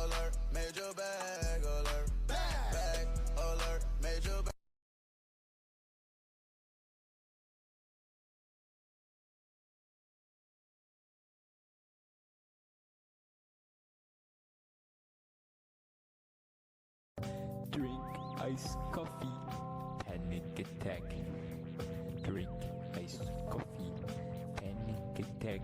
alert, major bag alert, bag alert, major bag. Drink iced coffee, panic attack. Drink iced coffee, panic attack.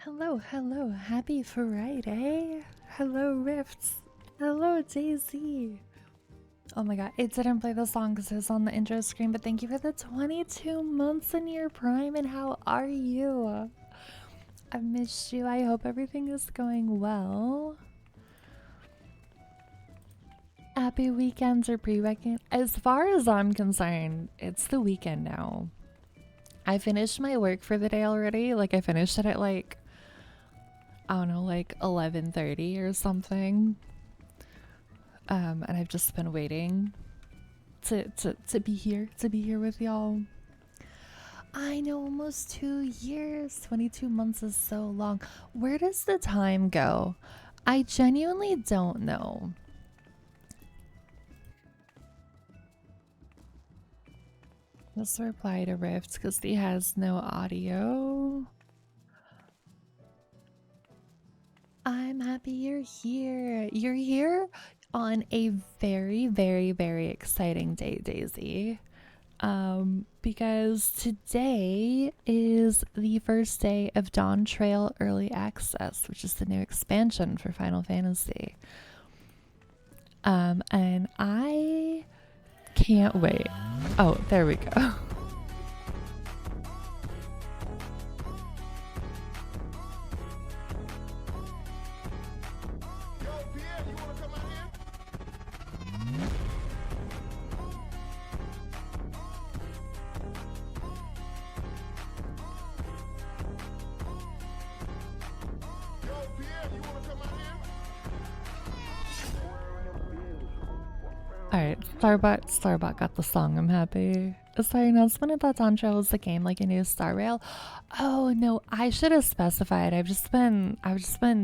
Hello, hello, happy Friday. Hello, Rifts. Hello, Jay-Z. Oh my god, it didn't play the song because it's on the intro screen, but thank you for the 22 months in your prime, and how are you? I've missed you. I hope everything is going well. Happy weekends or pre-weekend. As far as I'm concerned, it's the weekend now. I finished my work for the day already. Like, I finished it at like, I don't know, like 11:30 or something. And I've just been waiting to be here with y'all. I know, almost 2 years. 22 months is so long. Where does the time go? I genuinely don't know. Let's reply to Rift because he has no audio. I'm happy you're here. You're here on a very, very, very exciting day, Daisy. because today is the first day of Dawntrail Early Access, which is the new expansion for Final Fantasy. And I can't wait. Oh, there we go. Alright, Starbot got the song, I'm happy. Sorry, announcement about Dawntrail is the game like a new Star Rail. Oh no, I should have specified. I've just been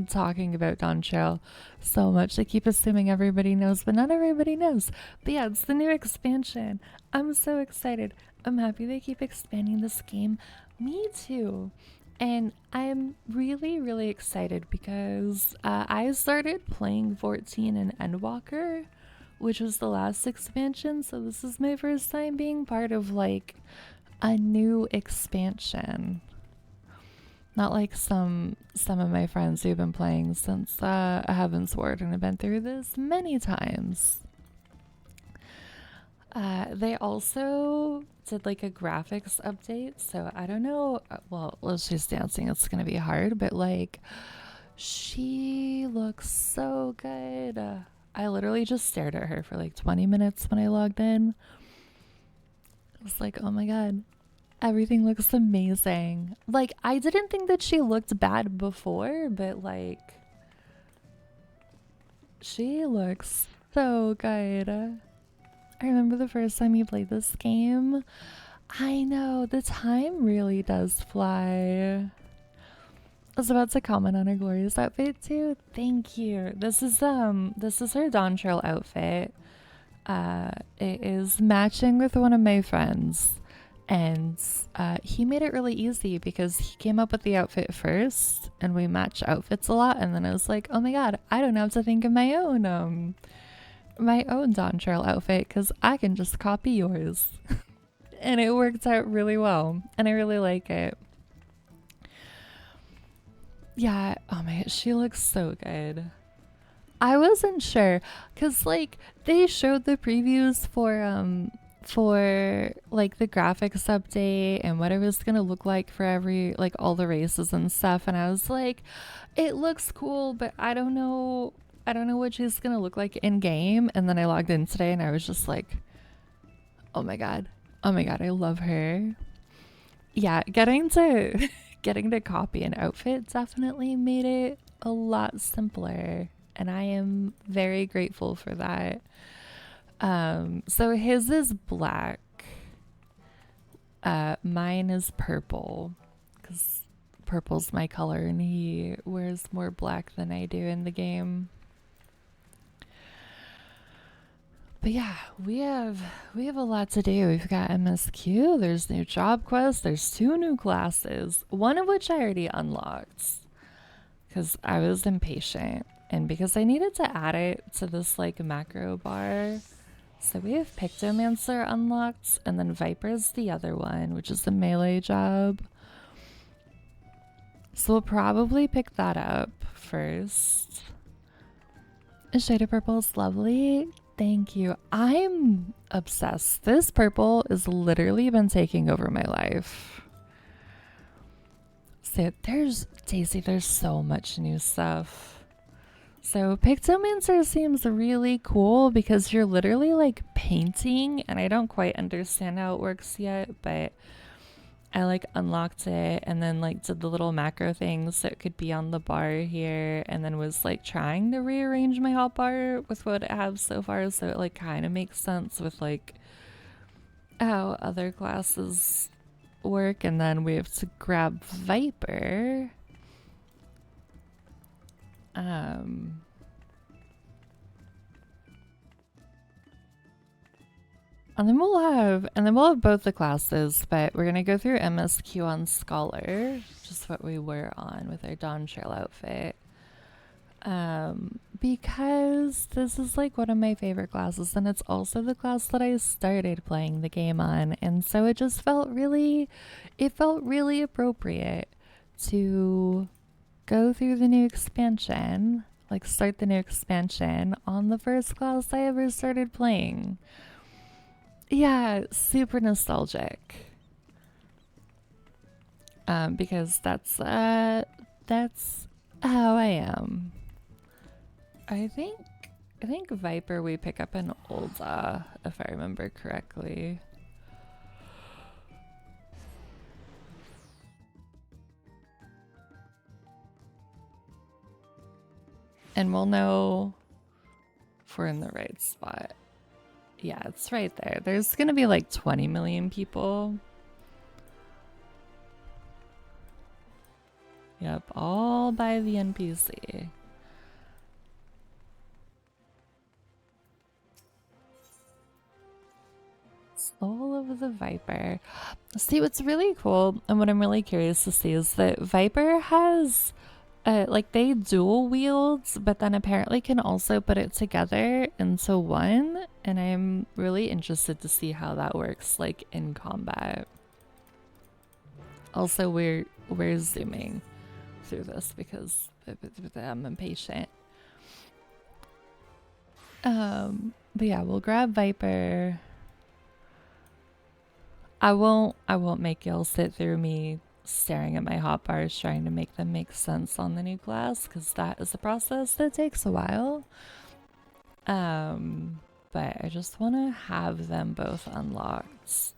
talking about Dawntrail so much. I keep assuming everybody knows, but not everybody knows. But yeah, it's the new expansion. I'm so excited. I'm happy they keep expanding this game. Me too. And I'm really, really excited because I started playing 14 and Endwalker, which was the last expansion, so this is my first time being part of like a new expansion. Not like some of my friends who've been playing since Heaven's Ward and have been through this many times. They also did like a graphics update, so I don't know, well, She's Dancing, it's gonna be hard, but like she looks so good. I literally just stared at her for like 20 minutes when I logged in. I was like, oh my god, everything looks amazing. Like, I didn't think that she looked bad before, but like, she looks so good. I remember the first time you played this game. I know, the time really does fly. I was about to comment on her glorious outfit too. Thank you. This is her Dawntrail outfit. It is matching with one of my friends, and he made it really easy because he came up with the outfit first, and we match outfits a lot. And then I was like, oh my god, I don't have to think of my own Dawntrail outfit because I can just copy yours, and it worked out really well, and I really like it. Yeah, oh my god, she looks so good. I wasn't sure because like they showed the previews for like the graphics update and what it was gonna look like for every like all the races and stuff, and I was like, it looks cool, but I don't know what she's gonna look like in game. And then I logged in today and I was just like, oh my god, I love her. Yeah, getting to copy an outfit definitely made it a lot simpler, and I am very grateful for that. So his is black, mine is purple because purple's my color and he wears more black than I do in the game. But yeah, we have a lot to do. We've got MSQ, there's new job quests, there's 2 new classes, one of which I already unlocked because I was impatient and because I needed to add it to this like macro bar. So we have Pictomancer unlocked, and then Viper's the other one, which is the melee job. So we'll probably pick that up first. A shade of purple is lovely. Thank you. I'm obsessed. This purple has literally been taking over my life. So Daisy, there's so much new stuff. So Pictomancer seems really cool because you're literally like painting, and I don't quite understand how it works yet, but I like unlocked it and then like did the little macro things so it could be on the bar here, and then was like trying to rearrange my hotbar with what it has so far so it like kind of makes sense with like how other classes work. And then we have to grab Viper. And then we'll have both the classes, but we're gonna go through MSQ on Scholar, just what we were on with our Dawntrail outfit. Because this is like one of my favorite classes, and it's also the class that I started playing the game on, and so it just felt really, it felt really appropriate to go through the new expansion, like start the new expansion on the first class I ever started playing. Yeah, super nostalgic. Because that's how I am. I think Viper we pick up in Ulda, if I remember correctly. And we'll know if we're in the right spot. Yeah, it's right there. There's gonna be like 20 million people. Yep, all by the NPC. Soul of the Viper. See, what's really cool and what I'm really curious to see is that Viper has like they dual wields, but then apparently can also put it together into one, and I'm really interested to see how that works like in combat. Also, we're zooming through this because I'm impatient. But yeah, we'll grab Viper. I won't make y'all sit through me staring at my hotbars trying to make them make sense on the new class, because that is a process that takes a while. But I just want to have them both unlocked.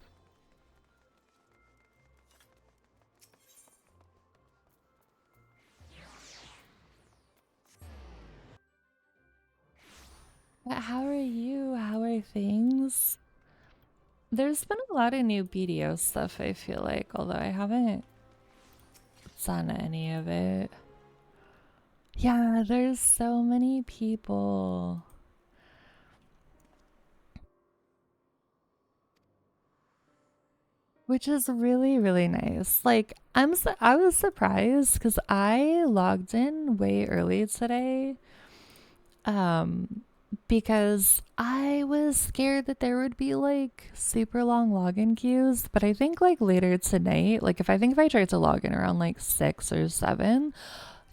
But how are you? How are things? There's been a lot of new BDO stuff, I feel like, although I haven't done any of it. Yeah, there's so many people. Which is really, really nice. Like, I was surprised because I logged in way early today. Because I was scared that there would be like super long login queues, but I think like later tonight, like if I tried to log in around like 6 or 7,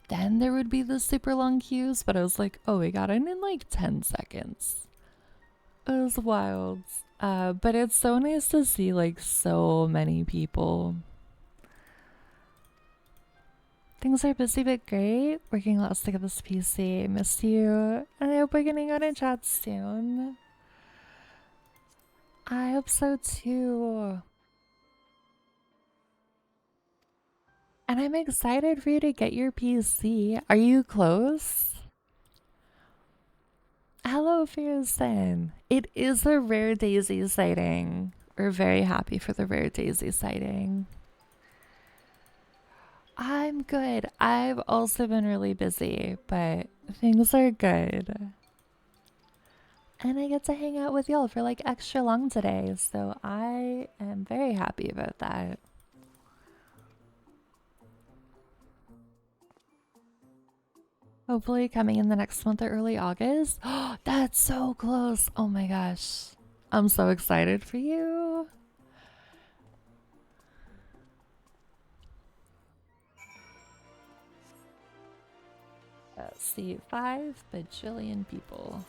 then there would be the super long queues, but I was like, oh, we got in like 10 seconds. It was wild. But it's so nice to see like so many people. Things are busy but great. Working lots to get this PC. Missed you. And I hope we're getting out in chat soon. I hope so too. And I'm excited for you to get your PC. Are you close? Hello, Fearson. It is a rare Daisy sighting. We're very happy for the rare Daisy sighting. I'm good. I've also been really busy, but things are good. And I get to hang out with y'all for like extra long today, so I am very happy about that. Hopefully coming in the next month or early August. Oh, that's so close. Oh my gosh. I'm so excited for you. Let's see, 5 bajillion people.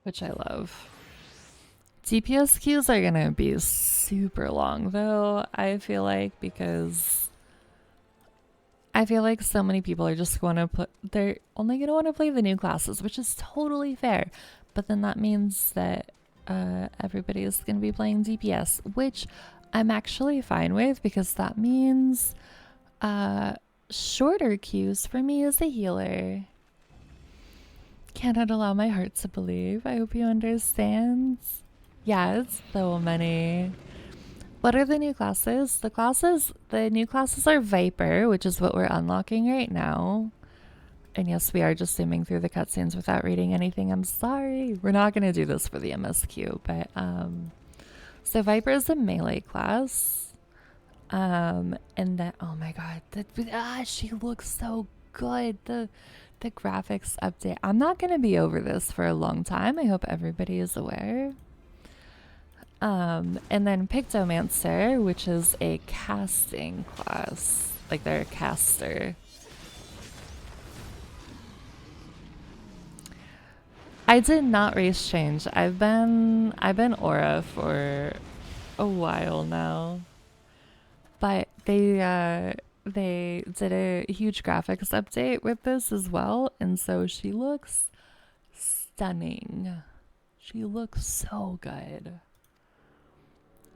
Which I love. DPS queues are gonna be super long though, I feel like, because I feel like so many people are just going to they're only gonna want to play the new classes, which is totally fair. But then that means that everybody is gonna be playing DPS, which I'm actually fine with, because that means shorter queues for me as a healer. Cannot allow my heart to believe. I hope you understand. Yeah, it's so many. What are the new classes? The new classes are Viper, which is what we're unlocking right now. And yes, we are just zooming through the cutscenes without reading anything. I'm sorry. We're not going to do this for the MSQ, but so Viper is a melee class. And then, oh my god, she looks so good. The graphics update. I'm not gonna be over this for a long time. I hope everybody is aware. And then Pictomancer, which is a casting class. Like they're a caster. I did not race change. I've been Aura for a while now. But they did a huge graphics update with this as well, and so she looks stunning. She looks so good.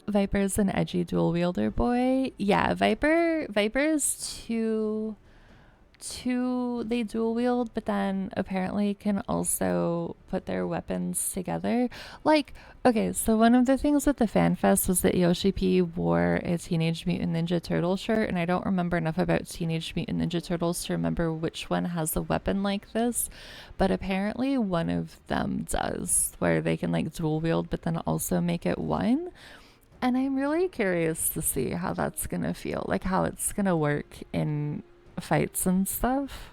Viper's an edgy dual wielder boy. Yeah, Viper's they dual wield, but then apparently can also put their weapons together. Like, okay, so one of the things with the fan fest was that Yoshi P wore a Teenage Mutant Ninja Turtle shirt, and I don't remember enough about Teenage Mutant Ninja Turtles to remember which one has a weapon like this, but apparently one of them does, where they can like dual wield but then also make it one. And I'm really curious to see how that's gonna feel, like how it's gonna work in fights and stuff.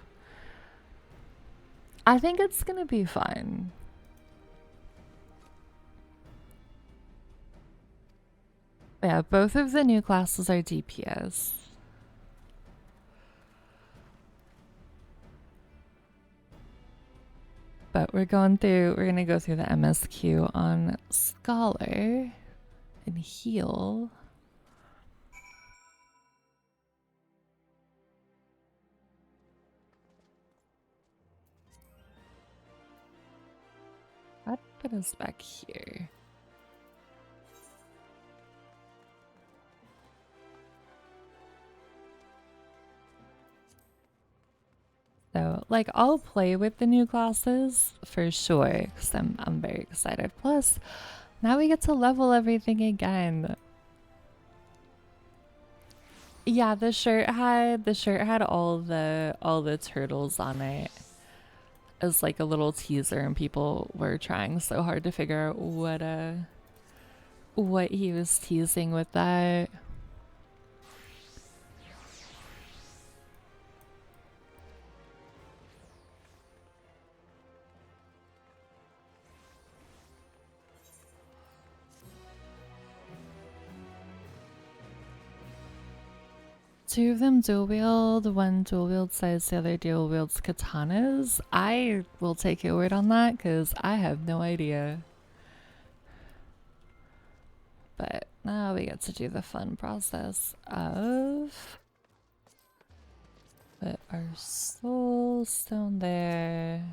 I think it's gonna be fun. Yeah, both of the new classes are DPS. But we're gonna go through the MSQ on Scholar and heal. I'd put us back here. So, like, I'll play with the new classes for sure, because I'm very excited. Plus, now we get to level everything again. Yeah, the shirt had all the turtles on it as like a little teaser, and people were trying so hard to figure out what he was teasing with that. Two of them dual wield, one dual wield size, the other dual wields katanas. I will take your word on that because I have no idea. But now we get to do the fun process of put our soul stone there.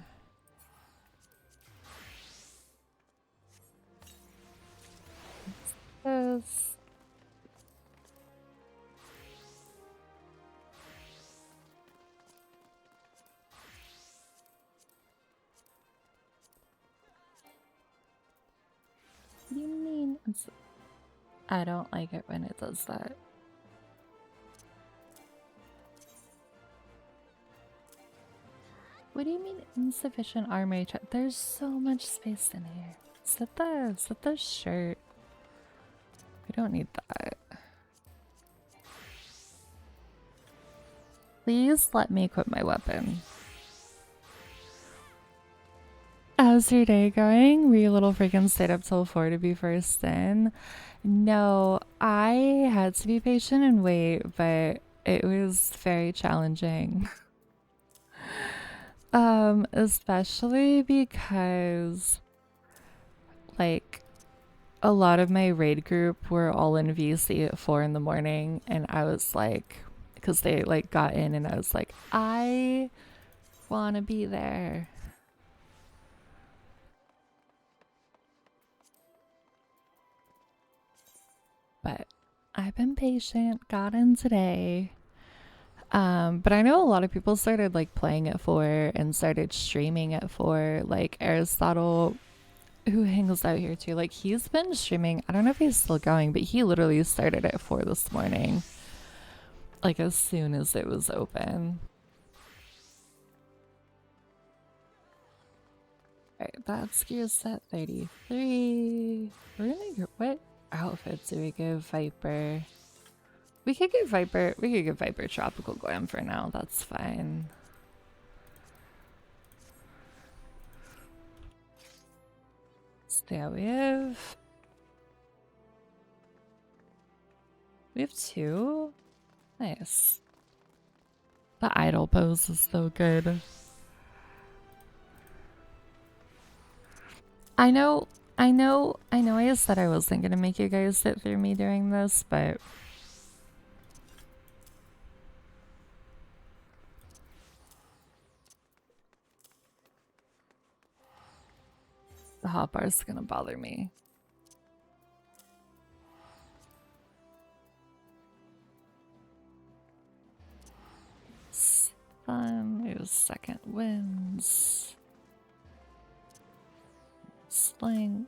This. What do you mean? I don't like it when it does that. What do you mean insufficient armor? There's so much space in here. Set the shirt. We don't need that. Please let me equip my weapon. How's your day going? Were you a little freaking stayed up till 4 to be first in? No, I had to be patient and wait, but it was very challenging. Especially because like a lot of my raid group were all in VC at 4 in the morning, and I was like, because they like got in, and I was like, I want to be there. But I've been patient, got in today. But I know a lot of people started like playing at 4 and started streaming at 4. Like Aristotle, who hangs out here too, like he's been streaming. I don't know if he's still going, but he literally started at 4 this morning. Like as soon as it was open. Alright, that's gear set 33. We're gonna get, what outfit do we give Viper? We could get Viper Tropical Glam for now. That's fine. So yeah, we have two. Nice. The idle pose is so good. I know I said I wasn't gonna make you guys sit through me doing this, but the hotbar's gonna bother me. Sun, it was second winds. Slink.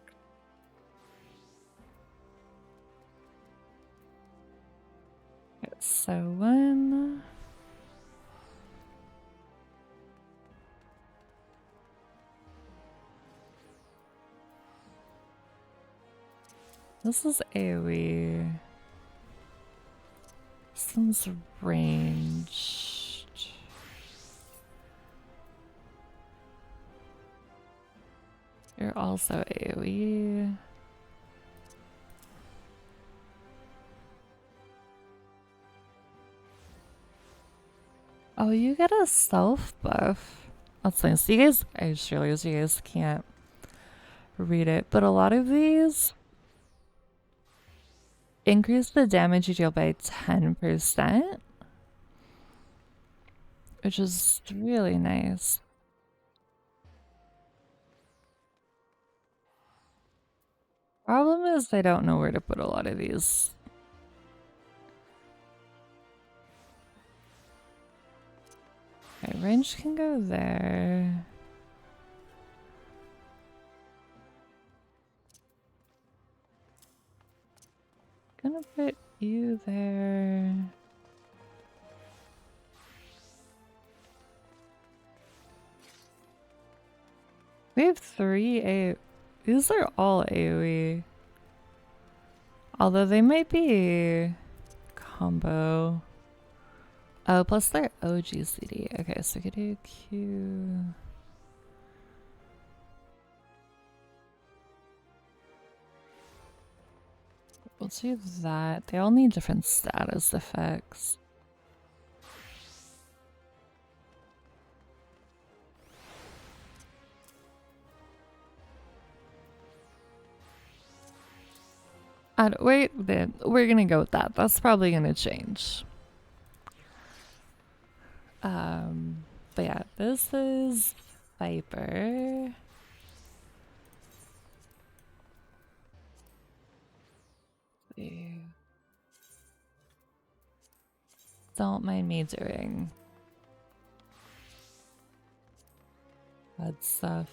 So one. This is AoE. This one's ranged. You're also AoE. Oh, you get a self buff. That's nice. You guys, I just realized you guys can't read it, but a lot of these increase the damage you deal by 10%, which is really nice. Problem is I don't know where to put a lot of these. Okay, range can go there. Gonna put you there. We have 3 A. These are all AoE. Although they might be combo. Oh, plus they're OGCD. Okay, so we could do Q. We'll do that. They all need different status effects. Wait, we're gonna go with that. That's probably gonna change. But yeah, this is Viper. Don't mind me doing bad stuff.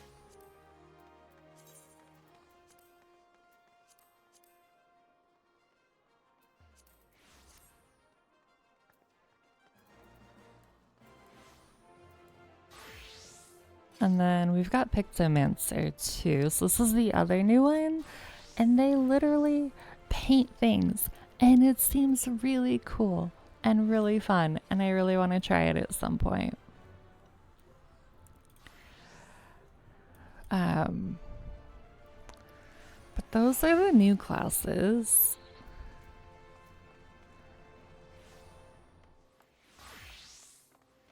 And then we've got Pictomancer too. So this is the other new one. And they literally paint things. And it seems really cool and really fun. And I really want to try it at some point. But those are the new classes.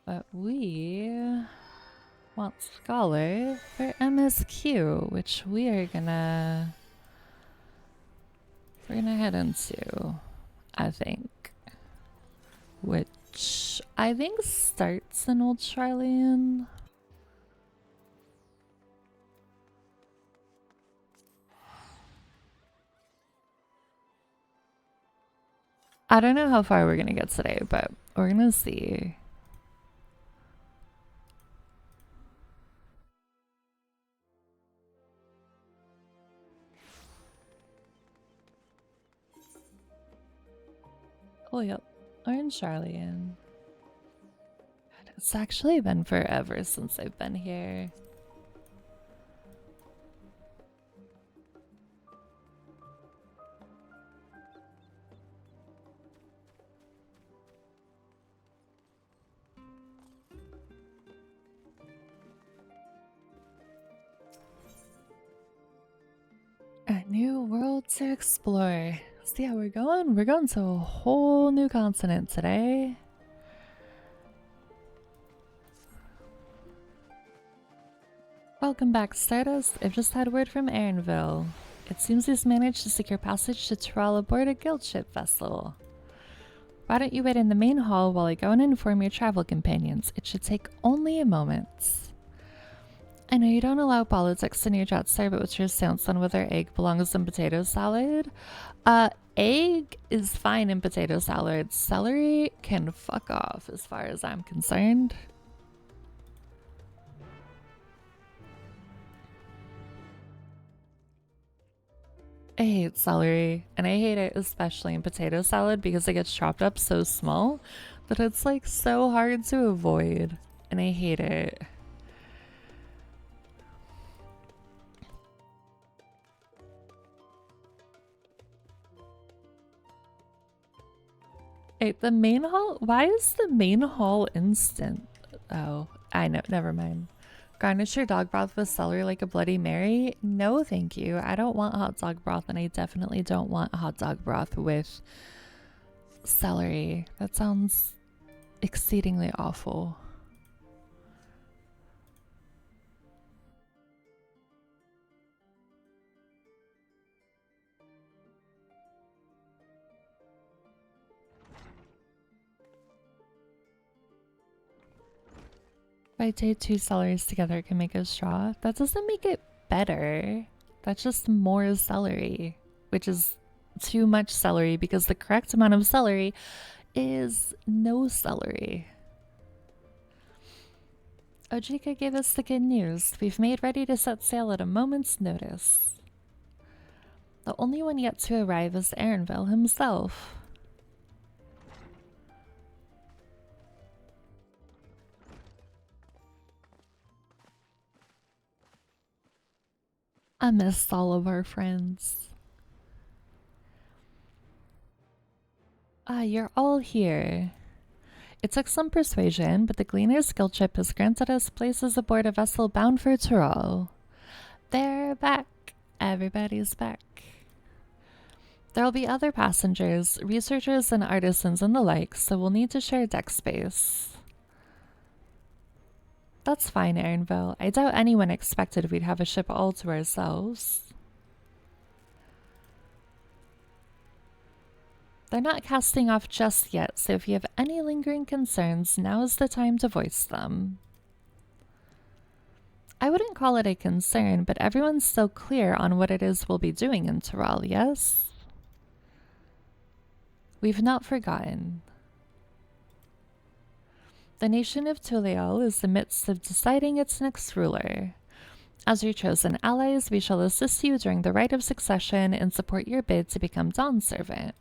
But we want Scholar for MSQ, which we're gonna head into, I think. Which I think starts in Old Charlian. I don't know how far we're gonna get today, but we're gonna see. Oh, yep. Orange Charlian. It's actually been forever since I've been here. To explore. See how we're going? We're going to a whole new continent today. Welcome back, Stardust. I've just had word from Aaronville. It seems he's managed to secure passage to Tyrrell aboard a guild ship vessel. Why don't you wait in the main hall while I go and inform your travel companions? It should take only a moment. I know you don't allow politics in your Jetstar, but what's your stance on whether egg belongs in potato salad? Egg is fine in potato salad. Celery can fuck off as far as I'm concerned. I hate celery, and I hate it especially in potato salad because it gets chopped up so small that it's like so hard to avoid, and I hate it. Wait, the main hall? Why is the main hall instant? Oh, I know. Never mind. Garnish your dog broth with celery like a Bloody Mary? No, thank you. I don't want hot dog broth, and I definitely don't want hot dog broth with celery. That sounds exceedingly awful. If I take 2 celeries together, it can make a straw. That doesn't make it better. That's just more celery, which is too much celery because the correct amount of celery is no celery. Ojika gave us the good news. We've made ready to set sail at a moment's notice. The only one yet to arrive is Aaronville himself. I missed all of our friends. Ah, you're all here. It took some persuasion, but the Gleaner's Guild ship has granted us places aboard a vessel bound for Tyrrell. They're back. Everybody's back. There'll be other passengers, researchers and artisans and the like, so we'll need to share deck space. That's fine, Aaronville. I doubt anyone expected we'd have a ship all to ourselves. They're not casting off just yet, so if you have any lingering concerns, now is the time to voice them. I wouldn't call it a concern, but everyone's so clear on what it is we'll be doing in Tyrrell, yes? We've not forgotten. The nation of Tulial is in the midst of deciding its next ruler. As your chosen allies, we shall assist you during the rite of succession and support your bid to become Dawn's servant.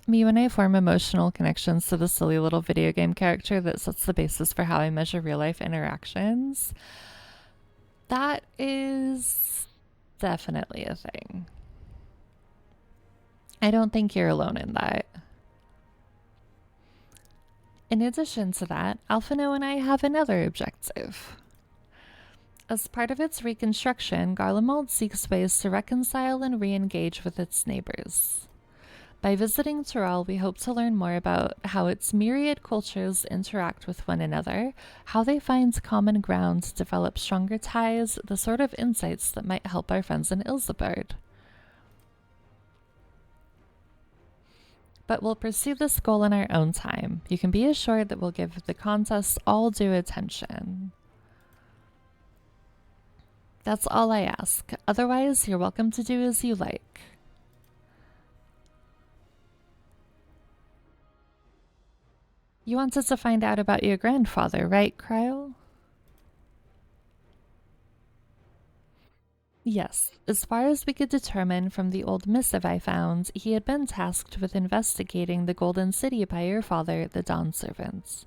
Me when I form emotional connections to the silly little video game character that sets the basis for how I measure real-life interactions. That is definitely a thing. I don't think you're alone in that. In addition to that, Alphino and I have another objective. As part of its reconstruction, Garlemald seeks ways to reconcile and re-engage with its neighbors. By visiting Tyrrell, we hope to learn more about how its myriad cultures interact with one another, how they find common ground, develop stronger ties, the sort of insights that might help our friends in Ilsebard. But we'll pursue this goal in our own time. You can be assured that we'll give the contest all due attention. That's all I ask. Otherwise, you're welcome to do as you like. You wanted to find out about your grandfather, right, Cryle? Yes, as far as we could determine from the old missive I found, he had been tasked with investigating the Golden City by your father, the Dawn Servants.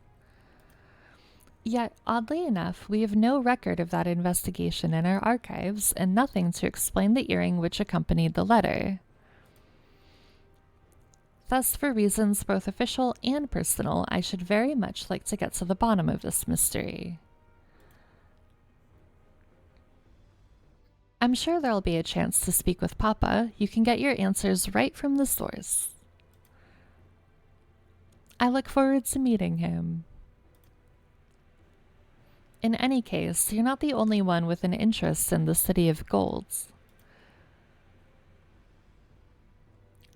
Yet, oddly enough, we have no record of that investigation in our archives, and nothing to explain the earring which accompanied the letter. Thus, for reasons both official and personal, I should very much like to get to the bottom of this mystery. I'm sure there'll be a chance to speak with Papa. You can get your answers right from the source. I look forward to meeting him. In any case, you're not the only one with an interest in the City of Gold.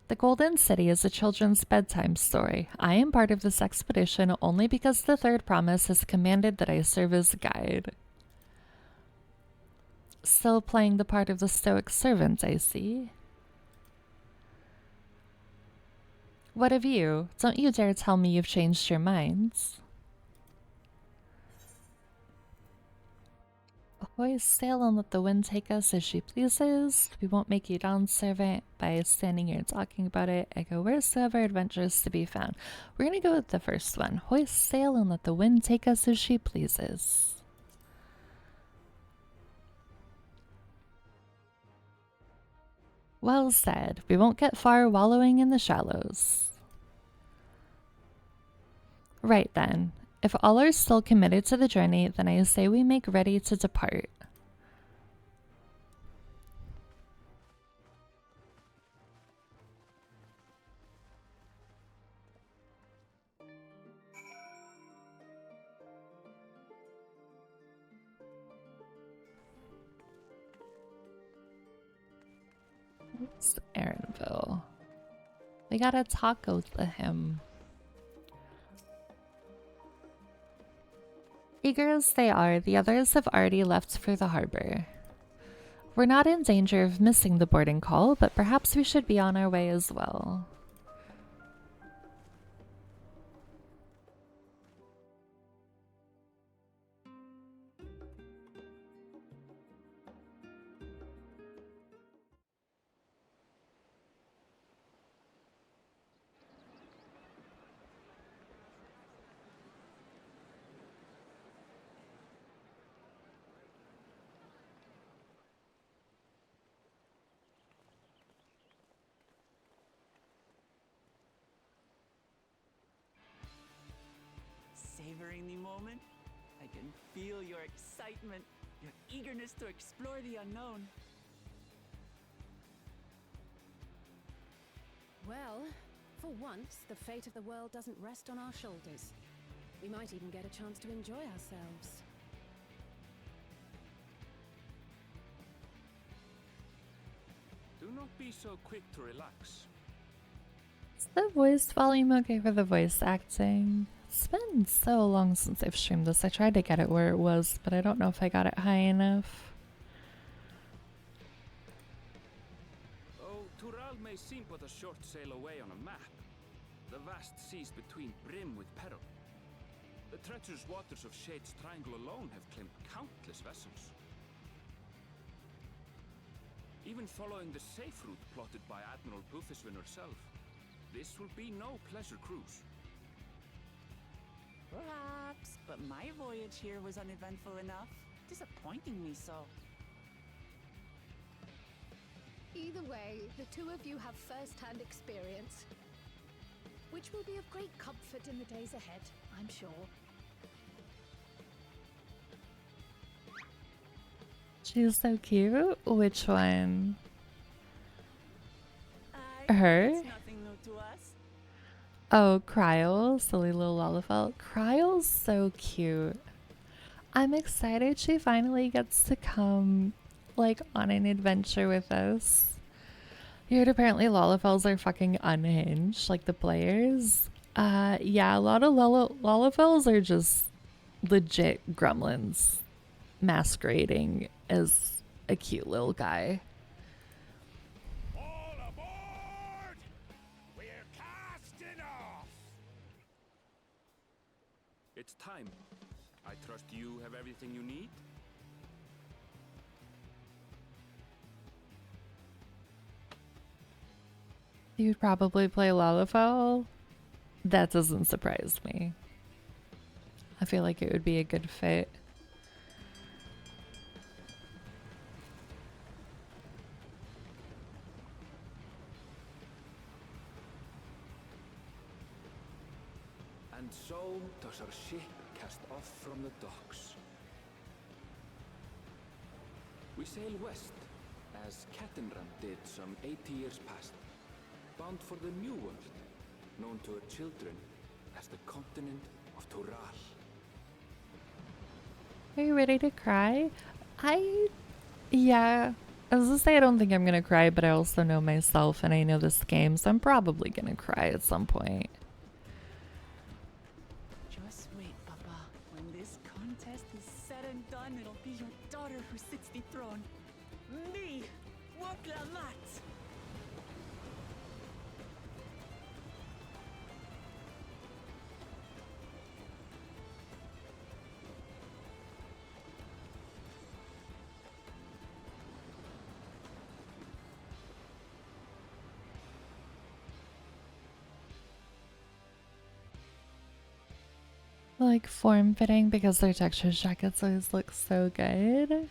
The Golden City is a children's bedtime story. I am part of this expedition only because the Third Promise has commanded that I serve as a guide. Still playing the part of the stoic servant, I see. What of you? Don't you dare tell me you've changed your minds. Hoist sail and let the wind take us as she pleases. We won't make you down, servant, by standing here talking about it. I go wheresoever adventures to be found. We're gonna go with the first one. Hoist sail and let the wind take us as she pleases. Well said. We won't get far wallowing in the shallows. Right then. If all are still committed to the journey, then I say we make ready to depart. It's Aaronville. We gotta taco to him. Eager as they are, the others have already left for the harbor. We're not in danger of missing the boarding call, but perhaps we should be on our way as well. Savoring the moment? I can feel your excitement, your eagerness to explore the unknown. Well, for once, the fate of the world doesn't rest on our shoulders. We might even get a chance to enjoy ourselves. Do not be so quick to relax. Is the voice volume okay for the voice acting? It's been so long since I've streamed this. I tried to get it where it was, but I don't know if I got it high enough. Oh, Tural may seem but a short sail away on a map. The vast seas between brim with peril. The treacherous waters of Shade's Triangle alone have claimed countless vessels. Even following the safe route plotted by Admiral Bootheswin herself, this will be no pleasure cruise. Perhaps, but my voyage here was uneventful enough, disappointingly so. Either way, the two of you have first-hand experience, which will be of great comfort in the days ahead, I'm sure. She's so cute. Which one? Her? It's nothing new to us. Oh, Kryl, silly little Lollifel. Kryl's so cute. I'm excited she finally gets to come, like, on an adventure with us. You heard apparently Lollifels are fucking unhinged, like the players. Yeah, a lot of Lollifels are just legit gremlins masquerading as a cute little guy. All aboard! We're casting off! It's time. I trust you have everything you need? You'd probably play Lollifel. That doesn't surprise me. I feel like it would be a good fit. And so does our ship cast off from the docks. We sail west as Kettenram did some 80 years past, bound for the New World, known to her children as the continent of Tural. Are you ready to cry? Yeah. I was gonna say I don't think I'm gonna cry, but I also know myself and I know this game, so I'm probably gonna cry at some point. Just wait, Papa. When this contest is said and done, it'll be your daughter who sits the throne. Me, Woklamat. Like form fitting because their texture jackets always look so good.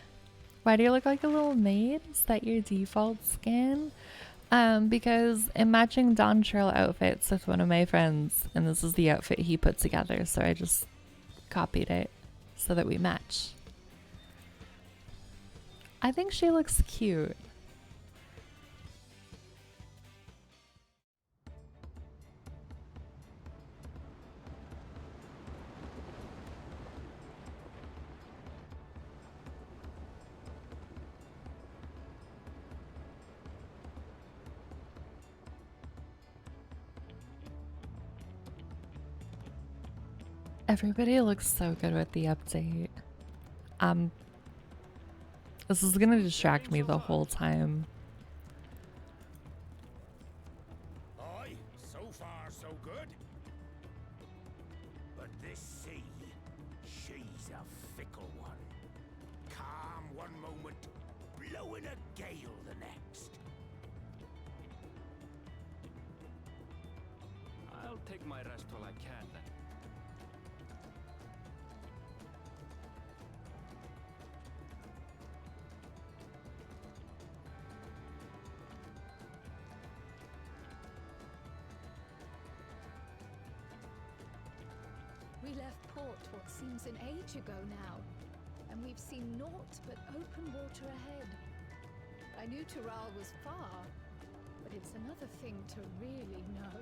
Why do you look like a little maid? Is that your default skin? Because I'm matching dawntrail outfits with one of my friends, and this is the outfit he put together, so I just copied it so that we match. I think she looks cute. Everybody looks so good with the update. This is gonna distract me the whole time. Aye, so far so good. But this sea, she's a fickle one. Calm one moment, blowing a gale the next. I'll take my rest while I can then. We left port what seems an age ago now, and we've seen naught but open water ahead. I knew Tural was far, but it's another thing to really know.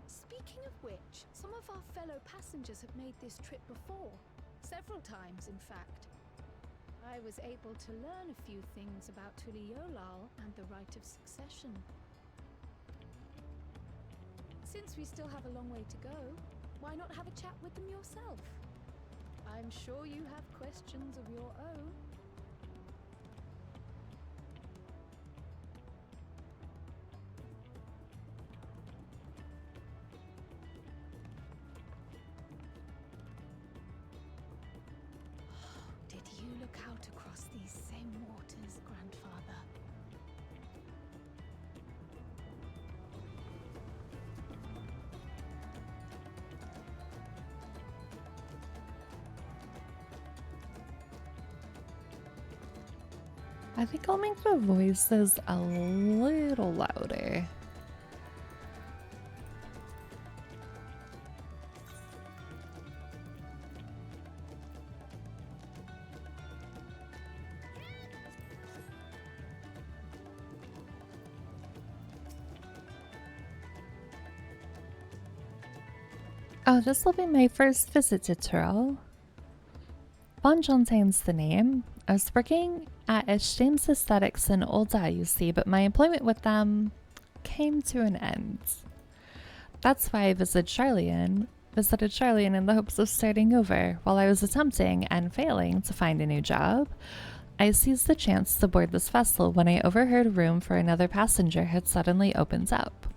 Speaking of which, some of our fellow passengers have made this trip before. Several times, in fact. I was able to learn a few things about Tuliolal and the right of succession. Since we still have a long way to go, why not have a chat with them yourself? I'm sure you have questions of your own. Did you look out across these same waters, Grandfather? I think I'll make the voices a little louder. Oh, this will be my first visit to Tural. Bonjontaine's the name. I was working at Esteems Aesthetics in Olda, you see, but my employment with them came to an end. That's why I visited Charlian in the hopes of starting over. While I was attempting and failing to find a new job, I seized the chance to board this vessel when I overheard a room for another passenger had suddenly opened up.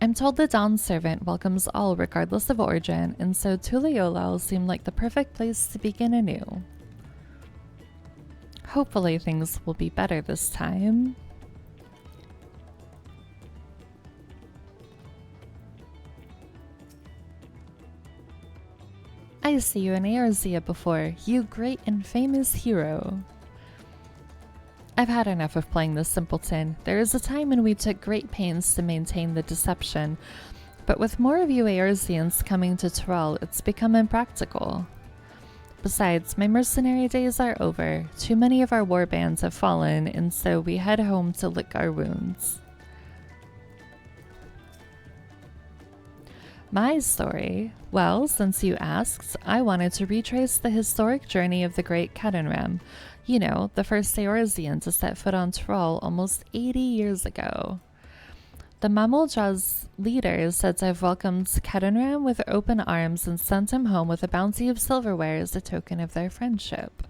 I'm told the Dawn servant welcomes all regardless of origin, and so Tuliolal seemed like the perfect place to begin anew. Hopefully things will be better this time. I see you in Eorzea before, you great and famous hero. I've had enough of playing the simpleton. There is a time when we took great pains to maintain the deception, but with more of you Eorzeans coming to Tyrell, it's become impractical. Besides, my mercenary days are over. Too many of our war bands have fallen, and so we head home to lick our wounds. My story? Well, since you asked, I wanted to retrace the historic journey of the great Kedinram. You know, the first Eorzean to set foot on Tyrell almost 80 years ago. The Mamoljaw's leader said to have welcomed Kedinram with open arms and sent him home with a bounty of silverware as a token of their friendship.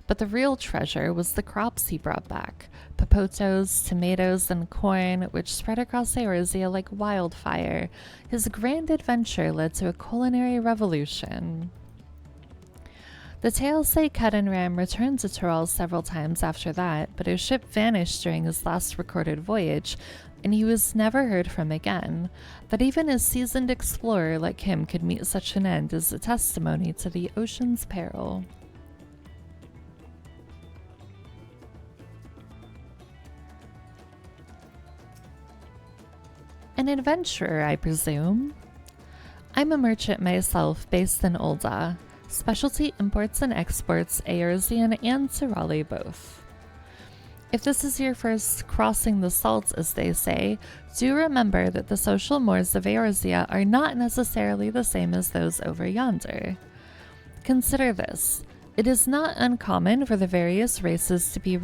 But the real treasure was the crops he brought back, popotos, tomatoes, and corn, which spread across Eorzea like wildfire. His grand adventure led to a culinary revolution. The tales say Kedinram returned to Tyrell several times after that, but his ship vanished during his last recorded voyage, and he was never heard from again. That even a seasoned explorer like him could meet such an end is a testimony to the ocean's peril. An adventurer, I presume? I'm a merchant myself based in Ul'dah. Specialty imports and exports, Eorzean and Tyrali both. If this is your first crossing the salts, as they say, do remember that the social mores of Eorzea are not necessarily the same as those over yonder. Consider this. It is not uncommon for the various races to be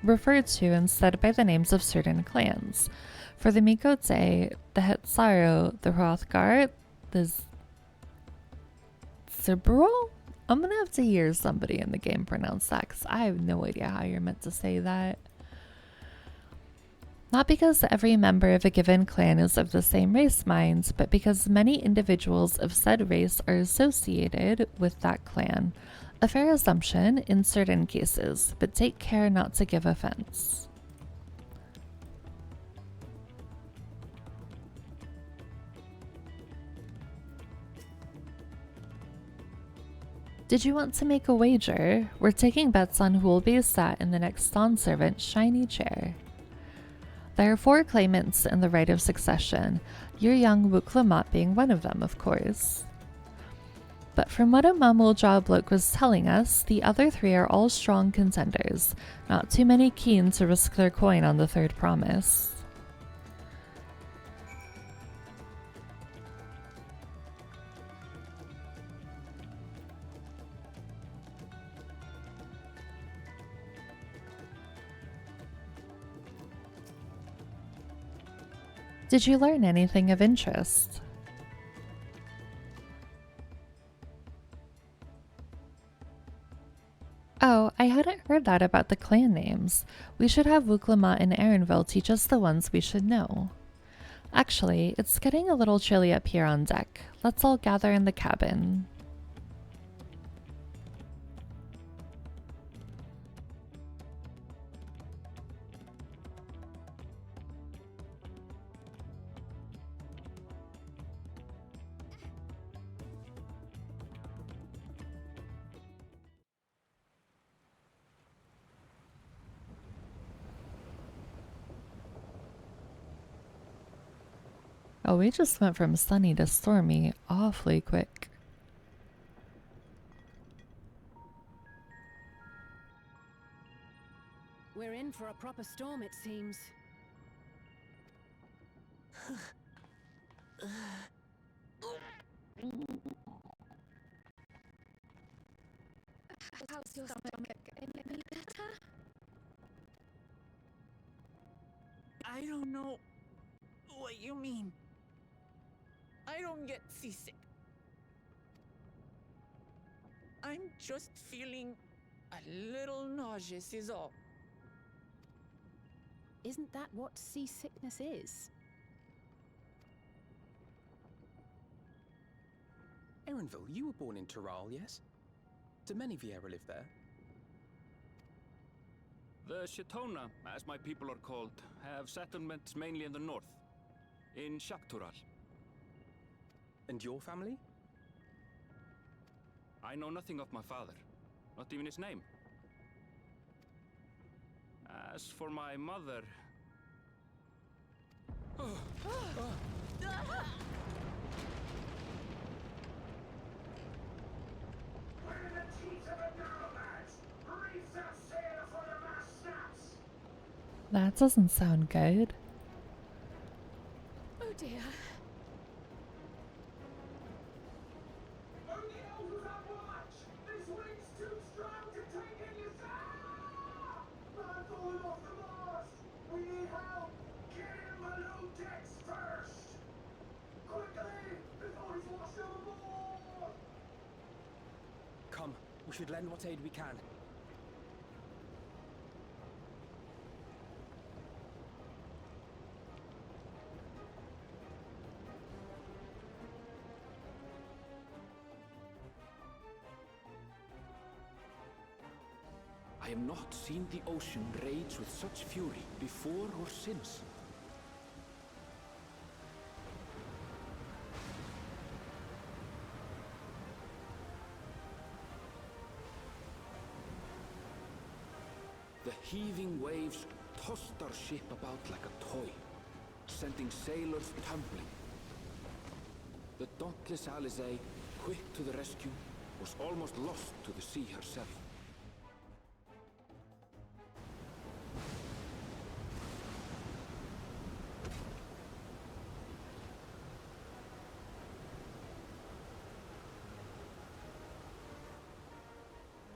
referred to instead by the names of certain clans. For the Mikote, the Hetzaru, the Hrothgar, the Zibral? I'm gonna have to hear somebody in the game pronounce that because I have no idea how you're meant to say that. Not because every member of a given clan is of the same race mind, but because many individuals of said race are associated with that clan. A fair assumption in certain cases, but take care not to give offense. Did you want to make a wager? We're taking bets on who will be sat in the next Dawn Servant's shiny chair. There are 4 claimants in the right of succession, your young Wuklamot being one of them, of course. But from what a Mamuljaw bloke was telling us, the other 3 are all strong contenders, not too many keen to risk their coin on the third promise. Did you learn anything of interest? Oh, I hadn't heard that about the clan names. We should have Wuklamot and Erinville teach us the ones we should know. Actually, it's getting a little chilly up here on deck. Let's all gather in the cabin. Oh, we just went from sunny to stormy awfully quick. We're in for a proper storm, it seems. How's your stomach? Any better? I don't know what you mean. I don't get seasick. I'm just feeling a little nauseous is all. Isn't that what seasickness is? Erinville, you were born in Tyrell, yes? Do many Vieira live there? The Shetona, as my people are called, have settlements mainly in the north, in Shaktural. And your family? I know nothing of my father, not even his name. As for my mother... That doesn't sound good. Oh dear. Only elders at watch! This wind's too strong to take any sound! Man falling off the mast! We need help! Get him below decks first! Quickly! Before he's washed overboard! Come, we should lend what aid we can. I have not seen the ocean rage with such fury before or since. The heaving waves tossed our ship about like a toy, sending sailors tumbling. The dauntless Alizé, quick to the rescue, was almost lost to the sea herself.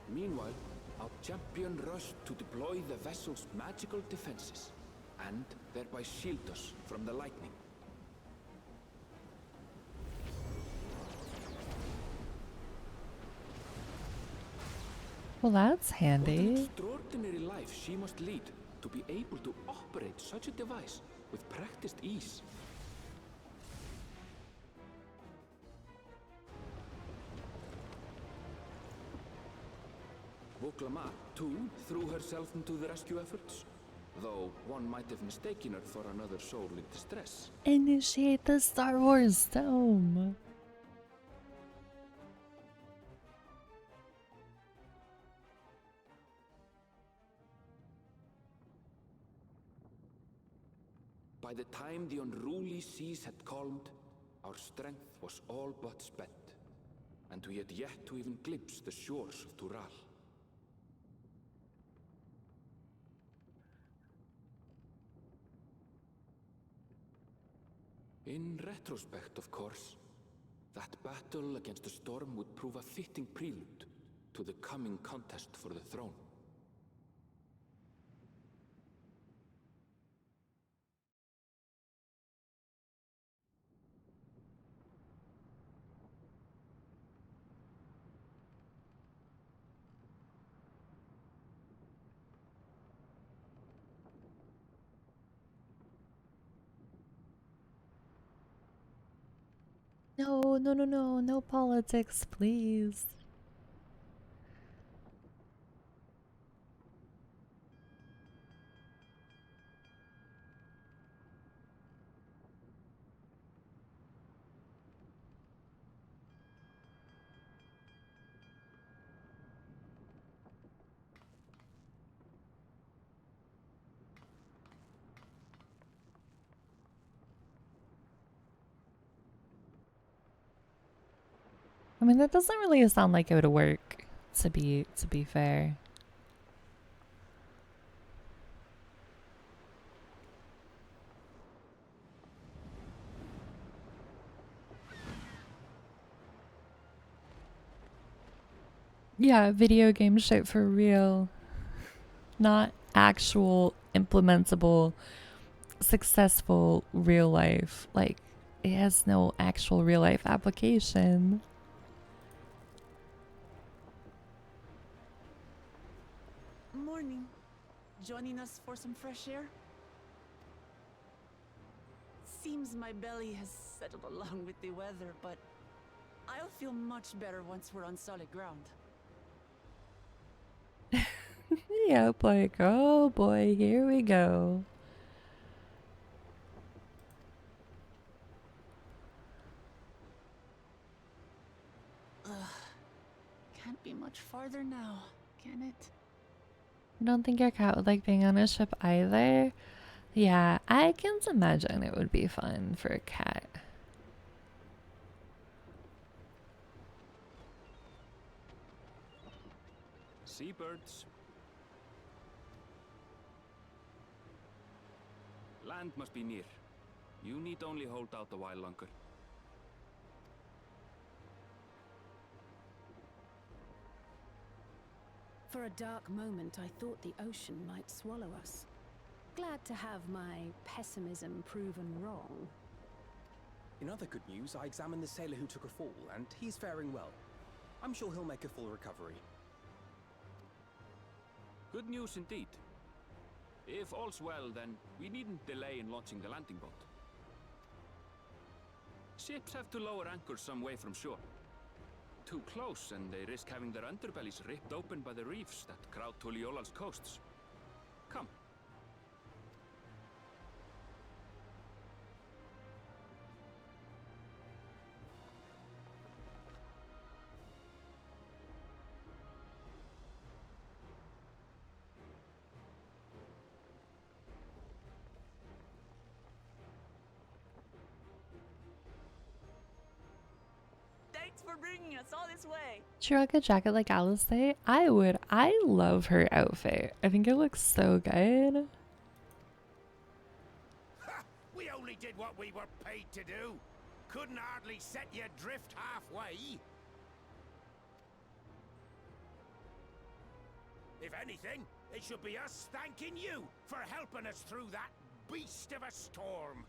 Meanwhile, our champion rushed to deploy the vessel's magical defenses, and thereby shield us from the lightning. Well, that's What an handy. extraordinary life she must lead to be able to operate such a device with practiced ease. Voklama, too, threw herself into the rescue efforts, though one might have mistaken her for another soul in distress. Initiate the Star Wars dome. By the time the unruly seas had calmed, our strength was all but spent, and we had yet to even glimpse the shores of Tural. In retrospect, of course, that battle against the storm would prove a fitting prelude to the coming contest for the throne. No, no, no, no, no politics, please. I mean, that doesn't really sound like it would work, to be fair. Yeah, video game shit for real. Not actual implementable successful real life. Like, it has no actual real life application. Morning. Joining us for some fresh air? Seems my belly has settled along with the weather, but I'll feel much better once we're on solid ground. Yep, like, oh boy, here we go. Ugh. Can't be much farther now, can it? I don't think your cat would like being on a ship either. Yeah, I can imagine it would be fun for a cat. Seabirds. Land must be near. You need only hold out a while longer. For a dark moment, I thought the ocean might swallow us. Glad to have my pessimism proven wrong. In other good news, I examined the sailor who took a fall, and he's faring well. I'm sure he'll make a full recovery. Good news indeed. If all's well, then we needn't delay in launching the landing boat. Ships have to lower anchors some way from shore. Too close, and they risk having their underbellies ripped open by the reefs that crowd Tuliola's coasts. Come. Thanks for bringing us all this way. She rock a jacket like Alice say? I would. I love her outfit. I think it looks so good. Ha! We only did what we were paid to do. Couldn't hardly set you adrift halfway. If anything, it should be us thanking you for helping us through that beast of a storm.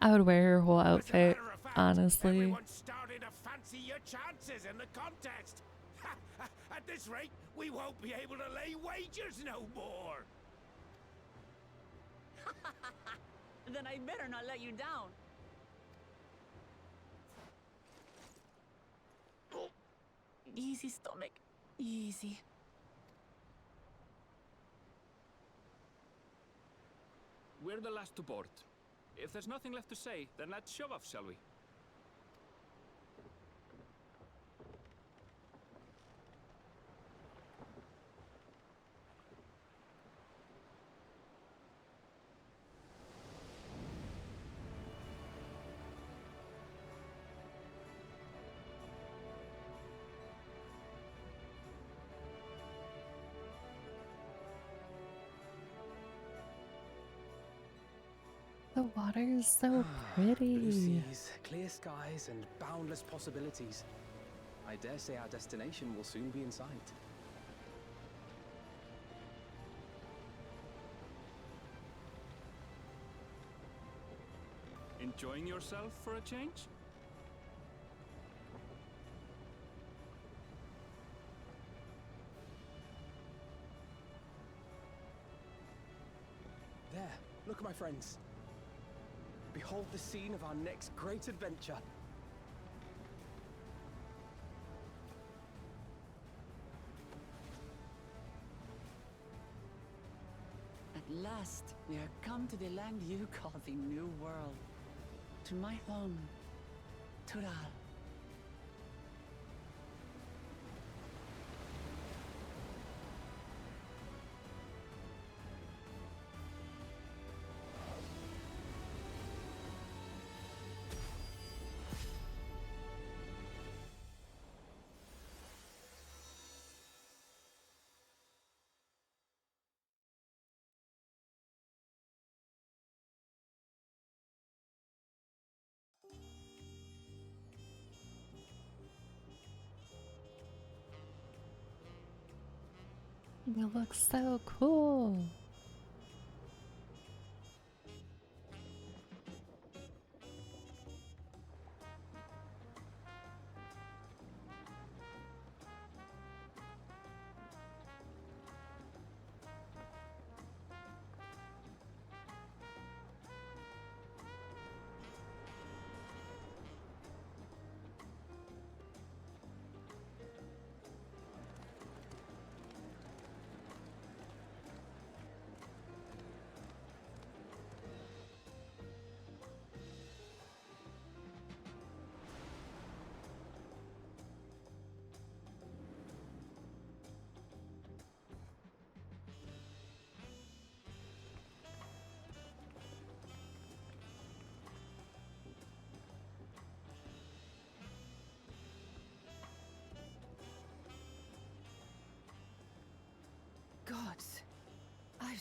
I would wear her whole As a outfit, matter of fact, honestly. everyone's starting to fancy your chances in the contest. At this rate, we won't be able to lay wagers no more. Then I better not let you down. Easy, stomach. Easy. We're the last to board. If there's nothing left to say, then let's shove off, shall we? The water is so Blue pretty. seas, clear skies, and boundless possibilities. I dare say our destination will soon be in sight. Enjoying yourself for a change? There, look, my friends. Behold the scene of our next great adventure. At last, we are come to the land you call the New World. To my home, Tural. It looks so cool.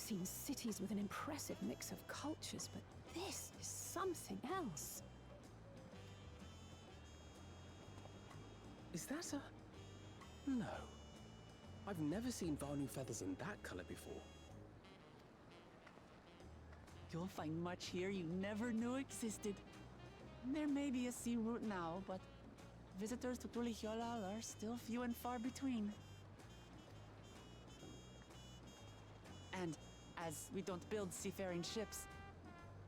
seen cities with an impressive mix of cultures, but this is something else. Is that a... No. I've never seen Vanu feathers in that color before. You'll find much here you never knew existed. There may be a sea route now, but visitors to Tulihyolal are still few and far between. And as we don't build seafaring ships,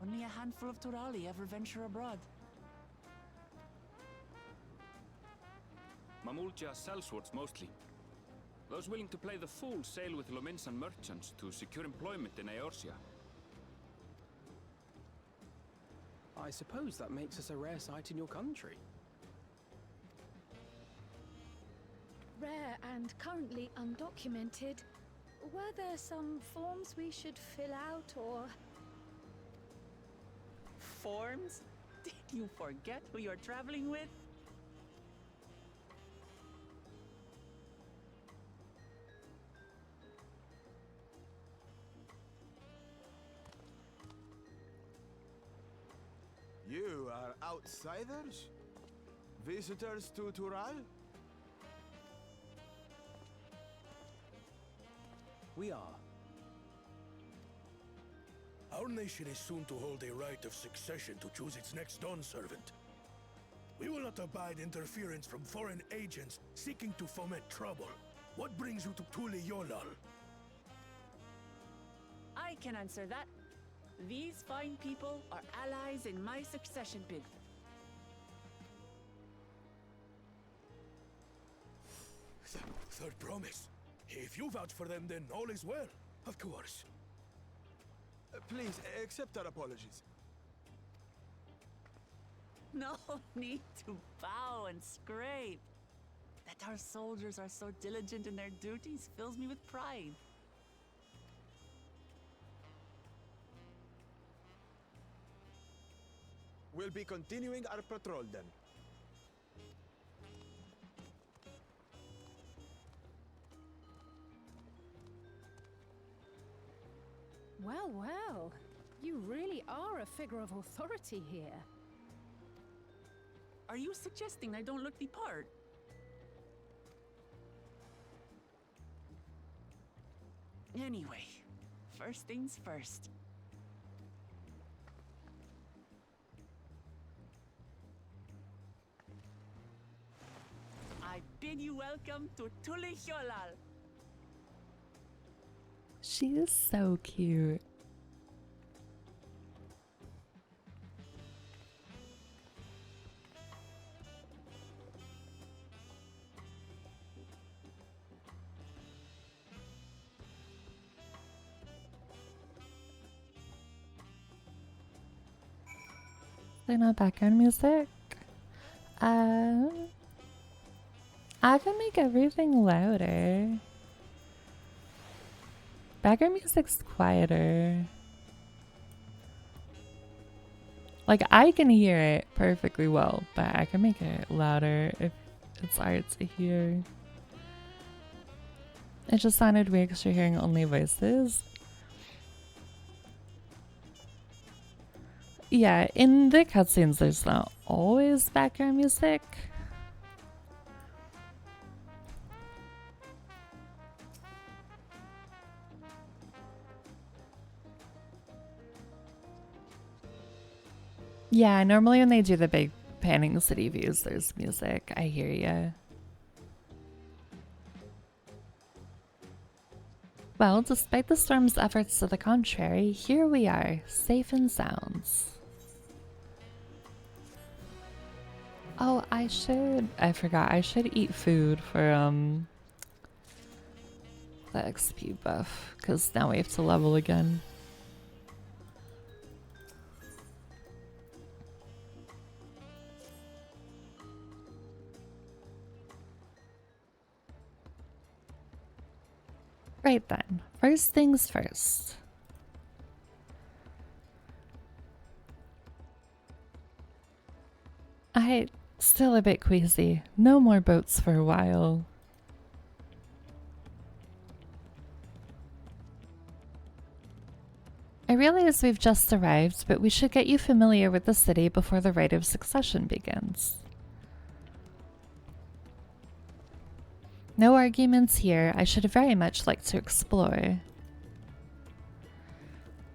only a handful of Turali ever venture abroad. Mamulja sellswords mostly. Those willing to play the fool sail with Lominsan merchants to secure employment in Eorzea. I suppose that makes us a rare sight in your country. Rare and currently undocumented. Were there some forms we should fill out or... Forms? Did you forget who you're traveling with? You are outsiders? Visitors to Tural? We are. Our nation is soon to hold a right of succession to choose its next dawn servant. We will not abide interference from foreign agents seeking to foment trouble. What brings you to Tulihyolal? I can answer that. These fine people are allies in my succession bid. Third promise. If you vouch for them, then all is well. Of course. Please, accept our apologies. No need to bow and scrape. That our soldiers are so diligent in their duties fills me with pride. We'll be continuing our patrol then. Well, well. You really are a figure of authority here. Are you suggesting I don't look the part? Anyway, first things first. I bid you welcome to Tulihyolal. She is so cute. They're not background music. I can make everything louder. Background music's quieter. Like, I can hear it perfectly well, but I can make it louder if it's hard to hear. It just sounded weird because you're hearing only voices. Yeah, in the cutscenes, there's not always background music. Yeah, normally when they do the big panning city views, there's music. I hear ya. Well, despite the storm's efforts to the contrary, here we are, safe and sounds. Oh, I forgot, I should eat food for, the XP buff, because now we have to level again. Right then, first things first. I still a bit queasy. No more boats for a while. I realize we've just arrived, but we should get you familiar with the city before the rite of succession begins. No arguments here. I should very much like to explore.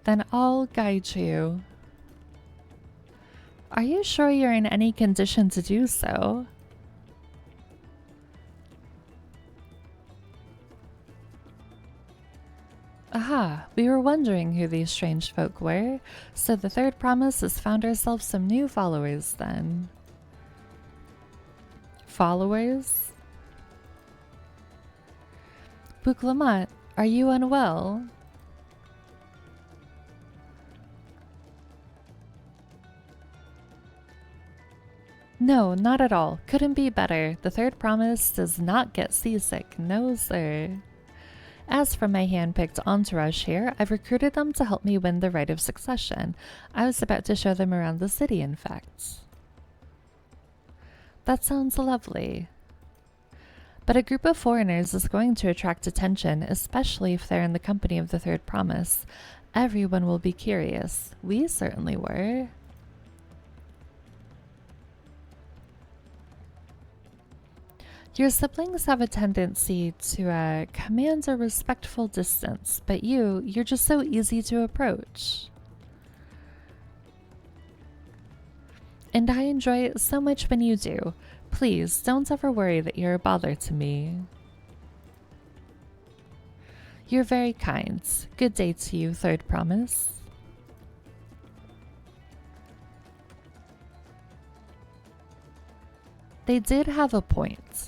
Then I'll guide you. Are you sure you're in any condition to do so? Aha, we were wondering who these strange folk were, so the third promise has found ourselves some new followers then. Followers? Bouclamat, are you unwell? No, not at all. Couldn't be better. The third promise does not get seasick. No, sir. As for my hand-picked entourage here, I've recruited them to help me win the rite of succession. I was about to show them around the city, in fact. That sounds lovely. But a group of foreigners is going to attract attention, especially if they're in the company of the third promise. Everyone will be curious. We certainly were. Your siblings have a tendency to command a respectful distance, but you're just so easy to approach. And I enjoy it so much when you do. Please, don't ever worry that you're a bother to me. You're very kind. Good day to you, third promise. They did have a point.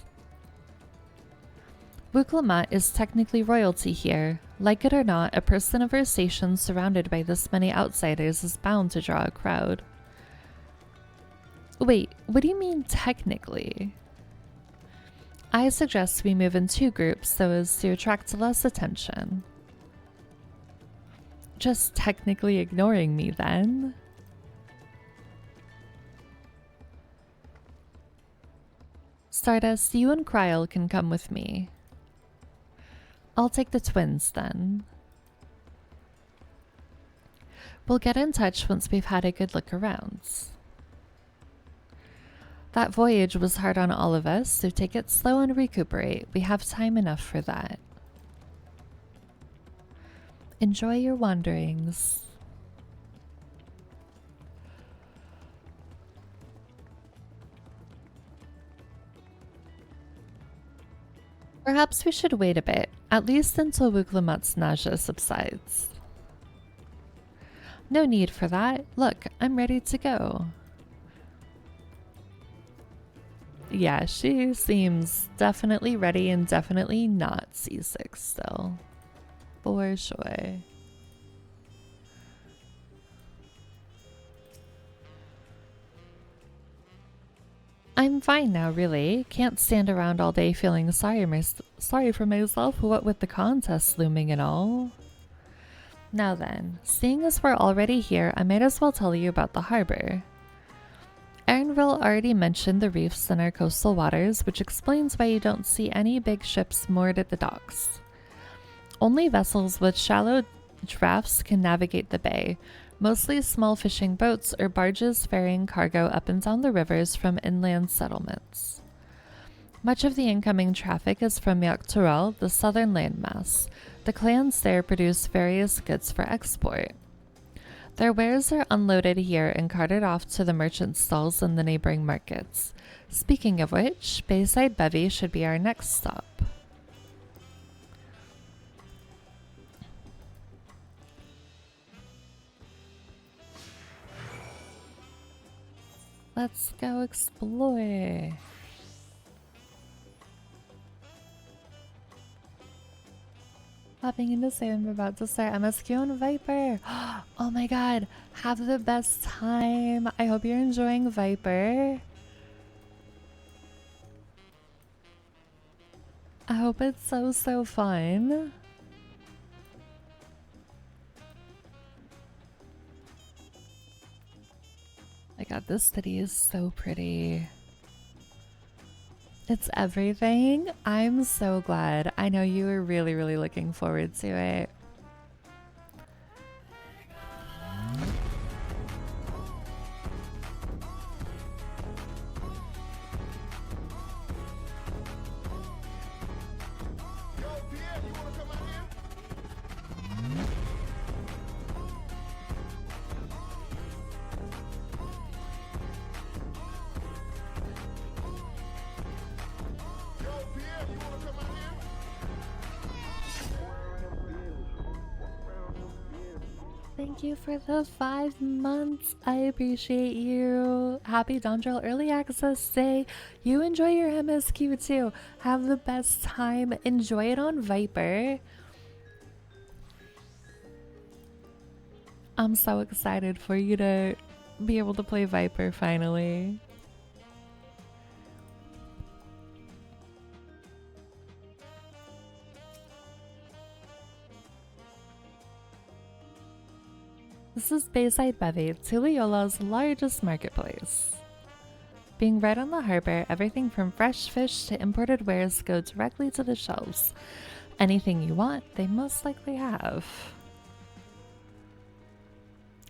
Bouclamat is technically royalty here. Like it or not, a person of her station surrounded by this many outsiders is bound to draw a crowd. Wait, what do you mean technically? I suggest we move in 2 groups so as to attract less attention. Just technically ignoring me then? Stardust, you and Kryl can come with me. I'll take the twins then. We'll get in touch once we've had a good look around. That voyage was hard on all of us, so take it slow and recuperate. We have time enough for that. Enjoy your wanderings. Perhaps we should wait a bit, at least until Bouclamat's nausea subsides. No need for that. Look, I'm ready to go. Yeah, she seems definitely ready and definitely not seasick still. For sure. I'm fine now, really. Can't stand around all day feeling sorry for myself, what with the contest looming and all. Now then, seeing as we're already here, I might as well tell you about the harbor. Erinville already mentioned the reefs in our coastal waters, which explains why you don't see any big ships moored at the docks. Only vessels with shallow drafts can navigate the bay, mostly small fishing boats or barges ferrying cargo up and down the rivers from inland settlements. Much of the incoming traffic is from Yaktural, the southern landmass. The clans there produce various goods for export. Their wares are unloaded here and carted off to the merchant stalls in the neighboring markets. Speaking of which, Bayside Bevy should be our next stop. Let's go explore. Popping in to say I'm about to start MSQ and Viper. Oh my god, have the best time. I hope you're enjoying Viper. I hope it's so fun. My god, this city is so pretty. It's everything. I'm so glad. I know you were really looking forward to it. Thank you for the 5 months. I appreciate you. Happy dawntrail early access day. You enjoy your MSQ too. Have the best time. Enjoy it on Viper. I'm so excited for you to be able to play Viper finally. This is Bayside Bevy, Tuliola's largest marketplace. Being right on the harbor, everything from fresh fish to imported wares go directly to the shelves. Anything you want, they most likely have.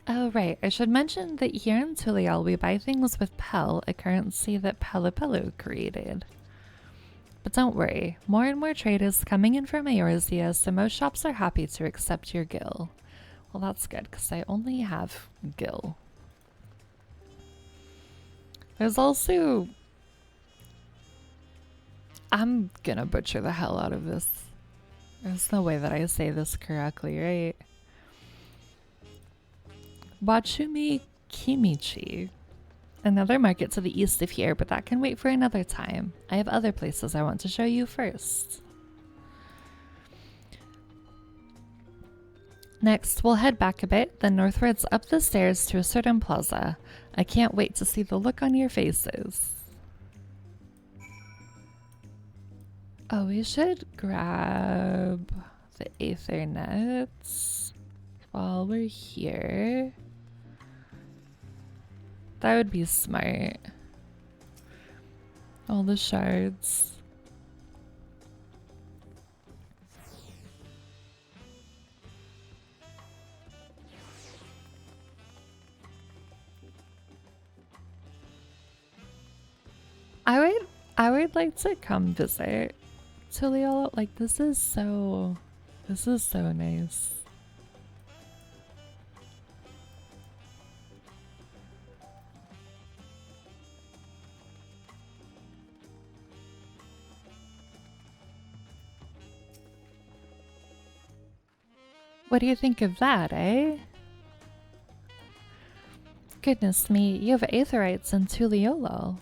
Oh right, I should mention that here in Tuliol we buy things with Pel, a currency that Pelipelu created. But don't worry, more and more trade is coming in from Eorzea, so most shops are happy to accept your gil. Well, that's good, because I only have gil. There's also... I'm gonna butcher the hell out of this. There's no way that I say this correctly, right? Wachumi Kimichi. Another market to the east of here, but that can wait for another time. I have other places I want to show you first. Next, we'll head back a bit, then northwards up the stairs to a certain plaza. I can't wait to see the look on your faces. Oh, we should grab the Aethernets while we're here. That would be smart. All the shards. I would like to come visit Tuliol. Like, this is so nice. What do you think of that, eh? Goodness me, you have aetherites in Tuliolo.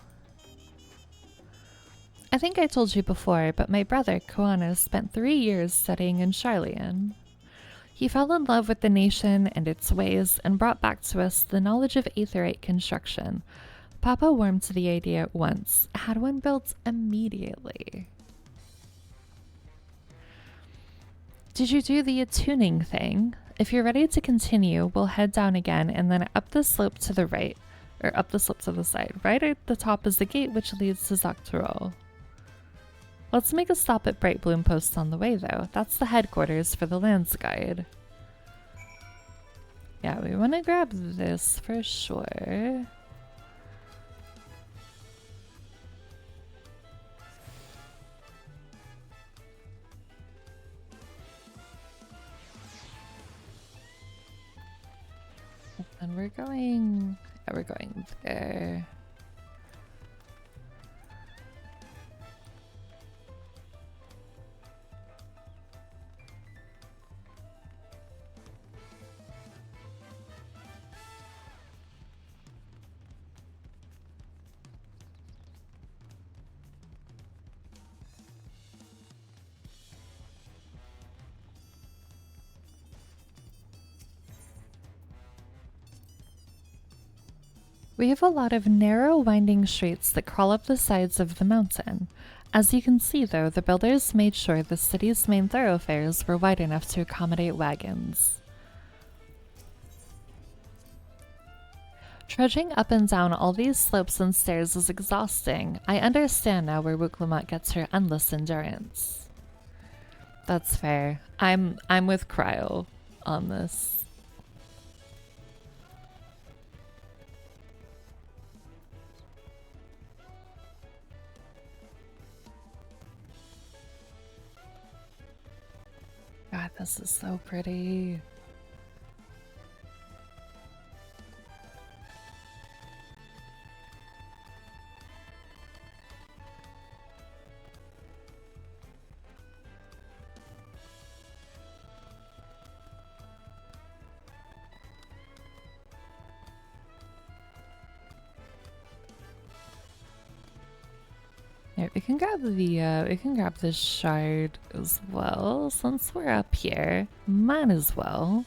I think I told you before, but my brother, Koana, spent 3 years studying in Sharlayan. He fell in love with the nation and its ways and brought back to us the knowledge of aetherite construction. Papa warmed to the idea at once, had one built immediately. Did you do the attuning thing? If you're ready to continue, we'll head down again and then up the slope to the right, or up the slope to the side. Right at the top is the gate which leads to Zakturol. Let's make a stop at Bright Bloom Post on the way though. That's the headquarters for the Lands Guide. Yeah, we want to grab this for sure. And we're going there. We have a lot of narrow, winding streets that crawl up the sides of the mountain. As you can see, though, the builders made sure the city's main thoroughfares were wide enough to accommodate wagons. Trudging up and down all these slopes and stairs is exhausting. I understand now where Wuklamut gets her endless endurance. That's fair. I'm with Cryo on this. God, this is so pretty. Here, we can grab the shard as well, since we're up here. Might as well.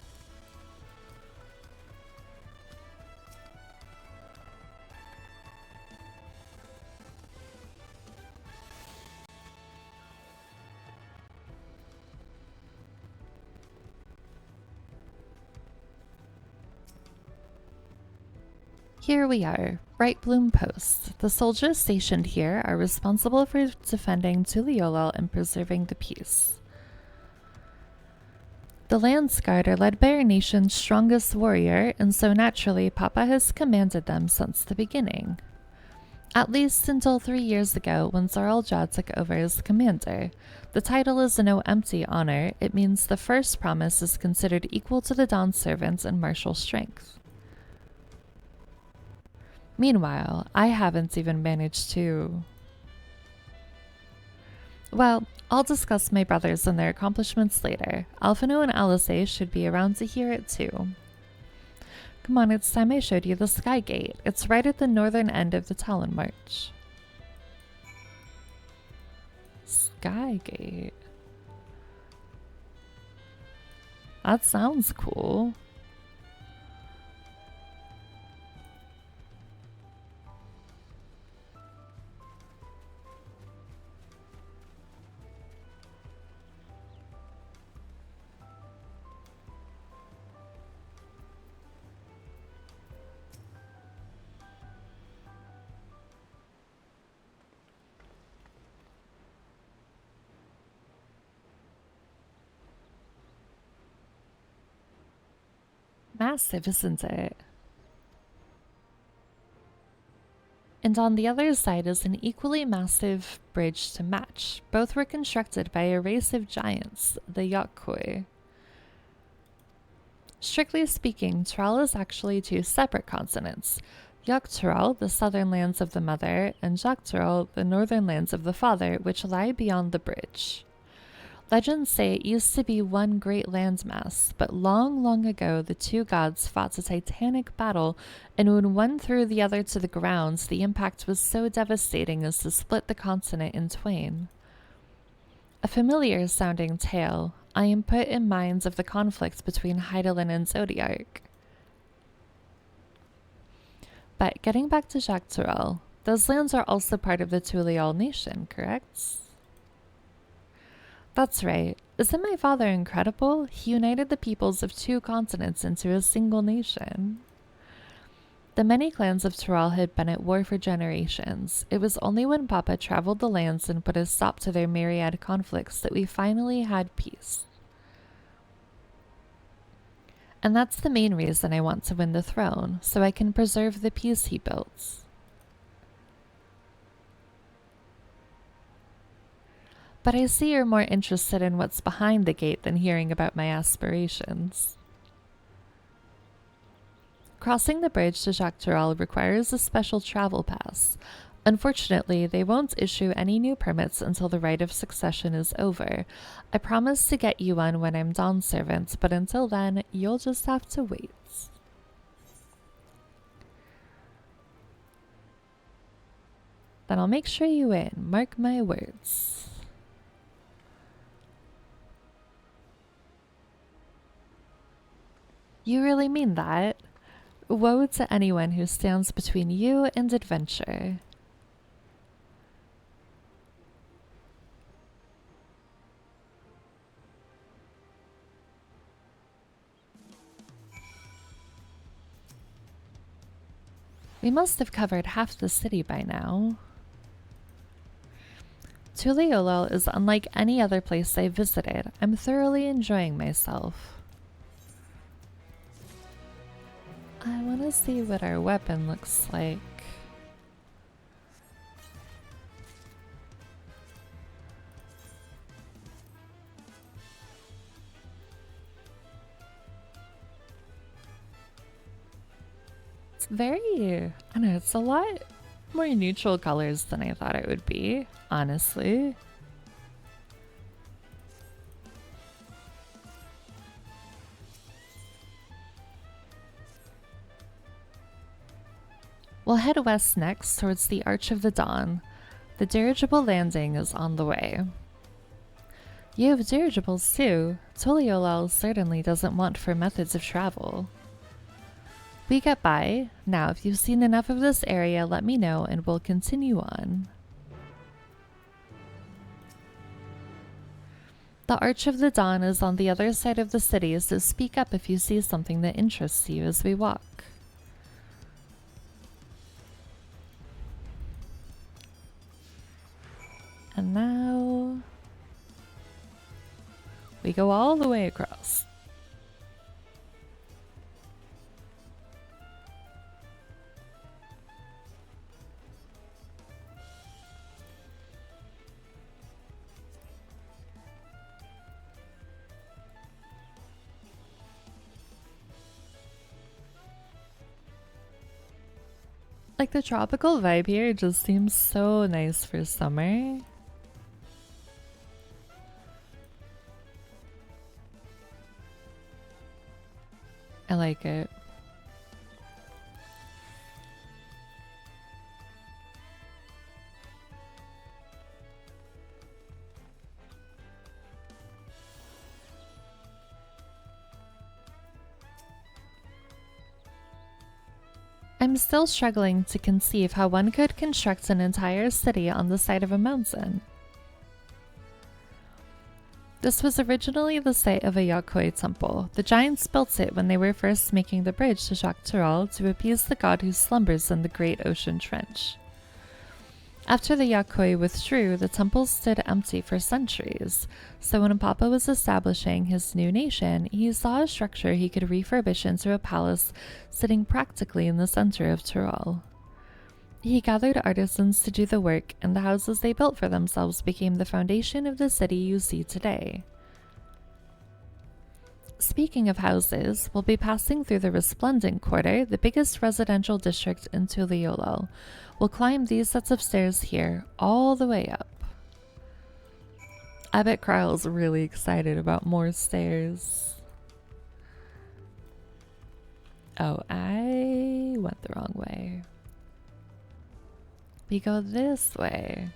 Here we are, Bright Bloom Post. The soldiers stationed here are responsible for defending Tuliolal and preserving the peace. The Lance Guard are led by our nation's strongest warrior, and so naturally Papa has commanded them since the beginning. At least until 3 years ago when Zaral Jah took over as commander. The title is no empty honor, it means the first promise is considered equal to the Dawn servants in martial strength. Meanwhile, I haven't even managed to... Well, I'll discuss my brothers and their accomplishments later. Alphino and Alisaie should be around to hear it too. Come on, it's time I showed you the Sky Gate. It's right at the northern end of the Talon March. Sky Gate? That sounds cool. Massive, isn't it? And on the other side is an equally massive bridge to match. Both were constructed by a race of giants, the Yakkoi. Strictly speaking, Tural is actually 2 separate continents. Yaktural, the southern lands of the mother, and Jaktural, the northern lands of the father, which lie beyond the bridge. Legends say it used to be one great landmass, but long, long ago the 2 gods fought a titanic battle, and when one threw the other to the ground, the impact was so devastating as to split the continent in twain. A familiar sounding tale, I am put in mind of the conflict between Hydaelyn and Zodiark. But getting back to Jaktural, those lands are also part of the Tulial nation, correct? That's right. Isn't my father incredible? He united the peoples of 2 continents into a single nation. The many clans of Tural had been at war for generations. It was only when Papa traveled the lands and put a stop to their myriad conflicts that we finally had peace. And that's the main reason I want to win the throne, so I can preserve the peace he built. But I see you're more interested in what's behind the gate than hearing about my aspirations. Crossing the bridge to Jaktural requires a special travel pass. Unfortunately, they won't issue any new permits until the rite of succession is over. I promise to get you one when I'm Dawn servant, but until then, you'll just have to wait. Then I'll make sure you in, mark my words. You really mean that? Woe to anyone who stands between you and adventure. We must have covered half the city by now. Tuliolal is unlike any other place I've visited. I'm thoroughly enjoying myself. I want to see what our weapon looks like. It's very, I don't know, it's a lot more neutral colors than I thought it would be, honestly. We'll head west next towards the Arch of the Dawn. The dirigible landing is on the way. You have dirigibles too. Tuliolal certainly doesn't want for methods of travel. We get by. Now, if you've seen enough of this area, let me know and we'll continue on. The Arch of the Dawn is on the other side of the city, so speak up if you see something that interests you as we walk. And now we go all the way across. Like the tropical vibe here just seems so nice for summer. I like it. I'm still struggling to conceive how one could construct an entire city on the side of a mountain. This was originally the site of a Yakoi temple. The giants built it when they were first making the bridge to Jacques Tural to appease the god who slumbers in the great ocean trench. After the Yakoi withdrew, the temple stood empty for centuries, so when Papa was establishing his new nation, he saw a structure he could refurbish into a palace sitting practically in the center of Tural. He gathered artisans to do the work, and the houses they built for themselves became the foundation of the city you see today. Speaking of houses, we'll be passing through the Resplendent Quarter, the biggest residential district in Tuliolal. We'll climb these sets of stairs here, all the way up. I bet Carl's really excited about more stairs. Oh, I went the wrong way. We go this way.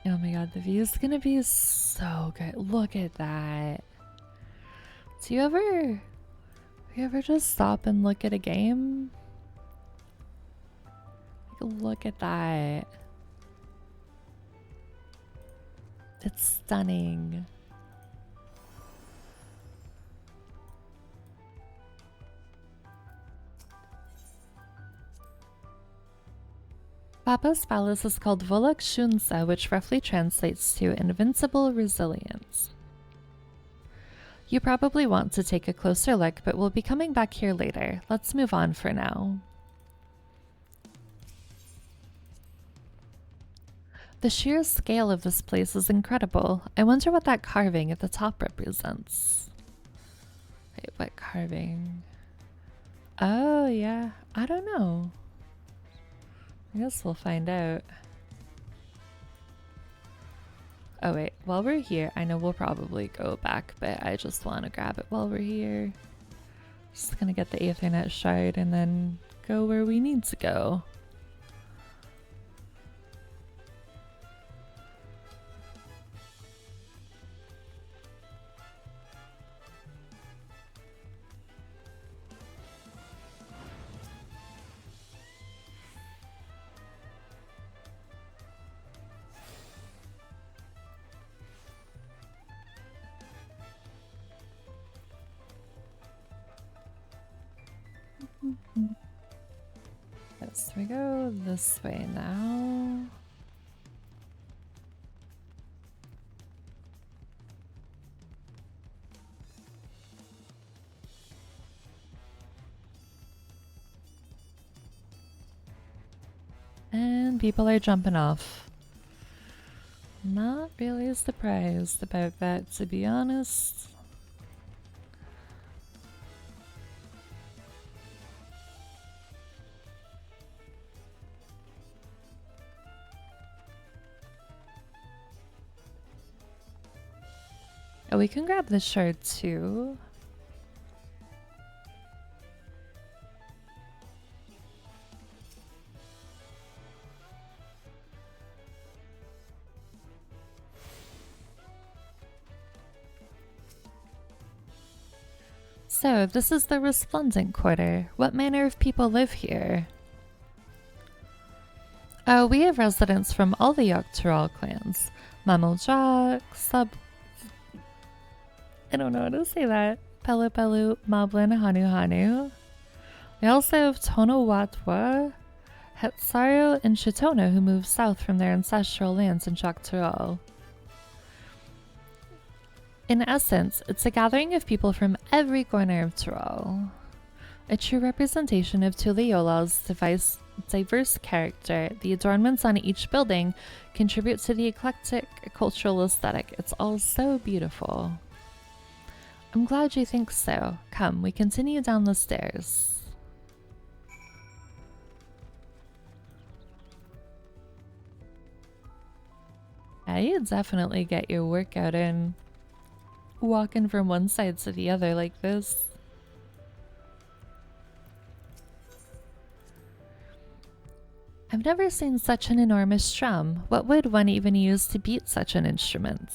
Oh my god, the view is gonna be so good. Look at that. Do you ever just stop and look at a game? Look at that. It's stunning. Papa's palace is called Volok Shunsa, which roughly translates to invincible resilience. You probably want to take a closer look, but we'll be coming back here later. Let's move on for now. The sheer scale of this place is incredible. I wonder what that carving at the top represents. Wait, what carving? Oh, yeah. I don't know. I guess we'll find out. Oh wait, while we're here, I know we'll probably go back, but I just want to grab it while we're here. Just gonna get the Aethernet shard and then go where we need to go. Yes, we go this way now. And people are jumping off. Not really surprised about that, to be honest. we can grab the shard too. So, this is the Resplendent Quarter. What manner of people live here? Oh, we have residents from all the Yogg-Tyrol clans. Mamuljak, I don't know how to say that. Pelupelu, Moblin, Hanu. We also have Tonawatwa, Hetsaru, and Shitona who moved south from their ancestral lands in Yogg-Tyrol. In essence, it's a gathering of people from every corner of Tyrol. A true representation of Tuliola's diverse character, the adornments on each building contribute to the eclectic cultural aesthetic. It's all so beautiful. I'm glad you think so. Come, we continue down the stairs. Yeah, you definitely get your workout in. Walking from one side to the other like this. I've never seen such an enormous drum. What would one even use to beat such an instrument?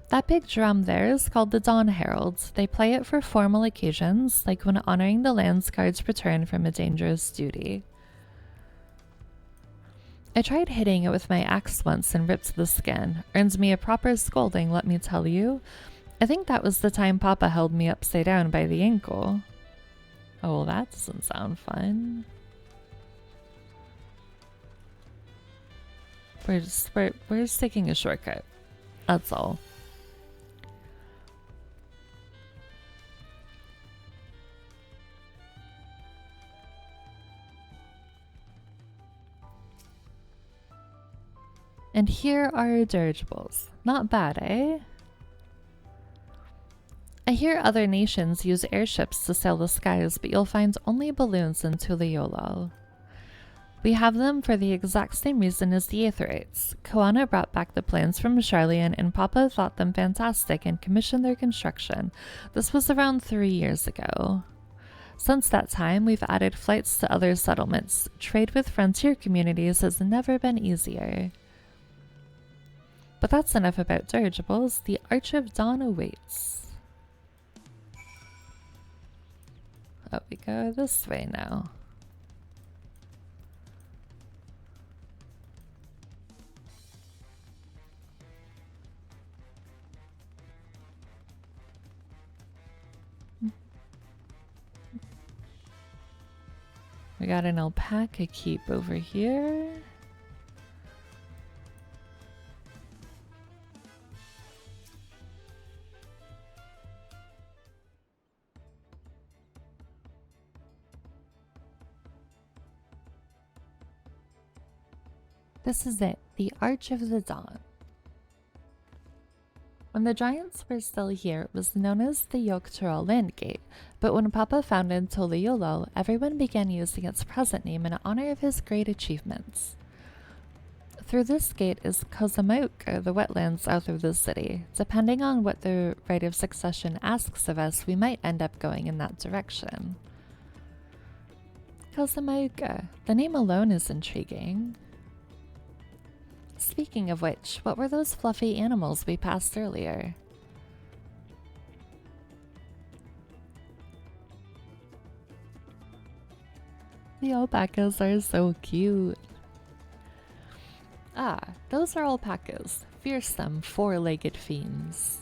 That big drum there is called the Dawn Herald. They play it for formal occasions, like when honoring the land's guard's return from a dangerous duty. I tried hitting it with my axe once and ripped the skin. Earns me a proper scolding, let me tell you. I think that was the time Papa held me upside down by the ankle. Oh, well, that doesn't sound fun. We're just taking a shortcut. That's all. And here are our dirigibles. Not bad, eh? I hear other nations use airships to sail the skies, but you'll find only balloons in Tuliolal. We have them for the exact same reason as the Aetherites. Koana brought back the plans from Charlian, and Papa thought them fantastic and commissioned their construction. This was around 3 years ago. Since that time, we've added flights to other settlements. Trade with frontier communities has never been easier. But that's enough about dirigibles. The Arch of Dawn awaits. Oh, we go this way now. We got an alpaca keep over here. This is it, the Arch of the Dawn. When the Giants were still here, it was known as the Yogg-Tyrol Landgate, but when Papa founded Tuliolal, everyone began using its present name in honor of his great achievements. Through this gate is Kozamauka, the wetlands south of the city. Depending on what the right of succession asks of us, we might end up going in that direction. Kozamauka, the name alone is intriguing. Speaking of which, what were those fluffy animals we passed earlier? The alpacas are so cute. Ah, those are alpacas. Fearsome, four-legged fiends.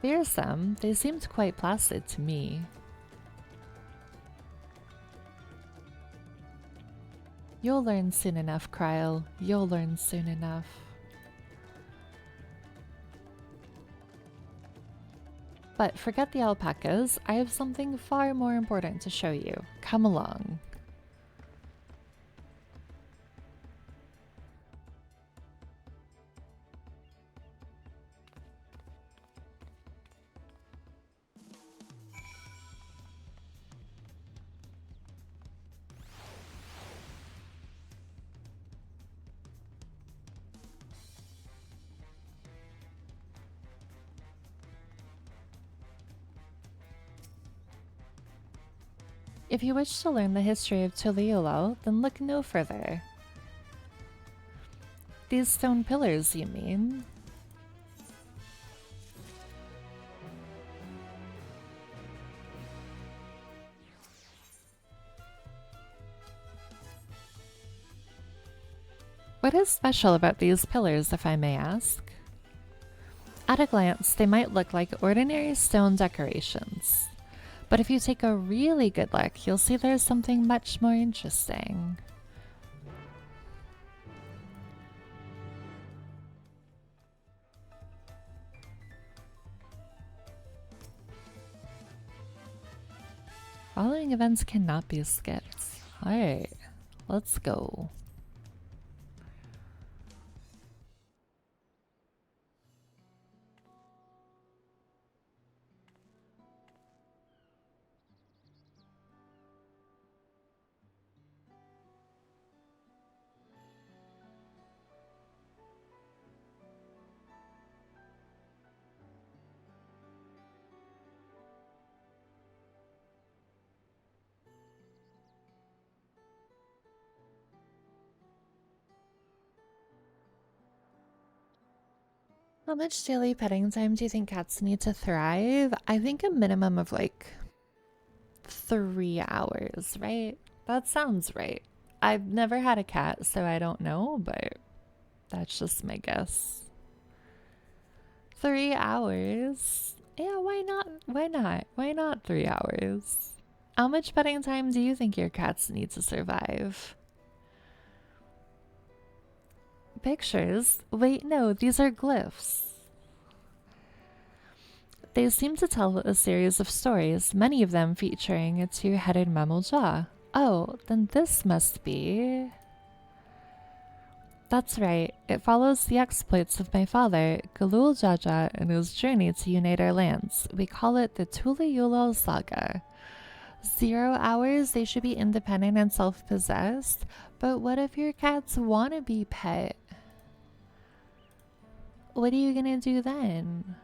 Fearsome? They seemed quite placid to me. You'll learn soon enough, Kryl. You'll learn soon enough. But forget the alpacas. I have something far more important to show you. Come along. If you wish to learn the history of Tuliulal, then look no further. These stone pillars, you mean? What is special about these pillars, if I may ask? At a glance, they might look like ordinary stone decorations. But if you take a really good look, you'll see there's something much more interesting. Following events cannot be skipped. Alright, let's go. How much daily petting time do you think cats need to thrive? I think a minimum of like 3 hours, right? That sounds right. I've never had a cat, so I don't know, but that's just my guess. 3 hours? Yeah, why not? Why not? Why not 3 hours? How much petting time do you think your cats need to survive? Pictures? Wait, no, these are glyphs. They seem to tell a series of stories, many of them featuring a two-headed mammal jaw. Oh, then this must be... That's right, it follows the exploits of my father, Galul Jaja, and his journey to unite our lands. We call it the Tuliulal Saga. 0 hours, they should be independent and self-possessed, but what if your cats want to be pet? What are you gonna do then?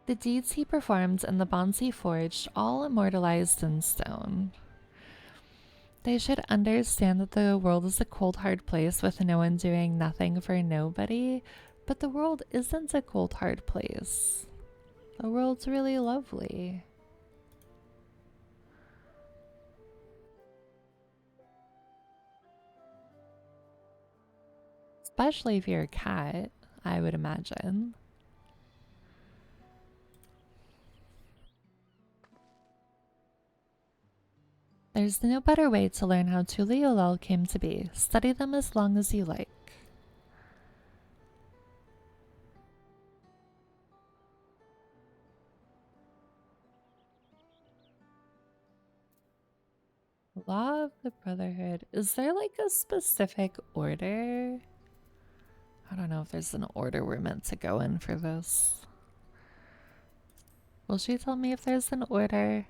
The deeds he performed and the bonds he forged, all immortalized in stone. They should understand that the world is a cold, hard place with no one doing nothing for nobody, but the world isn't a cold, hard place. The world's really lovely. Especially if you're a cat, I would imagine. There's no better way to learn how Tuliulal came to be. Study them as long as you like. Law of the Brotherhood. Is there like a specific order? I don't know if there's an order we're meant to go in for this. Will she tell me if there's an order?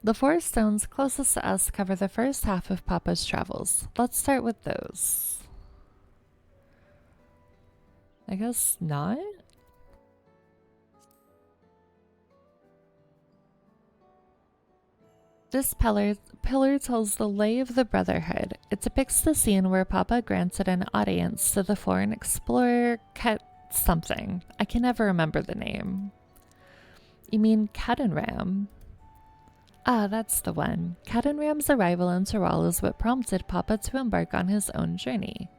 The 4 stones closest to us cover the first half of Papa's travels. Let's start with those. I guess not? This pillar tells the lay of the Brotherhood. It depicts the scene where Papa granted an audience to the foreign explorer something. I can never remember the name. You mean Cadenram? Ah, that's the one. Cadenram's arrival in Tural is what prompted Papa to embark on his own journey.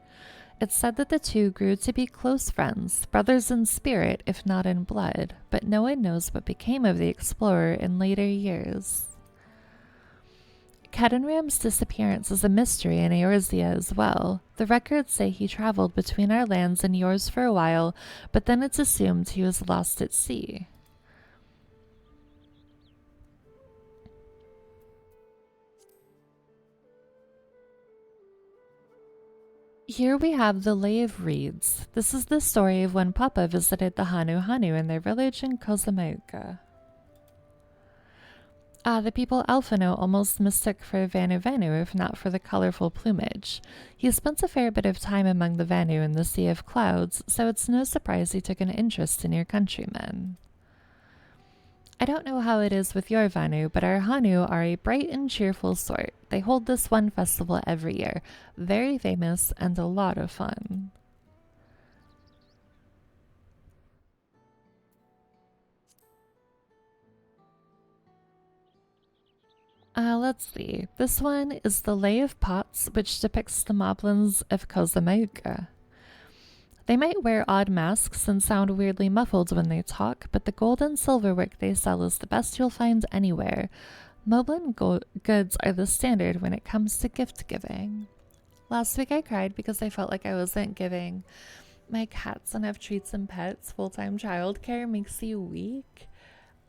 It's said that the two grew to be close friends, brothers in spirit if not in blood, but no one knows what became of the explorer in later years. Cadenram's disappearance is a mystery in Eorzea as well. The records say he traveled between our lands and yours for a while, but then it's assumed he was lost at sea. Here we have the Lay of Reeds. This is the story of when Papa visited the Hanu Hanu in their village in Kozamauka. The people Alphino almost mistook for Vanu Vanu if not for the colorful plumage. He spent a fair bit of time among the Vanu in the Sea of Clouds, so it's no surprise he took an interest in your countrymen. I don't know how it is with your Vanu, but our Hanu are a bright and cheerful sort. They hold this one festival every year. Very famous and a lot of fun. Let's see. This one is the Lay of Pots, which depicts the moblins of Kozamauka. They might wear odd masks and sound weirdly muffled when they talk, but the gold and silver work they sell is the best you'll find anywhere. Moblin goods are the standard when it comes to gift giving. Last week I cried because I felt like I wasn't giving my cats enough treats and pets. Full-time childcare makes you weak.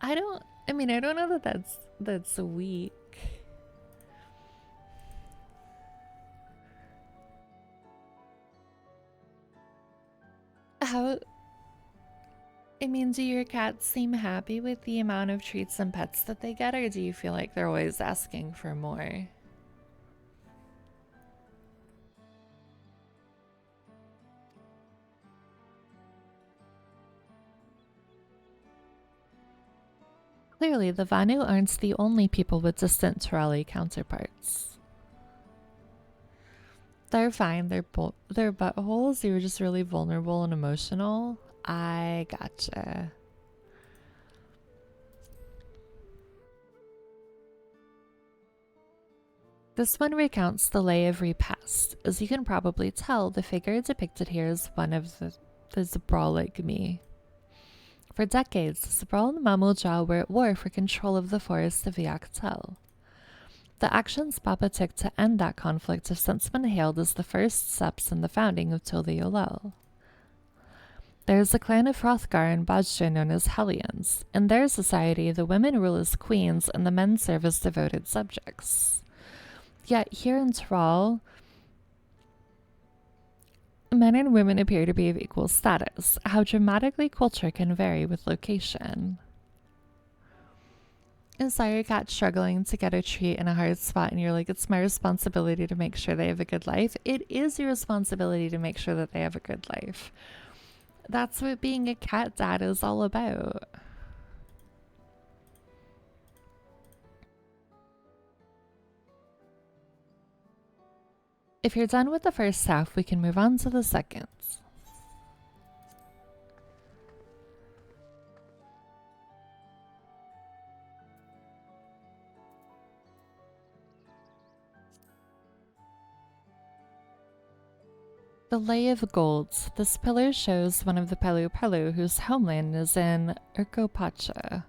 I don't know that that's weak. Do your cats seem happy with the amount of treats and pets that they get, or do you feel like they're always asking for more? Clearly, the Vanu aren't the only people with distant Turali counterparts. They're fine. They're buttholes. You were just really vulnerable and emotional. I gotcha. This one recounts the Lay of Repast. As you can probably tell, the figure depicted here is one of the Zabral like me. For decades, the Zabral and the Mamulja were at war for control of the forest of Yaktel. The actions Papa took to end that conflict have since been hailed as the first steps in the founding of Toliolel. There is a clan of Hrothgar and Bajra known as Hellions. In their society, the women rule as queens and the men serve as devoted subjects. Yet here in Thrall, men and women appear to be of equal status. How dramatically culture can vary with location. Is your cat struggling to get a treat in a hard spot and you're like, it's my responsibility to make sure they have a good life? It is your responsibility to make sure that they have a good life. That's what being a cat dad is all about. If you're done with the first half, we can move on to the second. The Lay of Gold. This pillar shows one of the Pelu Pelu whose homeland is in Urkopacha.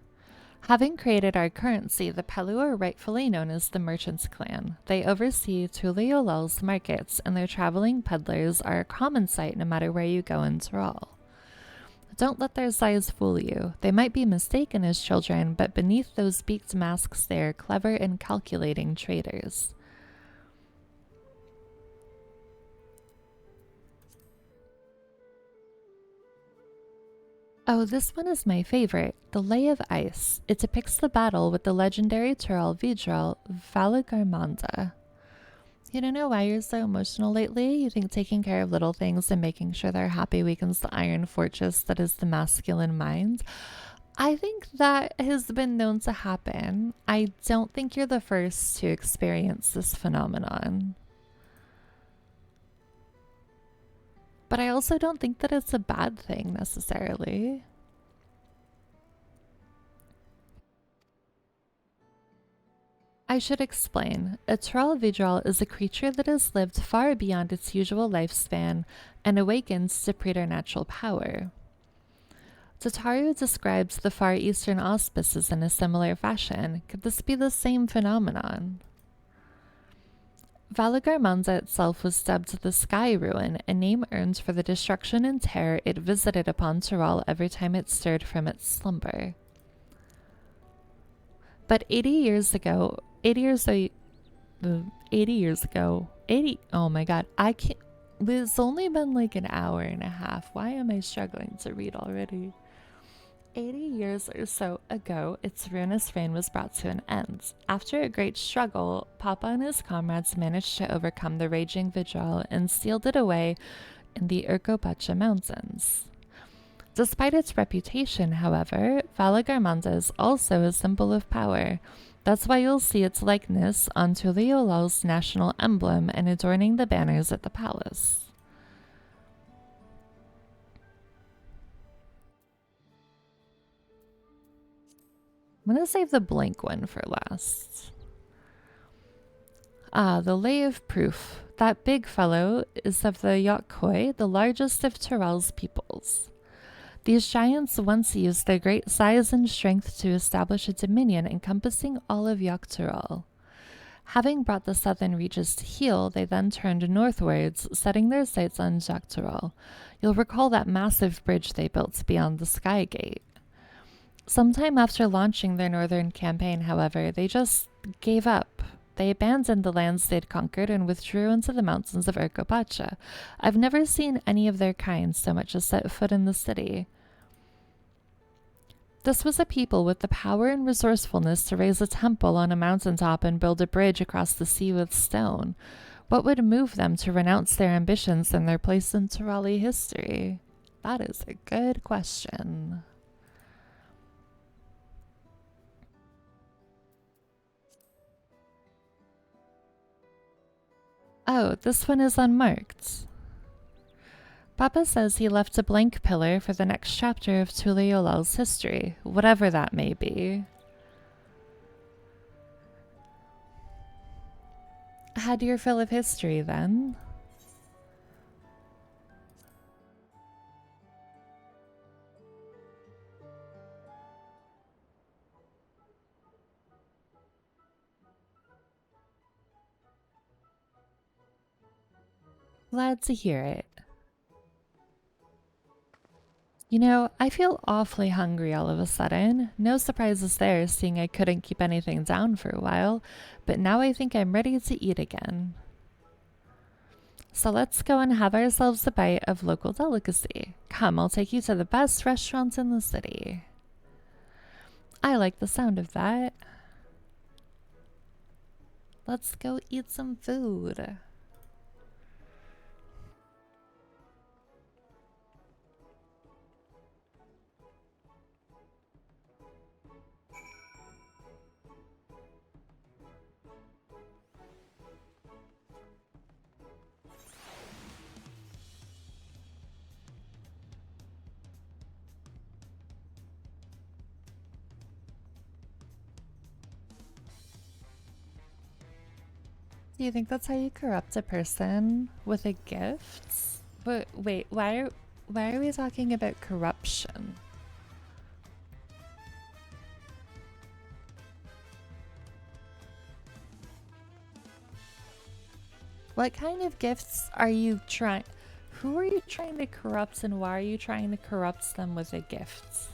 Having created our currency, the Pelu are rightfully known as the Merchants Clan. They oversee Tuliolel's markets, and their traveling peddlers are a common sight no matter where you go in Tyrol. Don't let their size fool you. They might be mistaken as children, but beneath those beaked masks they are clever and calculating traders. Oh, this one is my favorite, the Lay of Ice. It depicts the battle with the legendary Tural Vidral Valagarmanda. You don't know why you're so emotional lately? You think taking care of little things and making sure they're happy weakens the iron fortress that is the masculine mind? I think that has been known to happen. I don't think you're the first to experience this phenomenon. But I also don't think that it's a bad thing necessarily. I should explain. A Tural Vidral is a creature that has lived far beyond its usual lifespan and awakens to preternatural power. Tataru describes the Far Eastern auspices in a similar fashion. Could this be the same phenomenon? Valagarmanda itself was dubbed the Sky Ruin, a name earned for the destruction and terror it visited upon Tyrol every time it stirred from its slumber. But 80 years ago, oh my god, I can't, it's only been like an hour and a half. Why am I struggling to read already? 80 years or so ago, its ruinous reign was brought to an end. After a great struggle, Papa and his comrades managed to overcome the raging Vidral and sealed it away in the Urcopacha Mountains. Despite its reputation, however, Valagarmanda is also a symbol of power. That's why you'll see its likeness on Tuliyolal's national emblem and adorning the banners at the palace. I'm going to save the blank one for last. The Lay of Proof. That big fellow is of the Yokkoi, the largest of Tural's peoples. These giants once used their great size and strength to establish a dominion encompassing all of Yoktural. Having brought the southern reaches to heel, they then turned northwards, setting their sights on Yoktural. You'll recall that massive bridge they built beyond the Sky Gate. Sometime after launching their northern campaign, however, they just gave up. They abandoned the lands they'd conquered and withdrew into the mountains of Urcopacha. I've never seen any of their kind so much as set foot in the city. This was a people with the power and resourcefulness to raise a temple on a mountaintop and build a bridge across the sea with stone. What would move them to renounce their ambitions and their place in Turali history? That is a good question. Oh, this one is unmarked. Papa says he left a blank pillar for the next chapter of Tuliyolal's history, whatever that may be. Had your fill of history, then? Glad to hear it. You know, I feel awfully hungry all of a sudden. No surprises there, seeing I couldn't keep anything down for a while, but now I think I'm ready to eat again. So let's go and have ourselves a bite of local delicacy. Come, I'll take you to the best restaurant in the city. I like the sound of that. Let's go eat some food. Do you think that's how you corrupt a person with a gift? But wait, why are we talking about corruption? What kind of gifts are you trying? Who are you trying to corrupt, and why are you trying to corrupt them with a gift?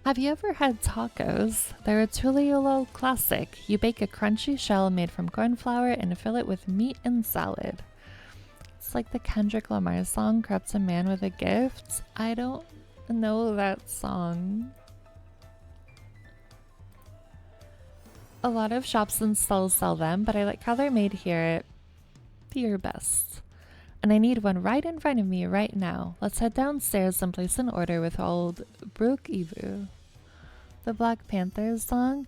Have you ever had tacos? They're a Tuliolol classic. You bake a crunchy shell made from corn flour and fill it with meat and salad. It's like the Kendrick Lamar song, Corrupt a Man with a Gift. I don't know that song. A lot of shops and stalls sell them, but I like how they're made here at Beer Best. And I need one right in front of me right now. Let's head downstairs and place an order with old Brooke Evu. The Black Panthers song.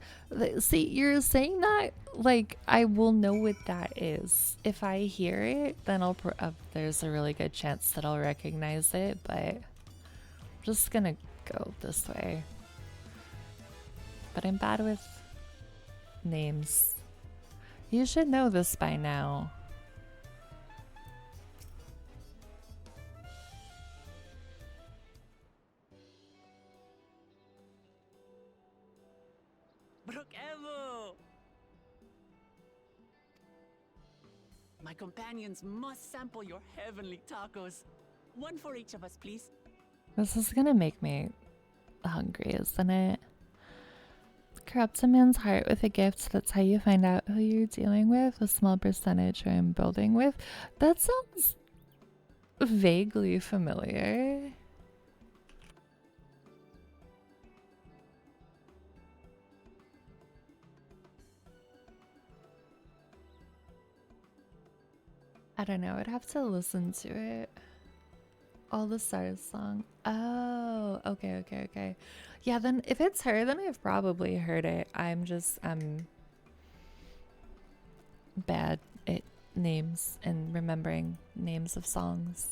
See, you're saying that like I will know what that is. If I hear it, then there's a really good chance that I'll recognize it, but I'm just gonna go this way. But I'm bad with names. You should know this by now. My companions must sample your heavenly tacos. One for each of us, please. This is gonna make me hungry, isn't it? Corrupt a man's heart with a gift. That's how you find out who you're dealing with. A small percentage who I'm building with. That sounds vaguely familiar. I don't know, I'd have to listen to it. All the Stars song. Oh, okay. Yeah, then if it's her, then I've probably heard it. I'm bad at names and remembering names of songs.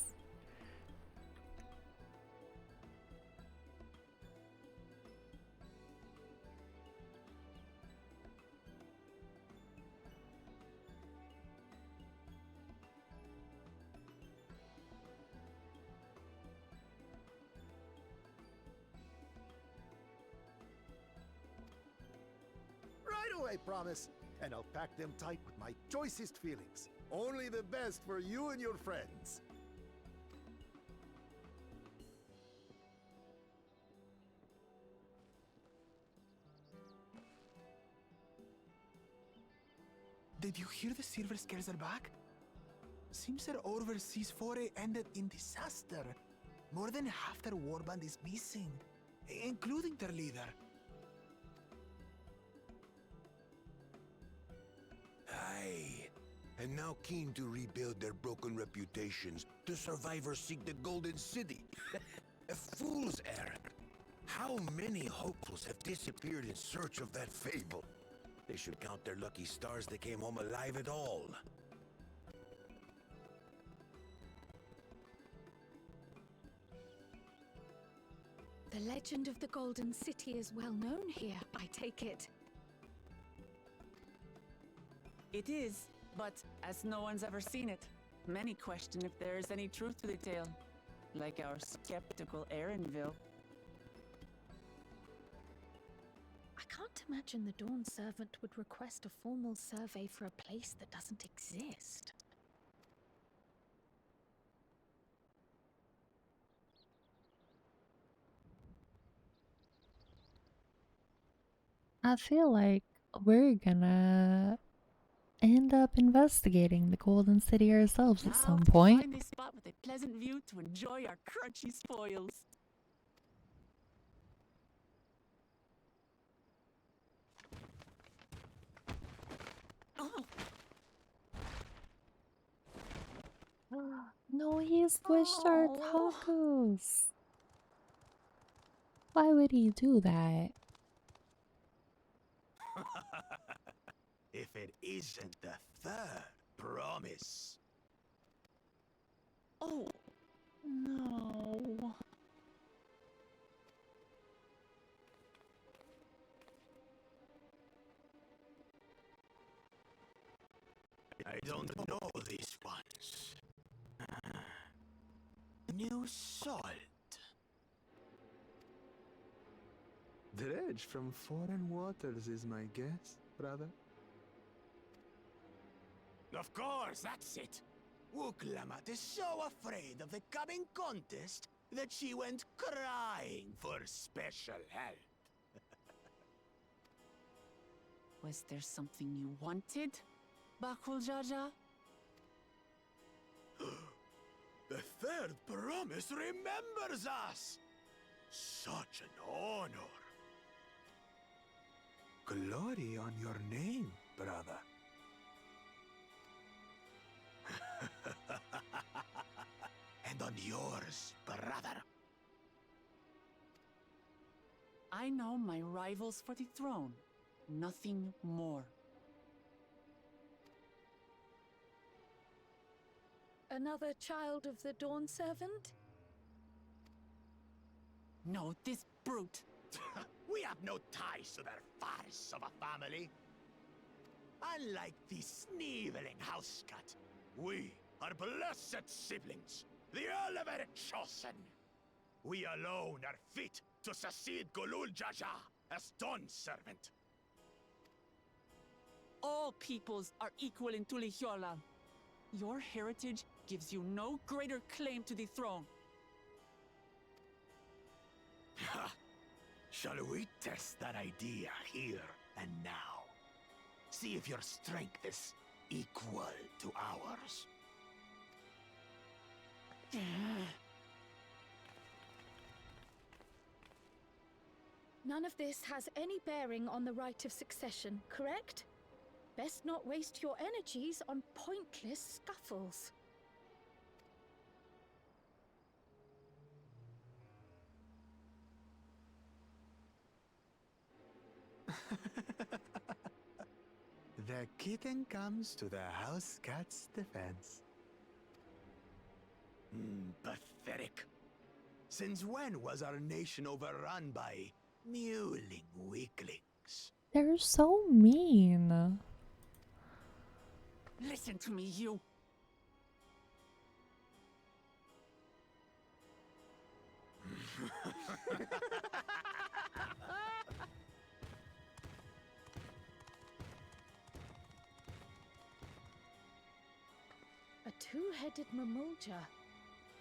Right away, promise. And I'll pack them tight with my choicest feelings. Only the best for you and your friends. Did you hear the Silver Scares are back? Seems their overseas foray ended in disaster. More than half their warband is missing, including their leader. Aye. And now keen to rebuild their broken reputations, the survivors seek the Golden City. A fool's errand. How many hopefuls have disappeared in search of that fable? They should count their lucky stars they came home alive at all. The legend of the Golden City is well known here, I take it. It is, but as no one's ever seen it, many question if there is any truth to the tale. Like our skeptical Erinville. I can't imagine the Dawn Servant would request a formal survey for a place that doesn't exist. I feel like we're gonna end up investigating the Golden City ourselves at some point. Find a spot with a pleasant view to enjoy our crunchy spoils. No, he squished our tacos. Why would he do that? If it isn't the third promise. Oh, no. I don't know these ones. New salt. Dredge from foreign waters is my guess, brother. Of course, that's it. Wuklamat is so afraid of the coming contest that she went crying for special help. Was there something you wanted, Bakul Jaja? The third promise remembers us! Such an honor! Glory on your name, brother. And on yours, brother. I know my rivals for the throne. Nothing more. Another child of the Dawn Servant? No, this brute. We have no ties to their farce of a family. Unlike the sneevling house cat, we are blessed siblings, the elevated chosen. We alone are fit to succeed Golul Jaja as Dawn Servant. All peoples are equal in Tulihiola. Your heritage gives you no greater claim to the throne. Shall we test that idea here and now? See if your strength is equal to ours. None of this has any bearing on the right of succession, correct? Best not waste your energies on pointless scuffles. The kitten comes to the house cat's defense. Pathetic. Since when was our nation overrun by mewling weaklings? They're so mean. Listen to me, you. A two-headed mamulja.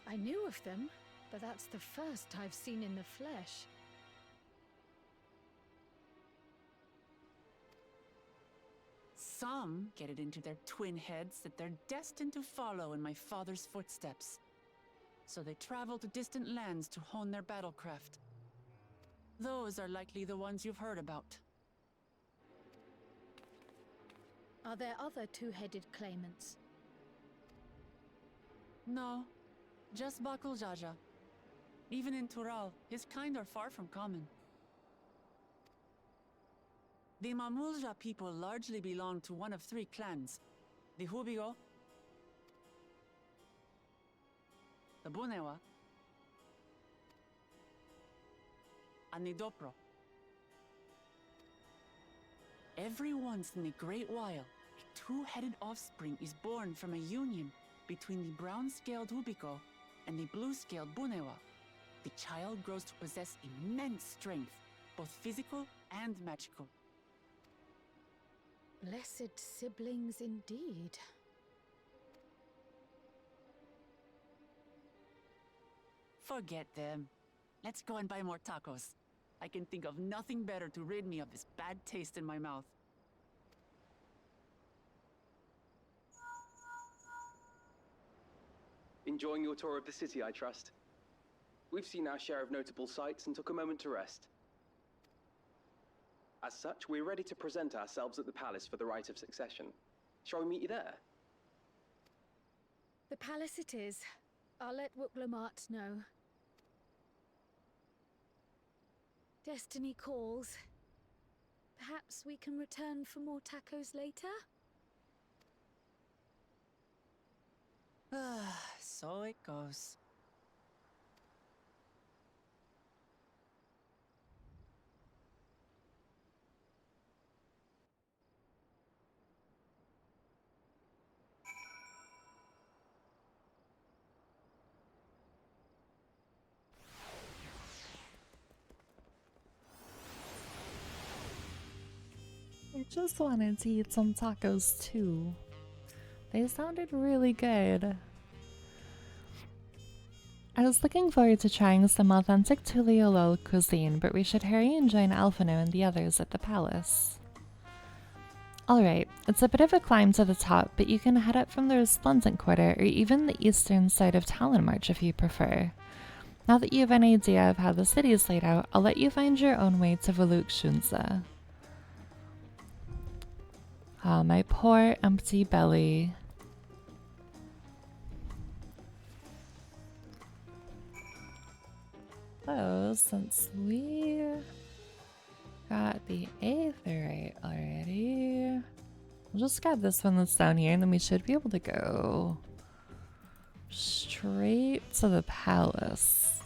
I knew of them, but that's the first I've seen in the flesh. Some get it into their twin heads that they're destined to follow in my father's footsteps. So they travel to distant lands to hone their battlecraft. Those are likely the ones you've heard about. Are there other two-headed claimants? No, just Bakul Jaja. Even in Tural, his kind are far from common. The Mamulja people largely belong to one of three clans. The Hubigo, the Bunewa, and the Dopro. Every once in a great while, a two-headed offspring is born from a union between the brown-scaled Hubico and the blue-scaled Bunewa. The child grows to possess immense strength, both physical and magical. Blessed siblings indeed. Forget them. Let's go and buy more tacos. I can think of nothing better to rid me of this bad taste in my mouth. Enjoying your tour of the city, I trust. We've seen our share of notable sights and took a moment to rest. As such, we're ready to present ourselves at the palace for the rite of succession. Shall we meet you there? The palace it is. I'll let Wuklamart know. Destiny calls. Perhaps we can return for more tacos later? So it goes. I just wanted to eat some tacos too. They sounded really good. I was looking forward to trying some authentic Tuliolol cuisine, but we should hurry and join Alphino and the others at the palace. Alright, it's a bit of a climb to the top, but you can head up from the Resplendent Quarter or even the eastern side of Talonmarch if you prefer. Now that you have an idea of how the city is laid out, I'll let you find your own way to Valuk Shunza. Ah, my poor empty belly. So, since we got the Aetherite already, we'll just grab this one that's down here and then we should be able to go straight to the palace.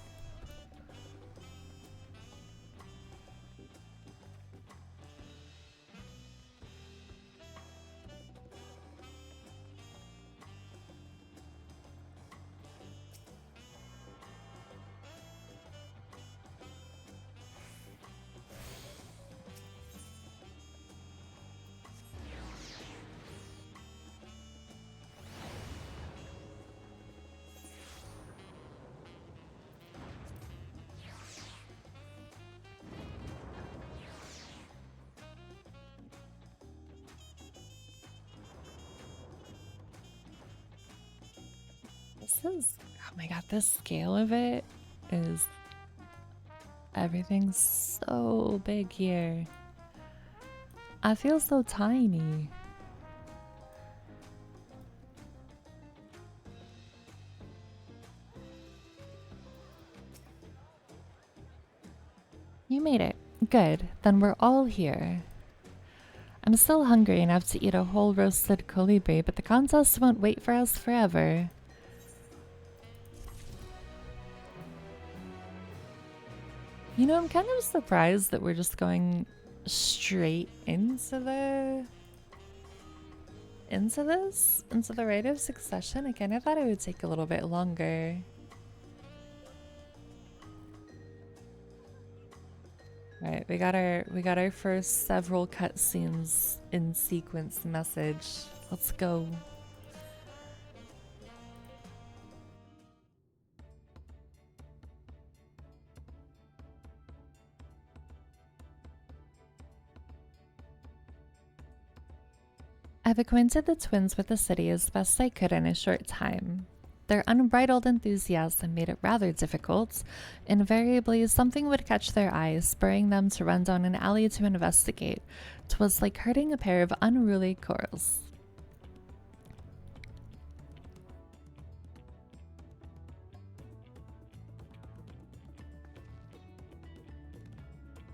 This is my god, the scale of it is... Everything's so big here. I feel so tiny. You made it. Good. Then we're all here. I'm still hungry enough to eat a whole roasted colibri, but the contest won't wait for us forever. You know, I'm kind of surprised that we're just going straight into the rite of succession. I kind of thought it would take a little bit longer. Right, we got our first several cutscenes in sequence message. Let's go. I've acquainted the twins with the city as best I could in a short time. Their unbridled enthusiasm made it rather difficult. Invariably, something would catch their eye, spurring them to run down an alley to investigate. 'Twas like herding a pair of unruly corals.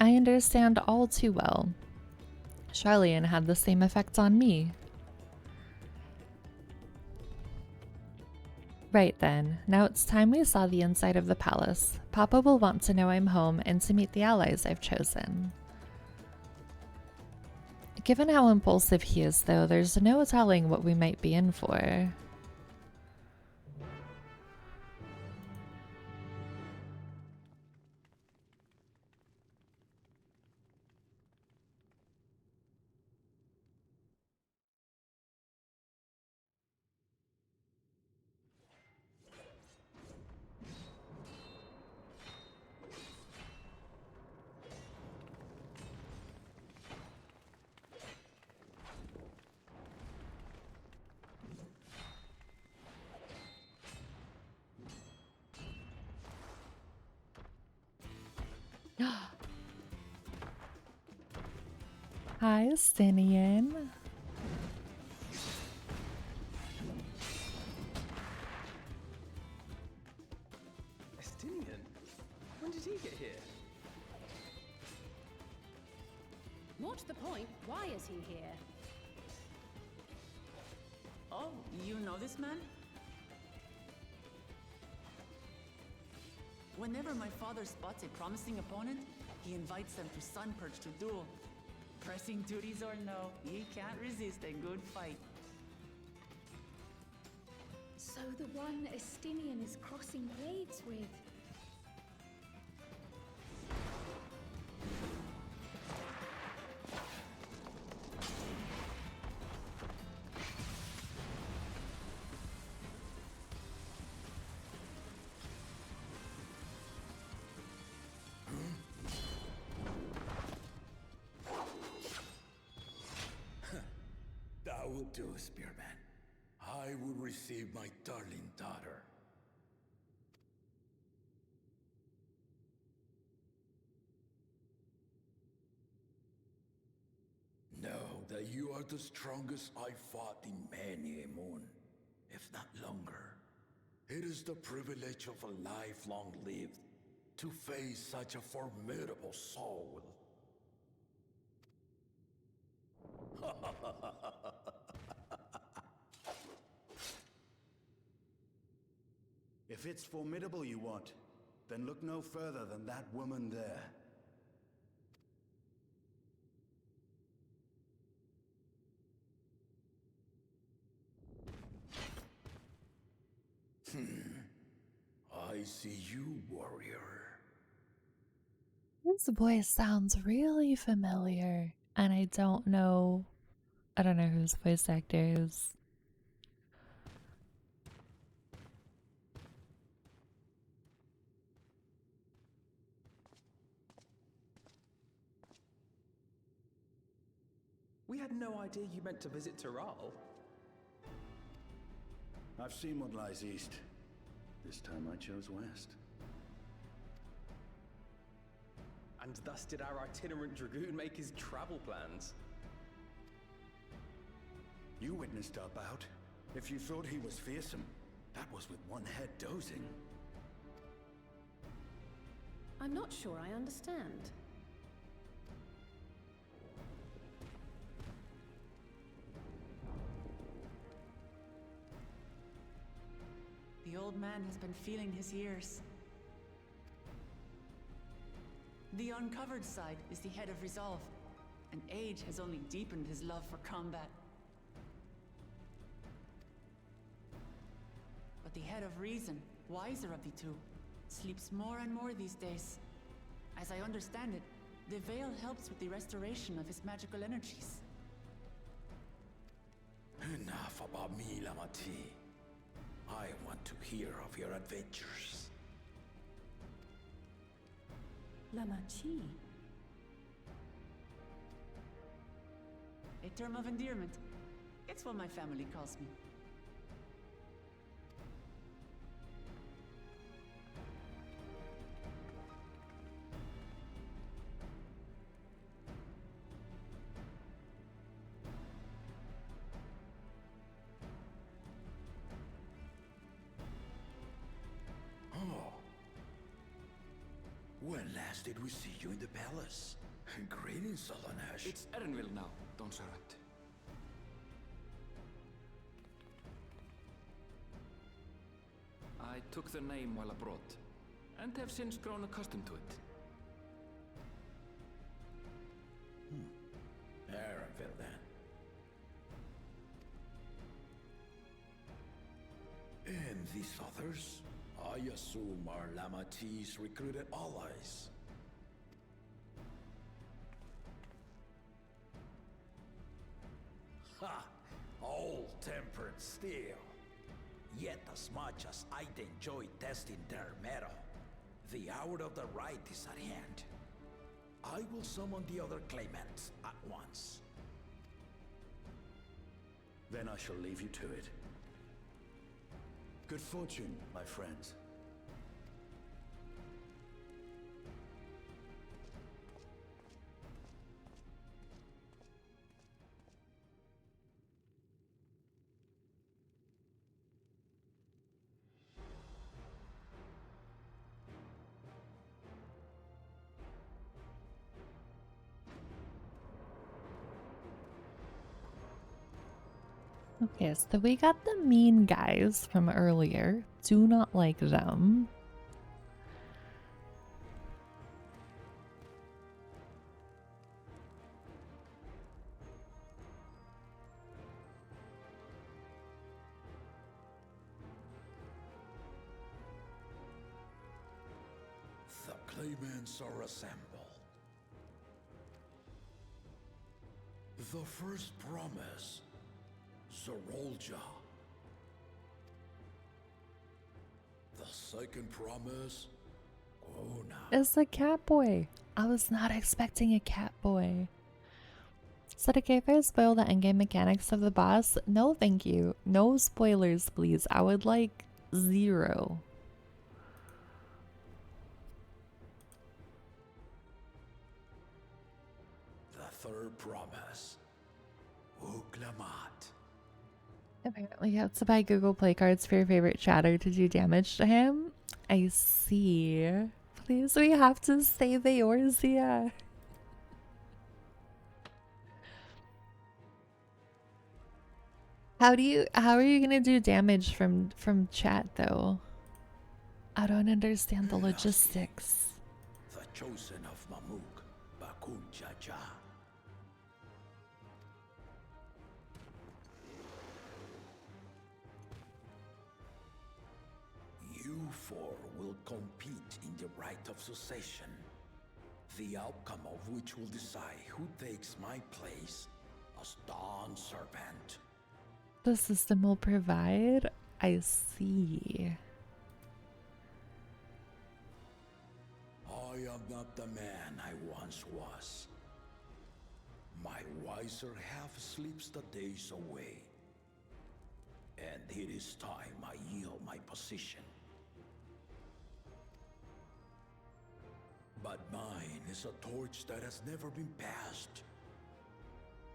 I understand all too well. Charlian had the same effect on me. Right then, now it's time we saw the inside of the palace. Papa will want to know I'm home and to meet the allies I've chosen. Given how impulsive he is, though, there's no telling what we might be in for. Hi, Stinian. Estinian? When did he get here? More to the point, why is he here? Oh, you know this man? Whenever my father spots a promising opponent, he invites them to Sunperch to duel. Pressing duties or no, he can't resist a good fight. So the one Estinian is crossing blades with. That will do, Spearman. I will receive my darling daughter. Know that you are the strongest I fought in many a moon, if not longer. It is the privilege of a life long lived to face such a formidable soul. If it's formidable you want, then look no further than that woman there. I see you, warrior. This voice sounds really familiar, and I don't know whose voice actor is. We had no idea you meant to visit Taral. I've seen what lies east. This time I chose west. And thus did our itinerant dragoon make his travel plans. You witnessed our bout. If you thought he was fearsome, that was with one head dozing. I'm not sure I understand. The old man has been feeling his years. The uncovered side is the head of resolve, and age has only deepened his love for combat. But the head of reason, wiser of the two, sleeps more and more these days. As I understand it, the veil helps with the restoration of his magical energies. Enough about me, Lamati. I want to hear of your adventures. Lamachi. A term of endearment. It's what my family calls me. When last did we see you in the palace? Greetings, Solanash. It's Erenville now, Don Servant. I took the name while abroad, and have since grown accustomed to it. Erenville, then. And these others? I assume are Lamati's recruited allies. Ha! All tempered steel. Yet as much as I'd enjoy testing their metal, the hour of the right is at hand. I will summon the other claimants at once. Then I shall leave you to it. Good fortune, my friends. Okay, so we got the mean guys from earlier. Do not like them. The claimants are assembled. The first promise, Zorolja. The second promise, Ona. It's a cat boy. I was not expecting a cat boy. So okay if I spoil the endgame mechanics of the boss? No, thank you. No spoilers, please. I would like 0. The third promise, Uklamat. Apparently you have to buy Google Play cards for your favorite chatter to do damage to him. I see. Please, we have to save Eorzea. How are you gonna do damage from chat though? I don't understand the logistics. The chosen of Mamuk, Bakun Jaja. You four will compete in the right of succession, the outcome of which will decide who takes my place as Dawn Servant. The system will provide? I see. I am not the man I once was. My wiser half sleeps the days away. And it is time I yield my position But mine is a torch that has never been passed.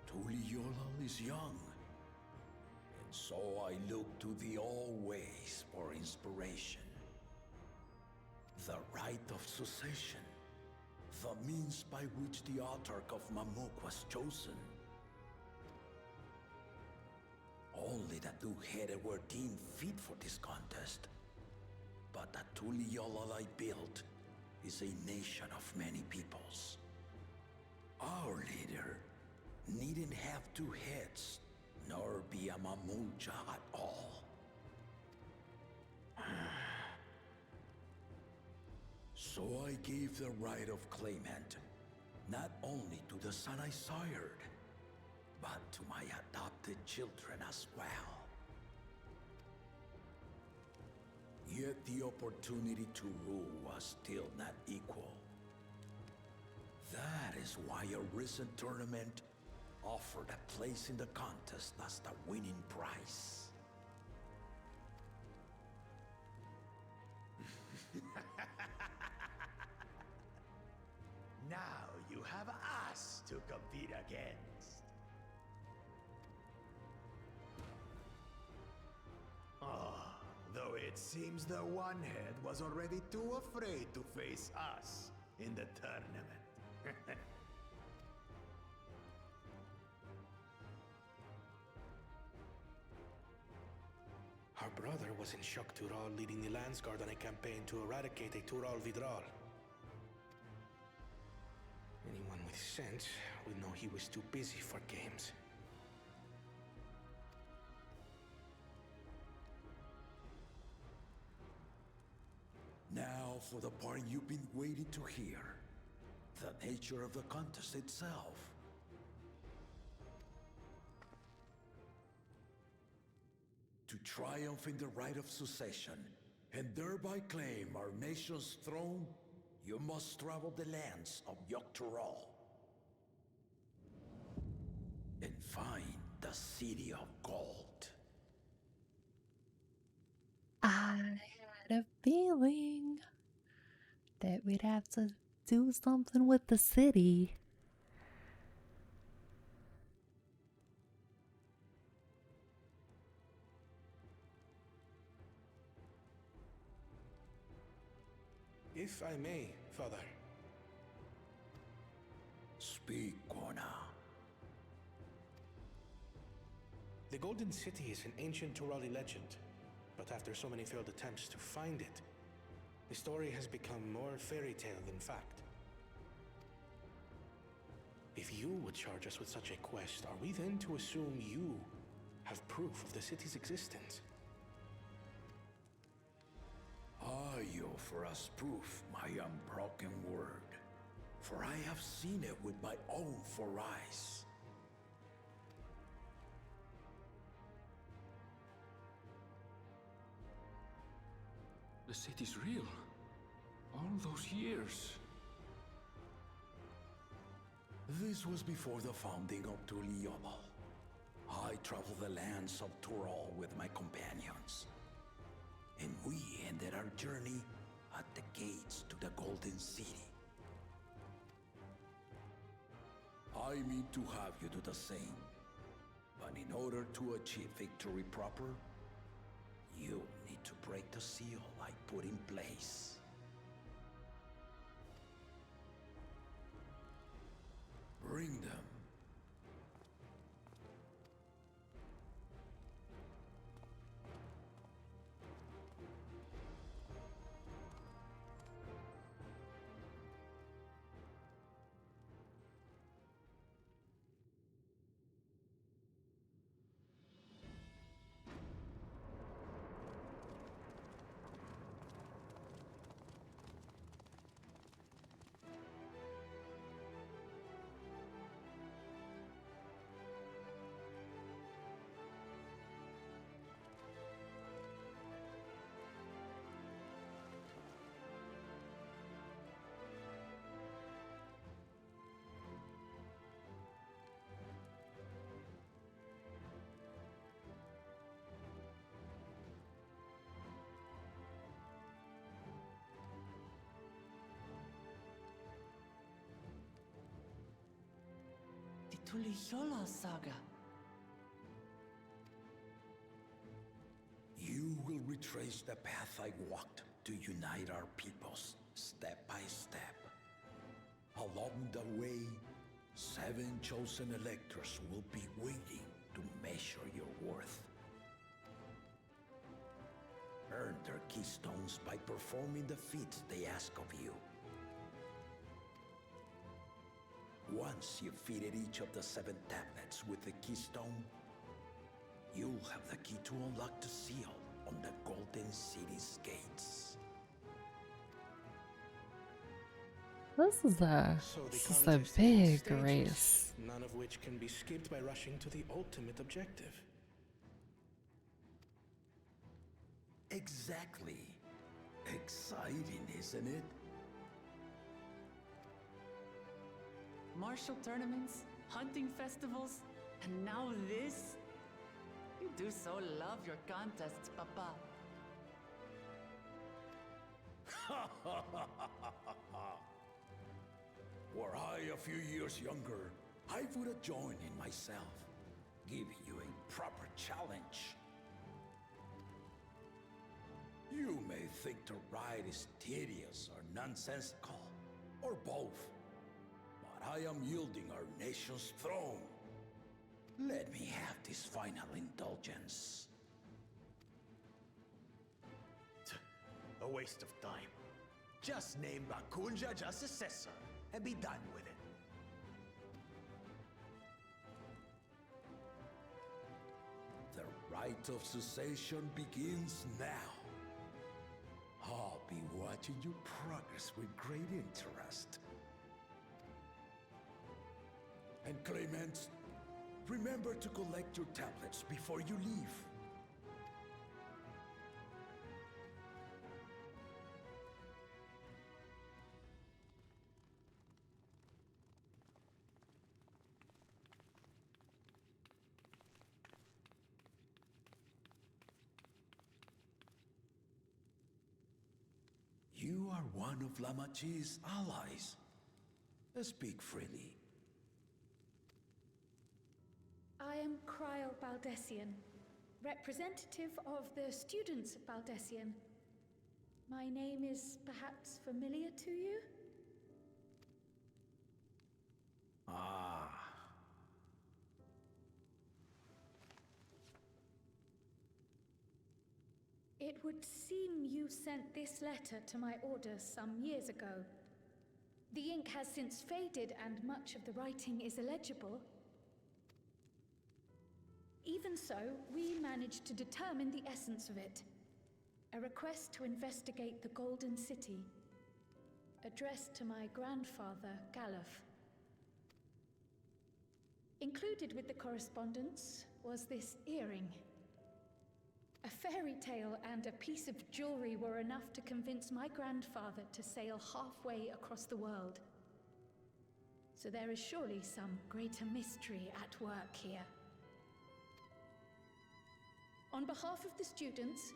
Tuliyollal is young, and so I look to thee always for inspiration. The rite of succession, the means by which the autarch of Mamuk was chosen. Only the two-headed were deemed fit for this contest. But the Tuliyollal I built is a nation of many peoples. Our leader needn't have two heads, nor be a Mamuja at all. So I gave the right of claimant, not only to the son I sired, but to my adopted children as well. Yet the opportunity to rule was still not equal. That is why a recent tournament offered a place in the contest as the winning prize. Now you have us to compete against. Though it seems the One-Head was already too afraid to face us in the tournament. Our brother was in Shock Tural leading the Landsguard on a campaign to eradicate a Tural Vidral. Anyone with sense would know he was too busy for games. Now for the part you've been waiting to hear. The nature of the contest itself. To triumph in the right of succession, and thereby claim our nation's throne, you must travel the lands of Yogg-Tural and find the City of Gold. I had a feeling that we'd have to do something with the city. If I may, Father. Speak, Kona. The Golden City is an ancient Turali legend, but after so many failed attempts to find it, the story has become more fairy tale than fact. If you would charge us with such a quest, are we then to assume you have proof of the city's existence? I offer as proof my unbroken word, for I have seen it with my own 4 eyes. The city's real. All those years. This was before the founding of Tuliyollal. I traveled the lands of Tural with my companions, and we ended our journey at the gates to the Golden City. I mean to have you do the same, but in order to achieve victory proper, you need to break the seal I put in place. Bring them. Tuliyola saga. You will retrace the path I walked to unite our peoples, step by step. Along the way, 7 chosen electors will be waiting to measure your worth. Earn their keystones by performing the feats they ask of you. Once you've fitted each of the 7 tablets with the keystone, you'll have the key to unlock the seal on the Golden City's gates. This is a contest big stages, race. none of which can be skipped by rushing to the ultimate objective. Exactly. Exciting, isn't it? Martial tournaments, hunting festivals, and now this? You do so love your contests, Papa. Were I a few years younger, I would have joined in myself, giving you a proper challenge. You may think the ride is tedious or nonsensical, or both, but I am yielding our nation's throne. Let me have this final indulgence. A waste of time. Just name Bakunja just successor and be done with it. The rite of cessation begins now. I'll be watching your progress with great interest. And Clemens, remember to collect your tablets before you leave. You are one of Lamachi's allies. Speak freely. I am Cryle Baldessian, representative of the students of Baldessian. My name is perhaps familiar to you? Ah. It would seem you sent this letter to my orders some years ago. The ink has since faded and much of the writing is illegible. Even so, we managed to determine the essence of it. A request to investigate the Golden City, addressed to my grandfather, Galuf. Included with the correspondence was this earring. A fairy tale and a piece of jewelry were enough to convince my grandfather to sail halfway across the world. So there is surely some greater mystery at work here. On behalf of the students,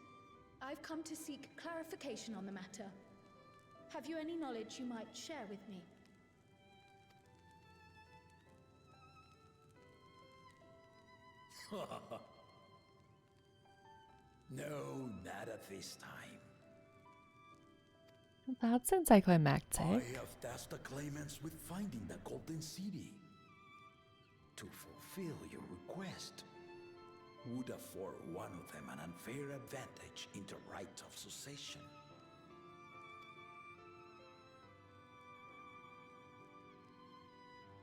I've come to seek clarification on the matter. Have you any knowledge you might share with me? No, not at this time. That's anticlimactic. I have tasked the claimants with finding the Golden City. To fulfill your request would afford one of them an unfair advantage in the right of succession.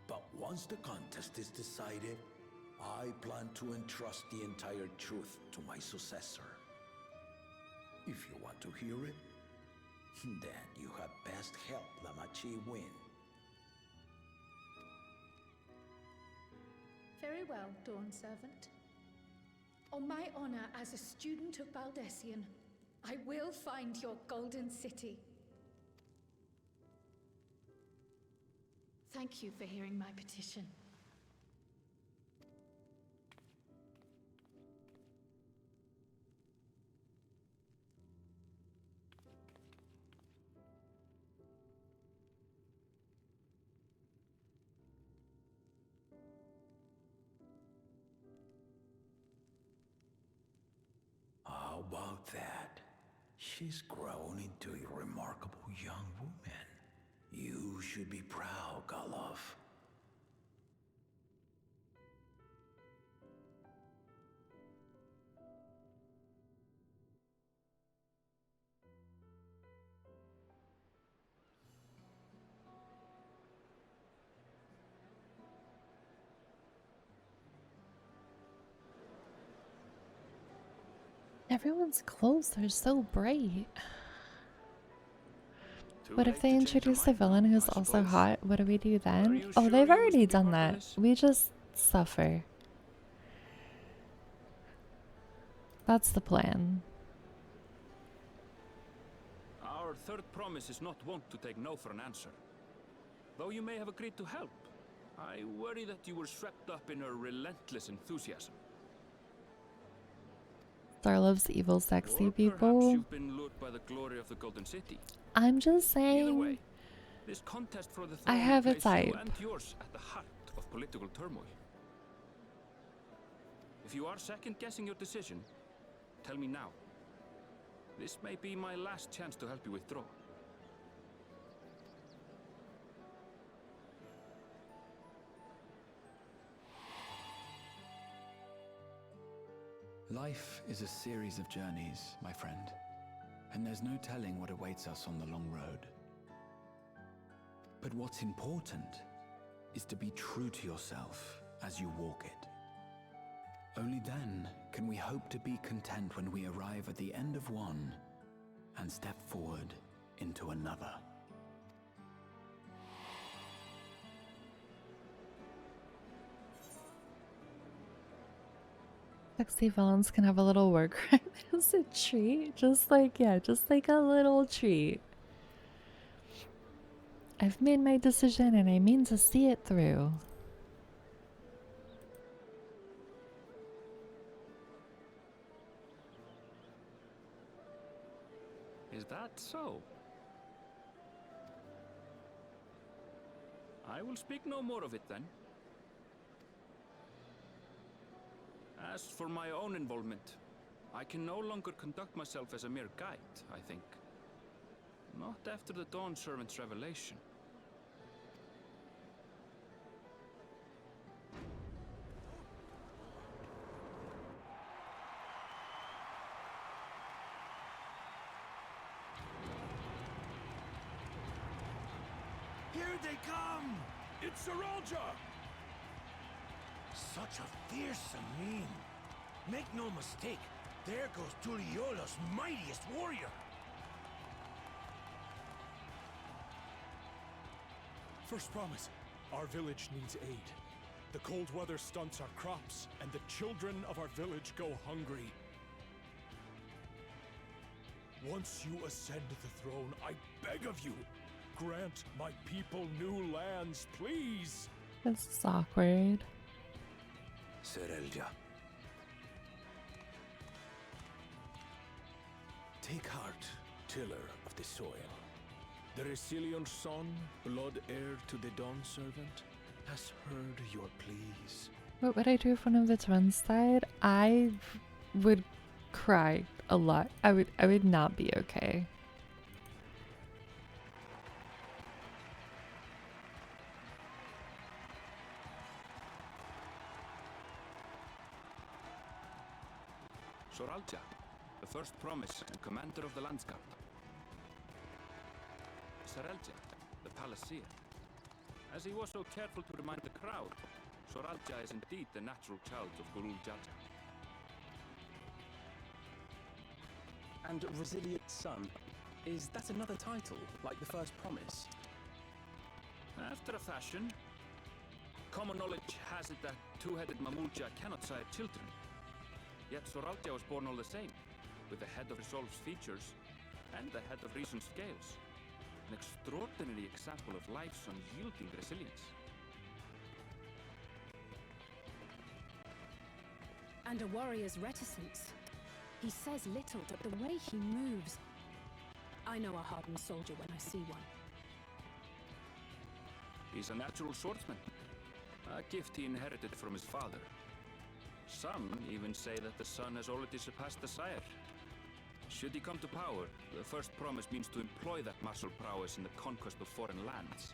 But once the contest is decided, I plan to entrust the entire truth to my successor. If you want to hear it, then you had best help Lamachi win. Very well, Dawn Servant. On my honor as a student of Baldessian, I will find your Golden City. Thank you for hearing my petition. that. She's grown into a remarkable young woman. You should be proud, Golov. Everyone's clothes are so bright. What if they introduce a villain who's also hot? What do we do then? Oh, they've already done that. We just suffer. That's the plan. Our third promise is not wont to take no for an answer. Though you may have agreed to help, I worry that you were swept up in her relentless enthusiasm. Star loves evil, sexy Or people. perhaps you've been lured by the glory of the Golden City. I'm just Either saying. way, this contest for the I throne have a will place you type. and yours at the heart of political turmoil. If you are second-guessing your decision, tell me now. This may be my last chance to help you withdraw. Life is a series of journeys, my friend, and there's no telling what awaits us on the long road. But what's important is to be true to yourself as you walk it. Only then can we hope to be content when we arrive at the end of one and step forward into another. Sexy villains can have a little war crime as a treat. Just like, yeah, just like a little treat. I've made my decision and I mean to see it through. Is that so? I will speak no more of it then. As for my own involvement, I can no longer conduct myself as a mere guide, I think. Not after the Dawn Servant's revelation. Here they come! It's Saralja! Such a fearsome mien. Make no mistake, there goes Tuliola's mightiest warrior. First promise, our village needs aid. The cold weather stunts our crops, and the children of our village go hungry. Once you ascend the throne, I beg of you, grant my people new lands, please! This is awkward. Saralja. Take heart, tiller of the soil. The Resilion son, blood heir to the Dawn Servant, has heard your pleas. What would I do if one of the twins died? I would cry a lot. I would not be okay. Soralja, the first promise and commander of the Landsguard. Saralja, the Palaceer. As he was so careful to remind the crowd, Soralja is indeed the natural child of Gurul Jaja. And Resilient Son, is that another title, like the first promise? After a fashion, common knowledge has it that two-headed Mamulja cannot sire children. Yet Soralja was born all the same, with the head of Resolve's features and the head of Reason's scales. An extraordinary example of life's unyielding resilience. And a warrior's reticence. He says little, but the way he moves... I know a hardened soldier when I see one. He's a natural swordsman, a gift he inherited from his father. Some even say that the son has already surpassed the sire. Should he come to power, the first promise means to employ that martial prowess in the conquest of foreign lands.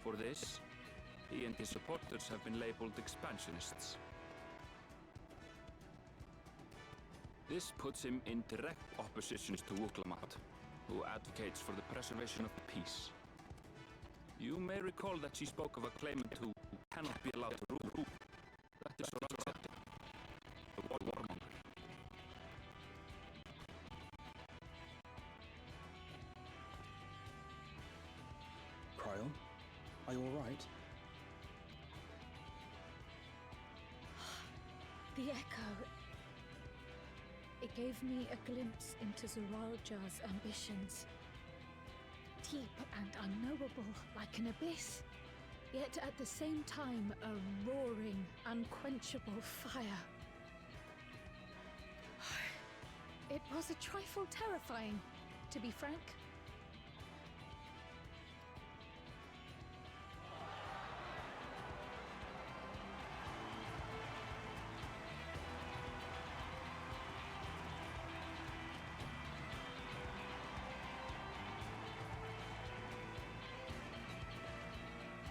For this, he and his supporters have been labeled expansionists. This puts him in direct opposition to Wuklamat, who advocates for the preservation of peace. You may recall that she spoke of a claimant who cannot be allowed to rule. That is the warmonger. Cryle, are you all right? The echo. It gave me a glimpse into Zeraljar's ambitions. Deep and unknowable, like an abyss. Yet at the same time, a roaring, unquenchable fire. It was a trifle terrifying, to be frank.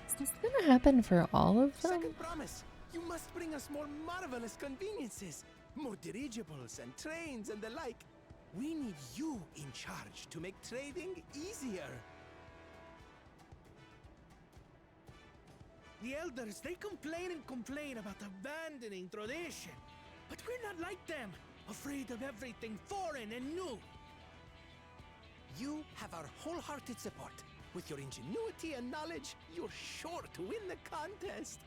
Is this gonna happen for all of them? Second promise. You must bring us more marvelous conveniences. More dirigibles and trains and the like. We need you in charge to make trading easier. The elders, they complain and complain about abandoning tradition. But we're not like them, afraid of everything foreign and new. You have our wholehearted support. With your ingenuity and knowledge, you're sure to win the contest.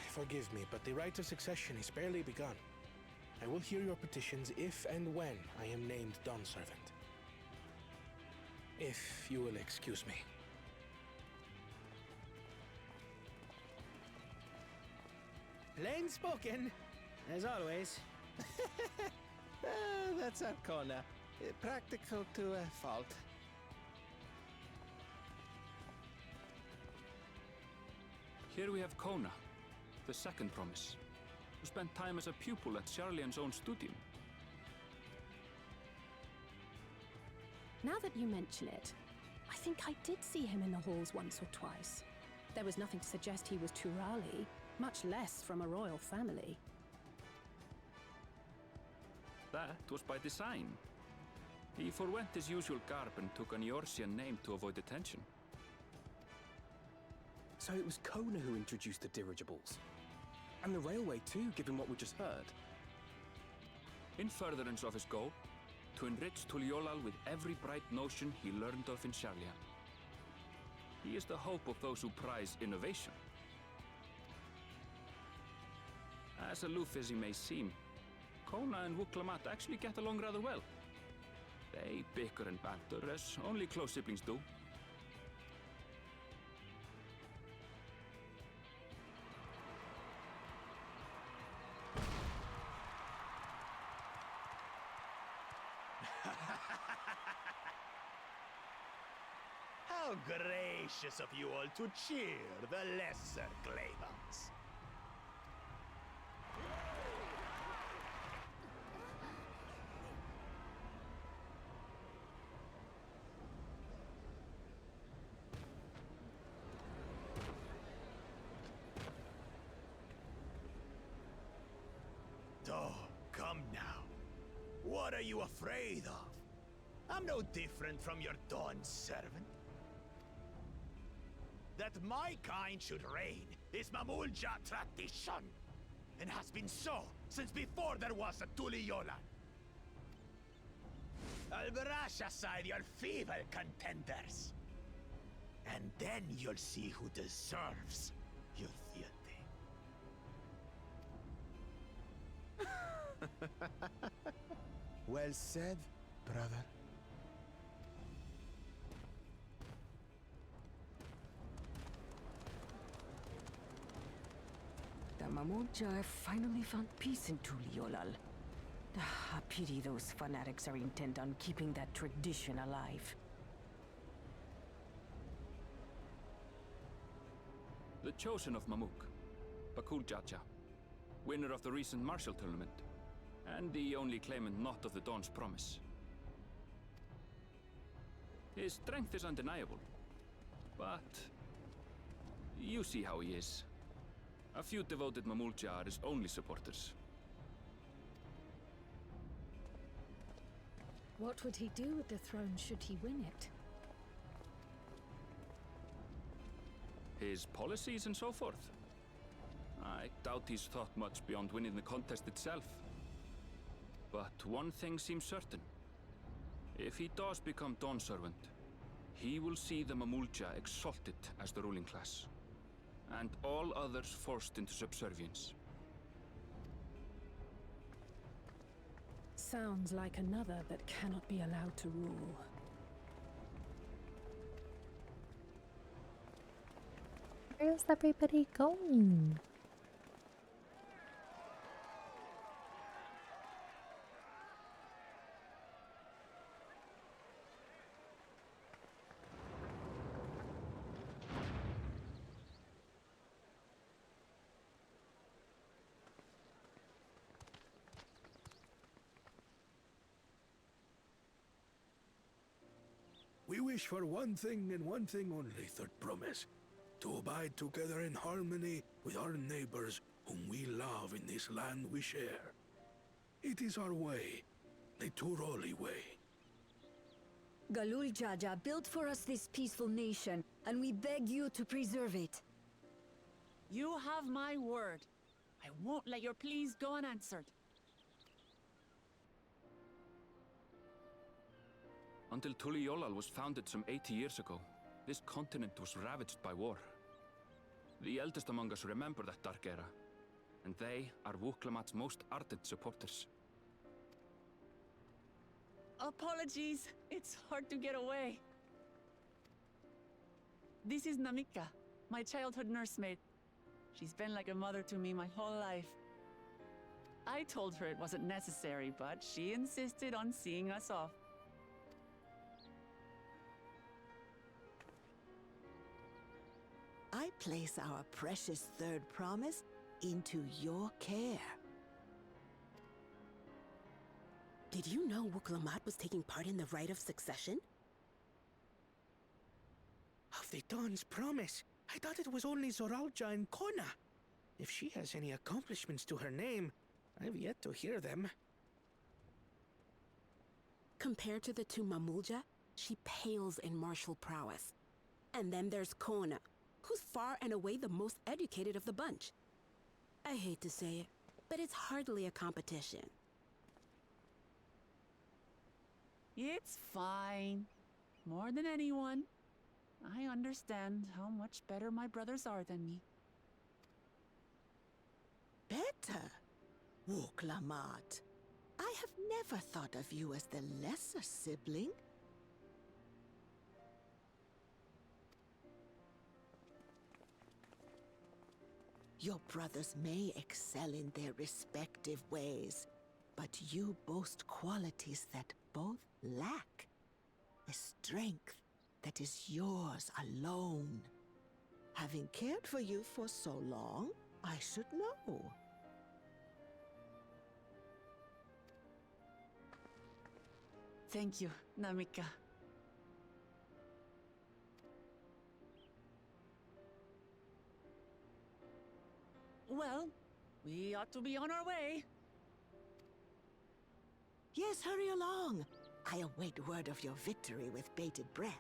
Forgive me, but the right of succession is barely begun. I will hear your petitions if and when I am named Dawn Servant. If you will excuse me. Plain spoken, as always. That's Arcona. Practical to a fault. Here we have Kona, the second promise, who spent time as a pupil at Sharlian's own studium. Now that you mention it, I think I did see him in the halls once or twice. There was nothing to suggest he was Turali, much less from a royal family. That was by design. He forwent his usual garb and took an Eorzean name to avoid attention. So it was Kona who introduced the dirigibles. And the railway too, given what we just heard. In furtherance of his goal, to enrich Tuliolal with every bright notion he learned of in Sharlian. He is the hope of those who prize innovation. As aloof as he may seem, Kona and Wuklamat actually get along rather well. They bicker and banter as only close siblings do. How gracious of you all to cheer the lesser claimants. Oh, come now. What are you afraid of? I'm no different from your Dawn servant. That my kind should reign is Mamulja tradition, and has been so since before there was a Tuliyolan. I'll brush aside your feeble contenders, and then you'll see who deserves your deity. Well said, brother. The Mamulja finally found peace in Tuliolal. A pity those fanatics are intent on keeping that tradition alive. The chosen of Mamuk, Bakul Jaja, winner of the recent martial tournament. and the only claimant not of the Dawn's promise. His strength is undeniable, but you see how he is. A few devoted Mamulja are his only supporters. What would he do with the throne should he win it? His policies and so forth? I doubt he's thought much beyond winning the contest itself. But one thing seems certain. If he does become Dawn Servant, he will see the Mamulja exalted as the ruling class, and all others forced into subservience. Sounds like another that cannot be allowed to rule. Where's everybody going? We wish for one thing and one thing only, Third Promise. To abide together in harmony with our neighbors whom we love in this land we share. It is our way, the Turoli way. Galul Jaja built for us this peaceful nation, and we beg you to preserve it. You have my word. I won't let your pleas go unanswered. Until Tuliolal was founded some 80 years ago, this continent was ravaged by war. The eldest among us remember that dark era, and they are Wuklamat's most ardent supporters. Apologies, it's hard to get away. This is Namika, my childhood nursemaid. She's been like a mother to me my whole life. I told her it wasn't necessary, but she insisted on seeing us off. I place our precious Third Promise into your care. Did you know Wuklamat was taking part in the rite of succession? Of the Dawn's Promise? I thought it was only Zoralja and Kona. If she has any accomplishments to her name, I've yet to hear them. Compared to the two Mamulja, she pales in martial prowess. And then there's Kona, who's far and away the most educated of the bunch. I hate to say it, but it's hardly a competition. It's fine. More than anyone, I understand how much better my brothers are than me. Better? Wuklamat. I have never thought of you as the lesser sibling. Your brothers may excel in their respective ways, but you boast qualities that both lack. A strength that is yours alone. Having cared for you for so long, I should know. Thank you, Namika. Well, we ought to be on our way. Yes, hurry along. I await word of your victory with bated breath.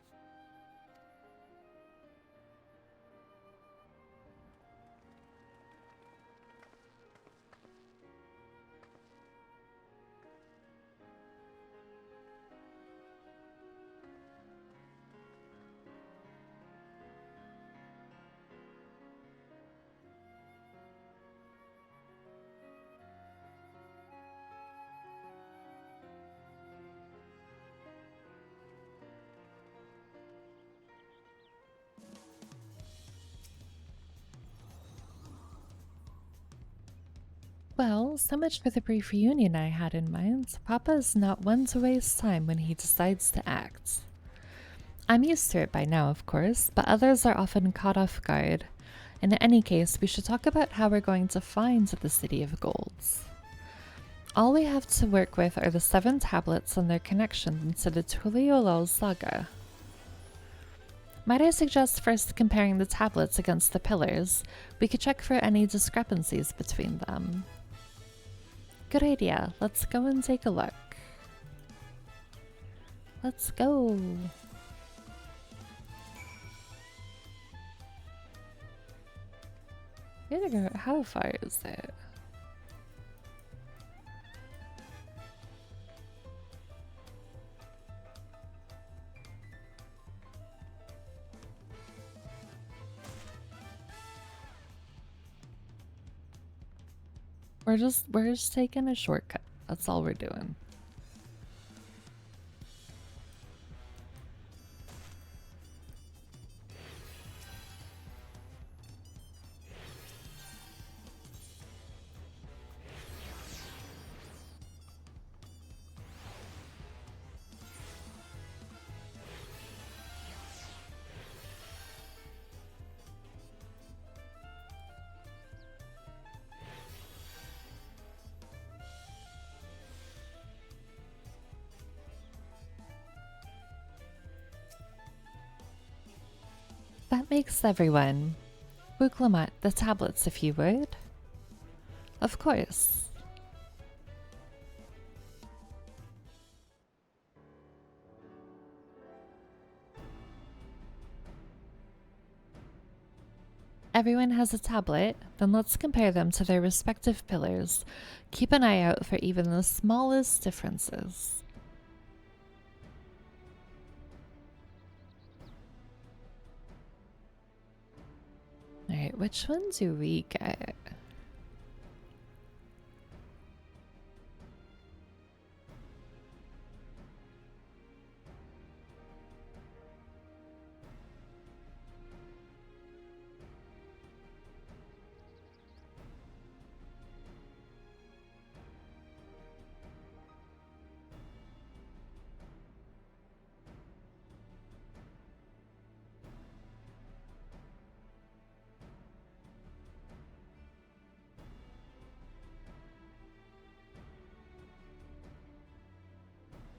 Well, so much for the brief reunion I had in mind. Papa is not one to waste time when he decides to act. I'm used to it by now, of course, but others are often caught off guard. In any case, we should talk about how we're going to find the City of Golds. All we have to work with are the 7 tablets and their connection to the Tuliolol saga. Might I suggest first comparing the tablets against the pillars? We could check for any discrepancies between them. Good idea. Let's go and take a look. Let's go. How far is it? We're just taking a shortcut. That's all we're doing. That makes everyone. Buklamat, the tablets, if you would. Of course. Everyone has a tablet, then let's compare them to their respective pillars. Keep an eye out for even the smallest differences. Alright, which one do we get?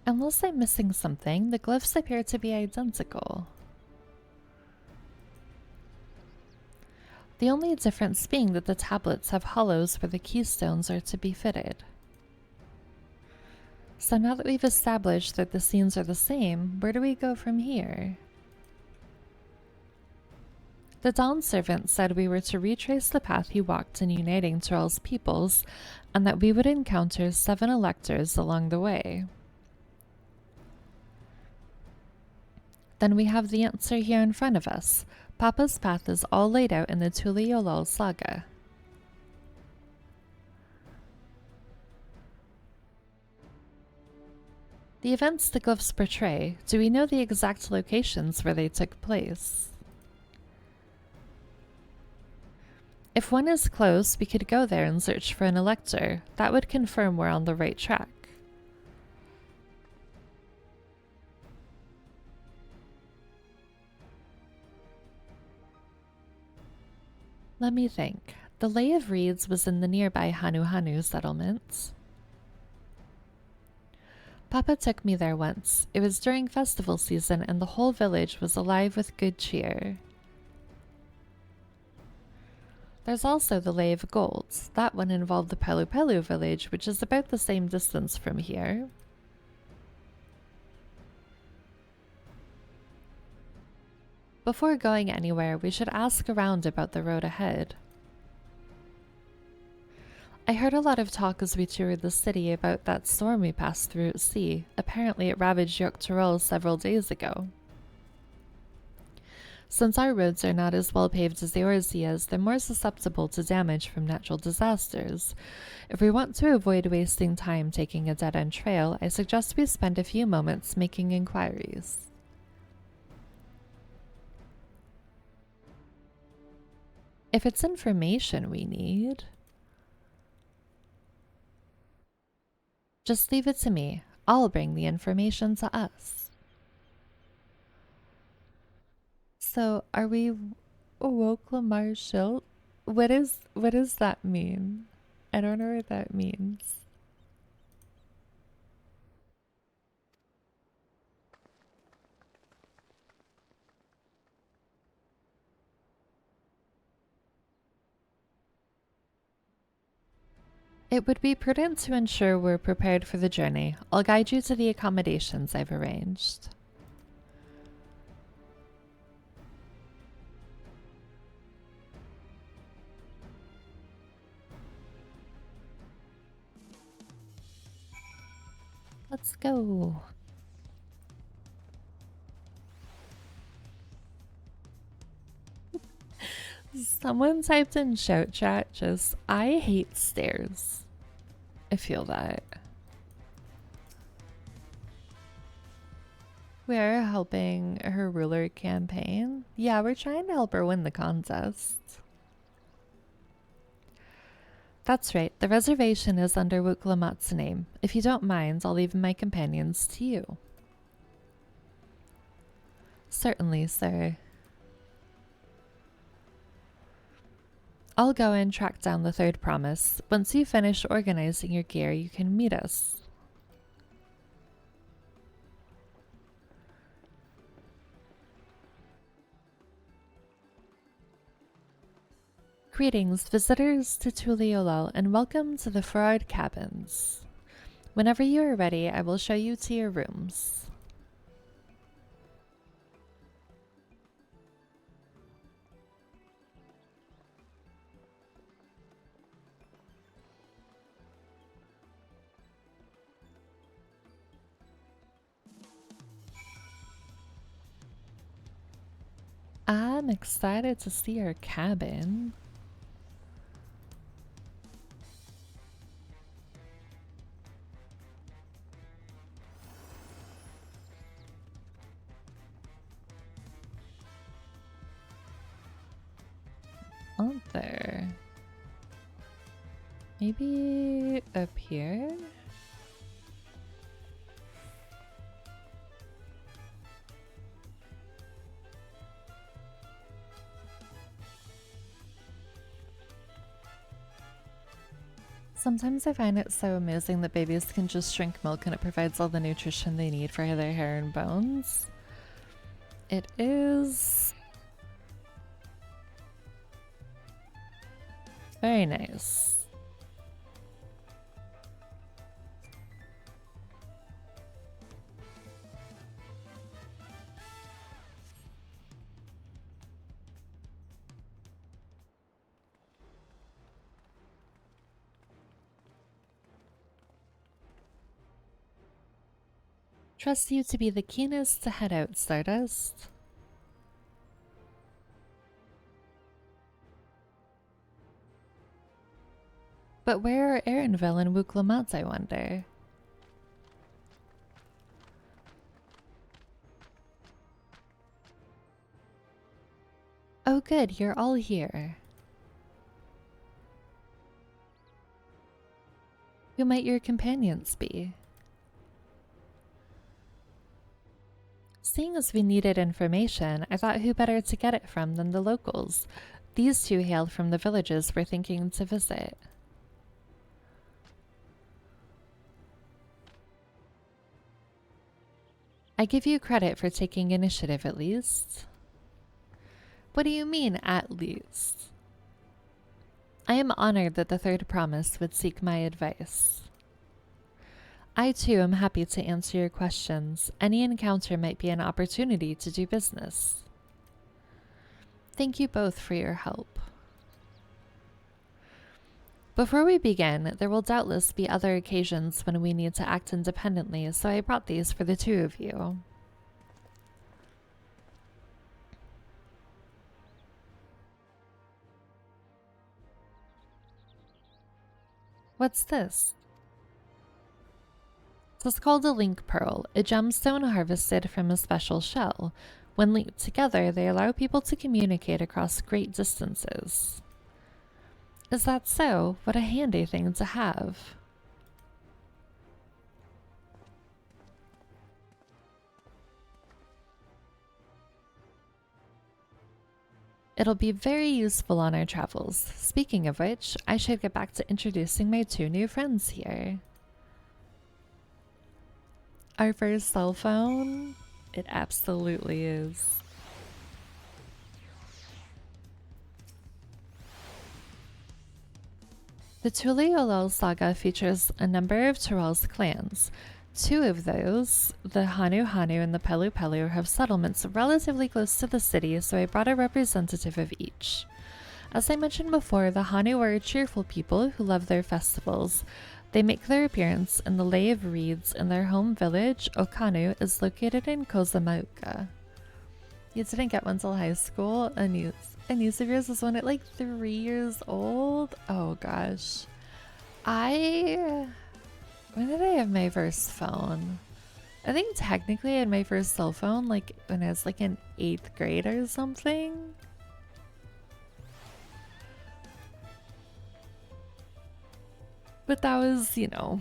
Unless I'm missing something, the glyphs appear to be identical. The only difference being that the tablets have hollows where the keystones are to be fitted. So now that we've established that the scenes are the same, where do we go from here? The Dawn Servant said we were to retrace the path he walked in uniting Tyrell's peoples, and that we would encounter 7 electors along the way. Then we have the answer here in front of us. Papa's path is all laid out in the Tuliolol saga. The events the glyphs portray, do we know the exact locations where they took place? If one is close, we could go there and search for an elector. That would confirm we're on the right track. Let me think. The Lay of Reeds was in the nearby Hanu settlement. Papa took me there once. It was during festival season and the whole village was alive with good cheer. There's also the Lay of Gold. That one involved the Pelu Pelu village, which is about the same distance from here. Before going anywhere, we should ask around about the road ahead. I heard a lot of talk as we toured the city about that storm we passed through at sea. Apparently it ravaged Yogg-Tyrol several days ago. Since our roads are not as well paved as the Orzia's, they're more susceptible to damage from natural disasters. If we want to avoid wasting time taking a dead-end trail, I suggest we spend a few moments making inquiries. If it's information we need, just leave it to me. I'll bring the information to us. So, are we Woklamar Schilt? What does that mean? I don't know what that means. It would be prudent to ensure we're prepared for the journey. I'll guide you to the accommodations I've arranged. Let's go. Someone typed in shout chat just, I hate stairs. I feel that. We're helping her ruler campaign. Yeah, we're trying to help her win the contest. That's right, the reservation is under Wuklamat's name. If you don't mind, I'll leave my companions to you. Certainly, sir. I'll go and track down the third promise. Once you finish organizing your gear, you can meet us. Greetings, visitors to Tuliolal, and welcome to the Farad Cabins. Whenever you are ready, I will show you to your rooms. I'm excited to see our cabin. Out there. Maybe up here? Sometimes I find it so amazing that babies can just drink milk and it provides all the nutrition they need for their hair and bones. It is very nice. Trust you to be the keenest to head out, Stardust. But where are Erinville and Wuklamat, I wonder? Oh good, you're all here. Who might your companions be? Seeing as we needed information, I thought who better to get it from than the locals. These two hail from the villages we're thinking to visit. I give you credit for taking initiative at least. What do you mean, at least? I am honored that the third promise would seek my advice. I too am happy to answer your questions. Any encounter might be an opportunity to do business. Thank you both for your help. Before we begin, there will doubtless be other occasions when we need to act independently, so I brought these for the two of you. What's this? This is called a link pearl, a gemstone harvested from a special shell. When linked together, they allow people to communicate across great distances. Is that so? What a handy thing to have. It'll be very useful on our travels. Speaking of which, I should get back to introducing my two new friends here. Our first cell phone? It absolutely is. The Tuliolel saga features a number of Tyrell's clans. Two of those, the Hanu Hanu and the Pelu Pelu, have settlements relatively close to the city, so I brought a representative of each. As I mentioned before, the Hanu are a cheerful people who love their festivals. They make their appearance in the Lay of Reeds, and their home village, Okanu, is located in Kozamauka. You didn't get one till high school? A niece of yours was one at like 3 years old? Oh gosh. When did I have my first phone? I think technically I had my first cell phone like when I was like in 8th grade or something. But that was, you know,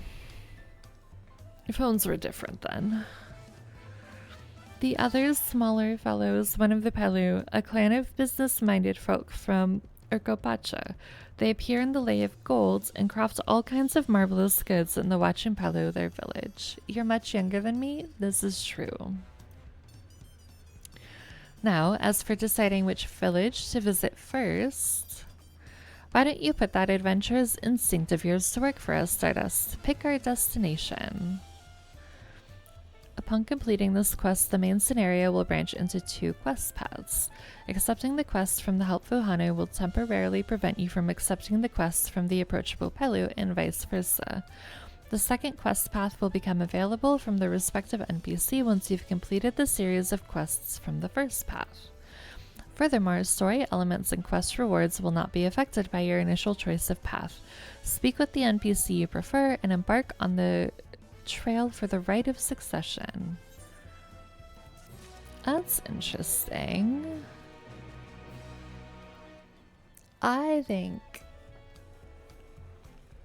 phones were different then. The other smaller fellows, one of the Pelu, a clan of business-minded folk from Urkopacha. They appear in the Lay of Gold and craft all kinds of marvelous goods in the Wachimpelu, their village. You're much younger than me? This is true. Now, as for deciding which village to visit first, why don't you put that adventurous instinct of yours to work for us, Stardust? Pick our destination. Upon completing this quest, the main scenario will branch into 2 quest paths. Accepting the quest from the helpful Hanu will temporarily prevent you from accepting the quest from the approachable Pelu, and vice versa. The second quest path will become available from the respective NPC once you've completed the series of quests from the first path. Furthermore, story elements and quest rewards will not be affected by your initial choice of path. Speak with the NPC you prefer and embark on the trail for the rite of succession. That's interesting. I think...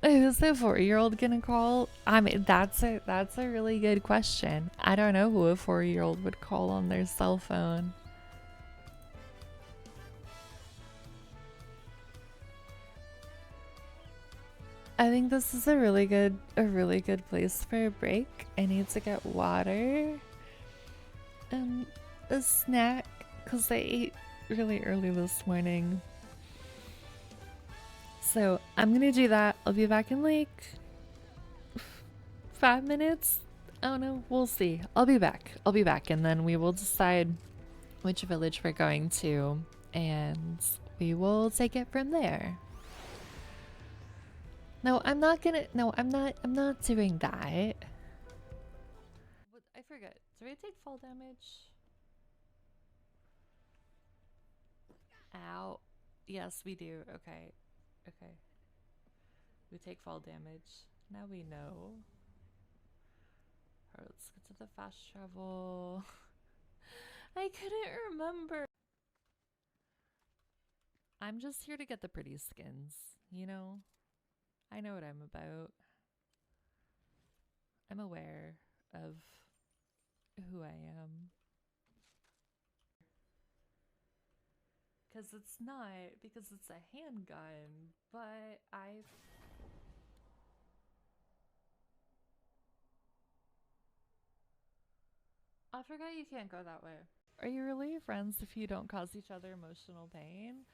Who's the 4-year-old gonna call? I mean, that's a really good question. I don't know who a 4-year-old would call on their cell phone. I think this is a really good place for a break. I need to get water and a snack because I ate really early this morning. So I'm gonna do that. I'll be back in like 5 minutes. I don't know. We'll see. I'll be back, and then we will decide which village we're going to, and we will take it from there. No, I'm not gonna. No, I'm not doing that. What, I forget. Do I take fall damage? Ow. Yes, we do. Okay. Okay. We take fall damage. Now we know. Alright, let's get to the fast travel. I couldn't remember. I'm just here to get the pretty skins, you know? I know what I'm about. I'm aware of who I am. Because it's a handgun, but I forgot you can't go that way. Are you really friends if you don't cause each other emotional pain?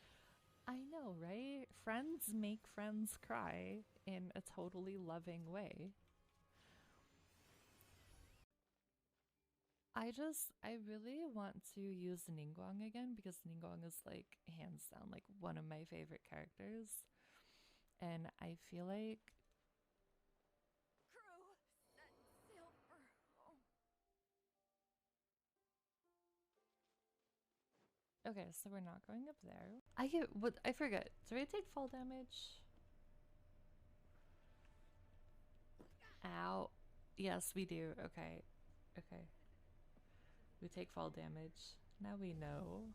I know, right? Friends make friends cry in a totally loving way. I really want to use Ningguang again because Ningguang is like hands down like one of my favorite characters. And I feel like okay, so we're not going up there. I forget. Do I take fall damage? Ow. Yes, we do. Okay. Okay. We take fall damage. Now we know.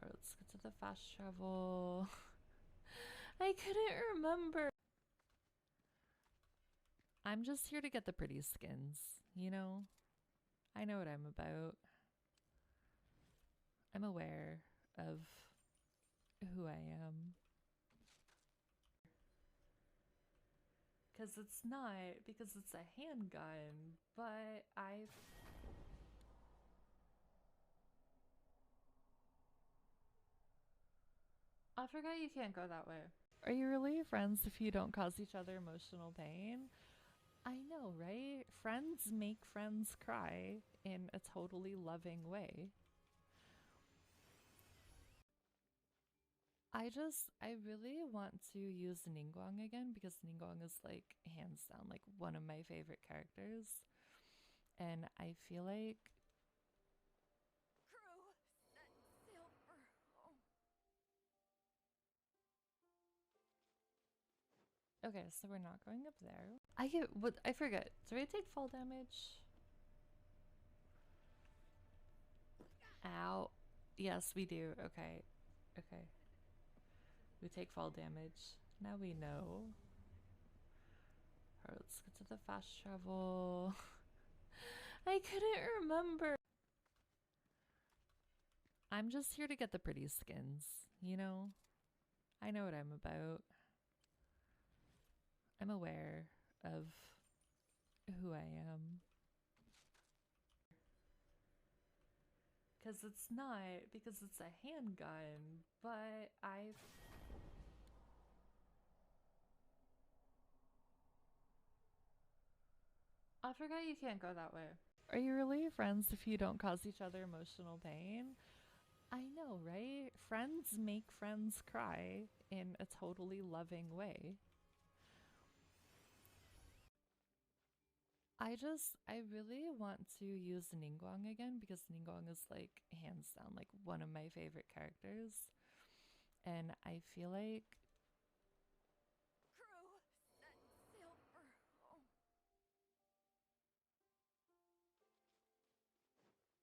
Alright, let's get to the fast travel. I couldn't remember. I'm just here to get the pretty skins, you know? I know what I'm about. I'm aware of who I am. Because it's a handgun, but I forgot you can't go that way. Are you really friends if you don't cause each other emotional pain? I know, right? Friends make friends cry in a totally loving way. I really want to use Ningguang again because Ningguang is like hands down like one of my favorite characters. And I feel like Crew, set sail for home. okay, so we're not going up there. I forget. Do I take fall damage? Ow. Yes, we do. Okay. Okay. We take fall damage. Now we know. Alright, let's get to the fast travel. I couldn't remember. I'm just here to get the pretty skins, you know? I know what I'm about. I'm aware of who I am. Because it's a handgun, but I forgot you can't go that way. Are you really friends if you don't cause each other emotional pain? I know, right? Friends make friends cry in a totally loving way. I really want to use Ningguang again because Ningguang is like hands down like one of my favorite characters. And I feel like Crew, set sail for home.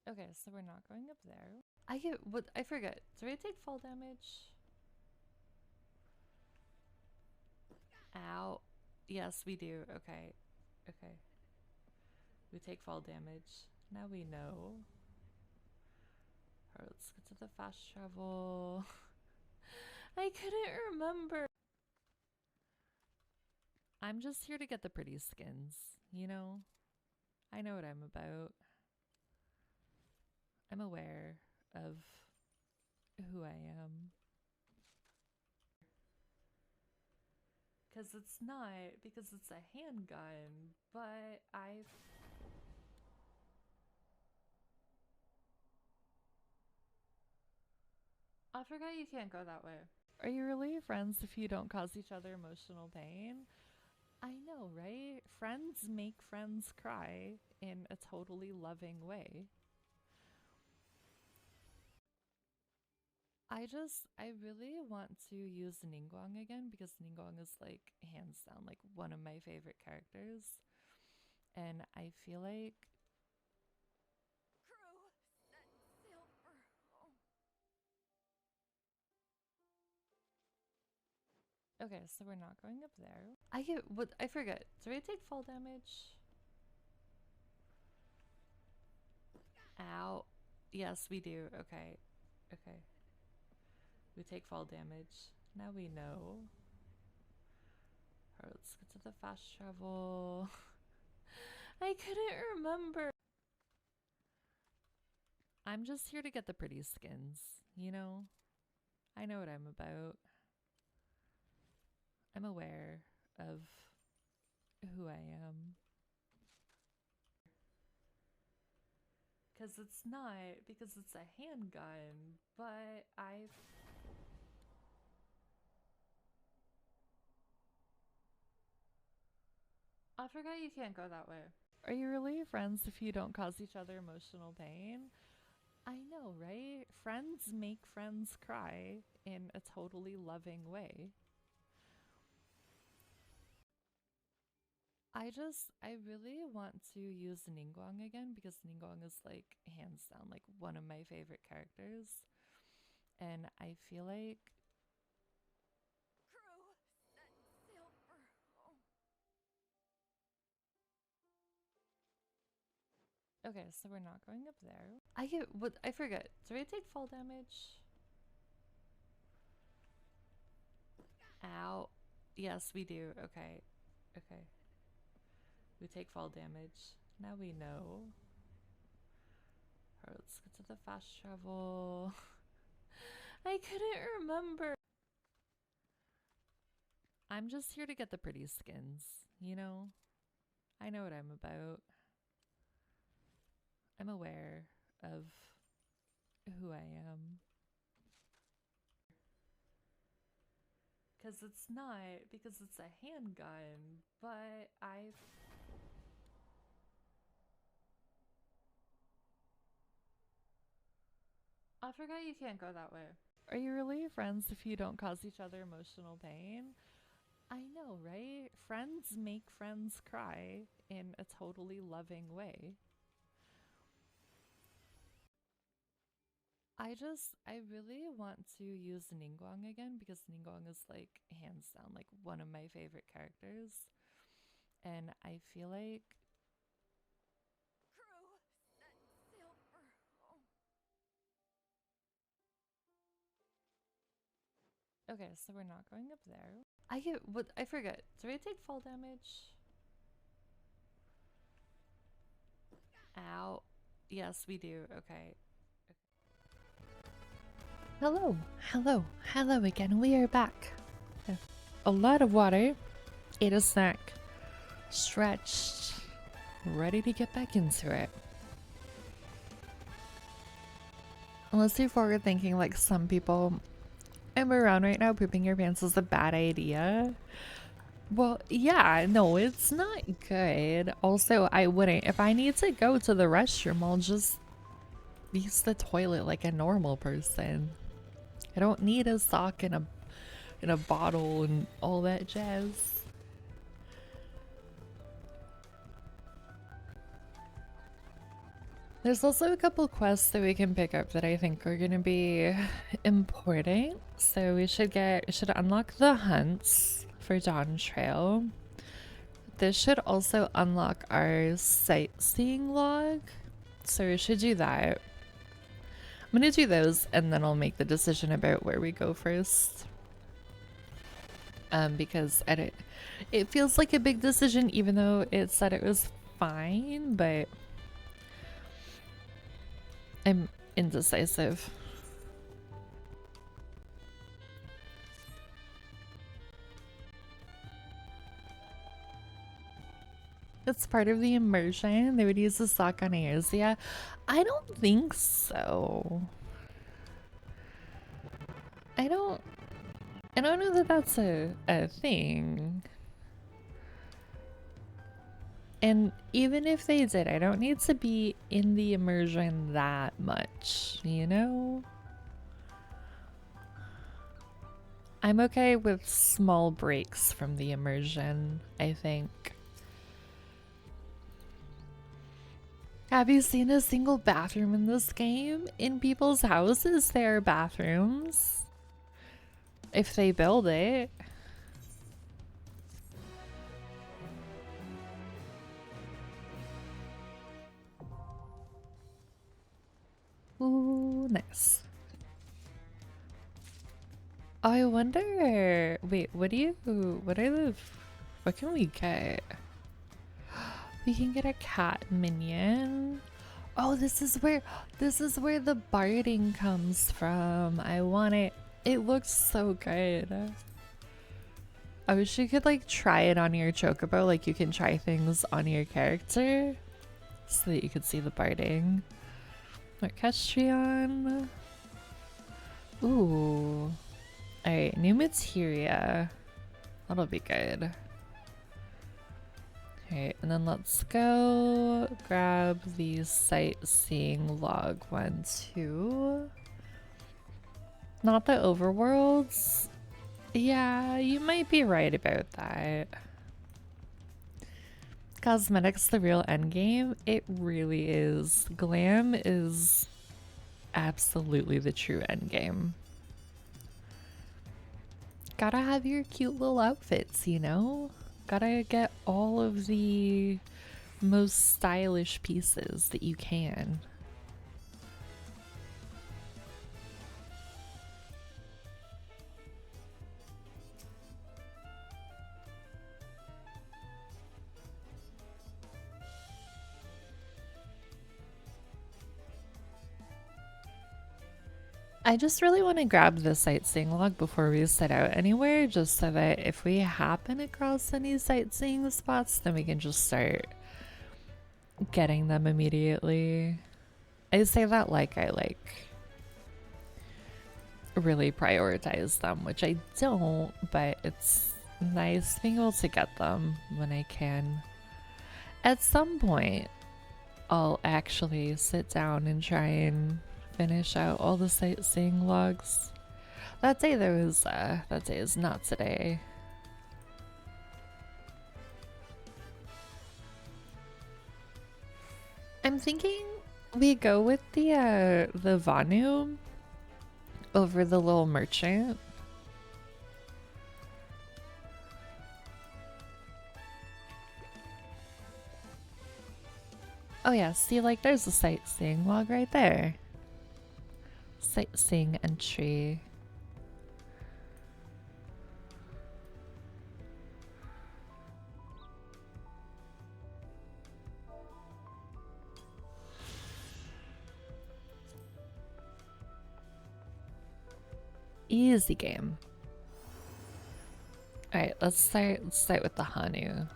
okay, so we're not going up there. I forget. Do I take fall damage? Ow. Yes, we do. Okay. Okay. We take fall damage. Now we know. Alright, let's get to the fast travel. I couldn't remember. I'm just here to get the pretty skins, you know? I know what I'm about. I'm aware of who I am. Because it's a handgun, but I forgot you can't go that way. Are you really friends if you don't cause each other emotional pain? I know, right? Friends make friends cry in a totally loving way. I really want to use Ningguang again because Ningguang is like hands down like one of my favorite characters. And I feel like Crew, set sail for home. okay, so we're not going up there. I forget. Do I take fall damage? Ow. Yes, we do. Okay. Okay. We take fall damage. Now we know. Alright, let's get to the fast travel. I couldn't remember. I'm just here to get the pretty skins, you know? I know what I'm about. I'm aware of who I am. Because it's a handgun, but I forgot you can't go that way. Are you really friends if you don't cause each other emotional pain? I know, right? Friends make friends cry in a totally loving way. I really want to use Ningguang again because Ningguang is like hands down like one of my favorite characters. And I feel like Crew, set sail for home. okay, so we're not going up there. I forget. Do I take fall damage? Ow. Yes, we do. Okay. Okay. We take fall damage. Now we know. Alright, let's get to the fast travel. I couldn't remember. I'm just here to get the pretty skins, you know? I know what I'm about. I'm aware of who I am. Because it's a handgun, but I forgot you can't go that way. Are you really friends if you don't cause each other emotional pain? I know, right? Friends make friends cry in a totally loving way. I really want to use Ningguang again because Ningguang is like hands down like one of my favorite characters. And I feel like okay, so we're not going up there. I forget. Do I take fall damage? Ow. Yes, we do. Okay. Hello again. We are back. A lot of water. Ate a snack. Stretched. Ready to get back into it. Unless you're forward thinking like some people, I'm around right now, pooping your pants is a bad idea. Well, yeah, no, it's not good. Also, I wouldn't. If I need to go to the restroom, I'll just use the toilet like a normal person. I don't need a sock in a bottle and all that jazz. There's also a couple quests that we can pick up that I think are gonna be important. So we should unlock the hunts for Dawntrail. This should also unlock our sightseeing log. So we should do that. I'm gonna do those and then I'll make the decision about where we go first. Because it feels like a big decision even though it said it was fine, but I'm indecisive. It's part of the immersion. They would use the sock on Aosia. I don't think so. I don't know that that's a thing. And even if they did, I don't need to be in the immersion that much, you know? I'm okay with small breaks from the immersion, I think. Have you seen a single bathroom in this game? In people's houses, there are bathrooms. If they build it. Ooh, nice. Oh, I wonder. Wait, what can we get? We can get a cat minion. Oh, this is where the barding comes from. I want it. It looks so good. I wish you could like try it on your chocobo, like you can try things on your character so that you could see the barding. Orchestrion. Ooh. Alright, new materia. That'll be good. Alright, and then let's go grab the sightseeing log 1, 2. Not the overworlds. Yeah, you might be right about that. Cosmetics the real endgame? It really is. Glam is absolutely the true endgame. Gotta have your cute little outfits, you know? Gotta get all of the most stylish pieces that you can. I just really want to grab the sightseeing log before we set out anywhere, just so that if we happen across any sightseeing spots, then we can just start getting them immediately. I say that like I really prioritize them, which I don't, but it's nice being able to get them when I can. At some point, I'll actually sit down and try and finish out all the sightseeing logs. That day is not today. I'm thinking we go with the Vanu over the little merchant. Oh yeah, see, like there's a sightseeing log right there. Sightseeing entry. Easy game. Alright, let's start with the Hanu.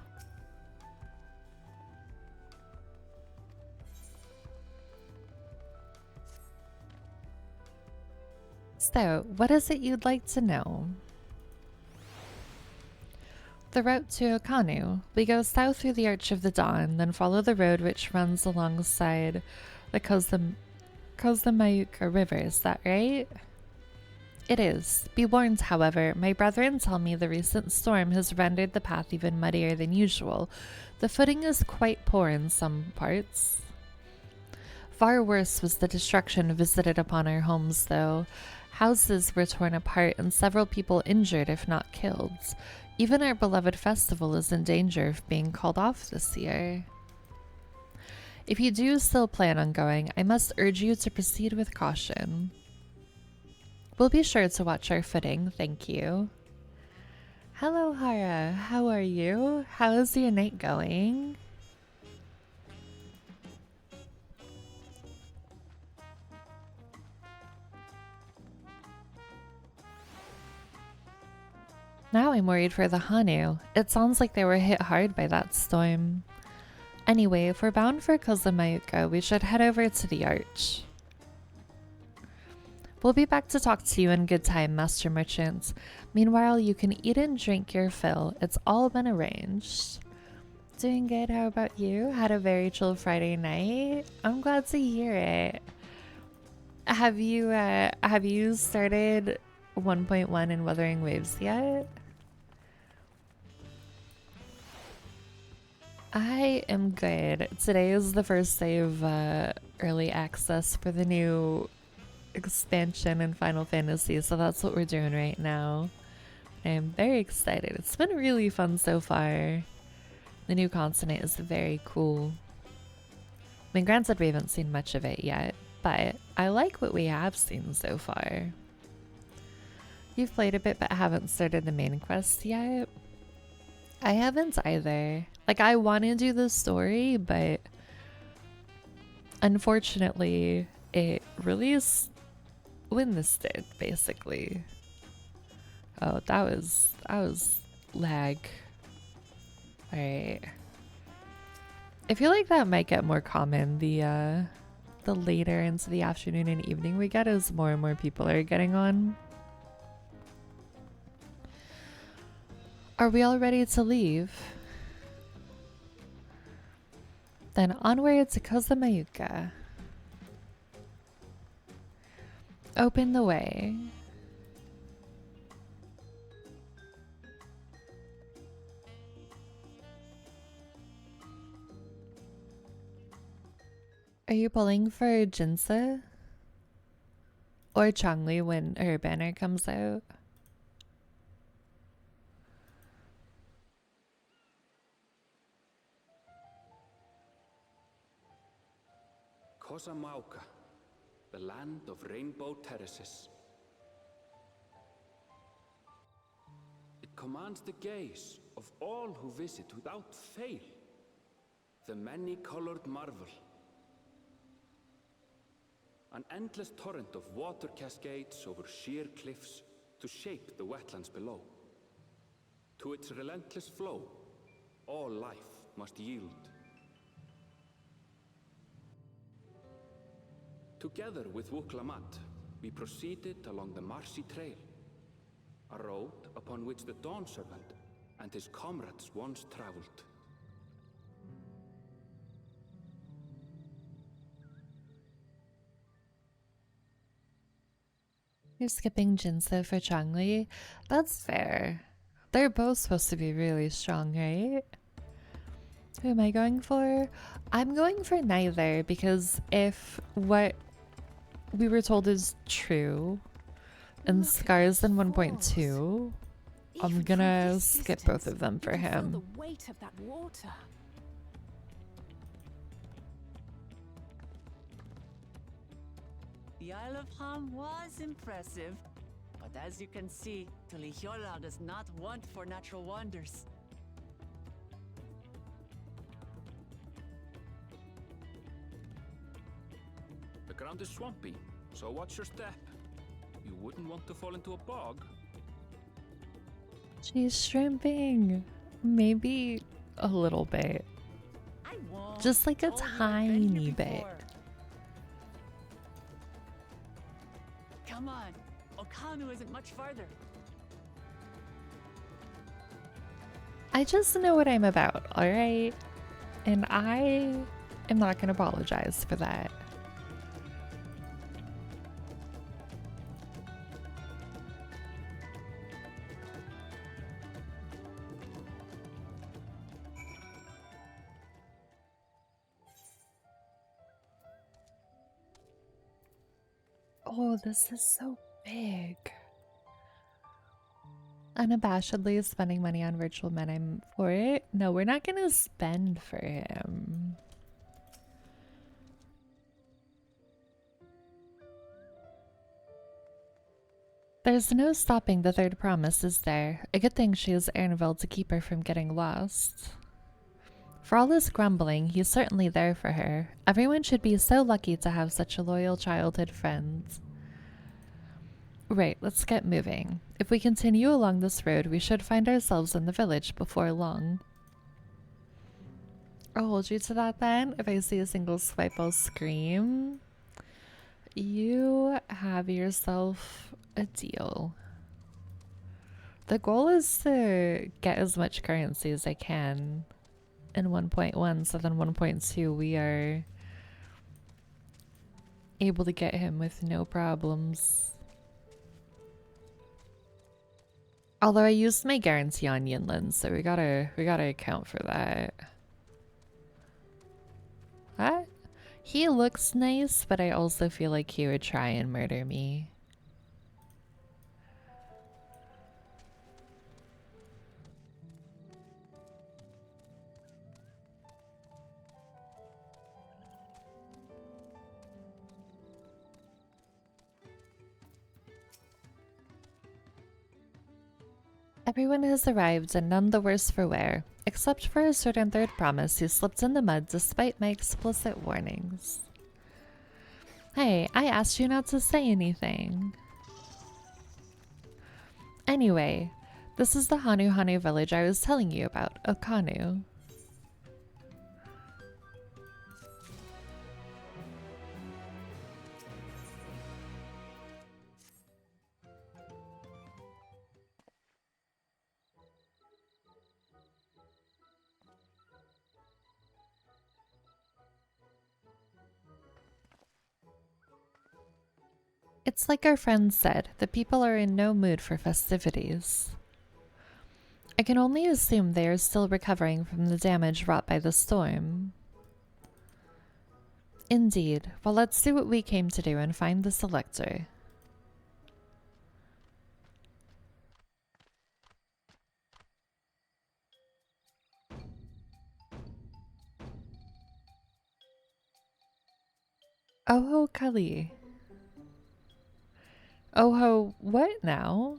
So, what is it you'd like to know? The route to Okanu. We go south through the Arch of the Dawn, then follow the road which runs alongside the Kozamayuka River, is that right? It is. Be warned, however, my brethren tell me the recent storm has rendered the path even muddier than usual. The footing is quite poor in some parts. Far worse was the destruction visited upon our homes, though. Houses were torn apart and several people injured, if not killed. Even our beloved festival is in danger of being called off this year. If you do still plan on going, I must urge you to proceed with caution. We'll be sure to watch our footing, thank you. Hello, Hara. How are you? How is your night going? Now I'm worried for the Hanu. It sounds like they were hit hard by that storm. Anyway, if we're bound for Kozamayuka, we should head over to the Arch. We'll be back to talk to you in good time, Master Merchant. Meanwhile, you can eat and drink your fill. It's all been arranged. Doing good, how about you? Had a very chill Friday night? I'm glad to hear it. Have you started 1.1 in Wuthering Waves yet? I am good. Today is the first day of early access for the new expansion in Final Fantasy, so that's what we're doing right now. I'm very excited. It's been really fun so far. The new continent is very cool. I mean, granted, we haven't seen much of it yet, but I like what we have seen so far. You've played a bit but haven't started the main quest yet? I haven't either. Like, I want to do the story, but unfortunately, it really is when this did, basically. Oh, that was lag. Alright. I feel like that might get more common the later into the afternoon and evening we get as more and more people are getting on. Are we all ready to leave? Then onward to Kozamayuka. Open the way. Are you pulling for Jinsa? Or Changli when her banner comes out? Kosamauka, the land of rainbow terraces. It commands the gaze of all who visit without fail. The many-colored marvel. An endless torrent of water cascades over sheer cliffs to shape the wetlands below. To its relentless flow, all life must yield. Together with Wuklamat, we proceeded along the marshy trail, a road upon which the Dawn Servant and his comrades once traveled. You're skipping Jinso for Changli? That's fair. They're both supposed to be really strong, right? Who am I going for? I'm going for neither, because if what we were told is true and Scar's in 1.2, I'm gonna skip both of them for him. The weight of that water. The Isle of Ham was impressive, but as you can see, Tulihiola does not want for natural wonders. The ground is swampy, so watch your step. You wouldn't want to fall into a bog. She's shrimping. Maybe a little bit. Just like a tiny bit. Come on, Okanu isn't much farther. I just know what I'm about, alright? And I am not gonna apologize for that. Oh, this is so big. Unabashedly spending money on virtual men, I'm for it. No, we're not gonna spend for him. There's no stopping the third promise, is there? A good thing she has Ernville to keep her from getting lost. For all his grumbling, he's certainly there for her. Everyone should be so lucky to have such a loyal childhood friend. Right, let's get moving. If we continue along this road, we should find ourselves in the village before long. I'll hold you to that then. If I see a single swipe, I'll scream. You have yourself a deal. The goal is to get as much currency as I can in 1.1, so then 1.2 we are able to get him with no problems. Although I used my guarantee on Yinland, so we gotta account for that. What? He looks nice, but I also feel like he would try and murder me. Everyone has arrived and none the worse for wear, except for a certain third promise who slipped in the mud despite my explicit warnings. Hey, I asked you not to say anything. Anyway, this is the Hanu Hanu village I was telling you about, Okanu. It's like our friend said, the people are in no mood for festivities. I can only assume they are still recovering from the damage wrought by the storm. Indeed. Well, let's do what we came to do and find the selector. Oho Kali. Oho, what now?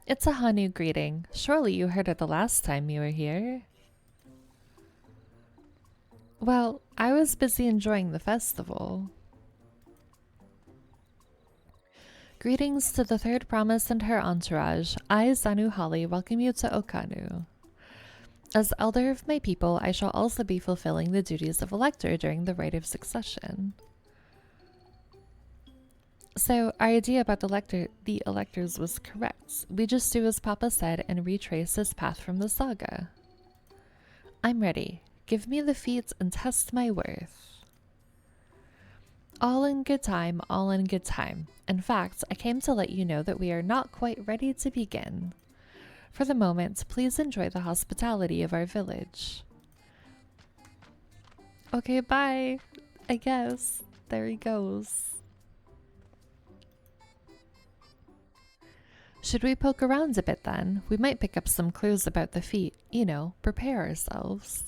It's a Hanu greeting. Surely you heard it the last time you were here. Well, I was busy enjoying the festival. Greetings to the third promise and her entourage. I, Zanu Holly, welcome you to Okanu. As elder of my people, I shall also be fulfilling the duties of elector during the rite of succession. So, our idea about the electors was correct. We just do as Papa said and retrace his path from the saga. I'm ready. Give me the feats and test my worth. All in good time, all in good time. In fact, I came to let you know that we are not quite ready to begin. For the moment, please enjoy the hospitality of our village. Okay, bye. I guess. There he goes. Should we poke around a bit then? We might pick up some clues about the feat. You know, prepare ourselves.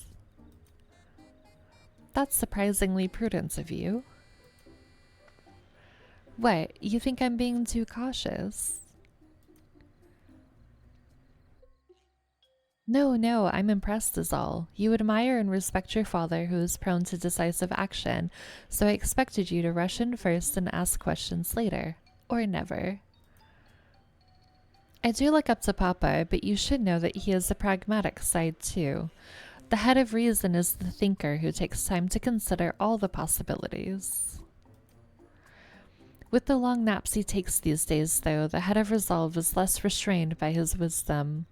That's surprisingly prudent of you. What, you think I'm being too cautious? No, I'm impressed is all. You admire and respect your father who is prone to decisive action, so I expected you to rush in first and ask questions later. Or never. I do look up to Papa, but you should know that he has a pragmatic side too. The head of reason is the thinker who takes time to consider all the possibilities. With the long naps he takes these days, though, the head of resolve is less restrained by his wisdom.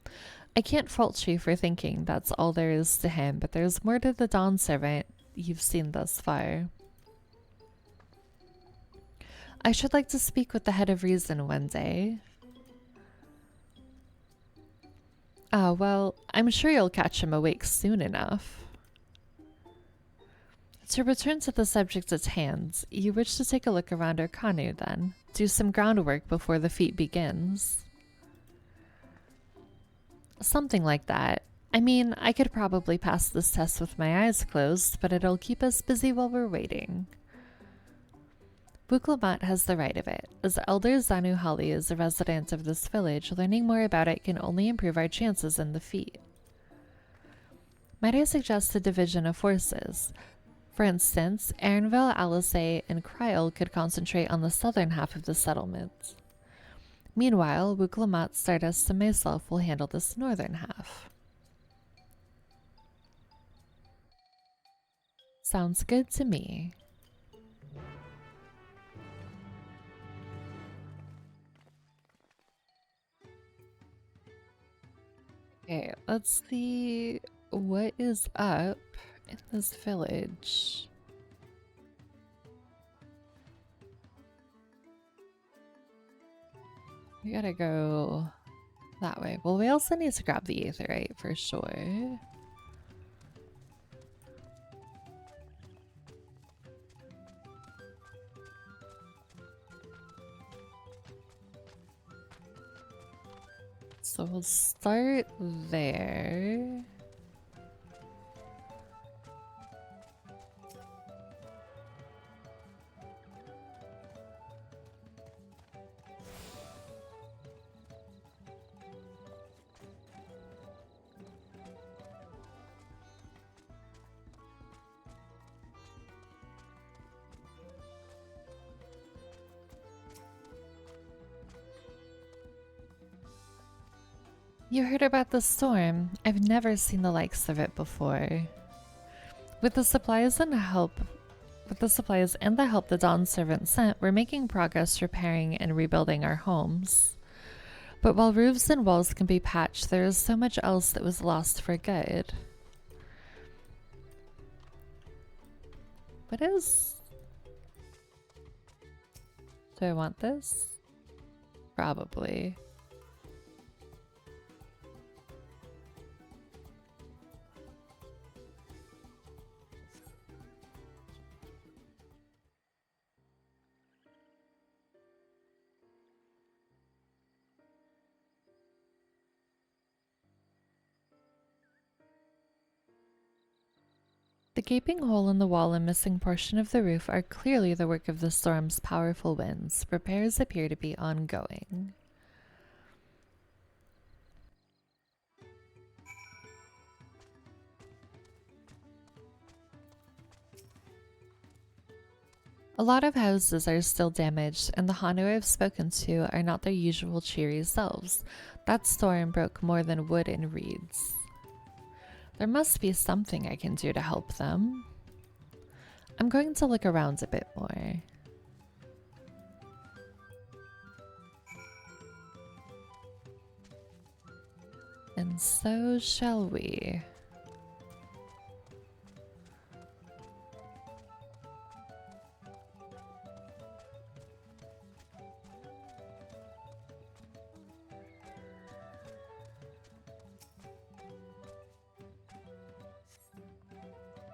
I can't fault you for thinking that's all there is to him, but there's more to the Dawn servant you've seen thus far. I should like to speak with the head of reason one day. Ah, well, I'm sure you'll catch him awake soon enough. To return to the subject at hand, you wish to take a look around our canoe then, do some groundwork before the feat begins. Something like that. I mean, I could probably pass this test with my eyes closed, but it'll keep us busy while we're waiting. Buklamat has the right of it. As Elder Zanu Holly is a resident of this village, learning more about it can only improve our chances in the feat. Might I suggest a division of forces? For instance, Erinville, Alisay, and Kryl could concentrate on the southern half of the settlement. Meanwhile, Buklamat, Stardust, and myself will handle this northern half. Sounds good to me. Okay, let's see what is up in this village. We gotta go that way. Well, we also need to grab the aetherite for sure. So we'll start there. You heard about the storm. I've never seen the likes of it before. With the supplies and the help the Dawn servant sent, we're making progress repairing and rebuilding our homes. But while roofs and walls can be patched, there is so much else that was lost for good. What is... Do I want this? Probably. The gaping hole in the wall and missing portion of the roof are clearly the work of the storm's powerful winds. Repairs appear to be ongoing. A lot of houses are still damaged, and the Hanu I've spoken to are not their usual cheery selves. That storm broke more than wood and reeds. There must be something I can do to help them. I'm going to look around a bit more. And so shall we.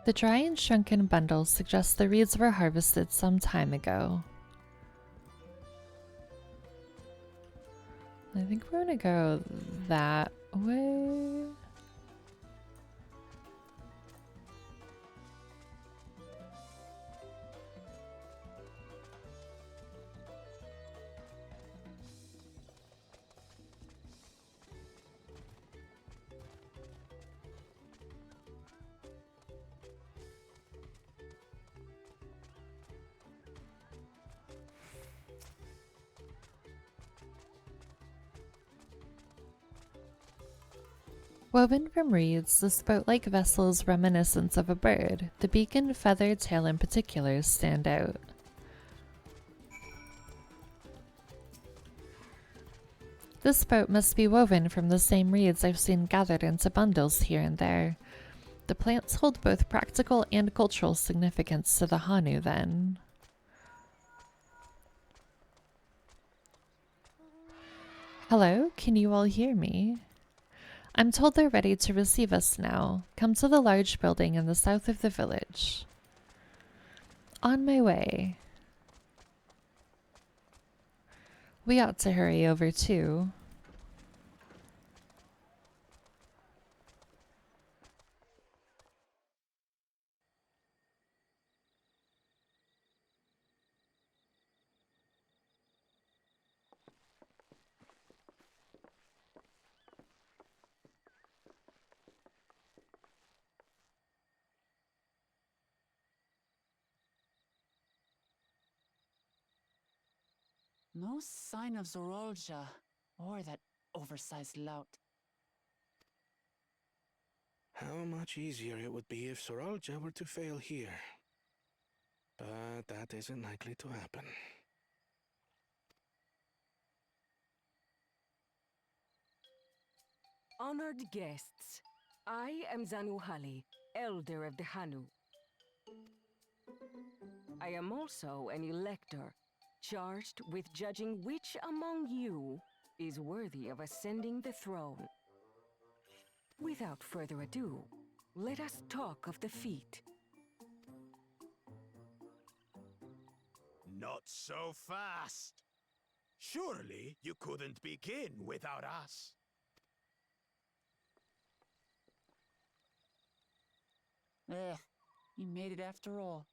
The dry and shrunken bundles suggest the reeds were harvested some time ago. I think we're gonna go that way. Woven from reeds, this boat-like vessel is reminiscent of a bird. The beak and feathered tail in particular stand out. This boat must be woven from the same reeds I've seen gathered into bundles here and there. The plants hold both practical and cultural significance to the Hanu, then. Hello, can you all hear me? I'm told they're ready to receive us now. Come to the large building in the south of the village. On my way. We ought to hurry over too. No sign of Zorolja or that oversized lout. How much easier it would be if Soralja were to fail here. But that isn't likely to happen. Honored guests, I am Zanuhali, Elder of the Hanu. I am also an elector, charged with judging which among you is worthy of ascending the throne. Without further ado, let us talk of the feat. Not so fast. Surely you couldn't begin without us. You made it after all.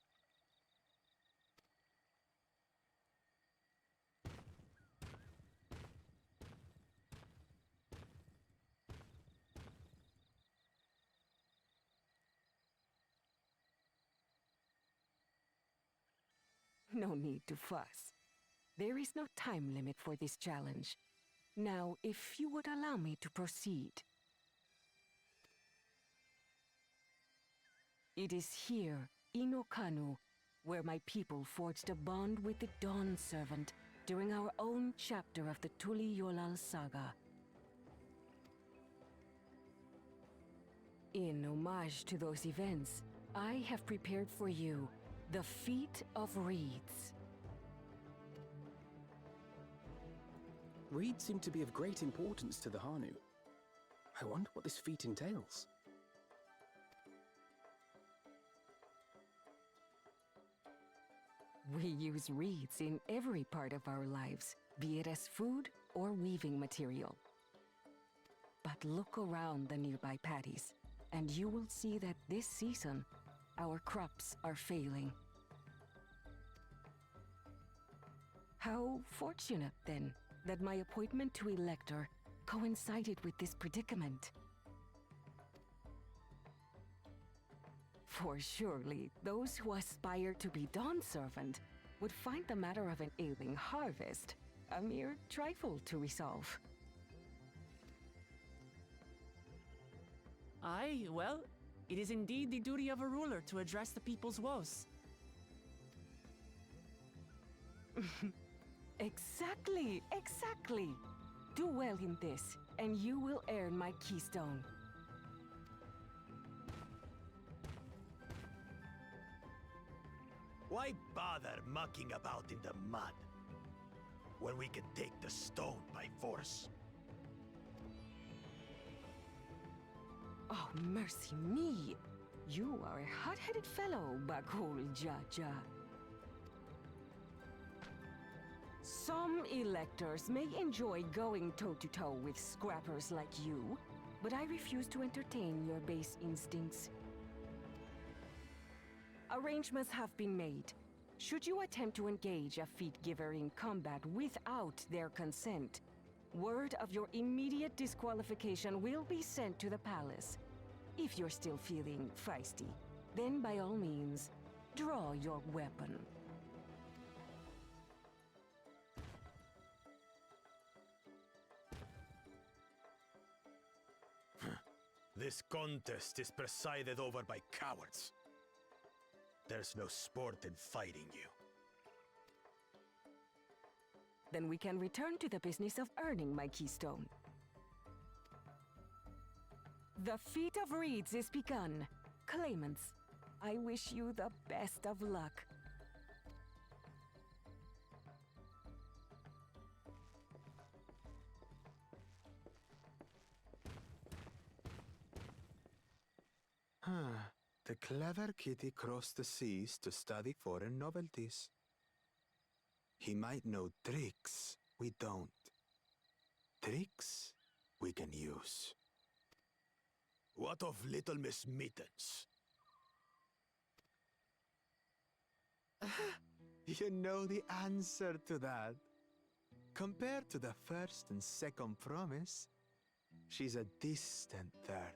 No need to fuss. There is no time limit for this challenge. Now, if you would allow me to proceed. It is here, in Okanu, where my people forged a bond with the Dawn Servant during our own chapter of the Tuli Yolal saga. In homage to those events, I have prepared for you the Feat of Reeds. Reeds seem to be of great importance to the Hanu. I wonder what this feat entails. We use reeds in every part of our lives, be it as food or weaving material. But look around the nearby paddies, and you will see that this season, our crops are failing. How fortunate, then, that my appointment to Elector coincided with this predicament. For surely, those who aspire to be Dawn Servant would find the matter of an ailing harvest a mere trifle to resolve. Aye, well, it is indeed the duty of a ruler to address the people's woes. Exactly, exactly. Do well in this, and you will earn my keystone. Why bother mucking about in the mud when we can take the stone by force? Oh, mercy me! You are a hot-headed fellow, Bakul Jaja. Some electors may enjoy going toe-to-toe with scrappers like you, but I refuse to entertain your base instincts. Arrangements have been made. Should you attempt to engage a feat-giver in combat without their consent, word of your immediate disqualification will be sent to the palace. If you're still feeling feisty, then by all means, draw your weapon. This contest is presided over by cowards. There's no sport in fighting you. Then we can return to the business of earning my keystone. The feat of reeds is begun. Claimants, I wish you the best of luck. The clever kitty crossed the seas to study foreign novelties. He might know tricks we don't. Tricks we can use. What of Little Miss Mittens? You know the answer to that. Compared to the first and second promise, she's a distant third.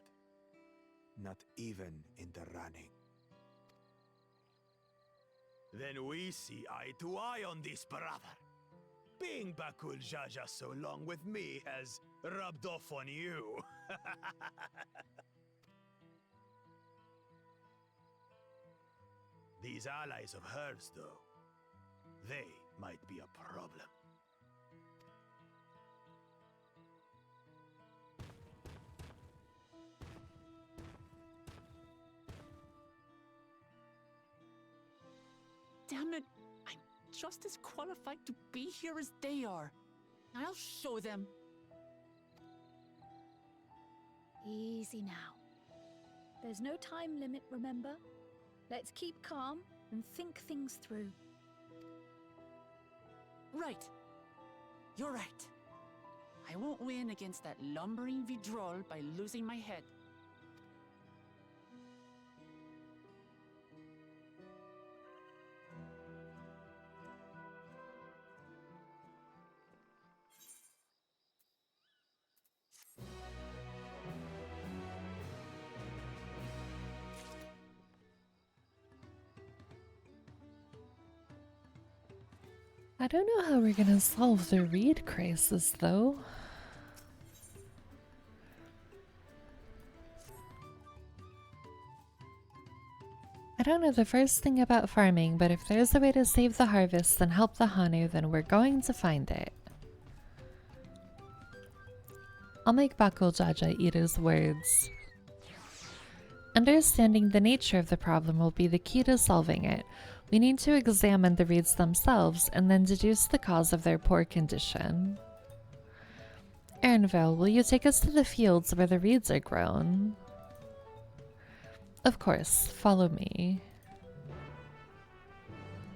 Not even in the running. Then we see eye to eye on this, brother. Being Bakul Jaja so long with me has rubbed off on you. These allies of hers, though, they might be a problem. Damn it! I'm just as qualified to be here as they are. I'll show them. Easy now. There's no time limit, remember? Let's keep calm and think things through. Right. You're right. I won't win against that lumbering Vidrol by losing my head. I don't know how we're gonna solve the reed crisis, though. I don't know the first thing about farming, but if there's a way to save the harvest and help the Hanu, then we're going to find it. I'll make Bakul Jaja eat his words. Understanding the nature of the problem will be the key to solving it. We need to examine the reeds themselves and then deduce the cause of their poor condition. Ernville, will you take us to the fields where the reeds are grown? Of course, follow me.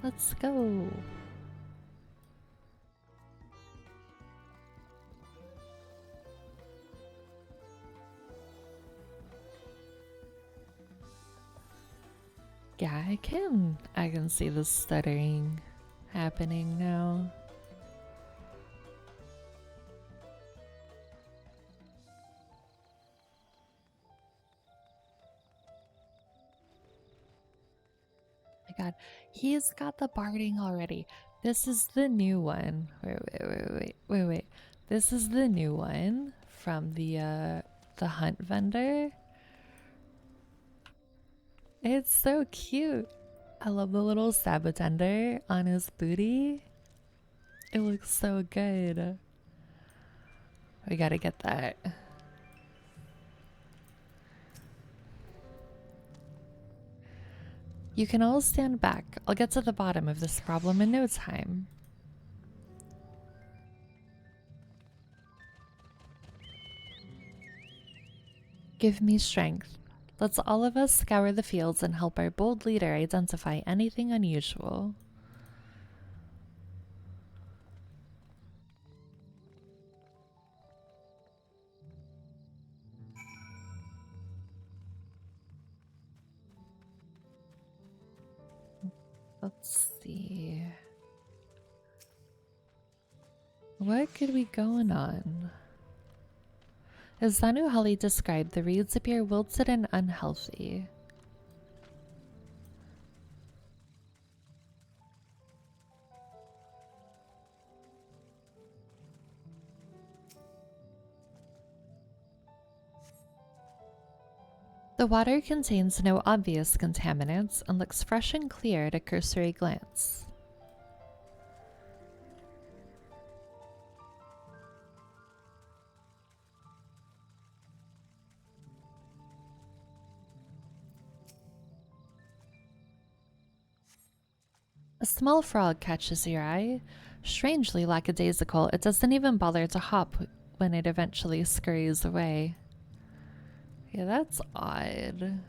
Let's go. Yeah, I can see the stuttering happening now. god. He's got the barding already. This is the new one. Wait. This is the new one from the hunt vendor. It's so cute. I love the little sabatender on his booty. It looks so good. We gotta get that. You can all stand back. I'll get to the bottom of this problem in no time. Give me strength. Let's all of us scour the fields and help our bold leader identify anything unusual. Let's see. What could be going on? As Zanuhali described, the reeds appear wilted and unhealthy. The water contains no obvious contaminants and looks fresh and clear at a cursory glance. A small frog catches your eye. Strangely lackadaisical, it doesn't even bother to hop when it eventually scurries away. Yeah, that's odd.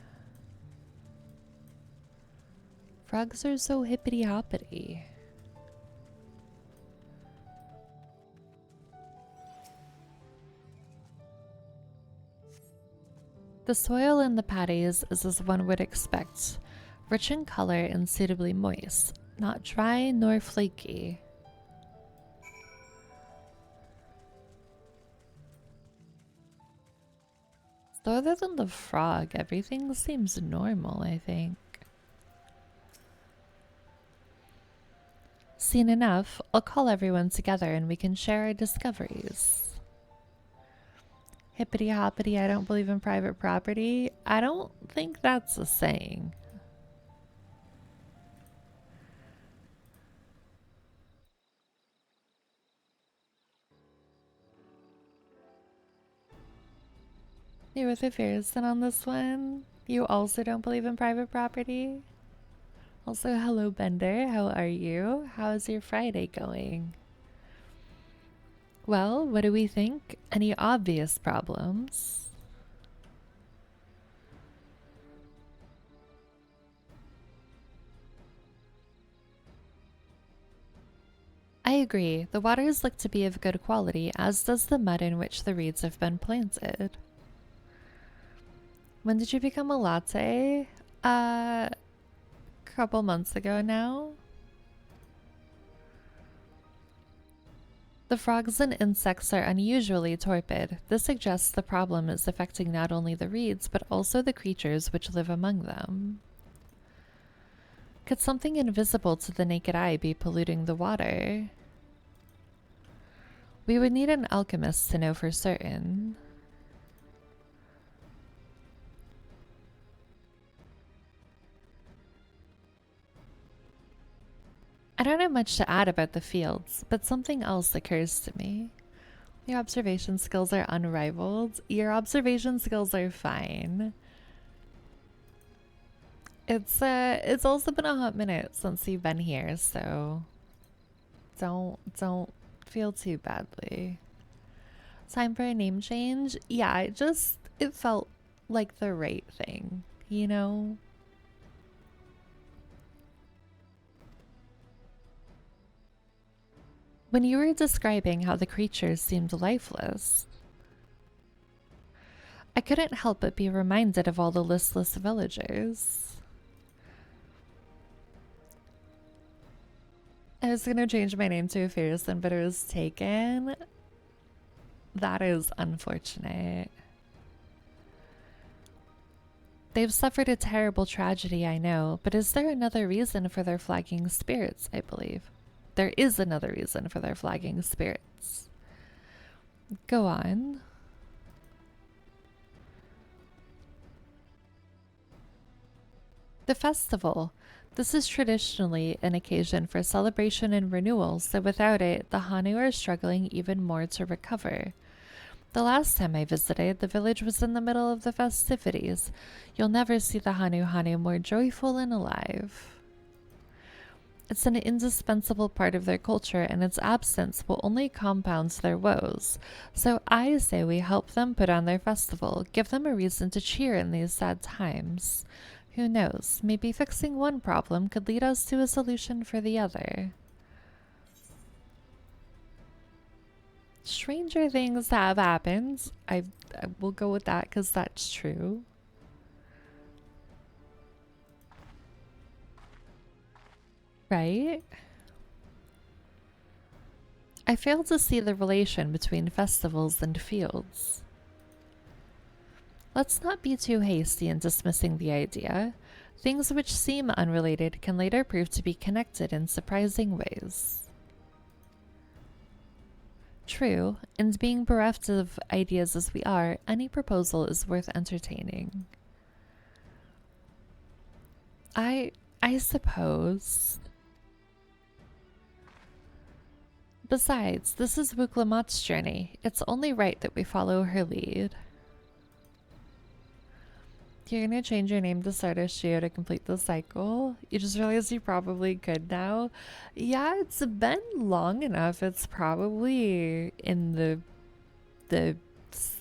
Frogs are so hippity-hoppity. The soil in the paddies is as one would expect, rich in color and suitably moist, not dry nor flaky. So other than the frog, everything seems normal, I think. Seen enough, I'll call everyone together and we can share our discoveries. Hippity hoppity, I don't believe in private property. I don't think that's a saying. You with a Fearson on this one? You also don't believe in private property? Also, hello Bender, how are you? How's your Friday going? Well, what do we think? Any obvious problems? I agree. The waters look to be of good quality, as does the mud in which the reeds have been planted. When did you become a latte? Couple months ago now. The frogs and insects are unusually torpid. This suggests the problem is affecting not only the reeds, but also the creatures which live among them. Could something invisible to the naked eye be polluting the water? We would need an alchemist to know for certain. I don't have much to add about the fields, but something else occurs to me. Your observation skills are unrivaled. Your observation skills are fine. It's also been a hot minute since you've been here, so don't feel too badly. Time for a name change? Yeah, it felt like the right thing, you know? When you were describing how the creatures seemed lifeless, I couldn't help but be reminded of all the listless villagers. I was gonna change my name to Fearson, but it was taken. That is unfortunate. They've suffered a terrible tragedy, I know, but is there another reason for their flagging spirits, I believe? There is another reason for their flagging spirits. Go on. The festival. This is traditionally an occasion for celebration and renewal, so without it, the Hanu are struggling even more to recover. The last time I visited, the village was in the middle of the festivities. You'll never see the Hanu more joyful and alive. It's an indispensable part of their culture, and its absence will only compound their woes. So I say we help them put on their festival, give them a reason to cheer in these sad times. Who knows, maybe fixing one problem could lead us to a solution for the other. Stranger things have happened. I will go with that because that's true. Right? I fail to see the relation between festivals and fields. Let's not be too hasty in dismissing the idea. Things which seem unrelated can later prove to be connected in surprising ways. True, and being bereft of ideas as we are, any proposal is worth entertaining. I suppose. Besides, this is Wuklamat's journey. It's only right that we follow her lead. You're gonna change your name to Stardust Geo to complete the cycle? You just realized you probably could now? Yeah, it's been long enough. It's probably in the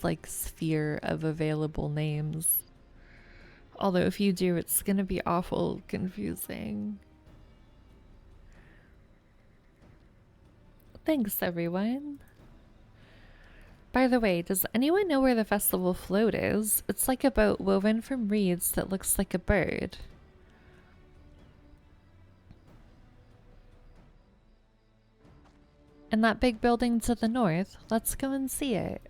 like sphere of available names. Although if you do, it's gonna be awful confusing. Thanks, everyone. By the way, does anyone know where the festival float is? It's like a boat woven from reeds that looks like a bird. And that big building to the north, let's go and see it.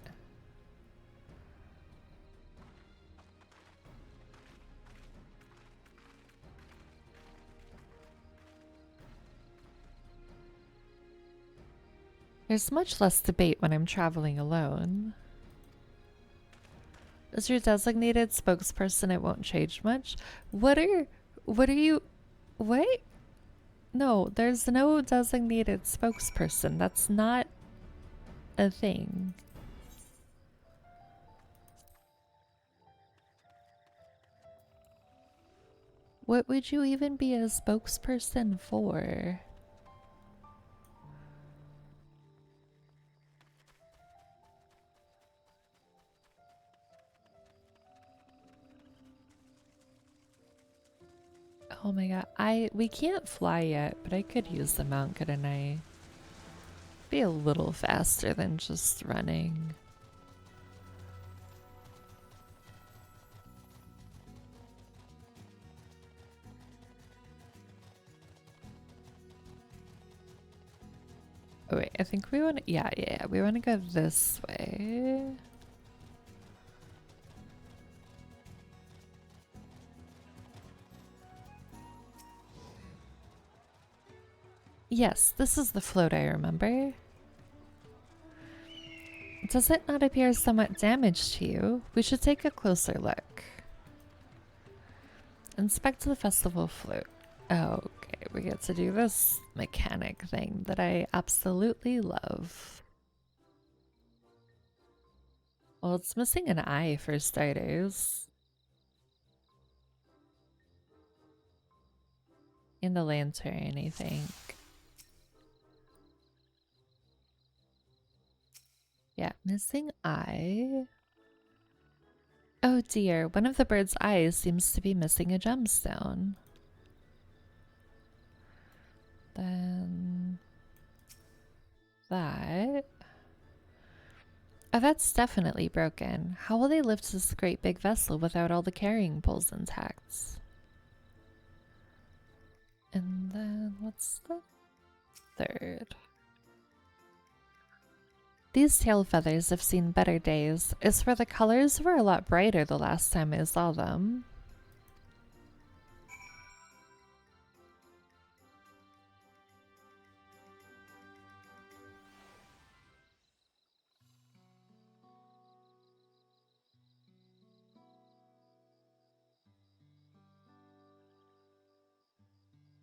There's much less debate when I'm traveling alone. As your designated spokesperson, it won't change much. What are you, wait? No, there's no designated spokesperson. That's not a thing. What would you even be a spokesperson for? Oh my god, we can't fly yet, but I could use the mount, couldn't I? Be a little faster than just running. Oh wait, I think we want to, yeah, we want to go this way. Yes, this is the float I remember. Does it not appear somewhat damaged to you? We should take a closer look. Inspect the festival float. Oh, okay, we get to do this mechanic thing that I absolutely love. Well, it's missing an eye for starters. In the lantern, I think. Yeah, missing eye. Oh dear, one of the bird's eyes seems to be missing a gemstone. Then that. Oh, that's definitely broken. How will they lift this great big vessel without all the carrying poles intact? And then what's the third? These tail feathers have seen better days. I swear the colors were a lot brighter the last time I saw them.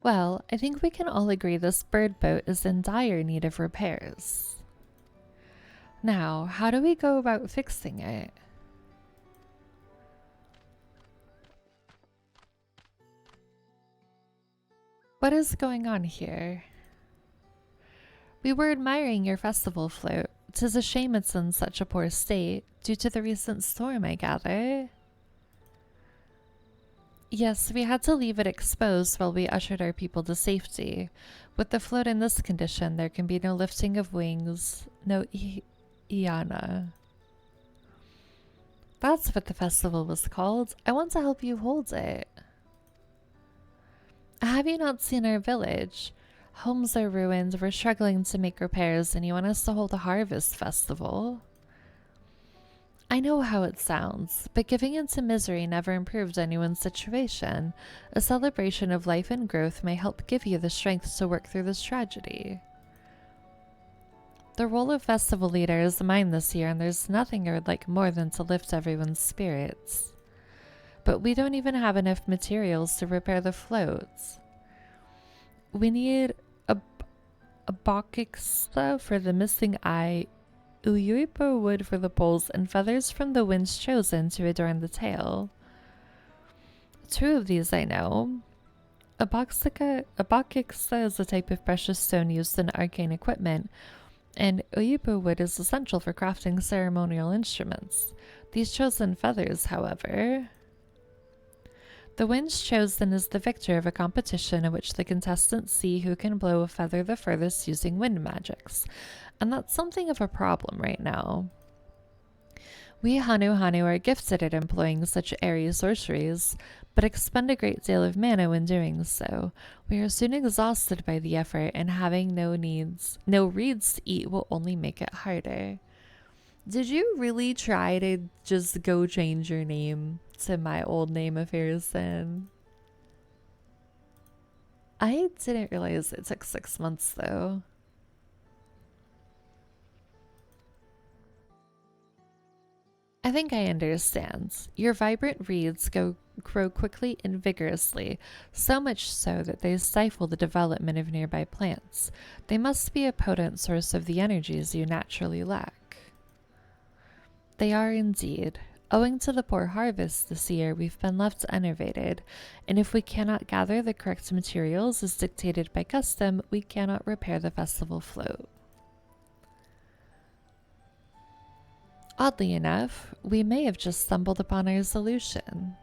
Well, I think we can all agree this bird boat is in dire need of repairs. Now, how do we go about fixing it? What is going on here? We were admiring your festival float. 'Tis a shame it's in such a poor state, due to the recent storm, I gather. Yes, we had to leave it exposed while we ushered our people to safety. With the float in this condition, there can be no lifting of wings, no Iana. That's what the festival was called. I want to help you hold it. Have you not seen our village? Homes are ruined, we're struggling to make repairs, and you want us to hold a harvest festival? I know how it sounds, but giving into misery never improved anyone's situation. A celebration of life and growth may help give you the strength to work through this tragedy. The role of festival leader is mine this year, and there's nothing I would like more than to lift everyone's spirits. But we don't even have enough materials to repair the floats. We need a bakixta for the missing eye, uyuipo wood for the poles, and feathers from the winds chosen to adorn the tail. 2 of these I know. A bakixta is a type of precious stone used in arcane equipment, and uyuipo wood is essential for crafting ceremonial instruments. These chosen feathers, however... The winds chosen is the victor of a competition in which the contestants see who can blow a feather the furthest using wind magics, and that's something of a problem right now. We Hanu are gifted at employing such airy sorceries, but expend a great deal of mana when doing so. We are soon exhausted by the effort, and having no reeds to eat will only make it harder. Did you really try to just go change your name to my old name of Harrison? I didn't realize it took 6 months though. I think I understand. Your vibrant reeds grow quickly and vigorously, so much so that they stifle the development of nearby plants. They must be a potent source of the energies you naturally lack. They are indeed. Owing to the poor harvest this year, we've been left enervated, and if we cannot gather the correct materials as dictated by custom, we cannot repair the festival float. Oddly enough, we may have just stumbled upon our solution.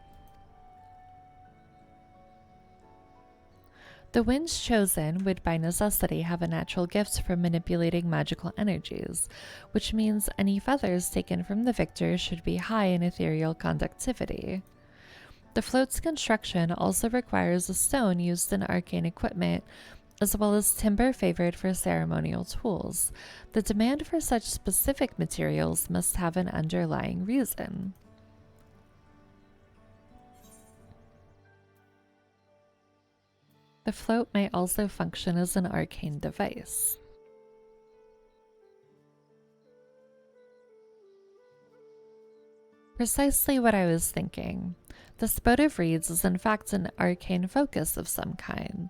The winds chosen would by necessity have a natural gift for manipulating magical energies, which means any feathers taken from the victor should be high in ethereal conductivity. The float's construction also requires a stone used in arcane equipment, as well as timber favored for ceremonial tools. The demand for such specific materials must have an underlying reason. The float may also function as an arcane device. Precisely what I was thinking. This boat of reeds is in fact an arcane focus of some kind.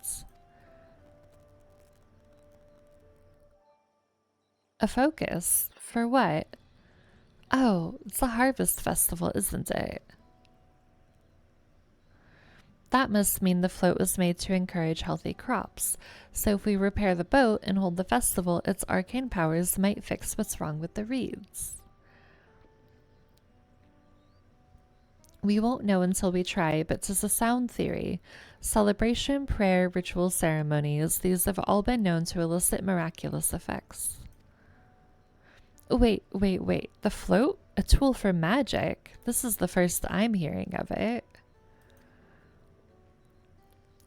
A focus? For what? Oh, it's a harvest festival, isn't it? That must mean the float was made to encourage healthy crops. So if we repair the boat and hold the festival, its arcane powers might fix what's wrong with the reeds. We won't know until we try, but 'tis a sound theory. Celebration, prayer, ritual ceremonies, these have all been known to elicit miraculous effects. Wait. The float? A tool for magic? This is the first I'm hearing of it.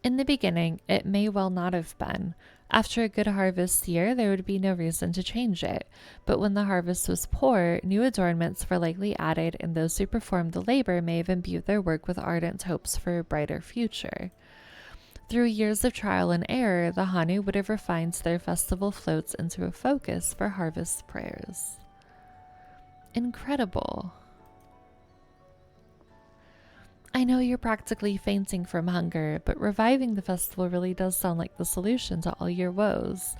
In the beginning, it may well not have been. After a good harvest year, there would be no reason to change it. But when the harvest was poor, new adornments were likely added, and those who performed the labor may have imbued their work with ardent hopes for a brighter future. Through years of trial and error, the Hanu would have refined their festival floats into a focus for harvest prayers. Incredible. I know you're practically fainting from hunger, but reviving the festival really does sound like the solution to all your woes.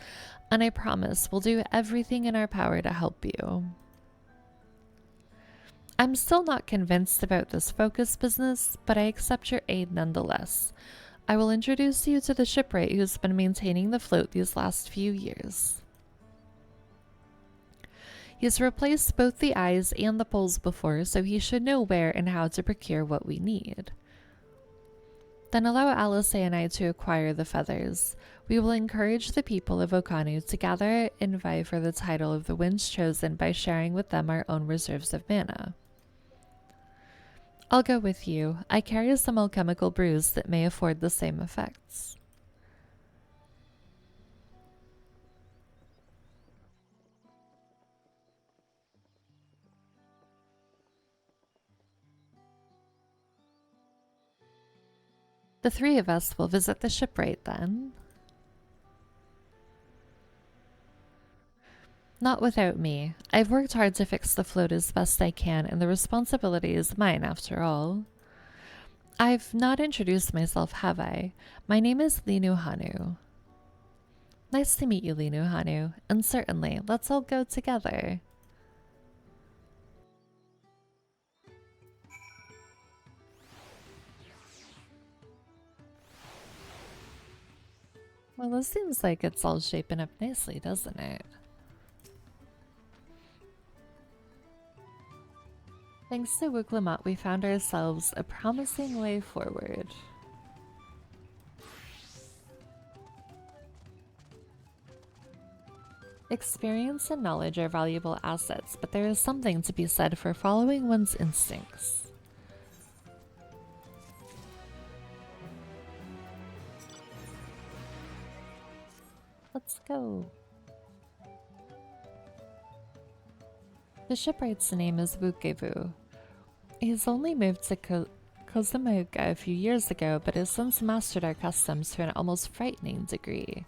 And I promise we'll do everything in our power to help you. I'm still not convinced about this focus business, but I accept your aid nonetheless. I will introduce you to the shipwright who's been maintaining the float these last few years. He has replaced both the eyes and the poles before, so he should know where and how to procure what we need. Then allow Alice and I to acquire the feathers. We will encourage the people of Okanu to gather and vie for the title of the Winds Chosen by sharing with them our own reserves of mana. I'll go with you. I carry some alchemical brews that may afford the same effects. The three of us will visit the shipwright then. Not without me. I've worked hard to fix the float as best I can, and the responsibility is mine after all. I've not introduced myself, have I? My name is Linu Hanu. Nice to meet you, Linu Hanu, and certainly, let's all go together. Well, this seems like it's all shaping up nicely, doesn't it? Thanks to Wuklamot, we found ourselves a promising way forward. Experience and knowledge are valuable assets, but there is something to be said for following one's instincts. Let's go. The shipwright's name is Wukevu. He's only moved to Kozumoga a few years ago, but has since mastered our customs to an almost frightening degree.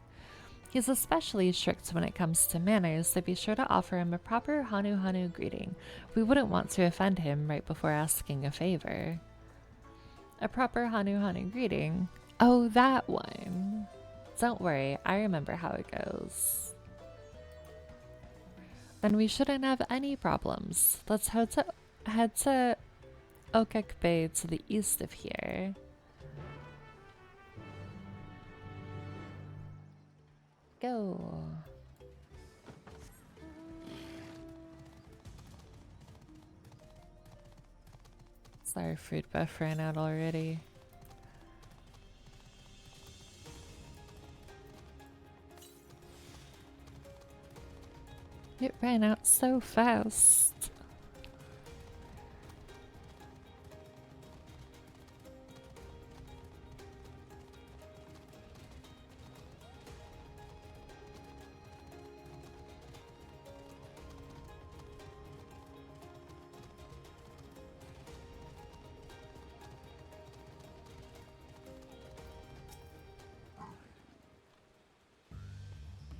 He's especially strict when it comes to manners, so be sure to offer him a proper Hanu Hanu greeting. We wouldn't want to offend him right before asking a favor. A proper Hanu Hanu greeting? Oh, that one. Don't worry, I remember how it goes. Then we shouldn't have any problems. Let's head to Okek Bay to the east of here. Go. Is our fruit buff ran out already? It ran out so fast.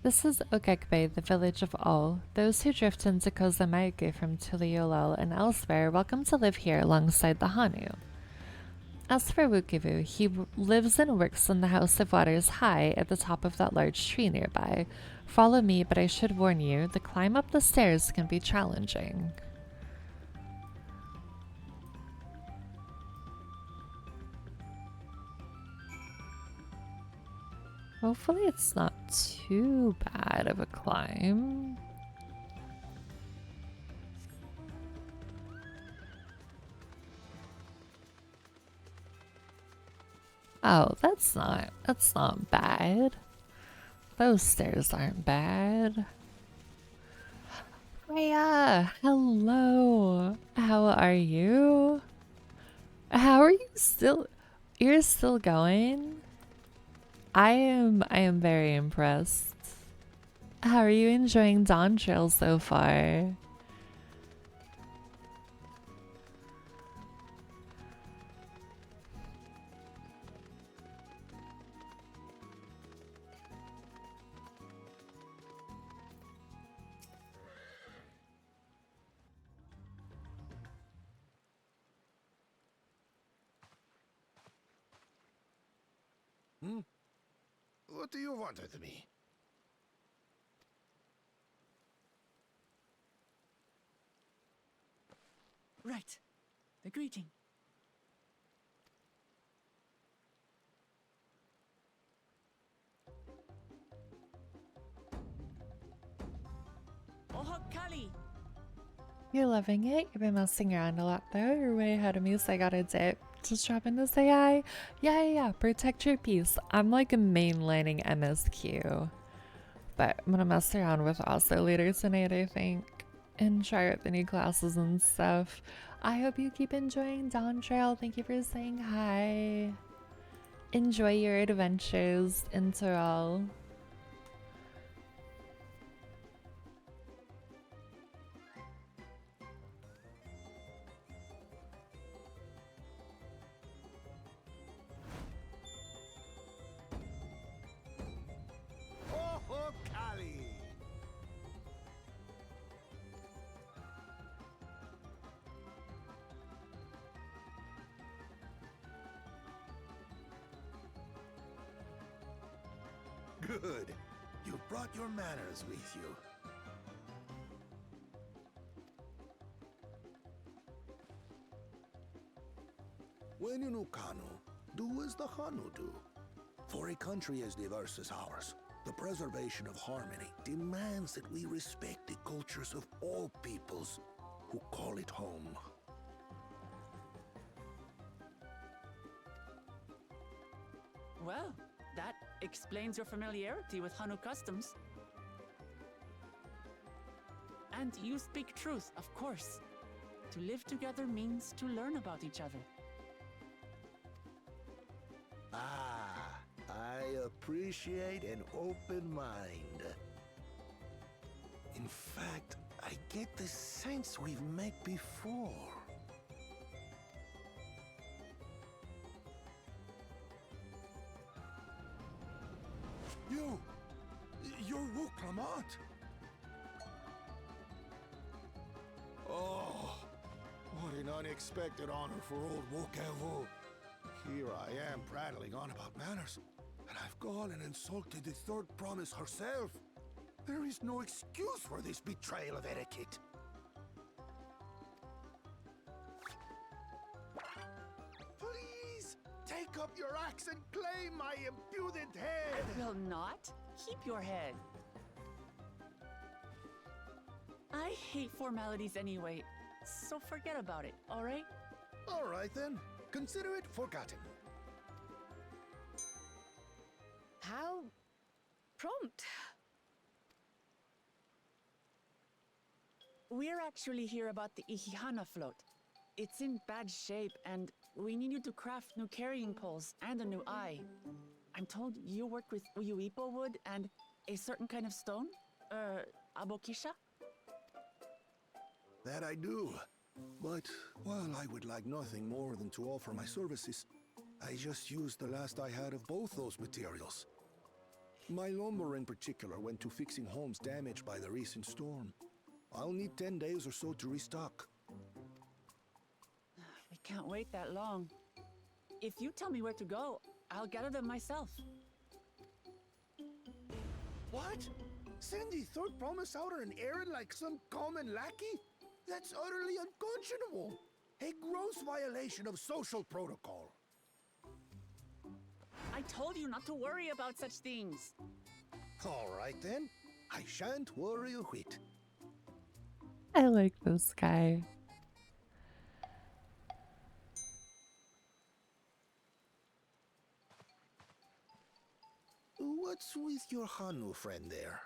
This is Okekbe, the village of all. Those who drift into Kozamaike from Tuliolal and elsewhere welcome to live here alongside the Hanu. As for Wukivu, he lives and works in the House of Waters high at the top of that large tree nearby. Follow me, but I should warn you, the climb up the stairs can be challenging. Hopefully it's not too bad of a climb. Oh, that's not bad. Those stairs aren't bad. Rhea, hello. How are you? How are you still? You're still going? I am very impressed. How are you enjoying Dawntrail so far? What do you want with me? Right. The greeting. Oh, Kali! You're loving it? You've been messing around a lot though. You're way ahead of me, so I got a dip. Just dropping to say hi. Yeah. Protect your peace. I'm like a mainlining MSQ. But I'm gonna mess around with also later tonight, I think. And try out the new classes and stuff. I hope you keep enjoying Dawntrail. Thank you for saying hi. Enjoy your adventures in Tyrell. Oh, Kali! Good. You brought your manners with you. When you know Kanu, do as the Hanu do. For a country as diverse as ours, the preservation of harmony demands that we respect the cultures of all peoples who call it home. Well, that explains your familiarity with Hanu customs. And you speak truth, of course. To live together means to learn about each other. Ah, I appreciate an open mind. In fact, I get the sense we've met before. You're Wu Clement. Oh, what an unexpected honor for old Wokevu. Here I am prattling on about manners, and I've gone and insulted the third promise herself. There is no excuse for this betrayal of etiquette. Please, take up your axe and claim my impudent head. I will not. Keep your head. I hate formalities anyway, so forget about it, all right? All right then. Consider it forgotten. How prompt. We're actually here about the Ihihana float. It's in bad shape, and we need you to craft new carrying poles and a new eye. I'm told you work with Uyuipo wood and a certain kind of stone? Abokisha? That I do. But while I would like nothing more than to offer my services, I just used the last I had of both those materials. My lumber in particular went to fixing homes damaged by the recent storm. I'll need 10 days or so to restock. We can't wait that long. If you tell me where to go, I'll gather them myself. What? Send the third promise out on an errand like some common lackey? That's utterly unconscionable. A gross violation of social protocol. I told you not to worry about such things. All right then. I shan't worry a whit. I like this guy. What's with your Hanu friend there?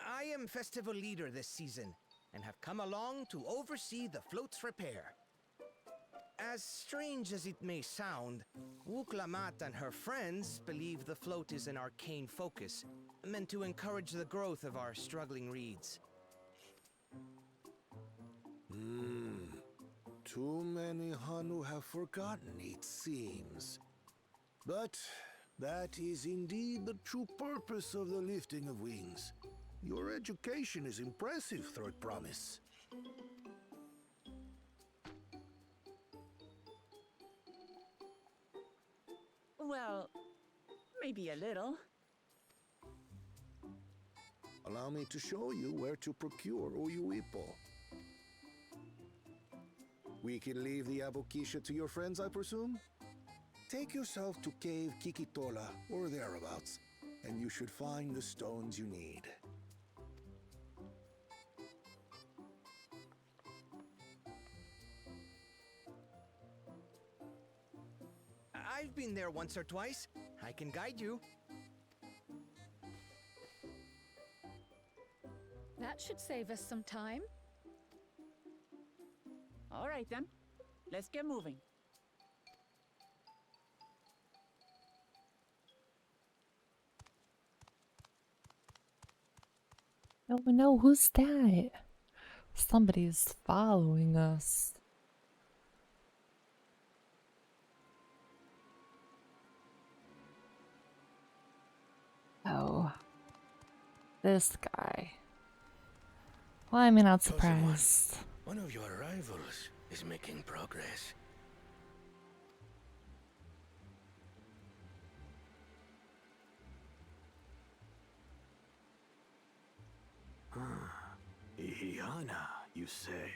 I am festival leader this season, and have come along to oversee the float's repair. As strange as it may sound, Wuklamat and her friends believe the float is an arcane focus, meant to encourage the growth of our struggling reeds. Too many Hanu have forgotten, it seems. But that is indeed the true purpose of the lifting of wings. Your education is impressive, Third Promise. Well, maybe a little. Allow me to show you where to procure Uyuipo. We can leave the Abokisha to your friends, I presume? Take yourself to Cave Kikitola or thereabouts, and you should find the stones you need. I've been there once or twice. I can guide you. That should save us some time. All right then. Let's get moving. Oh no, who's that? Somebody's following us. Oh. This guy. Why am I not surprised? One of your rivals is making progress. Ihiana, you say?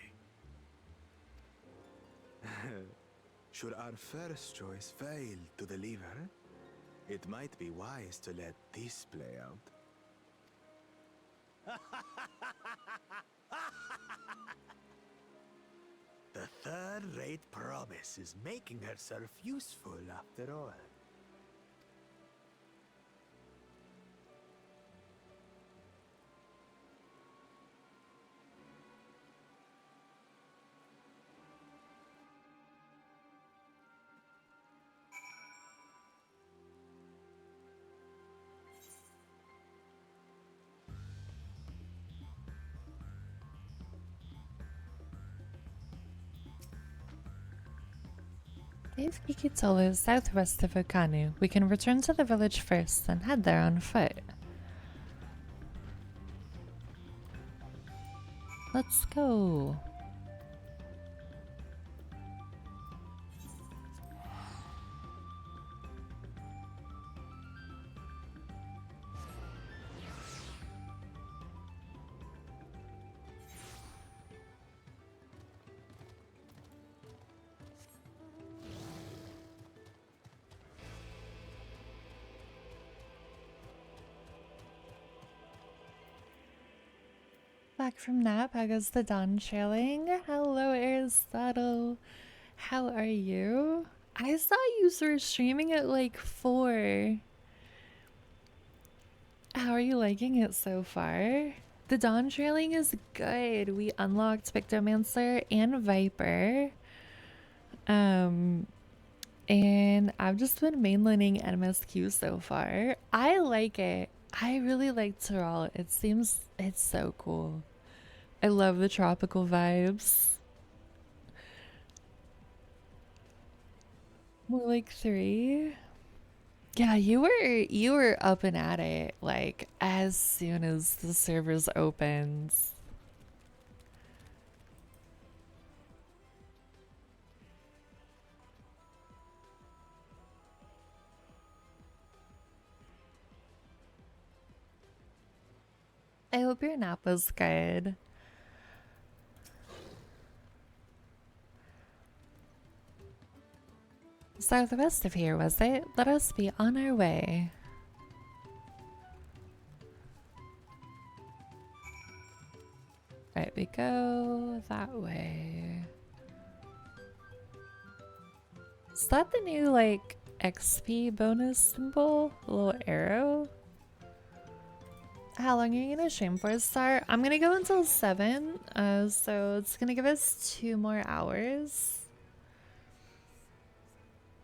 Should our first choice fail to deliver, it might be wise to let this play out. The third-rate promise is making herself useful after all. Cave Kikitola is southwest of Okanu. We can return to the village first, then head there on foot. Let's go. Back from nap, how goes the dawn trailing? Hello, Aristotle. How are you? I saw you were streaming at like 4. How are you liking it so far? The dawn trailing is good. We unlocked Pictomancer and Viper. And I've just been mainlining MSQ so far. I like it. I really like Tyrell. It's so cool. I love the tropical vibes. More like 3. Yeah, you were up and at it like as soon as the servers opened. I hope your nap was good. Southwest of here, was it? Let us be on our way. Right, we go that way. Is that the new, like, XP bonus symbol? A little arrow? How long are you gonna stream for, Star? I'm gonna go until 7, so it's gonna give us 2 more hours.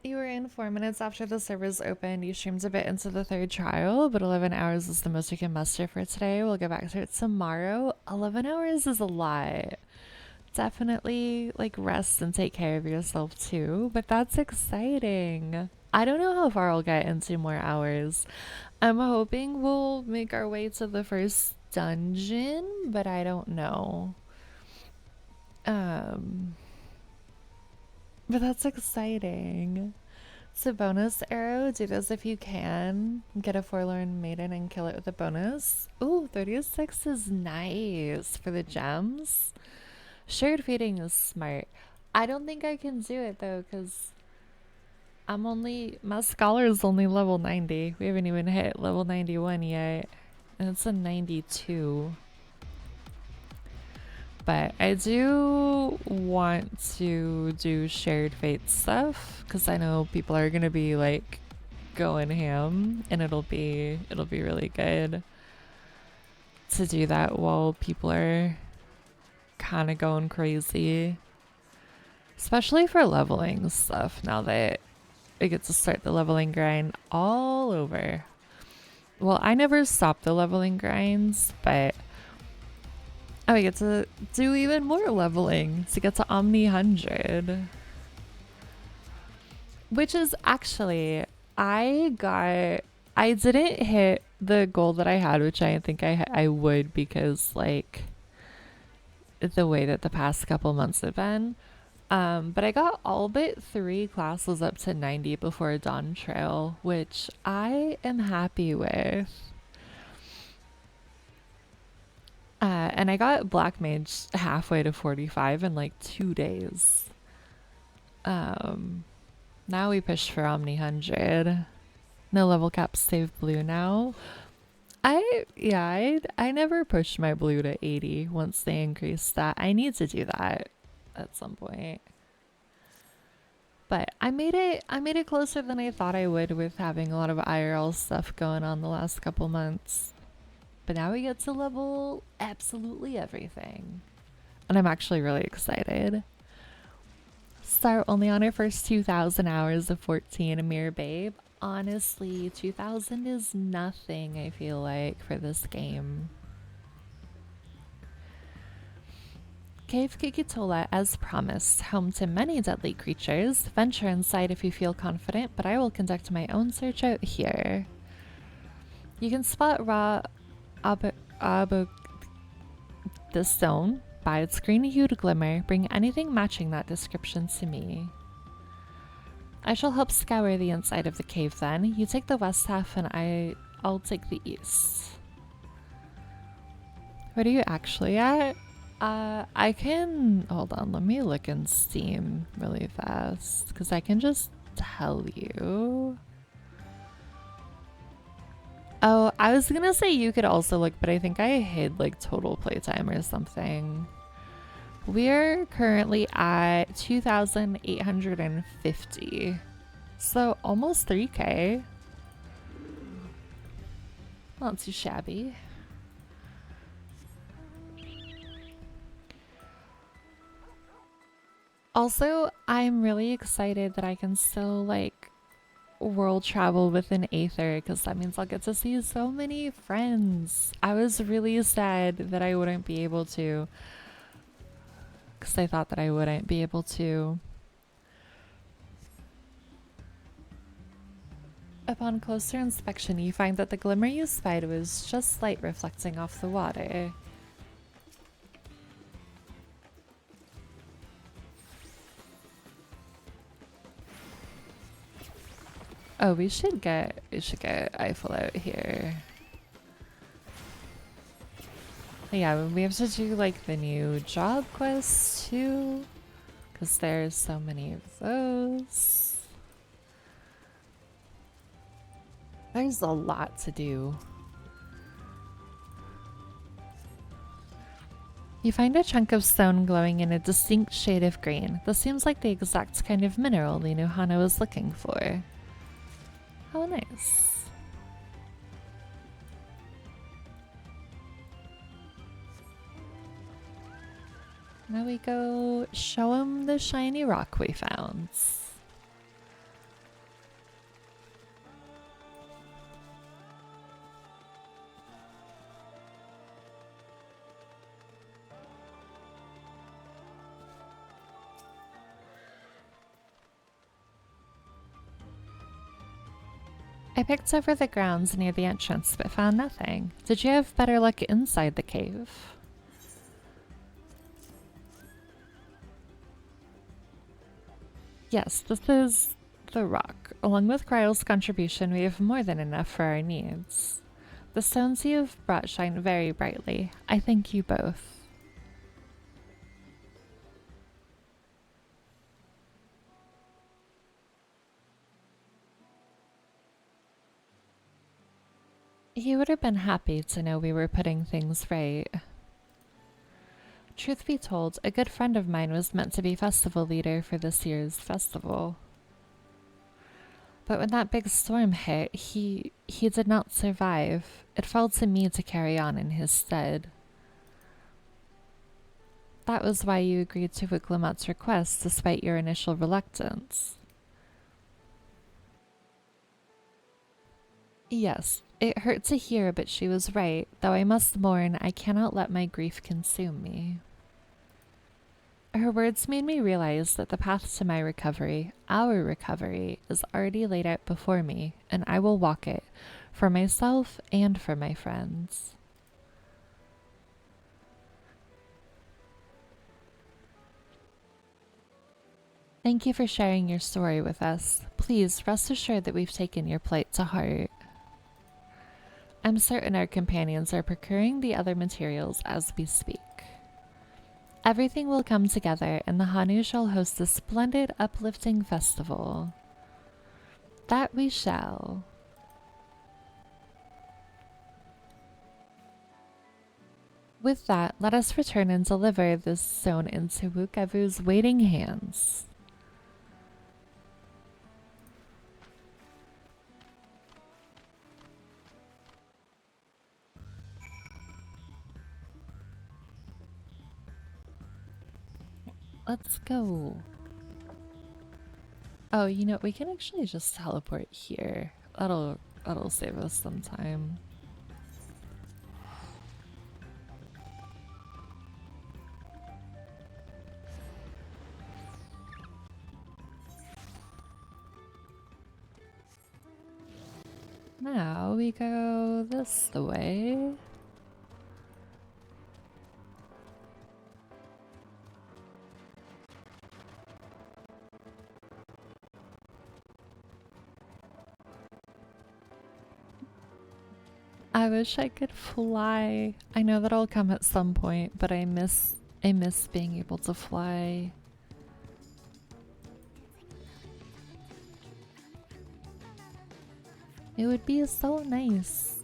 You were in 4 minutes after the servers opened. You streamed a bit into the 3rd trial, but 11 hours is the most we can muster for today. We'll get back to it tomorrow. 11 hours is a lot. Definitely, like, rest and take care of yourself too, but that's exciting. I don't know how far I'll get in 2 more hours. I'm hoping we'll make our way to the first dungeon, but I don't know. But that's exciting. So bonus arrow, do this if you can. Get a forlorn maiden and kill it with a bonus. Ooh, 36 is nice for the gems. Shared feeding is smart. I don't think I can do it though, because my scholar is only level 90. We haven't even hit level 91 yet. And it's a 92. But I do want to do shared fate stuff because I know people are gonna be like going ham, and it'll be really good to do that while people are kind of going crazy, especially for leveling stuff. Now that I get to start the leveling grind all over. Well, I never stop the leveling grinds, but I get to do even more leveling to get to Omni 100. Which is actually, I didn't hit the goal that I had, which I think I would because like the way that the past couple months have been. But I got all but 3 classes up to 90 before dawntrail, which I am happy with. And I got Black Mage halfway to 45 in like 2 days. Now we push for Omni 100. No level caps save blue now. I never pushed my blue to 80 once they increased that. I need to do that at some point. But I made it closer than I thought I would with having a lot of IRL stuff going on the last couple months. But now we get to level absolutely everything. And I'm actually really excited. Start only on our first 2,000 hours of 14 Amir Babe. Honestly, 2,000 is nothing, I feel like, for this game. Cave Kikitola, as promised, home to many deadly creatures. Venture inside if you feel confident, but I will conduct my own search out here. You can spot raw the stone by its green-hued glimmer. Bring anything matching that description to me. I shall help scour the inside of the cave then. You take the west half and I'll take the east. What are you actually at? I can... Hold on, let me look in Steam really fast, because I can just tell you. Oh, I was gonna say you could also look, but I think I hid like total playtime or something. We're currently at 2,850. So almost 3K. Not too shabby. Also, I'm really excited that I can still like world travel with an Aether, because that means I'll get to see so many friends. I was really sad that I wouldn't be able to, because I thought that I wouldn't be able to. Upon closer inspection, you find that the glimmer you spied was just light reflecting off the water. Oh, we should get Eiffel out here. Yeah, we have to do like the new job quests too, because there's so many of those. There's a lot to do. You find a chunk of stone glowing in a distinct shade of green. This seems like the exact kind of mineral Linuhana was looking for. How nice. Now we go show him the shiny rock we found. I picked over the grounds near the entrance but found nothing. Did you have better luck inside the cave? Yes, this is the rock. Along with Kryle's contribution, we have more than enough for our needs. The stones you have brought shine very brightly. I thank you both. He would have been happy to know we were putting things right. Truth be told, a good friend of mine was meant to be festival leader for this year's festival. But when that big storm hit, he did not survive. It fell to me to carry on in his stead. That was why you agreed to Wicklamat's request despite your initial reluctance. Yes, it hurt to hear, but she was right. Though I must mourn, I cannot let my grief consume me. Her words made me realize that the path to my recovery, our recovery, is already laid out before me, and I will walk it, for myself and for my friends. Thank you for sharing your story with us. Please rest assured that we've taken your plight to heart. I'm certain our companions are procuring the other materials as we speak. Everything will come together and the Hanu shall host a splendid, uplifting festival. That we shall. With that, let us return and deliver this stone into Wukavu's waiting hands. Let's go. Oh, you know, we can actually just teleport here. That'll save us some time. Now we go this the way. I wish I could fly. I know that'll come at some point, but I miss being able to fly. It would be so nice.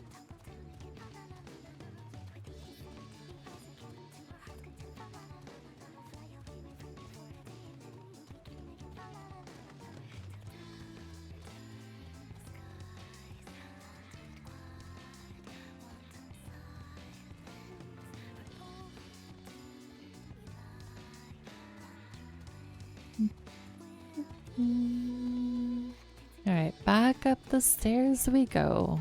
Alright, back up the stairs we go.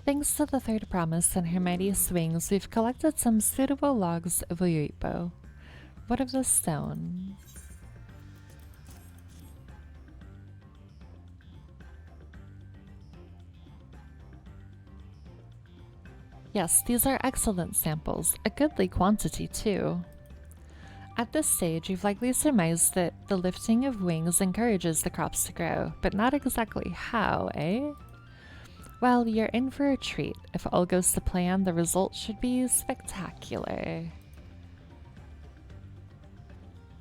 Thanks to the third promise and her mighty swings, we've collected some suitable logs of Uyuipo. What of the stone? Yes, these are excellent samples, a goodly quantity too. At this stage, you've likely surmised that the lifting of wings encourages the crops to grow, but not exactly how, eh? Well, you're in for a treat. If all goes to plan, the result should be spectacular.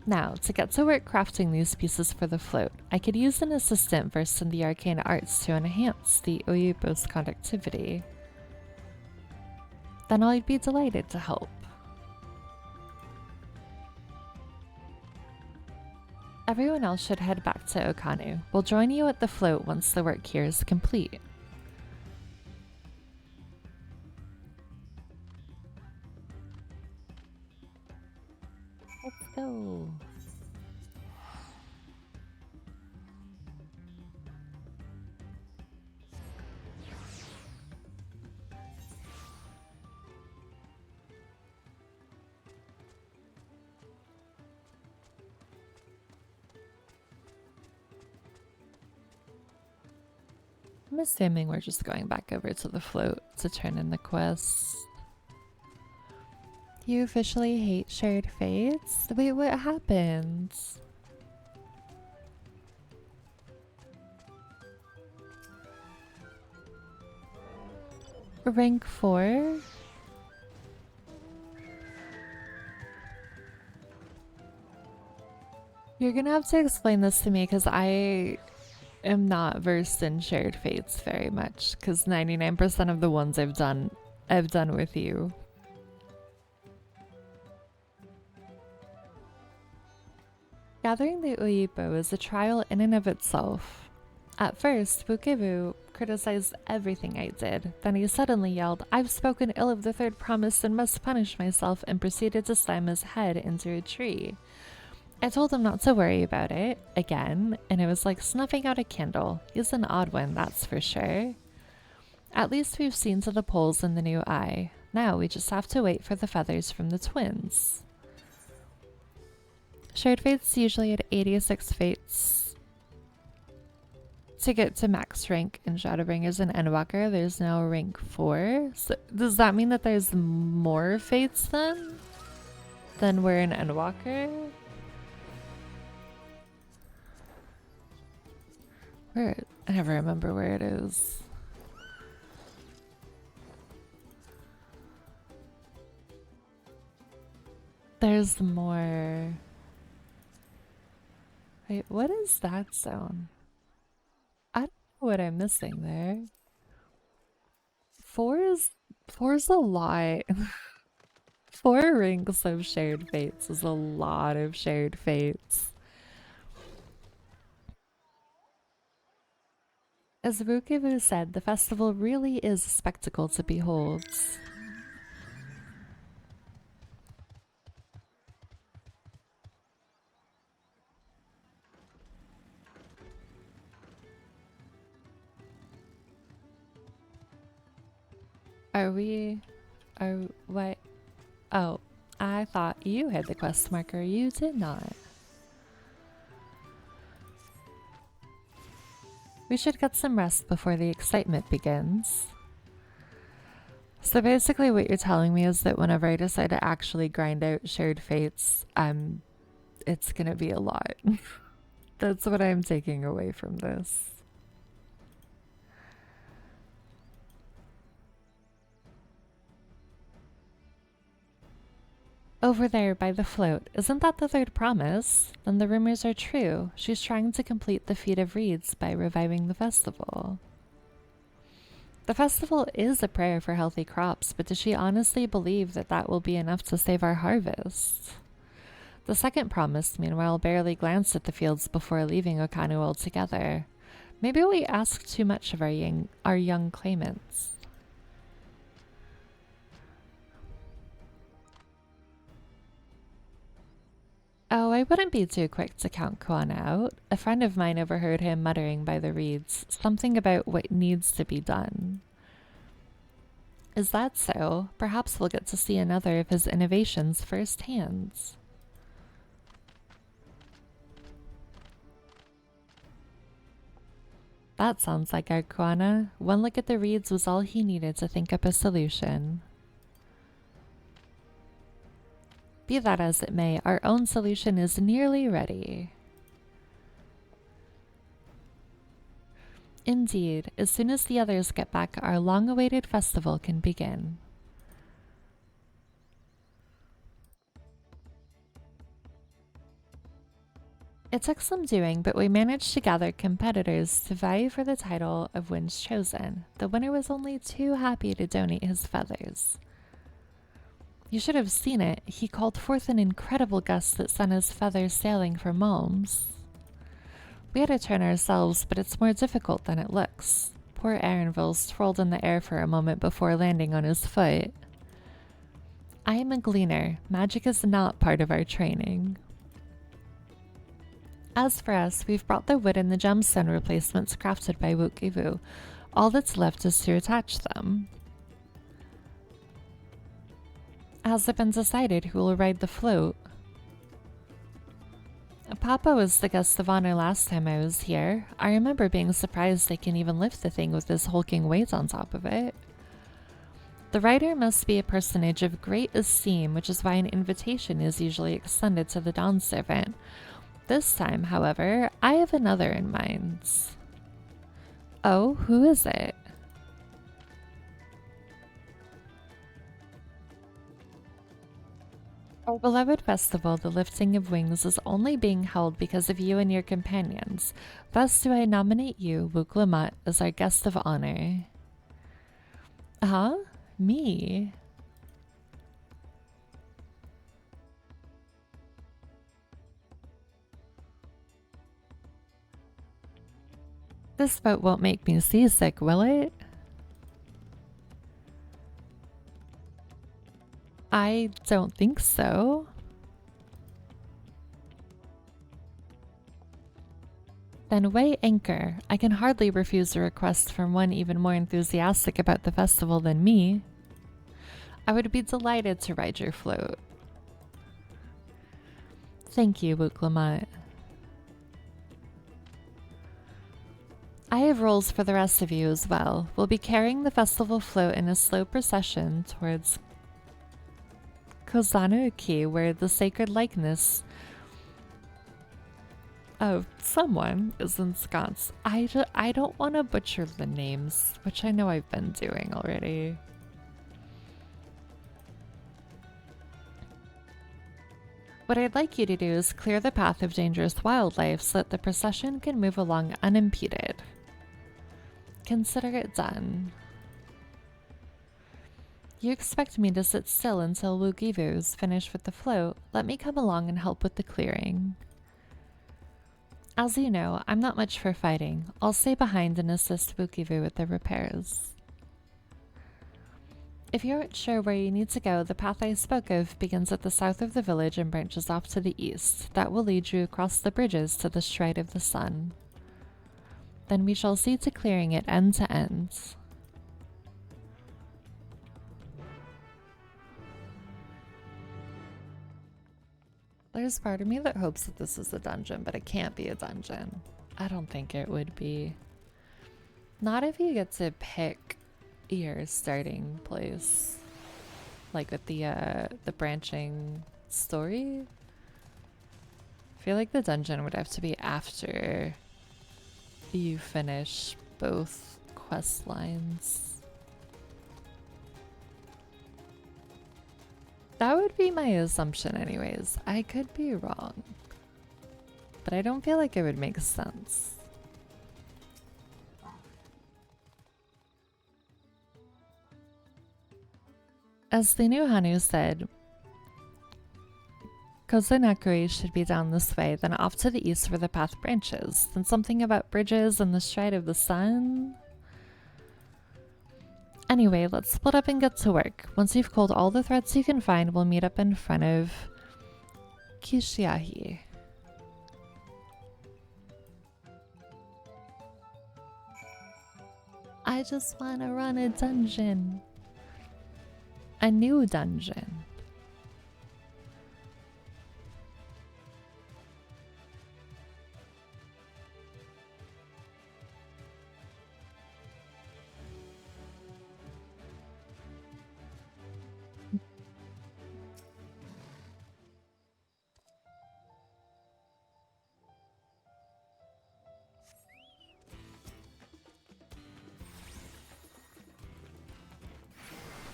Now, to get to work crafting these pieces for the float, I could use an assistant versed in the arcane arts to enhance the Uyuipo's conductivity. Then I'd be delighted to help. Everyone else should head back to Okanu. We'll join you at the float once the work here is complete. Let's go. I'm assuming we're just going back over to the float to turn in the quest. You officially hate shared fates? Wait, what happens? Rank 4? You're gonna have to explain this to me because I am not versed in shared fates very much, because 99% of the ones I've done with you. Gathering the Uipo is a trial in and of itself. At first, Bukebu criticized everything I did. Then he suddenly yelled, "I've spoken ill of the third promise and must punish myself," and proceeded to slam his head into a tree. I told him not to worry about it, again, and it was like snuffing out a candle. He's an odd one, that's for sure. At least we've seen to the poles in the new eye. Now we just have to wait for the feathers from the twins. Shared fates usually at 86 fates. To get to max rank in Shadowbringers and Endwalker, there's now rank 4. So does that mean that there's more fates then? Than we're in Endwalker? Where? I never remember where it is. There's more. Wait, what is that zone? I don't know what I'm missing there. Four's a lot. 4 rings of shared fates is a lot of shared fates. As Rukivu said, the festival really is a spectacle to behold. What? Oh, I thought you had the quest marker. You did not. We should get some rest before the excitement begins. So basically what you're telling me is that whenever I decide to actually grind out shared fates, it's gonna be a lot. That's what I'm taking away from this. Over there by the float, isn't that the third promise? Then the rumors are true. She's trying to complete the feat of reeds by reviving the festival. The festival is a prayer for healthy crops, but does she honestly believe that that will be enough to save our harvest? The second promise, meanwhile, barely glanced at the fields before leaving Okanu altogether. Maybe we ask too much of our young claimants. Oh, I wouldn't be too quick to count Kwan out. A friend of mine overheard him muttering by the reeds, something about what needs to be done. Is that so? Perhaps we'll get to see another of his innovations firsthand. That sounds like our Kwana. One look at the reeds was all he needed to think up a solution. Be that as it may, our own solution is nearly ready. Indeed, as soon as the others get back, our long-awaited festival can begin. It took some doing, but we managed to gather competitors to vie for the title of Winds Chosen. The winner was only too happy to donate his feathers. You should have seen it. He called forth an incredible gust that sent his feathers sailing for Malms. We had to turn ourselves, but it's more difficult than it looks. Poor Arenville twirled in the air for a moment before landing on his foot. I am a gleaner. Magic is not part of our training. As for us, we've brought the wood and the gemstone replacements crafted by Wukivu. All that's left is to attach them. Has it been decided who will ride the float? Papa was the guest of honor last time I was here. I remember being surprised they can even lift the thing with this hulking weight on top of it. The rider must be a personage of great esteem, which is why an invitation is usually extended to the dawn servant. This time, however, I have another in mind. Oh, who is it? Our beloved festival, the lifting of wings, is only being held because of you and your companions. Thus do I nominate you, Wuklamat, as our guest of honor. Huh? Me? This boat won't make me seasick, will it? I don't think so. Then weigh anchor. I can hardly refuse a request from one even more enthusiastic about the festival than me. I would be delighted to ride your float. Thank you, Wuklamat. I have roles for the rest of you as well. We'll be carrying the festival float in a slow procession towards Kozanuki, where the sacred likeness of someone is ensconced. I don't want to butcher the names, which I know I've been doing already. What I'd like you to do is clear the path of dangerous wildlife so that the procession can move along unimpeded. Consider it done. You expect me to sit still until Wugivu is finished with the float. Let me come along and help with the clearing. As you know, I'm not much for fighting. I'll stay behind and assist Wugivu with the repairs. If you aren't sure where you need to go, the path I spoke of begins at the south of the village and branches off to the east. That will lead you across the bridges to the Shrine of the Sun. Then we shall see to clearing it end to end. There's part of me that hopes that this is a dungeon, but it can't be a dungeon. I don't think it would be. Not if you get to pick your starting place. Like with the branching story. I feel like the dungeon would have to be after you finish both quest lines. That would be my assumption anyways. I could be wrong. But I don't feel like it would make sense. As the new Hanu said, Kozunakuri should be down this way, then off to the east where the path branches. Then something about bridges and the Shrine of the Sun. Anyway, let's split up and get to work. Once you've culled all the threads you can find, we'll meet up in front of Kishiahi. I just want to run a dungeon. A new dungeon.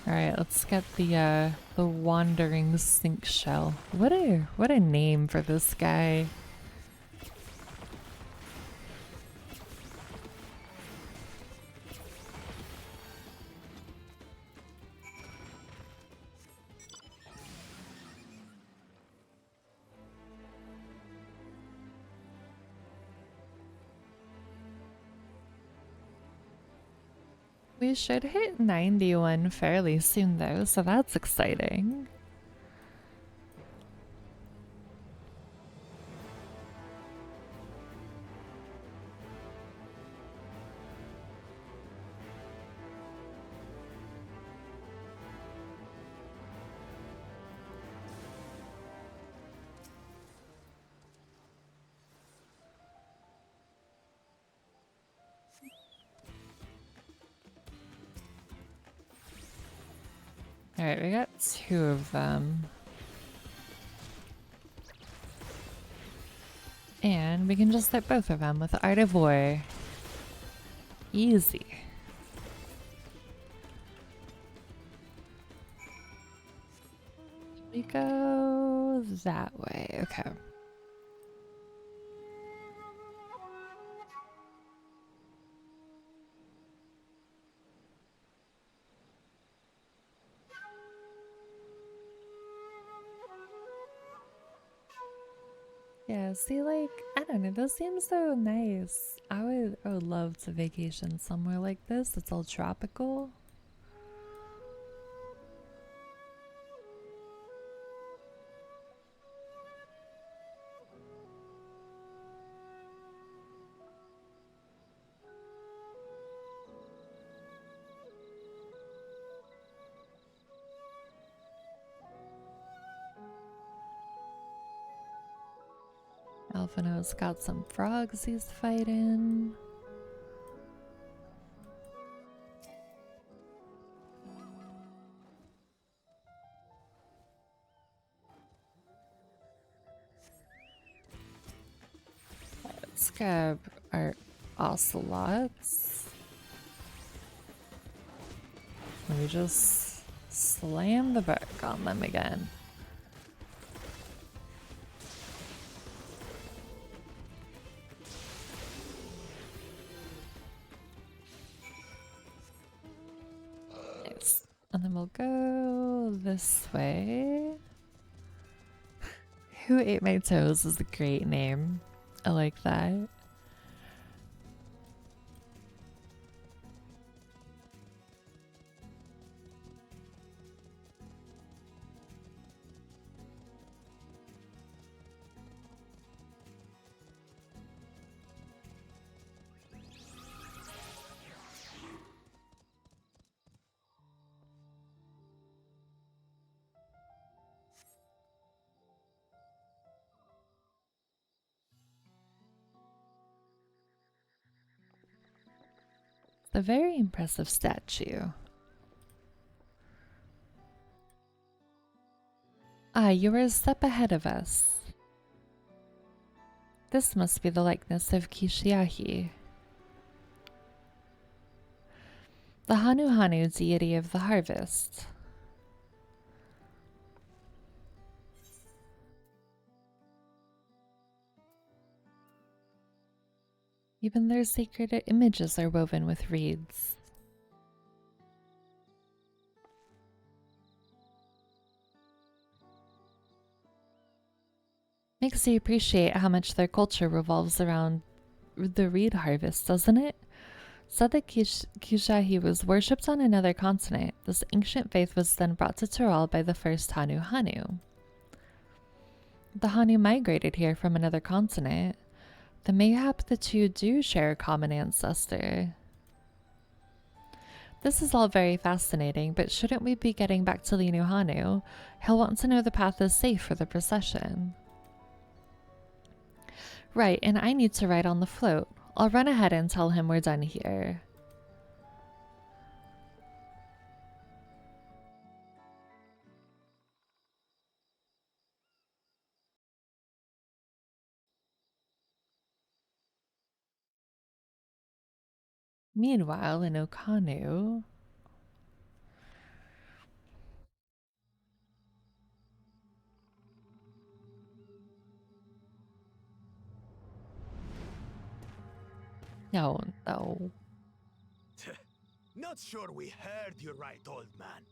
All right, let's get the wandering sink shell. What a name for this guy. We should hit 91 fairly soon though, so that's exciting. Alright, we got 2 of them. And we can just hit both of them with Art of War. Easy. We go that way. Okay. Yeah, see, like, I don't know, those seem so nice. I would love to vacation somewhere like this. It's all tropical. Alphino's got some frogs he's fighting. Let's grab our ocelots. Let me just slam the book on them again. Nice. And then we'll go this way. Who Ate My Toes is a great name. I like that. A very impressive statue. Ah, you were a step ahead of us. This must be the likeness of Kishiahi, the Hanu deity of the harvest. Even their sacred images are woven with reeds. Makes you appreciate how much their culture revolves around the reed harvest, doesn't it? Said that Kishahi was worshipped on another continent. This ancient faith was then brought to Tural by the first Hanu. The Hanu migrated here from another continent. Then mayhap the two do share a common ancestor. This is all very fascinating, but shouldn't we be getting back to Hanu? He'll want to know the path is safe for the procession. Right, and I need to ride on the float. I'll run ahead and tell him we're done here. Meanwhile, in Okanu... No. Not sure we heard you right, old man.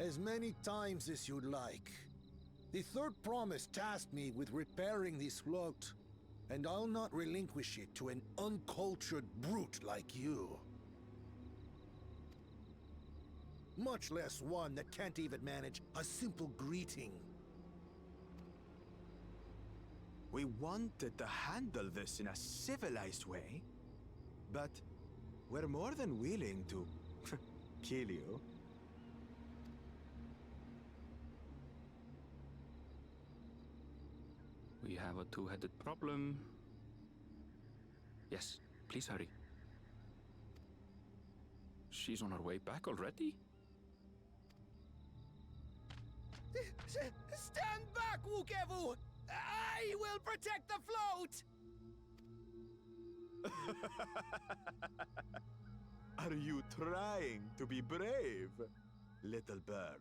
As many times as you'd like. The third promise tasked me with repairing this float, and I'll not relinquish it to an uncultured brute like you. Much less one that can't even manage a simple greeting. We wanted to handle this in a civilized way, but we're more than willing to kill you. We have a two-headed problem. Yes, please hurry. she's on her way back already? Stand back, Wukevu! I will protect the float! Are you trying to be brave, little bird?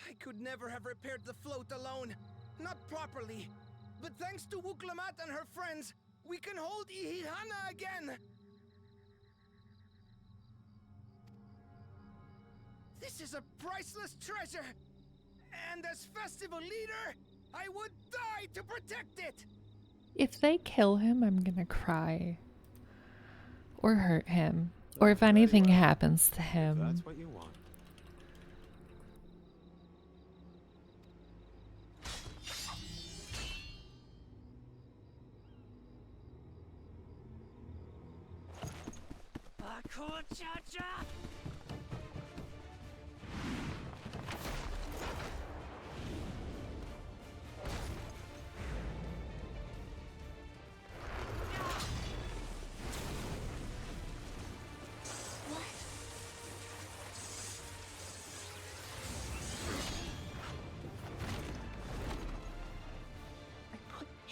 I could never have repaired the float alone. Not properly. But thanks to Wuklamat and her friends, we can hold Ihihana again! This is a priceless treasure! And as festival leader, I would die to protect it! If they kill him, I'm gonna cry. Or hurt him. Or if anything happens to him. That's what you want. Cha-cha!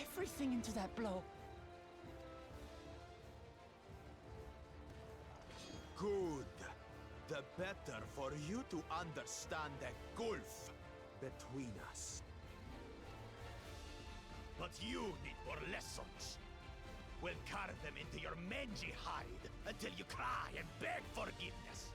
Everything into that blow. Good. The better for you to understand the gulf between us. But you need more lessons. We'll carve them into your mangy hide until you cry and beg forgiveness.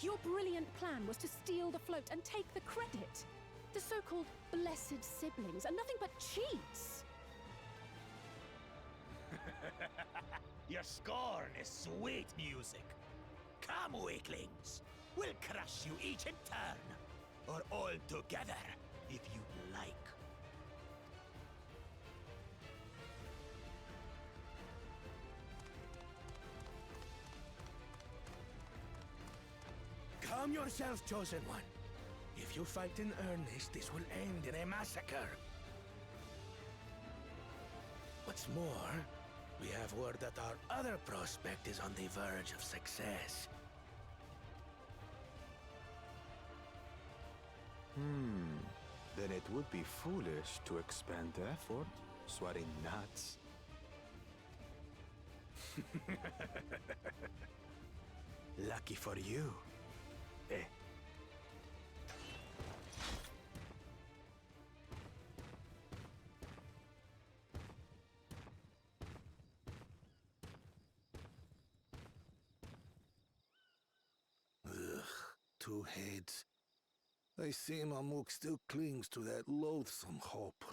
Your brilliant plan was to steal the float and take the credit. The so-called blessed siblings are nothing but cheats. Your scorn is sweet music. Come, weaklings. We'll crush you each in turn. Or all together, if you like. Calm yourself, Chosen One. If you fight in earnest, this will end in a massacre. What's more, we have word that our other prospect is on the verge of success. Then it would be foolish to expend effort sweating nuts. Lucky for you. Eh. Ugh, two heads. I see Mamuk still clings to that loathsome hope.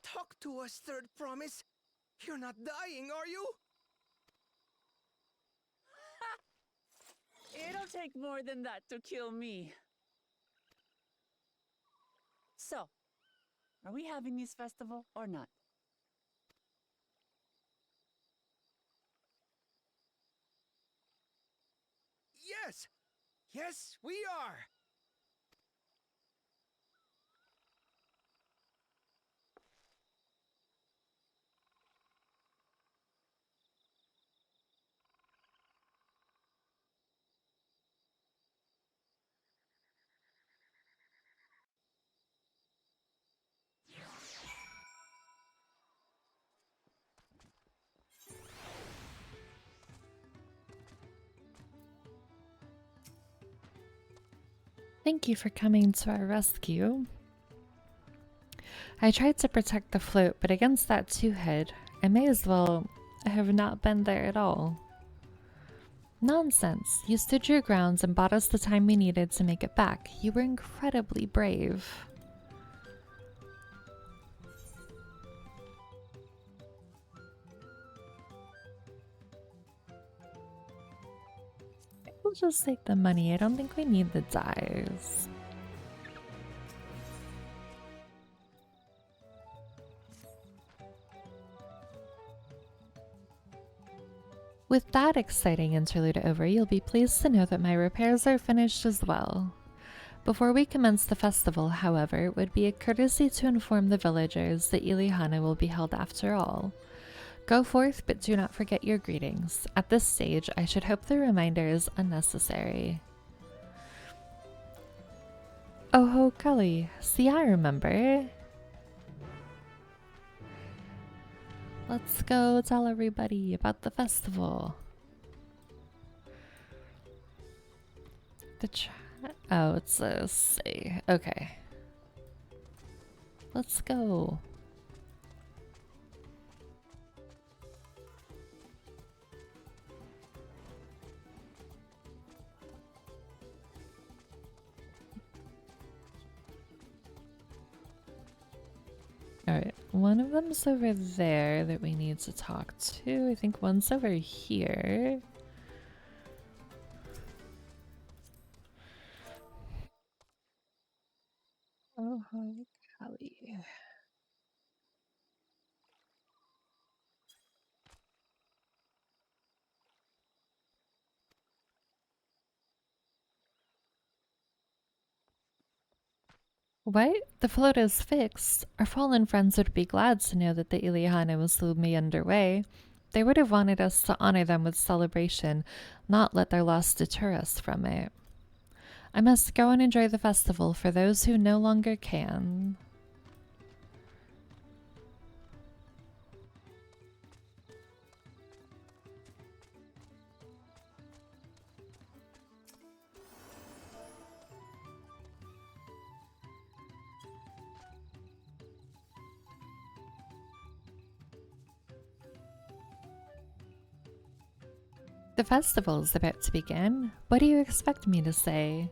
Talk to us, Third Promise. You're not dying, are you? It'll take more than that to kill me. So, are we having this festival or not? Yes! Yes, we are! Thank you for coming to our rescue. I tried to protect the float, but against that two-head, I may as well have not been there at all. Nonsense. You stood your grounds and bought us the time we needed to make it back. You were incredibly brave. We'll just take the money. I don't think we need the dice. With that exciting interlude over, you'll be pleased to know that my repairs are finished as well. Before we commence the festival, however, it would be a courtesy to inform the villagers that Ilihana will be held after all. Go forth, but do not forget your greetings. At this stage, I should hope the reminder is unnecessary. Oh ho, Cully. See, I remember. Let's go tell everybody about the festival. The chat. Oh, it's a say. Okay. Let's go. Alright, one of them's over there that we need to talk to. I think one's over here. Oh, hi, Callie. What? The float is fixed. Our fallen friends would be glad to know that the Ilihana will still be underway. They would have wanted us to honor them with celebration, not let their loss deter us from it. I must go and enjoy the festival for those who no longer can. The festival is about to begin. What do you expect me to say?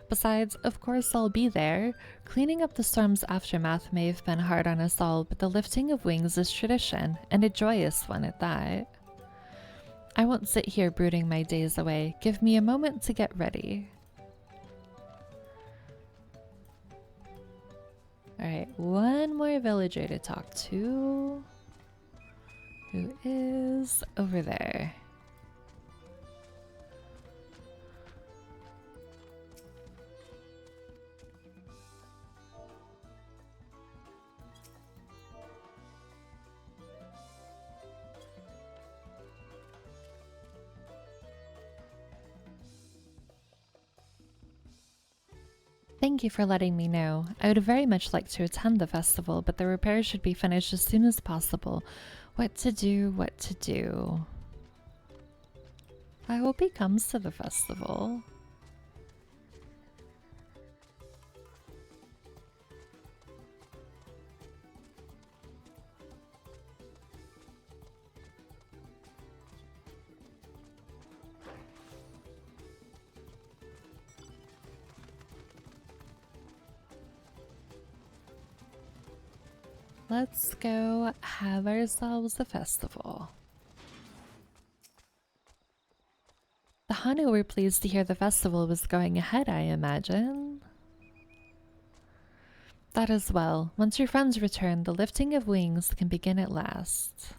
Besides, of course I'll be there. Cleaning up the storm's aftermath may have been hard on us all, but the lifting of wings is tradition, and a joyous one at that. I won't sit here brooding my days away. Give me a moment to get ready. Alright, one more villager to talk to. Who is over there? Thank you for letting me know. I would very much like to attend the festival, but the repairs should be finished as soon as possible. What to do, what to do. I hope he comes to the festival. Let's go have ourselves a festival. The Hanu were pleased to hear the festival was going ahead, I imagine. That as well. Once your friends return, the lifting of wings can begin at last.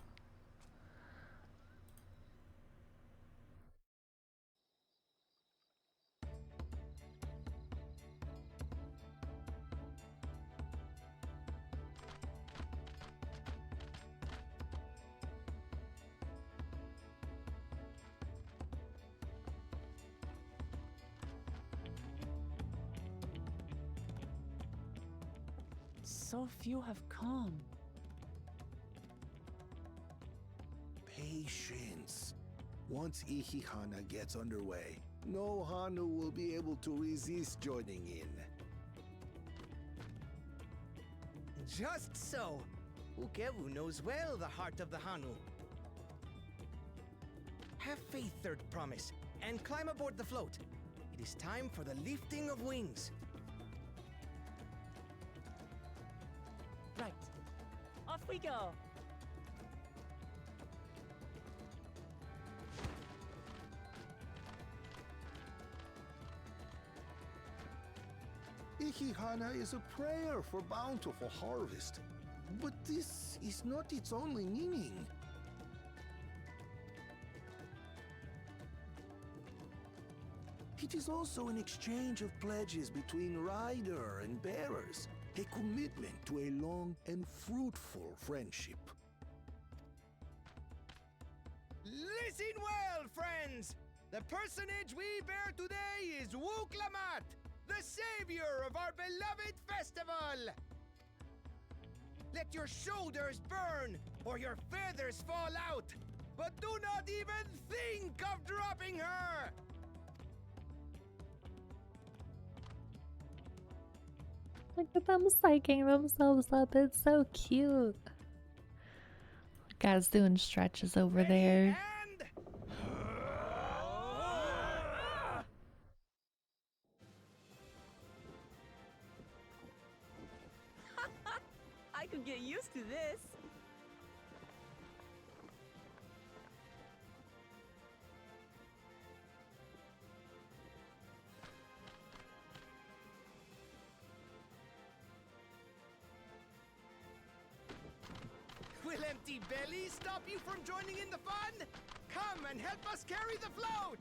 So few have come. Patience. Once Ihihana gets underway, no Hanu will be able to resist joining in. Just so. Ukewu knows well the heart of the Hanu. Have faith, Third Promise, and climb aboard the float. It is time for the lifting of wings. Right. Off we go. Ihihana is a prayer for bountiful harvest. But this is not its only meaning. It is also an exchange of pledges between rider and bearers, a commitment to a long and fruitful friendship. Listen well, friends! The personage we bear today is Wook Lamat, the savior of our beloved festival! Let your shoulders burn, or your feathers fall out, but do not even think of dropping her! Look at them psyching themselves up. It's so cute. Guy's doing stretches over there. I could get used to this. Will empty bellies stop you from joining in the fun? Come and help us carry the float!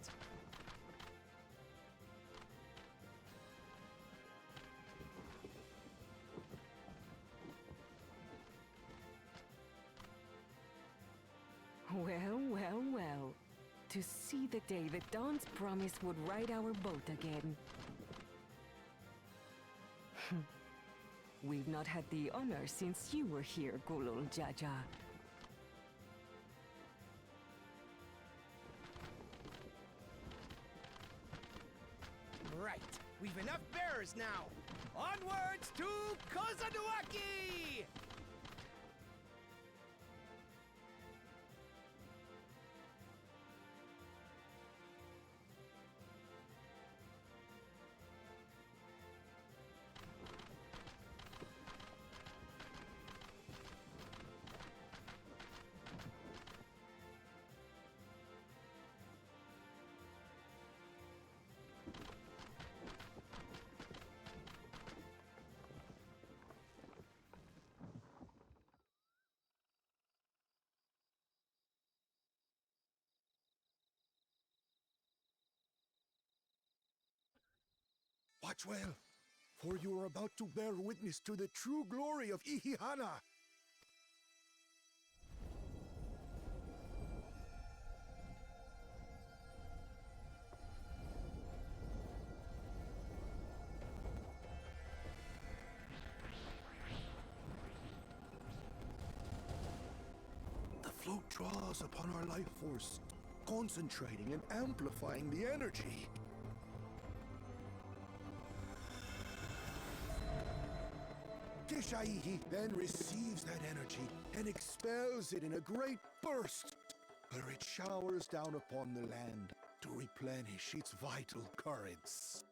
Well, well, well. To see the day that Dawn's promised would ride our boat again. We've not had the honor since you were here, Gulul Jaja. Right, we've enough bearers now. Onwards to Kozaduaki! Watch well, for you are about to bear witness to the true glory of Ihihana. The float draws upon our life force, concentrating and amplifying the energy. Keshaihi then receives that energy and expels it in a great burst, where it showers down upon the land to replenish its vital currents.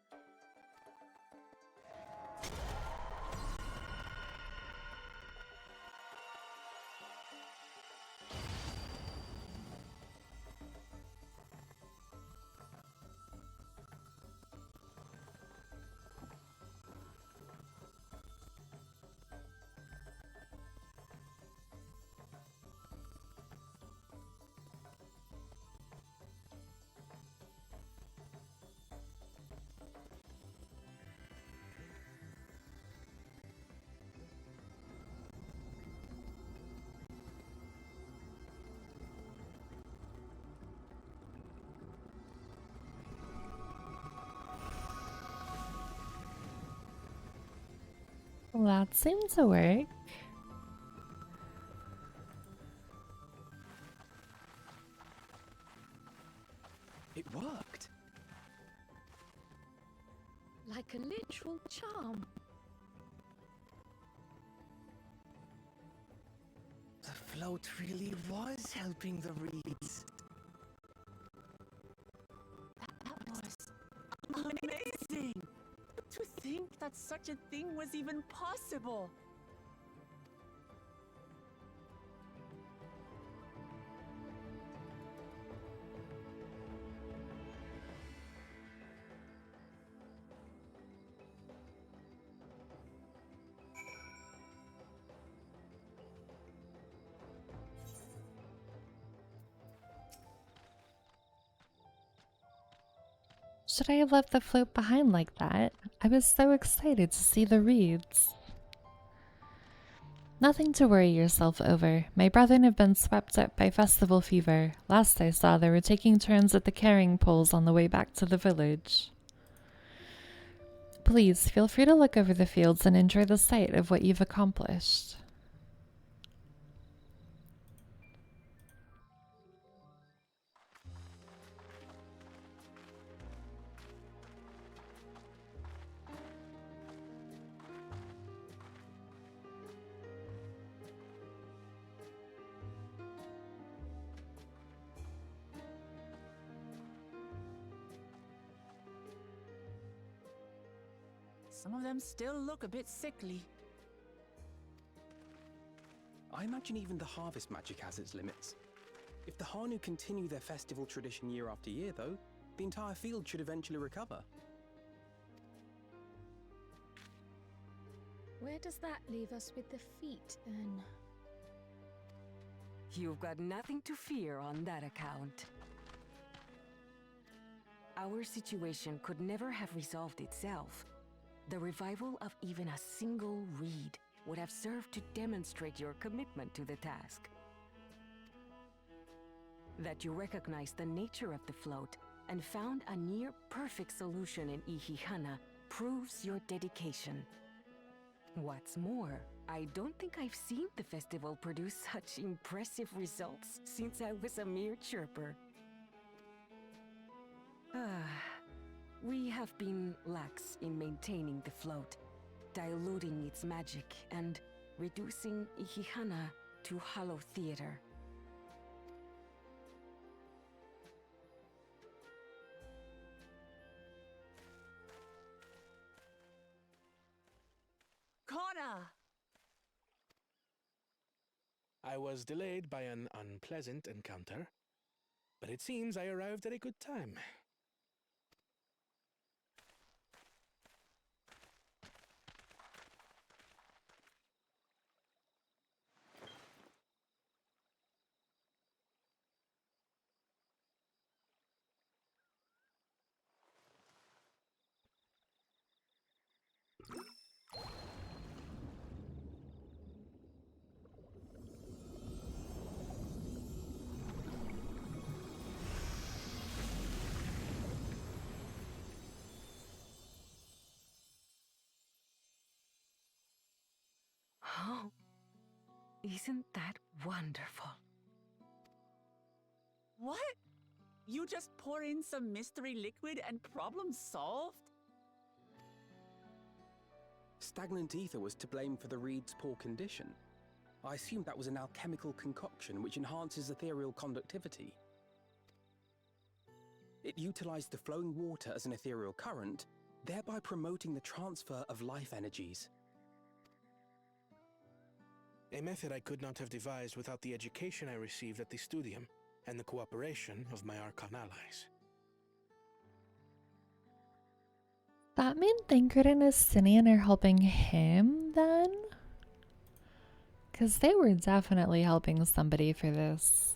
That seemed to work. It worked. Like a literal charm. The float really was helping the reeds. That was amazing! To think that such a thing was even possible! Should I have left the float behind like that? I was so excited to see the reeds. Nothing to worry yourself over. My brethren have been swept up by festival fever. Last I saw, they were taking turns at the carrying poles on the way back to the village. Please feel free to look over the fields and enjoy the sight of what you've accomplished. Some of them still look a bit sickly. I imagine even the harvest magic has its limits. If the Hanu continue their festival tradition year after year, though, the entire field should eventually recover. Where does that leave us with the feet, then? You've got nothing to fear on that account. Our situation could never have resolved itself. The revival of even a single reed would have served to demonstrate your commitment to the task. That you recognize the nature of the float and found a near-perfect solution in Ihihana proves your dedication. What's more, I don't think I've seen the festival produce such impressive results since I was a mere chirper. We have been lax in maintaining the float, diluting its magic and reducing Ihihana to hollow theater. Kona! I was delayed by an unpleasant encounter, but it seems I arrived at a good time. Oh, isn't that wonderful? What? You just pour in some mystery liquid and problem solved? Stagnant ether was to blame for the reed's poor condition. I assumed that was an alchemical concoction which enhances ethereal conductivity. It utilized the flowing water as an ethereal current, thereby promoting the transfer of life energies. A method I could not have devised without the education I received at the studium and the cooperation of my Archon allies. That mean Thancred and Estinian are helping him, then? Because they were definitely helping somebody for this.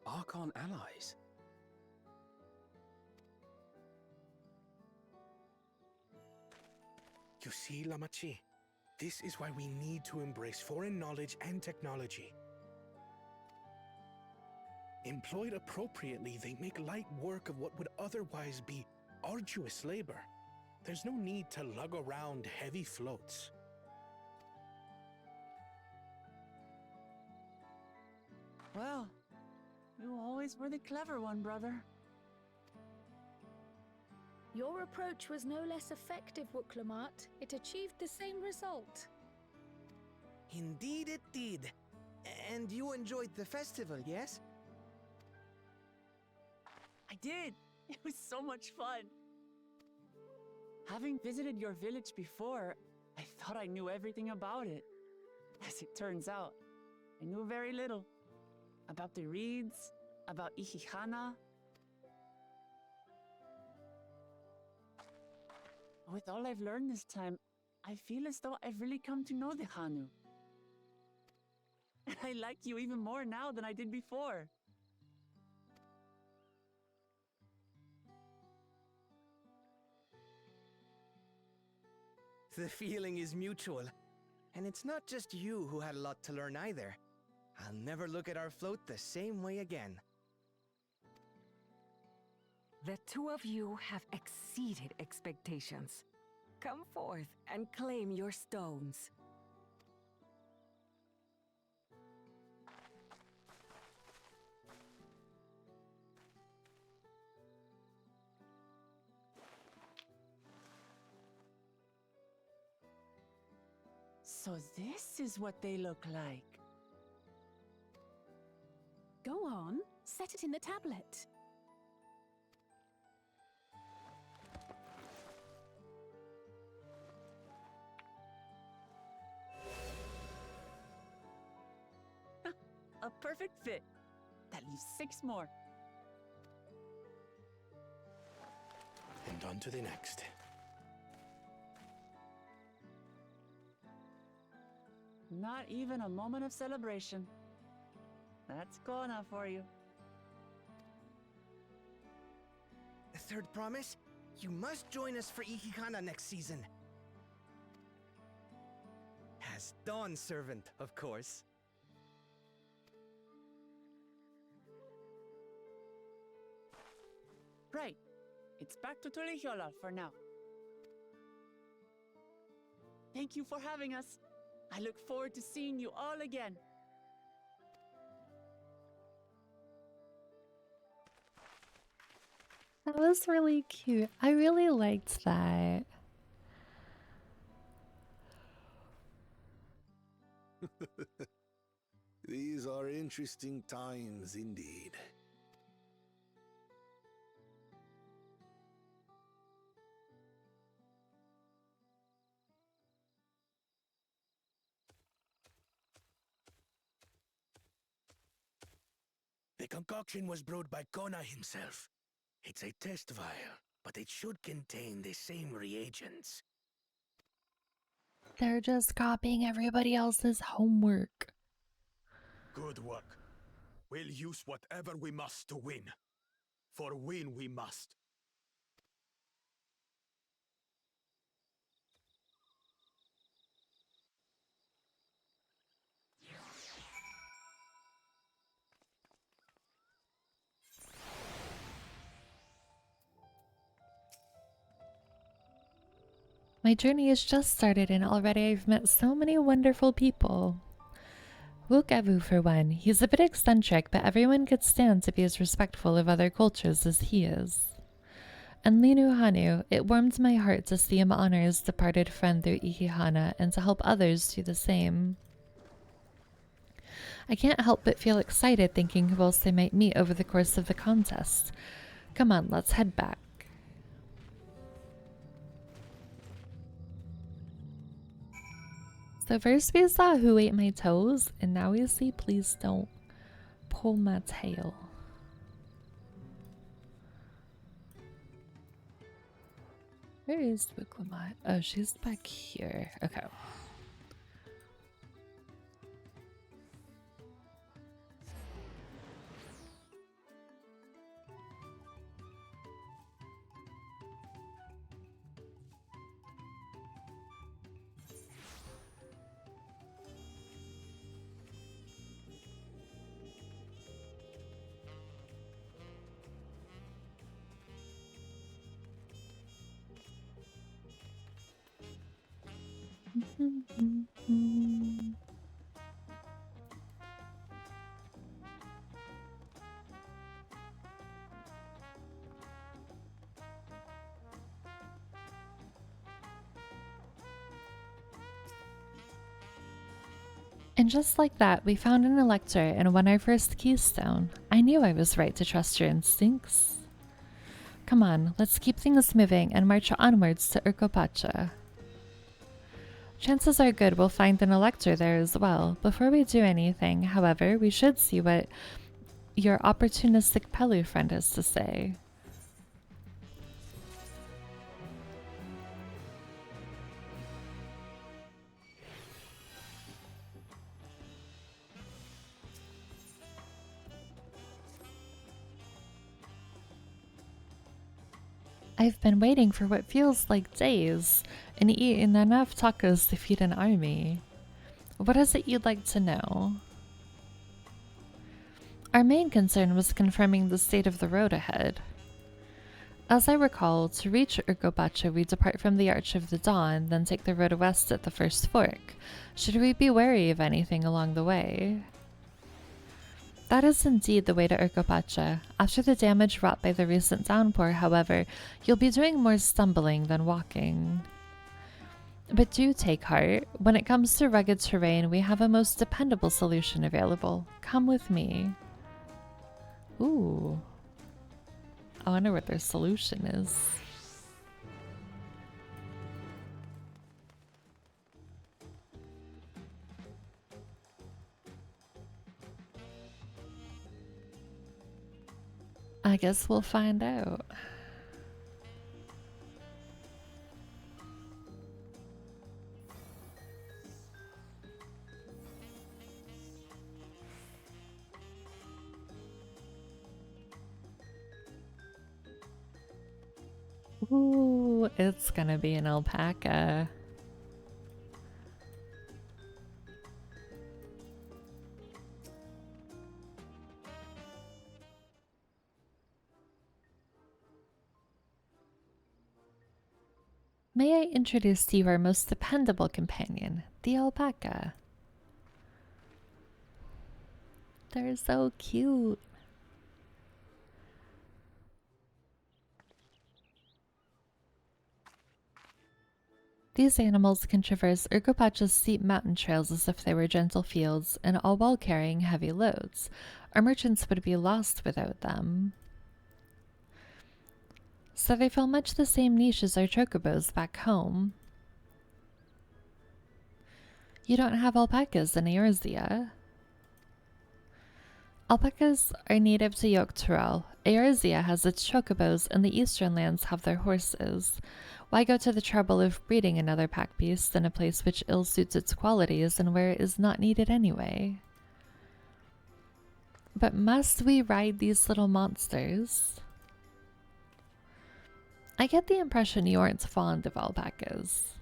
Archon allies? You see, Lamachi, this is why we need to embrace foreign knowledge and technology. Employed appropriately, they make light work of what would otherwise be arduous labor. There's no need to lug around heavy floats. Well, you always were the clever one, brother. Your approach was no less effective, Wuklamat. It achieved the same result. Indeed it did. And you enjoyed the festival, yes? I did. It was so much fun. Having visited your village before, I thought I knew everything about it. As it turns out, I knew very little. About the reeds, about Ihihana. With all I've learned this time, I feel as though I've really come to know the Hanu. I like you even more now than I did before. The feeling is mutual. And it's not just you who had a lot to learn either. I'll never look at our float the same way again. The two of you have exceeded expectations. Come forth and claim your stones. So this is what they look like. Go on, set it in the tablet. A perfect fit. That leaves 6 more. And on to the next. Not even a moment of celebration. That's Kona for you. The third promise? You must join us for Ikikana next season. As Dawn Servant, of course. Right. It's back to Tulihiola for now. Thank you for having us. I look forward to seeing you all again. That was really cute. I really liked that. These are interesting times indeed. The concoction was brewed by Kona himself. It's a test vial, but it should contain the same reagents. They're just copying everybody else's homework. Good work. We'll use whatever we must to win. For win we must. My journey has just started and already I've met so many wonderful people. Wukavu for one, he's a bit eccentric, but everyone could stand to be as respectful of other cultures as he is. And Linu Hanu, it warmed my heart to see him honor his departed friend through Ikihana and to help others do the same. I can't help but feel excited thinking who else they might meet over the course of the contest. Come on, let's head back. So first we saw who ate my toes, and now we see please don't pull my tail. Where is Wicklamat? Oh, she's back here. Okay. And just like that, we found an elector and won our first keystone. I knew I was right to trust your instincts. Come on, let's keep things moving and march onwards to Urkopacha. Chances are good we'll find an elector there as well. Before we do anything, however, we should see what your opportunistic Pelu friend has to say. I've been waiting for what feels like days and eaten enough tacos to feed an army. What is it you'd like to know? Our main concern was confirming the state of the road ahead. As I recall, to reach Urgopacha we depart from the Arch of the Dawn, then take the road west at the first fork. Should we be wary of anything along the way? That is indeed the way to Urgopacha. After the damage wrought by the recent downpour, however, you'll be doing more stumbling than walking. But do take heart. When it comes to rugged terrain, we have a most dependable solution available. Come with me. Ooh. I wonder what their solution is. I guess we'll find out. Ooh, it's gonna be an alpaca. May I introduce to you our most dependable companion, the alpaca? They're so cute. These animals can traverse Urgopacha's steep mountain trails as if they were gentle fields, and all while carrying heavy loads. Our merchants would be lost without them. So they fill much the same niche as our chocobos back home. You don't have alpacas in Eorzea. Alpacas are native to Yogg-Turaul. Eorzea has its chocobos, and the eastern lands have their horses. Why go to the trouble of breeding another pack beast in a place which ill suits its qualities and where it is not needed anyway? But must we ride these little monsters? I get the impression you aren't fond of alpacas.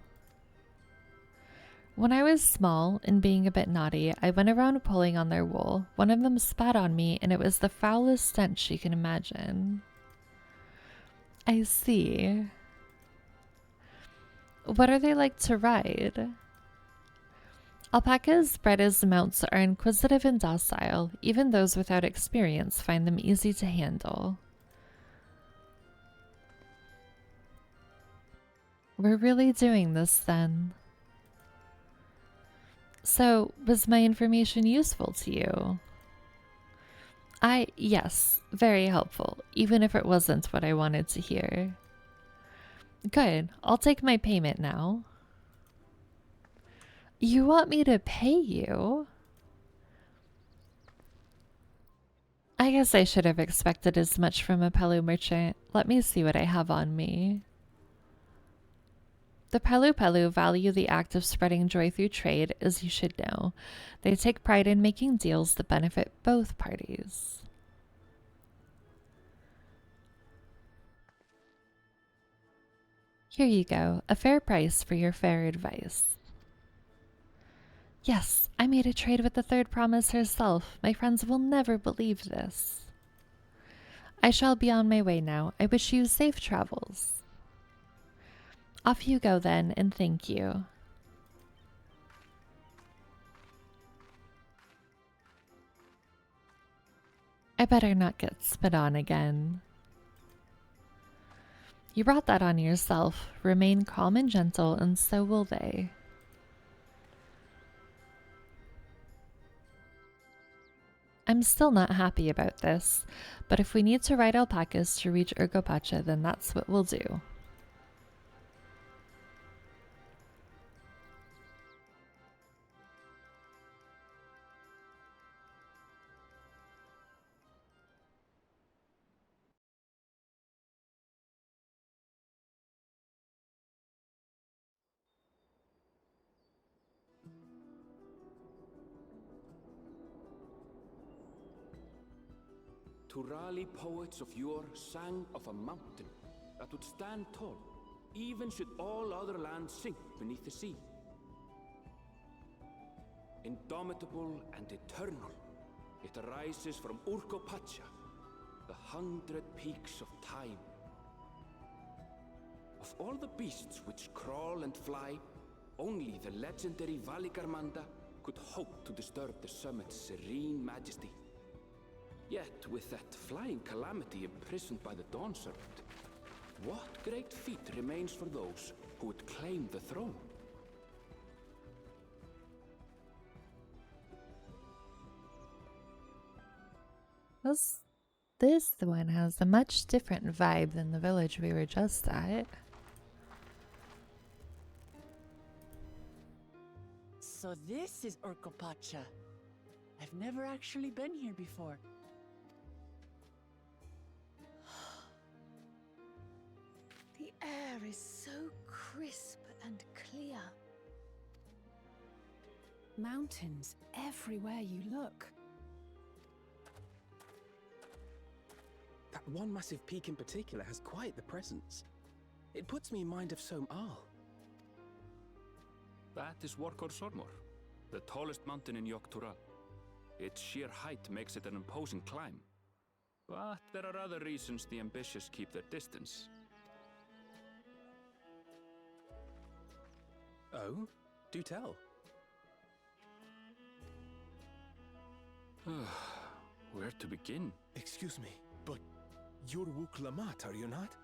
When I was small and being a bit naughty, I went around pulling on their wool. One of them spat on me, and it was the foulest stench you can imagine. I see. What are they like to ride? Alpacas bred as mounts are inquisitive and docile. Even those without experience find them easy to handle. We're really doing this then. So, was my information useful to you? Yes, very helpful, even if it wasn't what I wanted to hear. Good, I'll take my payment now. You want me to pay you? I guess I should have expected as much from a Palu merchant. Let me see what I have on me. The Palu value the act of spreading joy through trade, as you should know. They take pride in making deals that benefit both parties. Here you go, a fair price for your fair advice. Yes, I made a trade with the third promise herself. My friends will never believe this. I shall be on my way now. I wish you safe travels. Off you go then, and thank you. I better not get spit on again. You brought that on yourself. Remain calm and gentle, and so will they. I'm still not happy about this, but if we need to ride alpacas to reach Urgopacha, then that's what we'll do. Turali poets of yore sang of a mountain, a that would stand tall, even should all other lands sink beneath the sea. Indomitable and eternal, it arises from Urkopacha, the 100 peaks of time. Of all the beasts which crawl and fly, only the legendary Valigarmanda could hope to disturb the summit's serene majesty. Yet, with that flying calamity imprisoned by the Dawn Serpent, what great feat remains for those who would claim the throne? This one has a much different vibe than the village we were just at. So this is Urkopacha. I've never actually been here before. The air is so crisp and clear. Mountains everywhere you look. That one massive peak in particular has quite the presence. It puts me in mind of Som-Al. That is Workor Sormor, the tallest mountain in Yogg-Tural. Its sheer height makes it an imposing climb. But there are other reasons the ambitious keep their distance. Oh? Do tell. Where to begin? Excuse me, but you're Wuk-Lamat, are you not?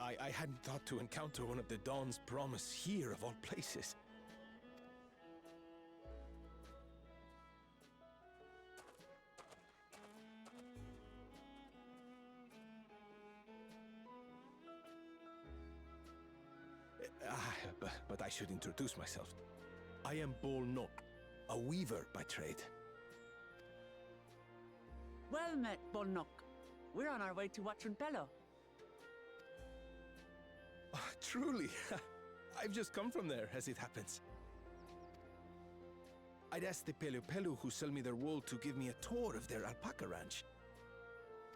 I hadn't thought to encounter one of the Dawn's promise here of all places. But I should introduce myself. I am Bol Nok, a weaver by trade. Well met, Bolnok. We're on our way to Watranpelo. Truly, I've just come from there, as it happens. I'd asked the Pelu who sell me their wool to give me a tour of their alpaca ranch.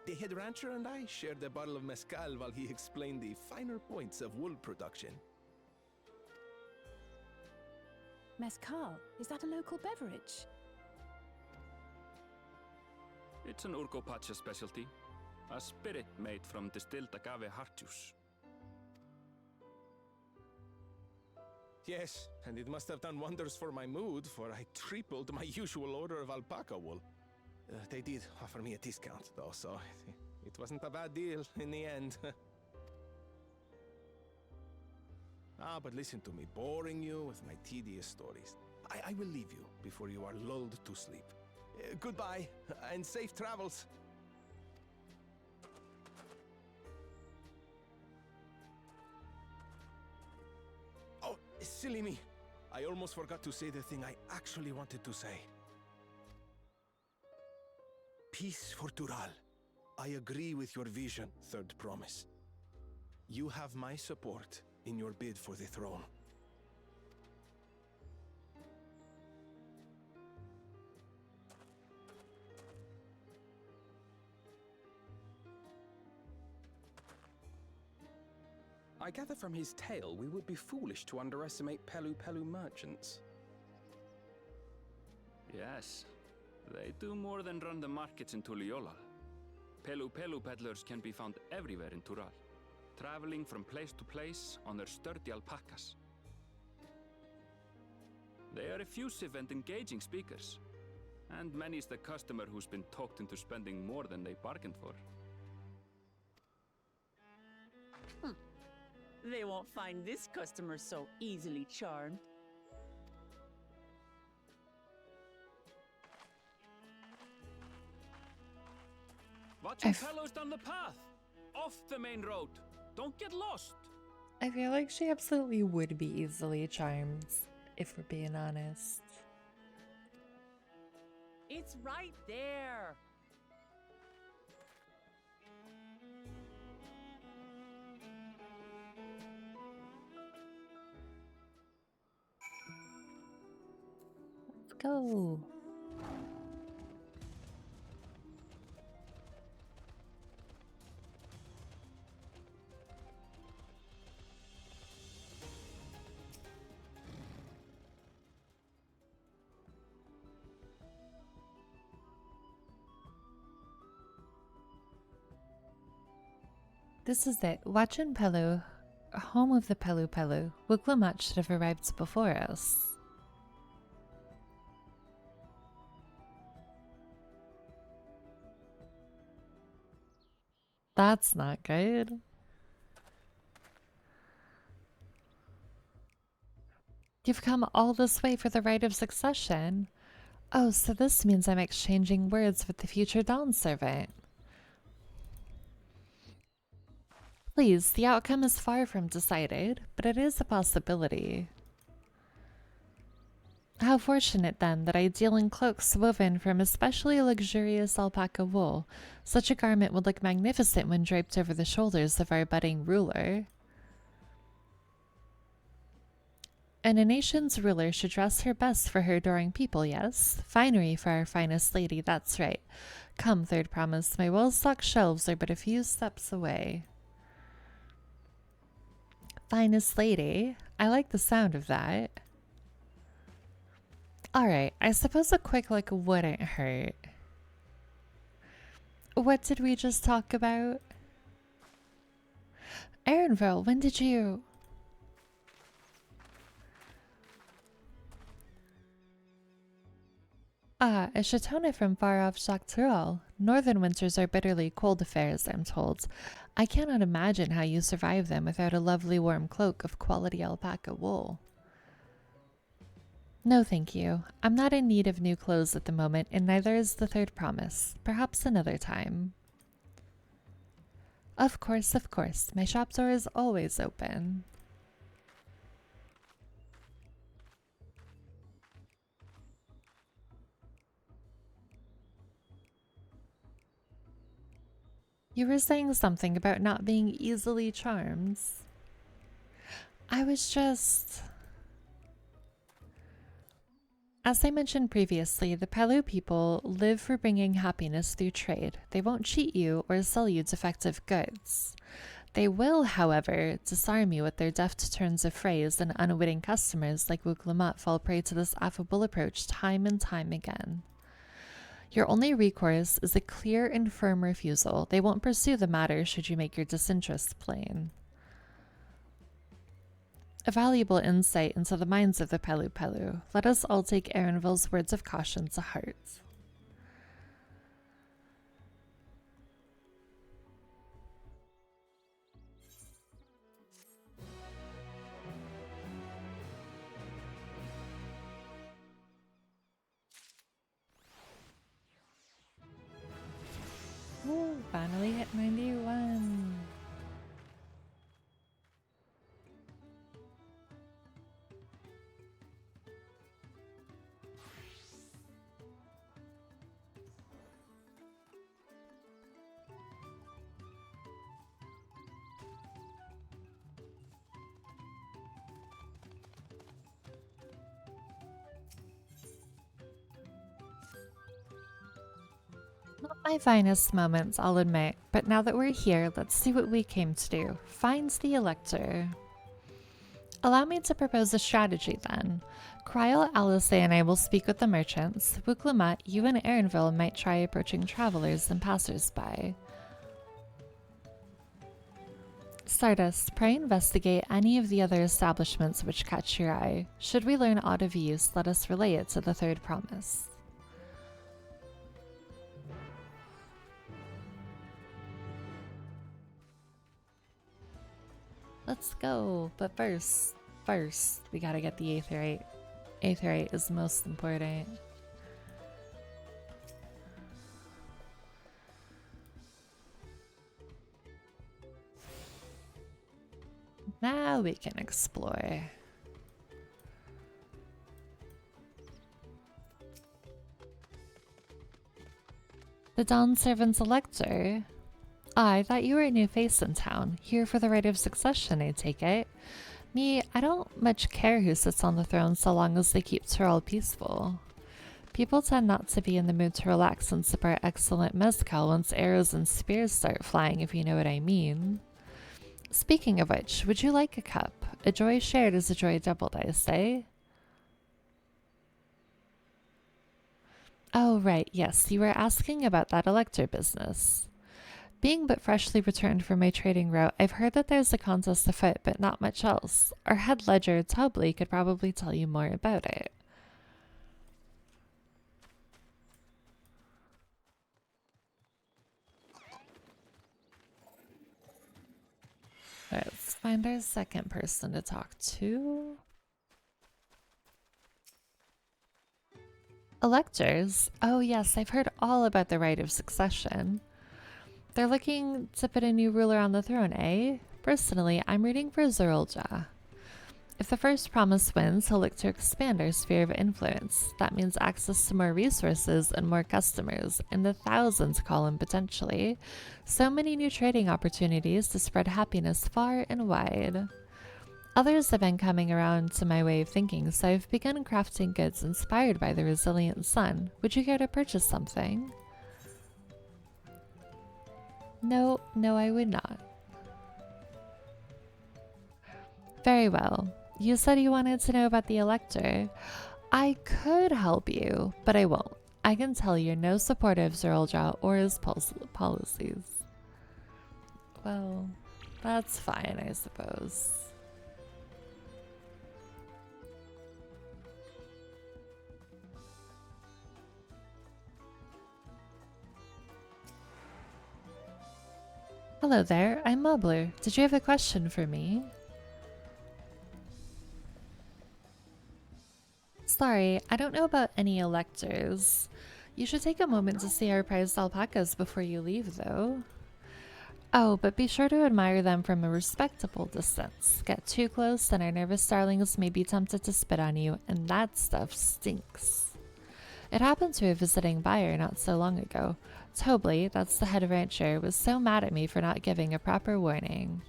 The head rancher and I shared a bottle of mezcal while he explained the finer points of wool production. Mezcal, is that a local beverage? It's an Urkopacha specialty, a spirit made from distilled agave heart juice. Yes, and it must have done wonders for my mood, for I tripled my usual order of alpaca wool. They did offer me a discount, though, so it wasn't a bad deal in the end. But listen to me, boring you with my tedious stories. I will leave you before you are lulled to sleep. Goodbye, and safe travels. Oh, silly me. I almost forgot to say the thing I actually wanted to say. Peace for Tural. I agree with your vision, Third Promise. You have my support in your bid for the throne. I gather from his tale we would be foolish to underestimate Pelu merchants. Yes, they do more than run the markets in Tuliyollal. Pelu peddlers can be found everywhere in Tural, traveling from place to place on their sturdy alpacas. They are effusive and engaging speakers, and many's the customer who's been talked into spending more than they bargained for. They won't find this customer so easily charmed. Watranpelo's down the path! Off the main road! Don't get lost! I feel like she absolutely would be easily charmed, if we're being honest. It's right there! Let's go. This is it. Watchin Pelu, home of the Pelu Pelu. Wuglamat should have arrived before us. That's not good. You've come all this way for the right of succession. Oh, so this means I'm exchanging words with the future Dawn servant. Please, the outcome is far from decided, but it is a possibility. How fortunate then that I deal in cloaks woven from especially luxurious alpaca wool. Such a garment would look magnificent when draped over the shoulders of our budding ruler. And a nation's ruler should dress her best for her adoring people, yes? Finery for our finest lady, that's right. Come, third promise, my well-stocked shelves are but a few steps away. Finest lady? I like the sound of that. Alright, I suppose a quick look wouldn't hurt. What did we just talk about? Aaronville, when did you... Ah, a Chatona from far-off Jacques. Northern winters are bitterly cold affairs, I'm told. I cannot imagine how you survive them without a lovely warm cloak of quality alpaca wool. No, thank you. I'm not in need of new clothes at the moment, and neither is the third promise. Perhaps another time. Of course, of course. My shop door is always open. You were saying something about not being easily charmed. I was just... As I mentioned previously, the Palu people live for bringing happiness through trade. They won't cheat you or sell you defective goods. They will, however, disarm you with their deft turns of phrase, and unwitting customers like Wuglamat fall prey to this affable approach time and time again. Your only recourse is a clear and firm refusal. They won't pursue the matter should you make your disinterest plain. A valuable insight into the minds of the Pelu Pelu. Let us all take Aaronville's words of caution to heart. Ooh, finally hit 91. Not my finest moments, I'll admit, but now that we're here, let's see what we came to do. Find the Elector. Allow me to propose a strategy then. Kryl, Alice, and I will speak with the merchants. Wuglamat, you and Aaronville might try approaching travelers and passers-by. Stardust, pray investigate any of the other establishments which catch your eye. Should we learn aught of use, let us relay it to the third promise. Let's go, but first, we gotta get the Aetherite. Aetherite is most important. Now we can explore. The Dawn Servant's Elector? I thought you were a new face in town. Here for the right of succession, I take it. Me, I don't much care who sits on the throne so long as they keep Tyrell peaceful. People tend not to be in the mood to relax and sip our excellent mezcal once arrows and spears start flying, if you know what I mean. Speaking of which, would you like a cup? A joy shared is a joy doubled, I say. Oh, right, yes, you were asking about that Elector business. Being but freshly returned from my trading route, I've heard that there's a contest afoot, but not much else. Our head ledger, Tubley, could probably tell you more about it. Let's find our second person to talk to. Electors? Oh yes, I've heard all about the right of succession. They're looking to put a new ruler on the throne, eh? Personally, I'm rooting for Zerulja. If the first promise wins, he'll look to expand our sphere of influence. That means access to more resources and more customers, in the thousands column potentially. So many new trading opportunities to spread happiness far and wide. Others have been coming around to my way of thinking, so I've begun crafting goods inspired by the resilient sun. Would you care to purchase something? No, I would not. Very well. You said you wanted to know about the Elector. I could help you, but I won't. I can tell you're no supporter of Zerulja or his policies. Well, that's fine, I suppose. Hello there, I'm Mobler. Did you have a question for me? Sorry, I don't know about any electors. You should take a moment to see our prized alpacas before you leave, though. Oh, but be sure to admire them from a respectable distance. Get too close and our nervous starlings may be tempted to spit on you, and that stuff stinks. It happened to a visiting buyer not so long ago. Tobley, that's the head rancher, was so mad at me for not giving a proper warning.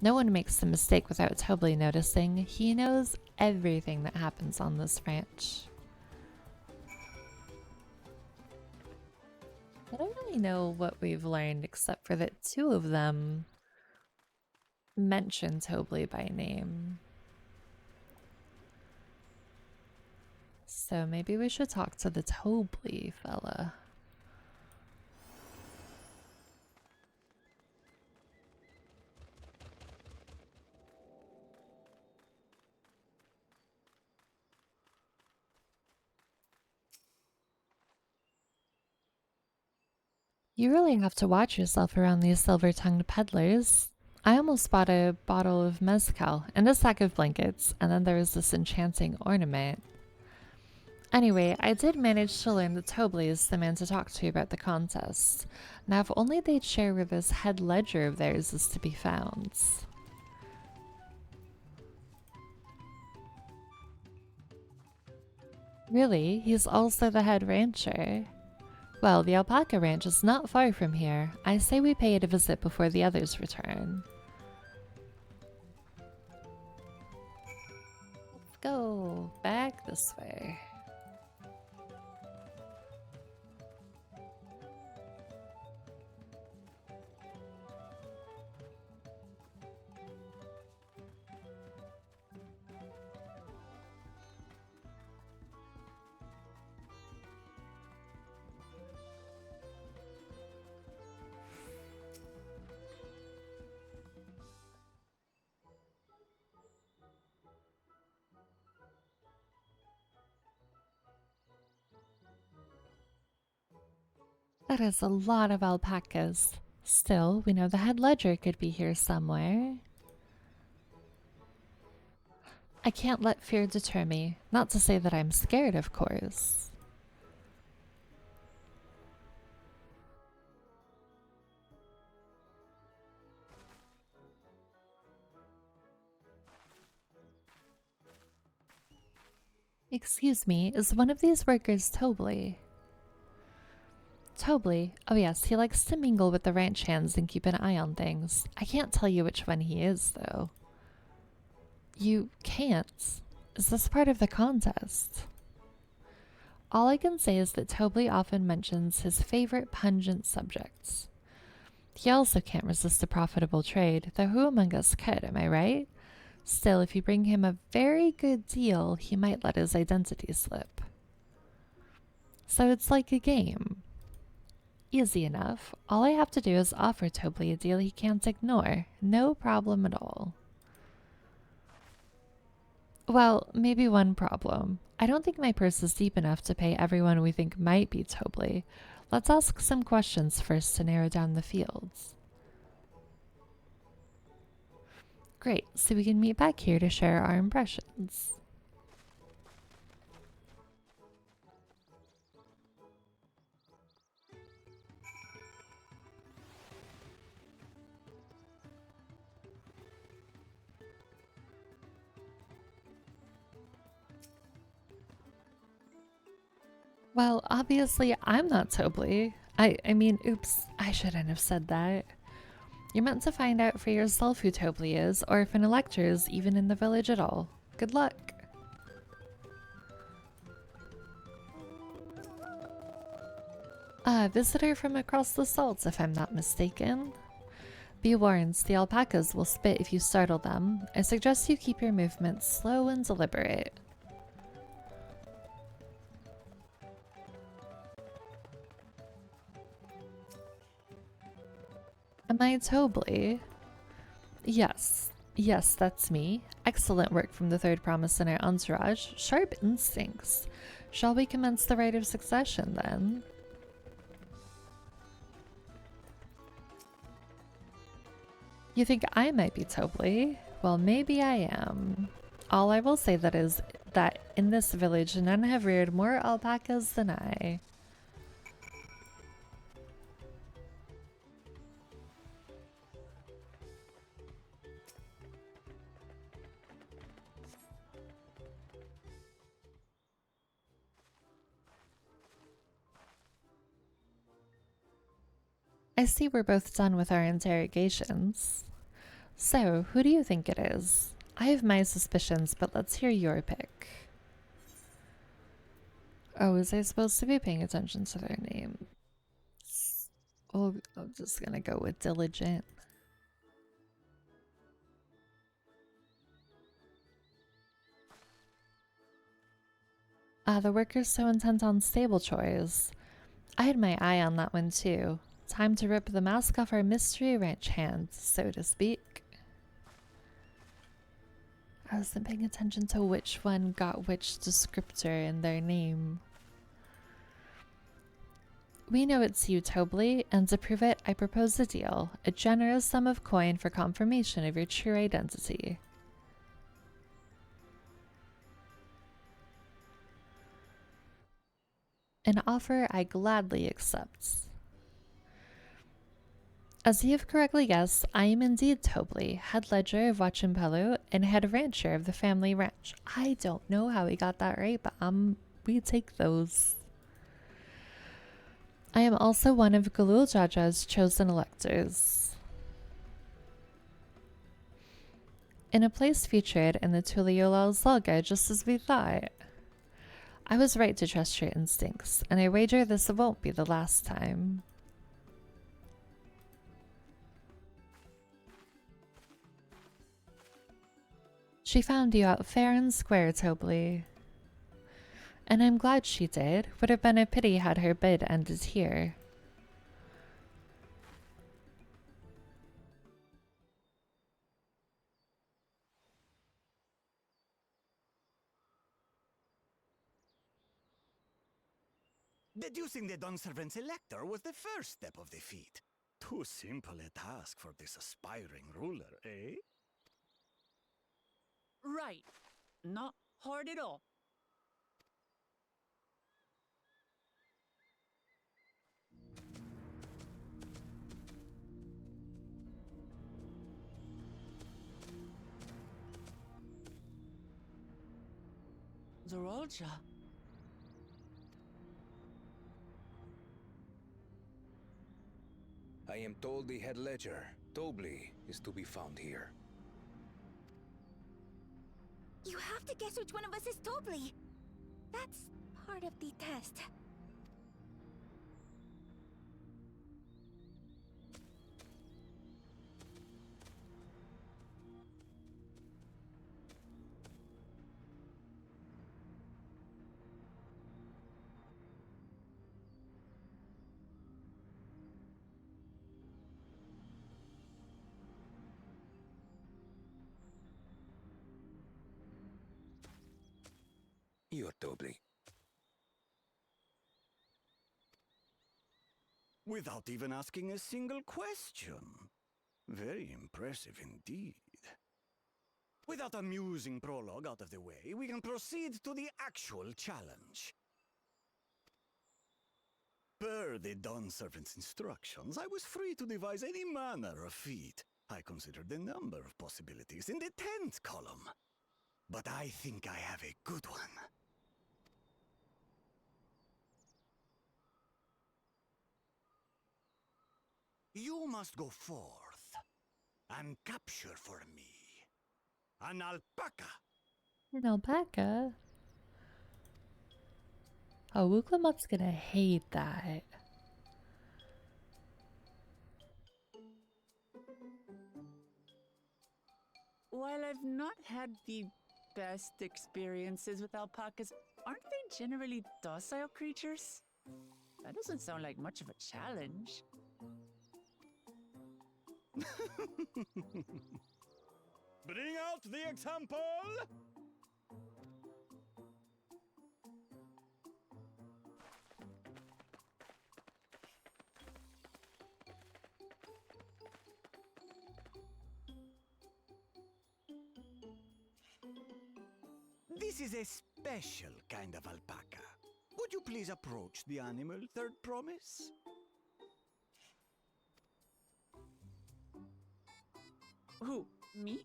No one makes the mistake without Tobley noticing. He knows everything that happens on this ranch. I don't really know what we've learned except for that two of them mention Tobley by name. So maybe we should talk to the Tobley fella. You really have to watch yourself around these silver-tongued peddlers. I almost bought a bottle of mezcal and a sack of blankets, and then there was this enchanting ornament. Anyway, I did manage to learn that Tobley is the man to talk to about the contest. Now, if only they'd share where this head ledger of theirs is to be found. Really? He's also the head rancher? Well, the alpaca ranch is not far from here. I say we pay it a visit before the others return. Let's go back this way. That is a lot of alpacas. Still, we know the head ledger could be here somewhere. I can't let fear deter me. Not to say that I'm scared, of course. Excuse me, is one of these workers Tobley? Tobley? Oh yes, he likes to mingle with the ranch hands and keep an eye on things. I can't tell you which one he is, though. You can't? Is this part of the contest? All I can say is that Tobley often mentions his favorite pungent subjects. He also can't resist a profitable trade, though who among us could, am I right? Still, if you bring him a very good deal, he might let his identity slip. So it's like a game. Easy enough. All I have to do is offer Tobli a deal he can't ignore. No problem at all. Well, maybe one problem. I don't think my purse is deep enough to pay everyone we think might be Tobli. Let's ask some questions first to narrow down the fields. Great, so we can meet back here to share our impressions. Well, obviously I'm not Tobli. I mean, oops, I shouldn't have said that. You're meant to find out for yourself who Tobli is, or if an elector is even in the village at all. Good luck. A visitor from across the salts, if I'm not mistaken. Be warned, the alpacas will spit if you startle them. I suggest you keep your movements slow and deliberate. Am I Tobli? Yes. Yes, that's me. Excellent work from the third promise in our entourage. Sharp instincts. Shall we commence the rite of succession then? You think I might be Tobli? Well, maybe I am. All I will say that is that in this village none have reared more alpacas than I. I see we're both done with our interrogations. So, who do you think it is? I have my suspicions, but let's hear your pick. Oh, was I supposed to be paying attention to their name? Oh, I'm just gonna go with diligent. The worker's so intent on stable chores. I had my eye on that one too. Time to rip the mask off our mystery ranch hands, so to speak. I wasn't paying attention to which one got which descriptor in their name. We know it's you, Tobli, and to prove it, I propose a deal. A generous sum of coin for confirmation of your true identity. An offer I gladly accept. As you have correctly guessed, I am indeed Tobli, head ledger of Wachimpelu and head rancher of the family ranch. I don't know how we got that right, but we take those. I am also one of Galul Jaja's chosen electors. In a place featured in the Tuliolal saga, just as we thought. I was right to trust your instincts, and I wager this won't be the last time. She found you out fair and square, Tobli. And I'm glad she did. Would have been a pity had her bid ended here. Deducing the Dunservant's elector was the first step of the feat. Too simple a task for this aspiring ruler, eh? Right. Not hard at all. Zorolja. I am told the head ledger, Tobli, is to be found here. You have to guess which one of us is Tobli. That's part of the test. You're Doubly. Without even asking a single question. Very impressive indeed. With that amusing prologue out of the way, we can proceed to the actual challenge. Per the Dawn Servant's instructions, I was free to devise any manner of feat. I considered a number of possibilities in the 10th column. But I think I have a good one. You must go forth and capture for me an alpaca. An alpaca? Oh, Wuklamut's gonna hate that. While I've not had the best experiences with alpacas, aren't they generally docile creatures? That doesn't sound like much of a challenge. Bring out the example! This is a special kind of alpaca. Would you please approach the animal, Third Promise? Who? Me?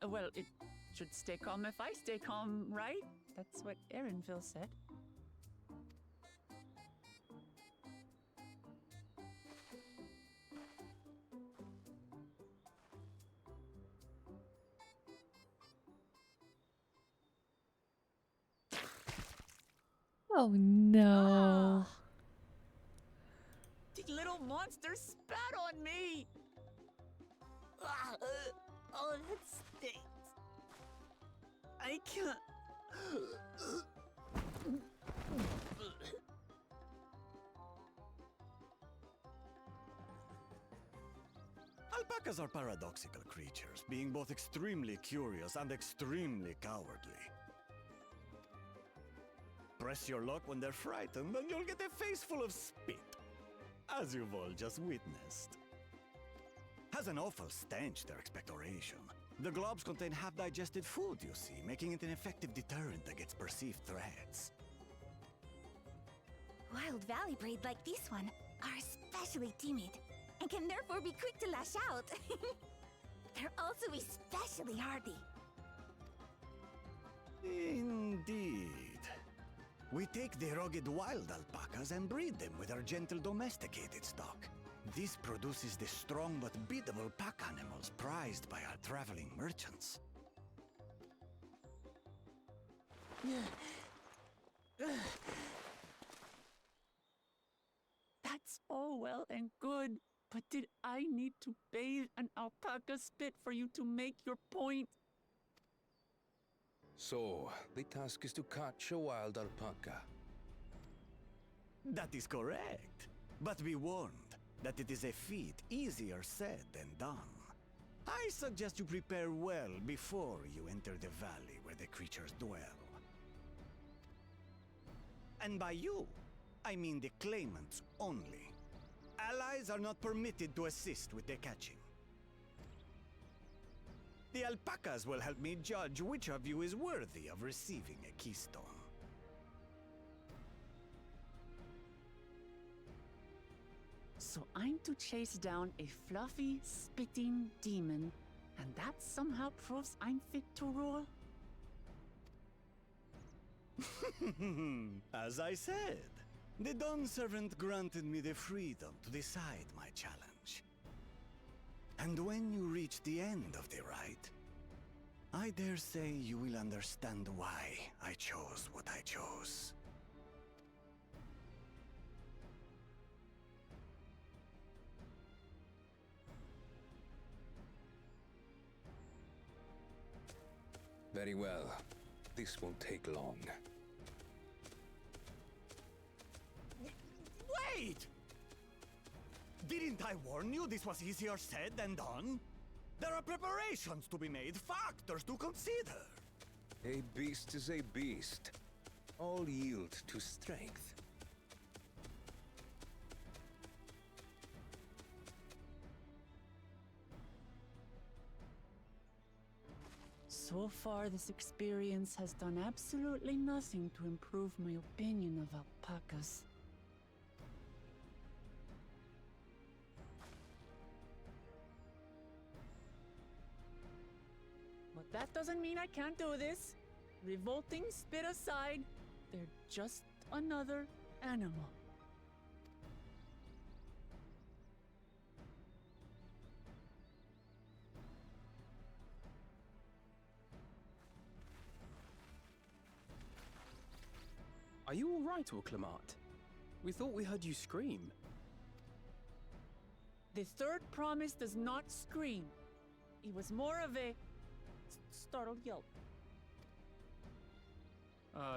Well, it should stay calm if I stay calm, right? That's what Erinville said. Oh no. The little monster spat on me! Oh, that stinks. I can't. Alpacas are paradoxical creatures, being both extremely curious and extremely cowardly. Press your luck when they're frightened, and you'll get a face full of spit, as you've all just witnessed. Has an awful stench, their expectoration. The globs contain half-digested food, you see, making it an effective deterrent against perceived threats. Wild valley breed like this one are especially timid and can therefore be quick to lash out. They're also especially hardy. Indeed. We take the rugged wild alpacas and breed them with our gentle domesticated stock. This produces the strong but beatable pack animals prized by our traveling merchants. That's all well and good, but did I need to bathe an alpaca spit for you to make your point? So, the task is to catch a wild alpaca. That is correct. But be warned that it is a feat easier said than done. I suggest you prepare well before you enter the valley where the creatures dwell. And by you, I mean the claimants only. Allies are not permitted to assist with the catching. The alpacas will help me judge which of you is worthy of receiving a keystone. So I'm to chase down a fluffy, spitting demon, and that somehow proves I'm fit to rule? As I said, the Dawn Servant granted me the freedom to decide my challenge. And when you reach the end of the rite, I dare say you will understand why I chose what I chose. Very well. This won't take long. Wait! Didn't I warn you this was easier said than done? There are preparations to be made, factors to consider. A beast is a beast. all yield to strength. So far, this experience has done absolutely nothing to improve my opinion of alpacas. But that doesn't mean I can't do this. Revolting spit aside, they're just another animal. Are you all right, Uklamat? We thought we heard you scream. The third promise does not scream. It was more of a startled yelp.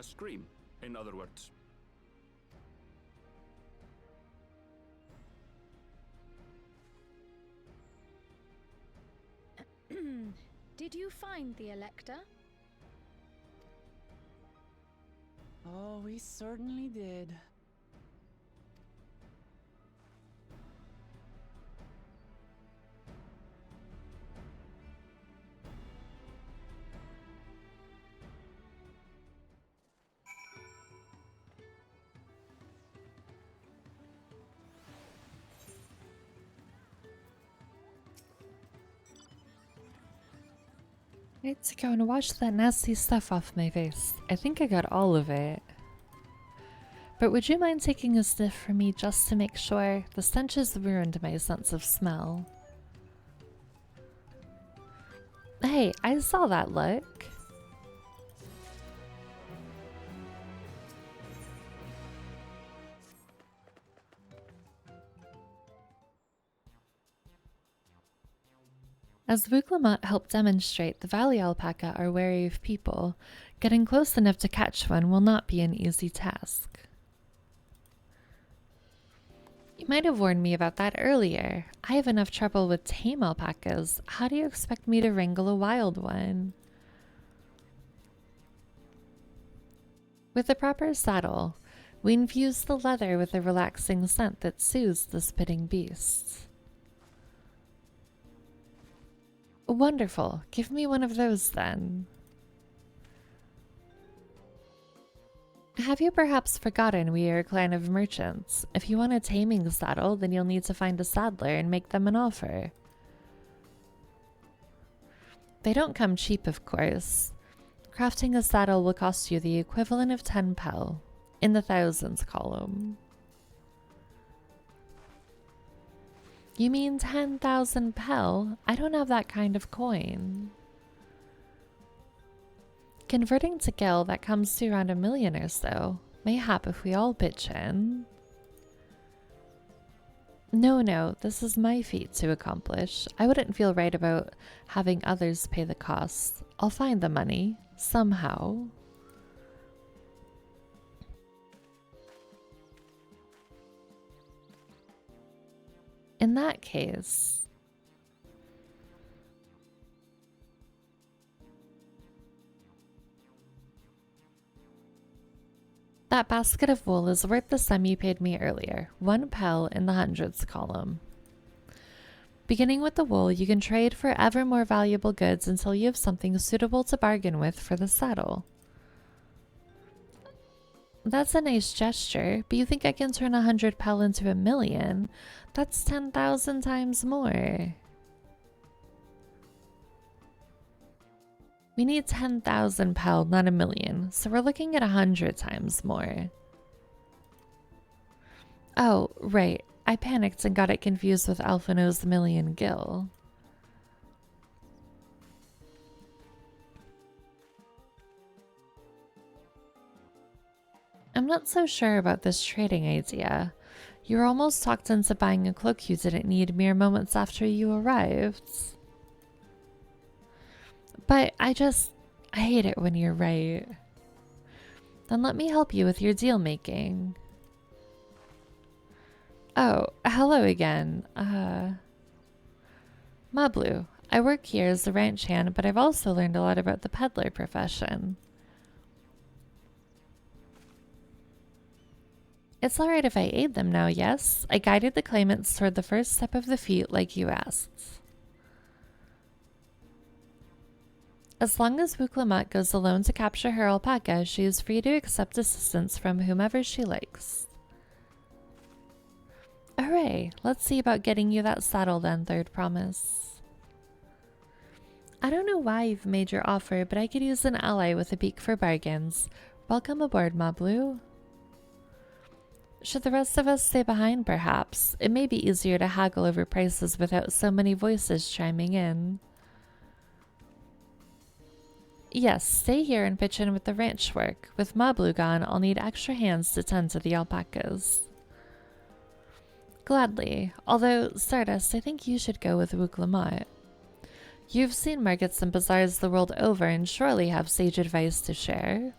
Scream, in other words. Did you find the Elector? Oh, we certainly did. I need to go and wash that nasty stuff off my face. I think I got all of it. But would you mind taking a sniff for me just to make sure? The stench has ruined my sense of smell. Hey, I saw that look. As Vuklamat helped demonstrate, the valley alpaca are wary of people. Getting close enough to catch one will not be an easy task. You might have warned me about that earlier. I have enough trouble with tame alpacas. How do you expect me to wrangle a wild one? With the proper saddle, we infuse the leather with a relaxing scent that soothes the spitting beasts. Wonderful. Give me one of those then. Have you perhaps forgotten we are a clan of merchants? If you want a taming saddle, then you'll need to find a saddler and make them an offer. They don't come cheap, of course. Crafting a saddle will cost you the equivalent of 10 pel, in the thousands column. You mean 10,000 pel? I don't have that kind of coin. Converting to gil, that comes to around 1 million or so. Mayhap if we all pitch in. No, this is my feat to accomplish. I wouldn't feel right about having others pay the costs. I'll find the money, somehow. In that case, that basket of wool is worth the sum you paid me earlier, 1 pel in the hundreds column. Beginning with the wool, you can trade for ever more valuable goods until you have something suitable to bargain with for the saddle. That's a nice gesture, but you think I can turn 100 pel into 1 million? That's 10,000 times more. We need 10,000 pel, not 1 million, so we're looking at 100 times more. Oh, right. I panicked and got it confused with Alphino's million gil. I'm not so sure about this trading idea. You were almost talked into buying a cloak you didn't need mere moments after you arrived. But I hate it when you're right. Then let me help you with your deal making. Oh, hello again. Mablu. I work here as a ranch hand, but I've also learned a lot about the peddler profession. It's alright if I aid them now, yes? I guided the claimants toward the first step of the feat like you asked. As long as Wuklamat goes alone to capture her alpaca, she is free to accept assistance from whomever she likes. Hooray! Let's see about getting you that saddle then, Third Promise. I don't know why you've made your offer, but I could use an ally with a beak for bargains. Welcome aboard, Mablu. Should the rest of us stay behind, perhaps? It may be easier to haggle over prices without so many voices chiming in. Yes, stay here and pitch in with the ranch work. With Mablu gone, I'll need extra hands to tend to the alpacas. Gladly, although, Stardust, I think you should go with Wuklamat. You've seen markets and bazaars the world over and surely have sage advice to share.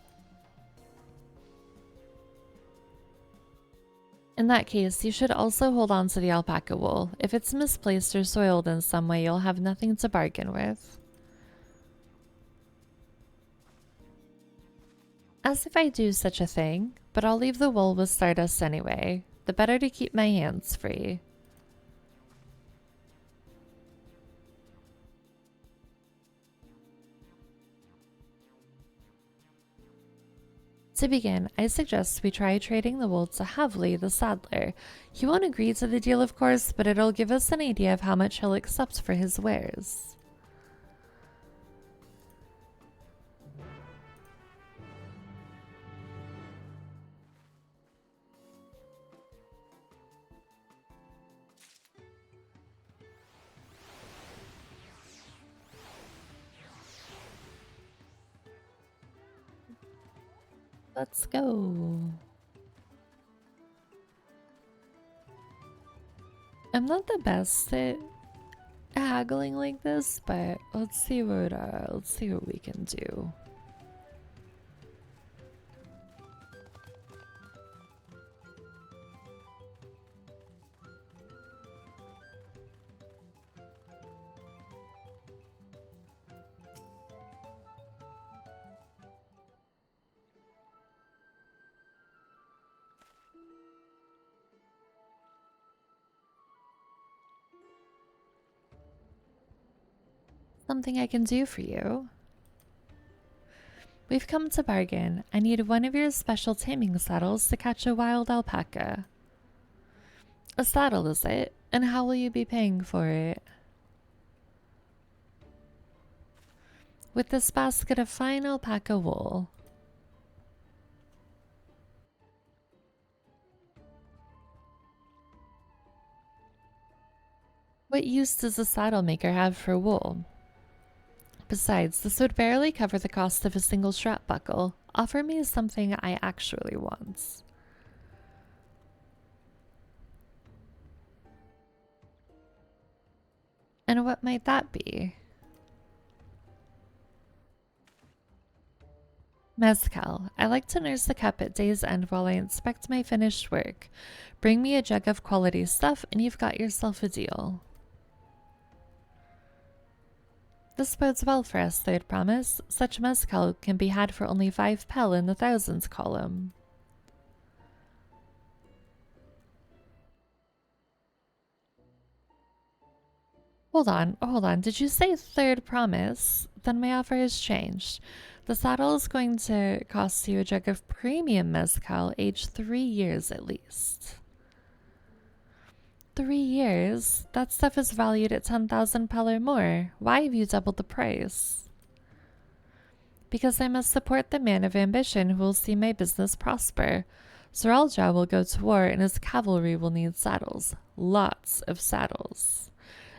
In that case, you should also hold on to the alpaca wool. If it's misplaced or soiled in some way, you'll have nothing to bargain with. As if I do such a thing, but I'll leave the wool with Stardust anyway. The better to keep my hands free. To begin, I suggest we try trading the wool to Havli, the saddler. He won't agree to the deal, of course, but it'll give us an idea of how much he'll accept for his wares. Let's go. I'm not the best at haggling like this, but let's see what we can do. Something I can do for you. We've come to bargain. I need one of your special taming saddles to catch a wild alpaca. A saddle, is it? And how will you be paying for it? With this basket of fine alpaca wool. What use does a saddle maker have for wool? Besides, this would barely cover the cost of a single strap buckle. Offer me something I actually want. And what might that be? Mezcal. I like to nurse the cup at day's end while I inspect my finished work. Bring me a jug of quality stuff and you've got yourself a deal. This bodes well for us, Third Promise. Such mezcal can be had for only 5 pel in the thousands column. Hold on. Did you say Third Promise? Then my offer has changed. The saddle is going to cost you a jug of premium mezcal, aged 3 years at least. 3 years? That stuff is valued at 10,000 pel or more. Why have you doubled the price? Because I must support the man of ambition who will see my business prosper. Saralja will go to war and his cavalry will need saddles. Lots of saddles.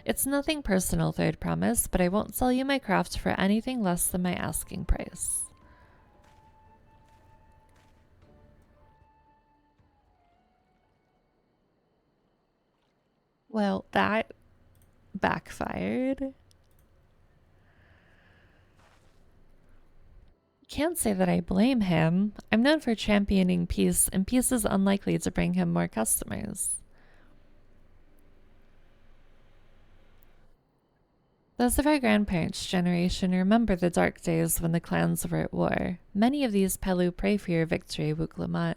It's nothing personal, Third Promise, but I won't sell you my craft for anything less than my asking price. Well, that backfired. Can't say that I blame him. I'm known for championing peace, and peace is unlikely to bring him more customers. Those of our grandparents' generation remember the dark days when the clans were at war. Many of these Pelu pray for your victory, Wuklamat.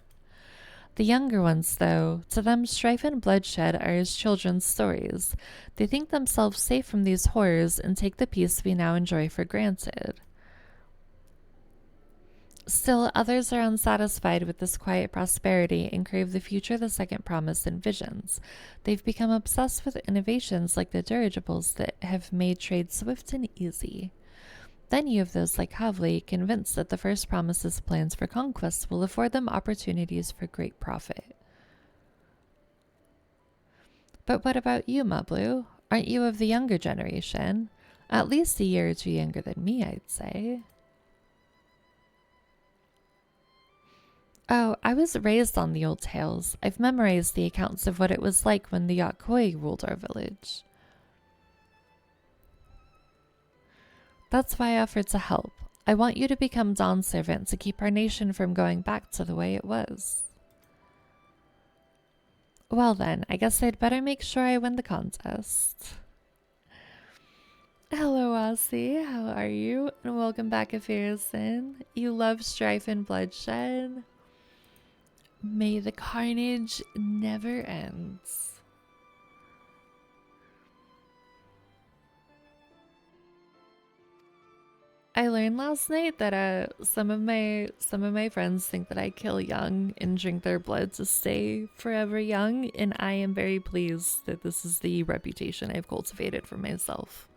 The younger ones, though, to them strife and bloodshed are as children's stories. They think themselves safe from these horrors and take the peace we now enjoy for granted. Still, others are unsatisfied with this quiet prosperity and crave the future the second promise envisions. They've become obsessed with innovations like the dirigibles that have made trade swift and easy. Then you have those like Havli, convinced that the first promise's plans for conquest will afford them opportunities for great profit. But what about you, Mablu? Aren't you of the younger generation? At least a year or two younger than me, I'd say. Oh, I was raised on the old tales. I've memorized the accounts of what it was like when the Yakoi ruled our village. That's why I offered to help. I want you to become Dawn's servant to keep our nation from going back to the way it was. Well then, I guess I'd better make sure I win the contest. Hello, Aussie. How are you? And welcome back, Afirison. You love strife and bloodshed. May the carnage never ends. I learned last night that some of my friends think that I kill young and drink their blood to stay forever young, and I am very pleased that this is the reputation I've cultivated for myself.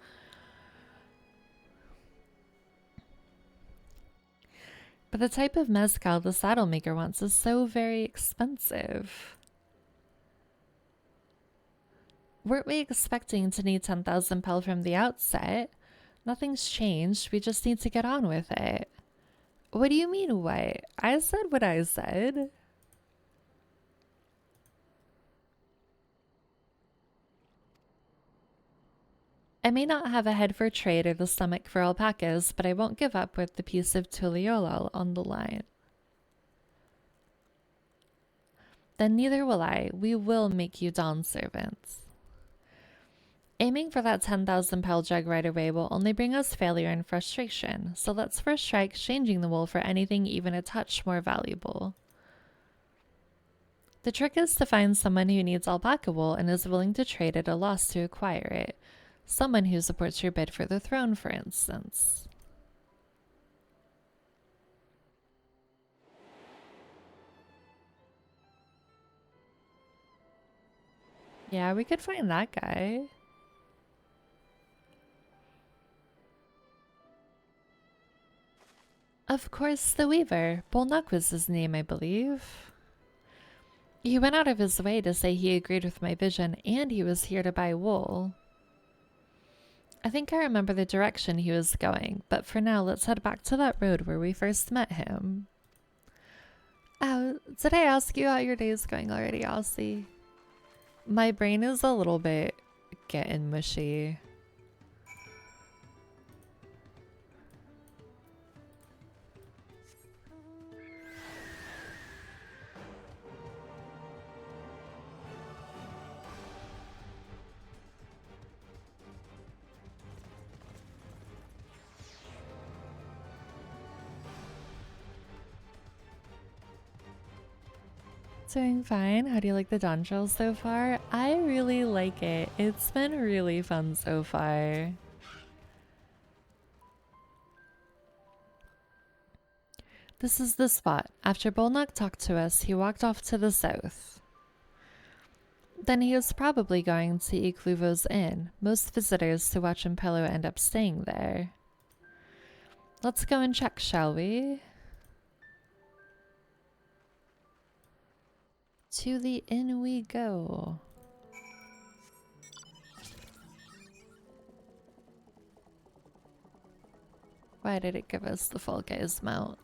But the type of mezcal the saddle maker wants is so very expensive. Weren't we expecting to need 10,000 pel from the outset? Nothing's changed, we just need to get on with it. What do you mean, what? I said what I said. I may not have a head for trade or the stomach for alpacas, but I won't give up with the piece of Tuliolal on the line. Then neither will I. We will make you Dawn's servants. Aiming for that 10,000 pel jug right away will only bring us failure and frustration, so let's first try exchanging the wool for anything even a touch more valuable. The trick is to find someone who needs alpaca wool and is willing to trade at a loss to acquire it. Someone who supports your bid for the throne, for instance. Yeah, we could find that guy. Of course, the Weaver. Bolnuk was his name, I believe. He went out of his way to say he agreed with my vision, and he was here to buy wool. I think I remember the direction he was going, but for now, let's head back to that road where we first met him. Oh, did I ask you how your day is going already, Aussie? My brain is a little bit getting mushy. Doing fine. How do you like the dawntrail so far? I really like it. It's been really fun so far. This is the spot. After Bolnuk talked to us, he walked off to the south. Then he was probably going to Ikluvo's Inn. Most visitors to Wachimpelo end up staying there. Let's go and check, shall we? To the inn we go. Why did it give us the Fall Guys mount?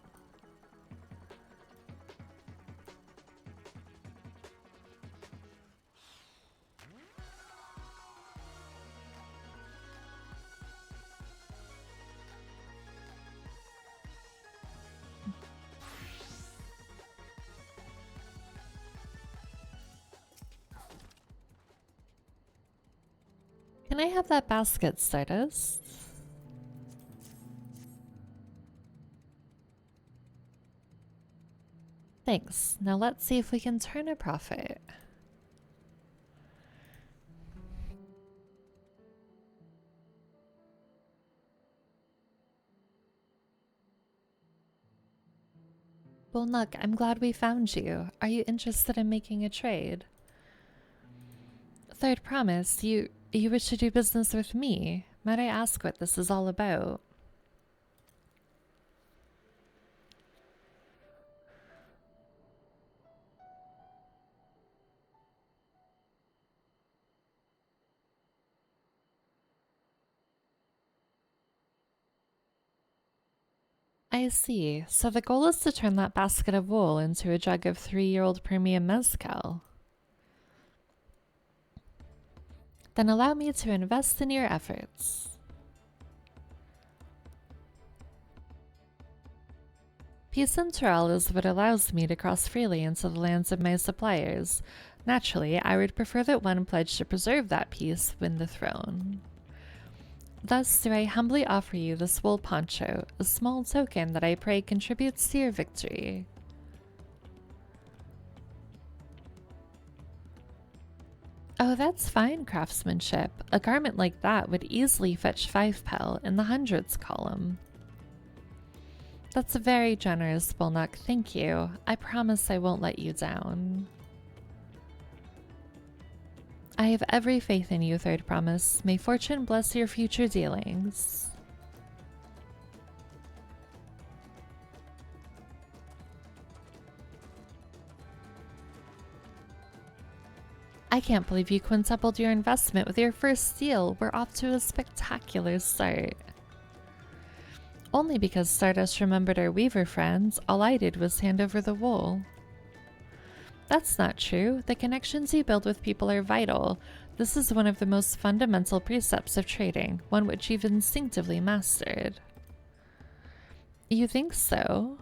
Can I have that basket, Stardust? Thanks. Now let's see if we can turn a profit. Well, look, I'm glad we found you. Are you interested in making a trade? Third promise, you wish to do business with me. Might I ask what this is all about? I see. So the goal is to turn that basket of wool into a jug of 3-year-old premium mezcal. Then allow me to invest in your efforts. Peace and Terrell is what allows me to cross freely into the lands of my suppliers. Naturally, I would prefer that one pledged to preserve that peace win the throne. Thus do I humbly offer you this wool poncho, a small token that I pray contributes to your victory. Oh, that's fine craftsmanship. A garment like that would easily fetch 5 pel in the hundreds column. That's very generous, Bulnuck. Thank you. I promise I won't let you down. I have every faith in you, Third Promise. May fortune bless your future dealings. I can't believe you quintupled your investment with your first deal. We're off to a spectacular start. Only because Stardust remembered our Weaver friends, all I did was hand over the wool. That's not true. The connections you build with people are vital. This is one of the most fundamental precepts of trading, one which you've instinctively mastered. You think so?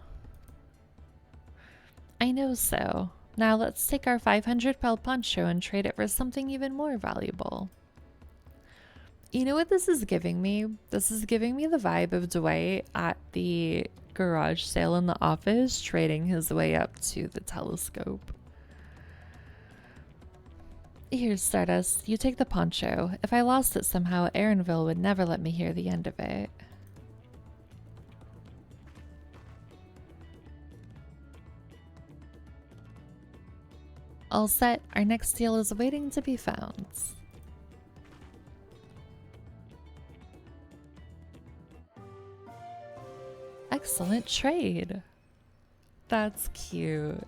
I know so. Now let's take our 500 pel poncho and trade it for something even more valuable. You know what this is giving me? This is giving me the vibe of Dwight at the garage sale in the office, trading his way up to the telescope. Here, Stardust, you take the poncho. If I lost it somehow, Aaronville would never let me hear the end of it. All set, our next deal is waiting to be found. Excellent trade. That's cute.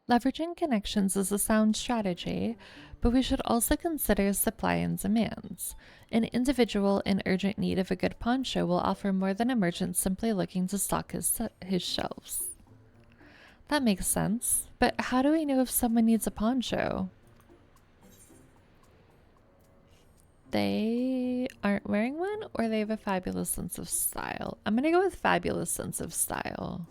Leveraging connections is a sound strategy, but we should also consider supply and demands. An individual in urgent need of a good poncho will offer more than a merchant simply looking to stock his shelves. That makes sense, but how do we know if someone needs a poncho? They aren't wearing one, or they have a fabulous sense of style? I'm gonna go with fabulous sense of style.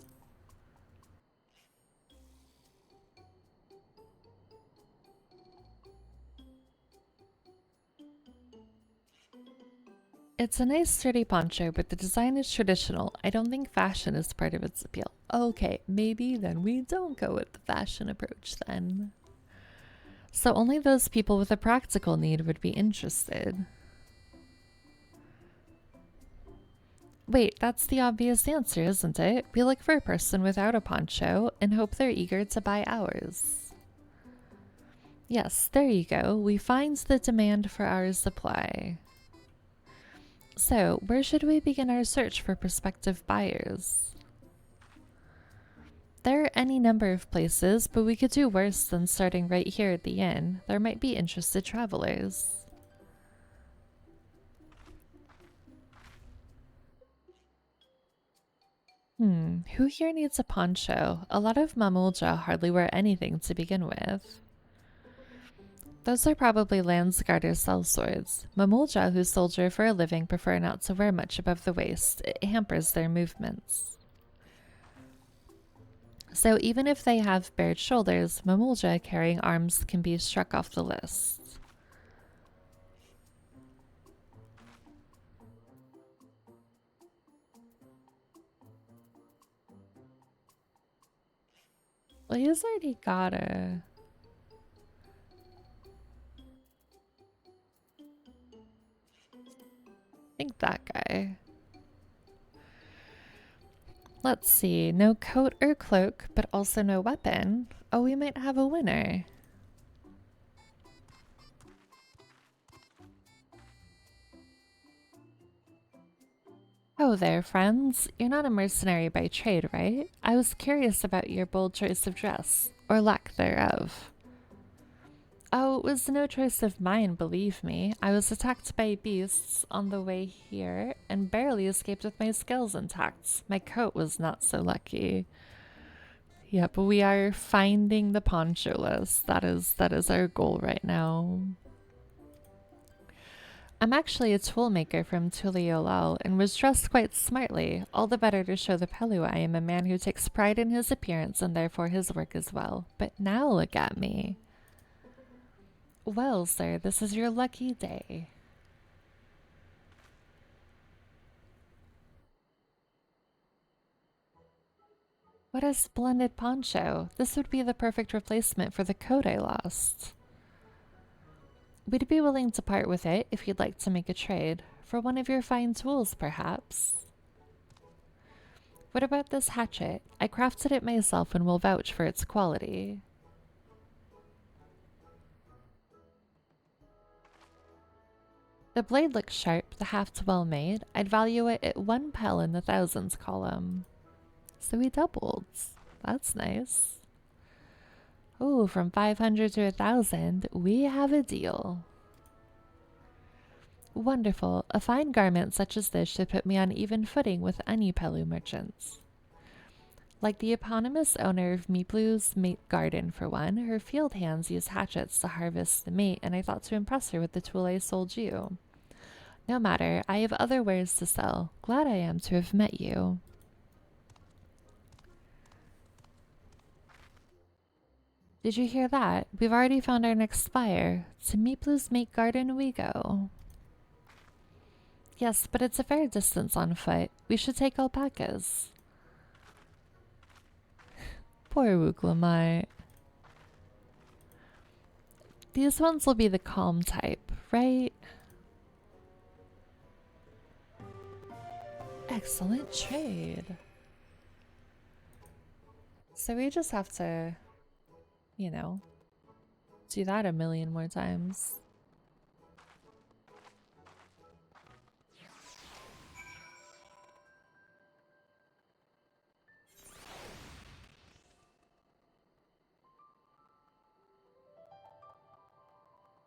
It's a nice sturdy poncho, but the design is traditional. I don't think fashion is part of its appeal. Okay, maybe then we don't go with the fashion approach then. So only those people with a practical need would be interested. Wait, that's the obvious answer, isn't it? We look for a person without a poncho and hope they're eager to buy ours. Yes, there you go. We find the demand for our supply. So, where should we begin our search for prospective buyers? There are any number of places, but we could do worse than starting right here at the inn. There might be interested travelers. Who here needs a poncho? A lot of Mamulja hardly wear anything to begin with. Those are probably Landsguard or sellswords. Mamulja, who soldier for a living, prefer not to wear much above the waist. It hampers their movements. So even if they have bared shoulders, Mamulja carrying arms can be struck off the list. Well, he's already got a... I think that guy. Let's see. No coat or cloak, but also no weapon. Oh, we might have a winner. Oh there, friends. You're not a mercenary by trade, right? I was curious about your bold choice of dress, or lack thereof. Oh, it was no choice of mine, believe me. I was attacked by beasts on the way here, and barely escaped with my scales intact. My coat was not so lucky. Yep, we are finding the poncho list. That is our goal right now. I'm actually a toolmaker from Tuliolal and was dressed quite smartly, all the better to show the Pelu I am a man who takes pride in his appearance and therefore his work as well. But now look at me. Well, sir, this is your lucky day. What a splendid poncho. This would be the perfect replacement for the coat I lost. We'd be willing to part with it if you'd like to make a trade. For one of your fine tools, perhaps. What about this hatchet? I crafted it myself and will vouch for its quality. The blade looks sharp, the haft well made. I'd value it at 1 pel in the thousands column. So we doubled. That's nice. Oh, from 500 to 1,000, we have a deal. Wonderful. A fine garment such as this should put me on even footing with any Pelu merchants. Like the eponymous owner of Meeplu's Mate Garden, for one, her field hands use hatchets to harvest the mate, and I thought to impress her with the tool I sold you. No matter, I have other wares to sell. Glad I am to have met you. Did you hear that? We've already found our next buyer. To Meeplu's Mate Garden we go. Yes, but it's a fair distance on foot. We should take alpacas. Poor Wooklamite. These ones will be the calm type, right? Excellent trade. So we just have to, you know, do that a million more times.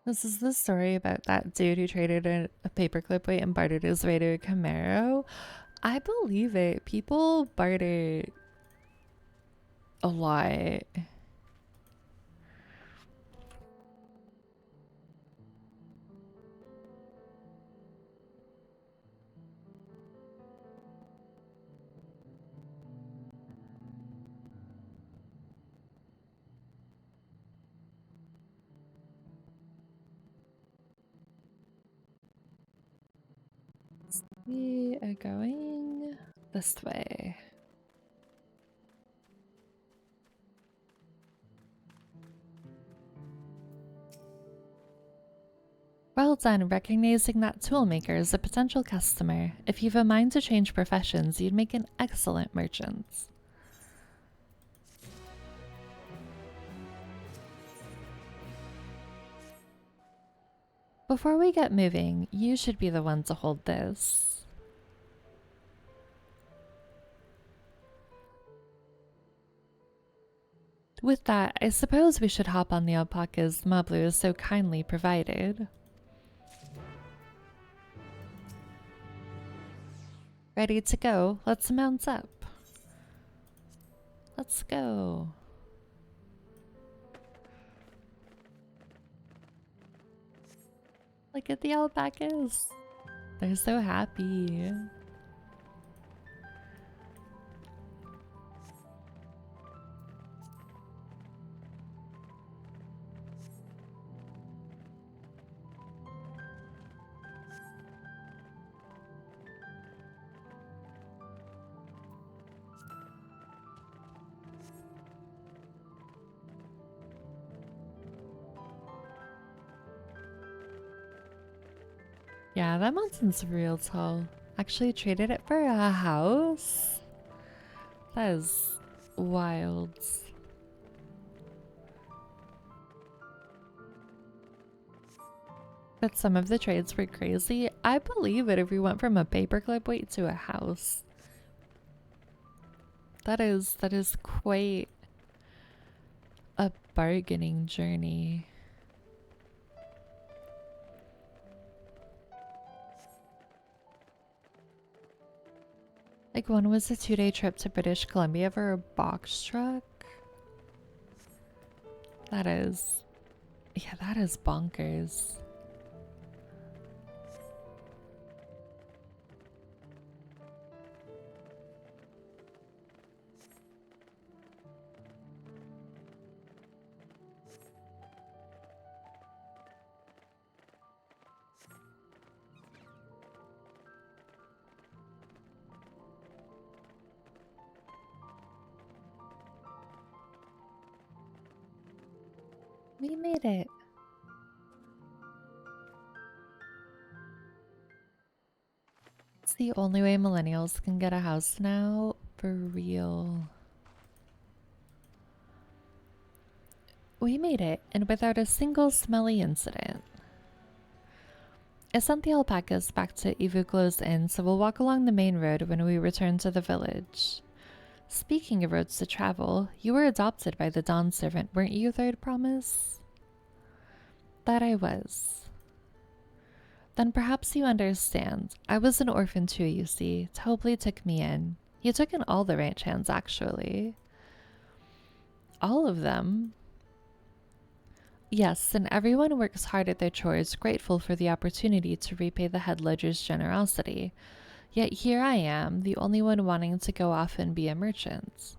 This is the story about that dude who traded a paperclip weight and bartered his way to a Camaro. I believe it. People barter a lot. We are going this way. Well done recognizing that toolmaker is a potential customer. If you've a mind to change professions, you'd make an excellent merchant. Before we get moving, you should be the one to hold this. With that, I suppose we should hop on the alpacas Mablu has so kindly provided. Ready to go? Let's mount up. Let's go. Look at the alpacas. They're so happy. Yeah, that mountain's real tall. Actually traded it for a house? That is wild. But some of the trades were crazy. I believe it if we went from a paperclip weight to a house. That is quite a bargaining journey. Like one was a 2-day trip to British Columbia for a box truck. That is, yeah, that is bonkers. We made it. It's the only way millennials can get a house now, for real. We made it, and without a single smelly incident. I sent the alpacas back to Ivuklo's inn, so we'll walk along the main road when we return to the village. Speaking of roads to travel, you were adopted by the Dawn servant, weren't you, Third Promise? That I was. Then perhaps you understand. I was an orphan too, you see. Tobley took me in. He took in all the ranch hands, actually. All of them. Yes, and everyone works hard at their chores, grateful for the opportunity to repay the head ledger's generosity. Yet here I am, the only one wanting to go off and be a merchant.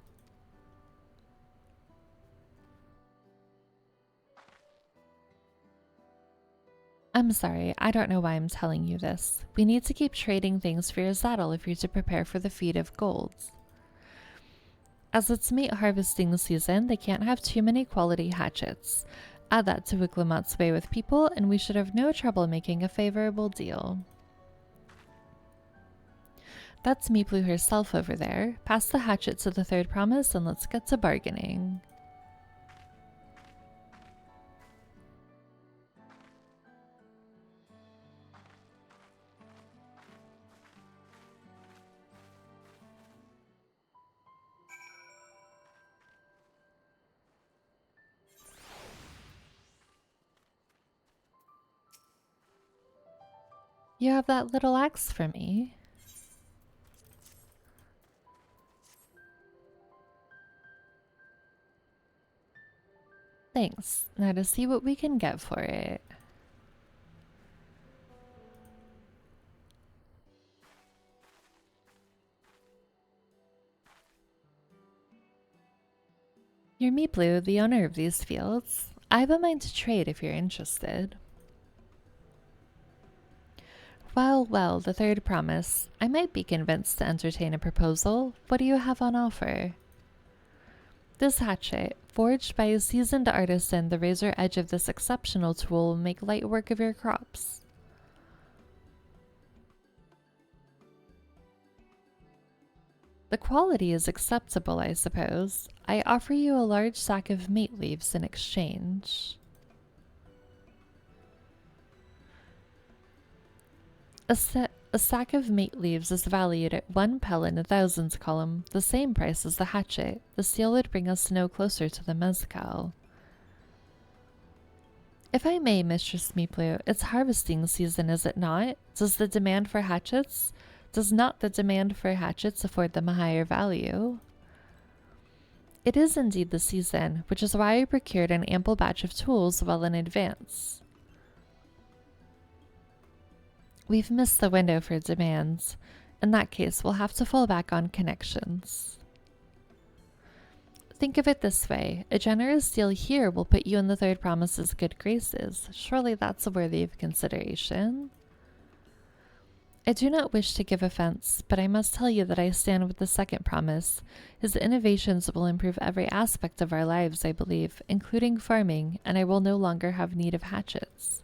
I'm sorry, I don't know why I'm telling you this. We need to keep trading things for your saddle if you're to prepare for the feat of gold. As it's meat harvesting season, they can't have too many quality hatchets. Add that to Wiklamat's way with people, and we should have no trouble making a favorable deal. That's Meeplu herself over there. Pass the hatchet to the Third Promise and let's get to bargaining. You have that little axe for me. Thanks. Now to see what we can get for it. You're Meeplu, the owner of these fields. I have a mind to trade if you're interested. Well, well, the Third Promise. I might be convinced to entertain a proposal. What do you have on offer? This hatchet, forged by a seasoned artisan, the razor edge of this exceptional tool will make light work of your crops. The quality is acceptable, I suppose. I offer you a large sack of meat leaves in exchange. A sack of meat leaves is valued at 1 pel in 1,000 column, the same price as the hatchet. The steel would bring us no closer to the mezcal. If I may, Mistress Meeplu, it's harvesting season, is it not? Does not the demand for hatchets afford them a higher value? It is indeed the season, which is why I procured an ample batch of tools well in advance. We've missed the window for demands. In that case, we'll have to fall back on connections. Think of it this way. A generous deal here will put you in the third promise's good graces. Surely that's worthy of consideration. I do not wish to give offense, but I must tell you that I stand with the second promise. His innovations will improve every aspect of our lives, I believe, including farming, and I will no longer have need of hatchets.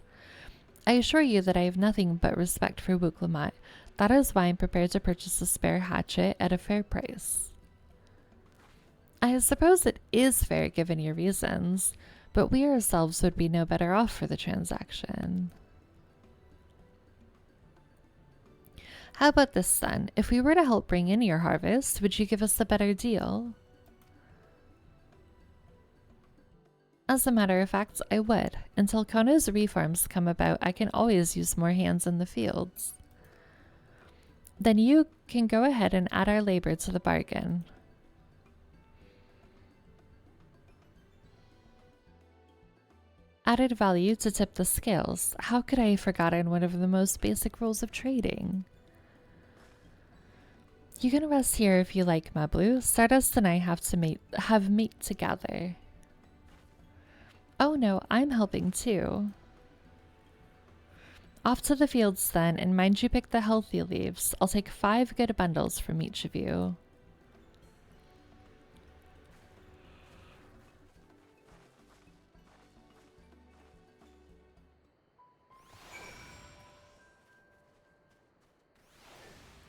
I assure you that I have nothing but respect for Wuklamat. That is why I'm prepared to purchase a spare hatchet at a fair price. I suppose it is fair given your reasons, but we ourselves would be no better off for the transaction. How about this then? If we were to help bring in your harvest, would you give us a better deal? As a matter of fact, I would. Until Kono's reforms come about, I can always use more hands in the fields. Then you can go ahead and add our labor to the bargain. Added value to tip the scales. How could I have forgotten one of the most basic rules of trading? You can rest here if you like, Mablu. Stardust and I have meat together. Oh no, I'm helping too. Off to the fields then, and mind you pick the healthy leaves. I'll take 5 good bundles from each of you.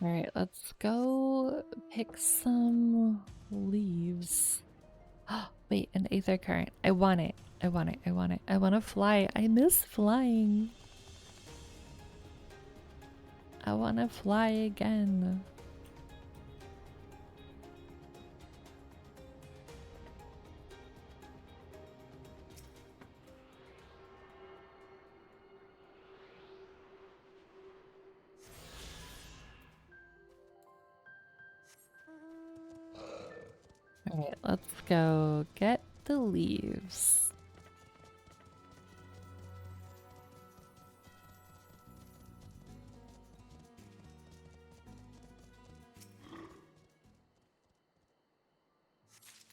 Alright, let's go pick some leaves. Wait, an aether current. I want it. I want it. I want it. I want to fly. I miss flying. I want to fly again. Alright, let's go get the leaves.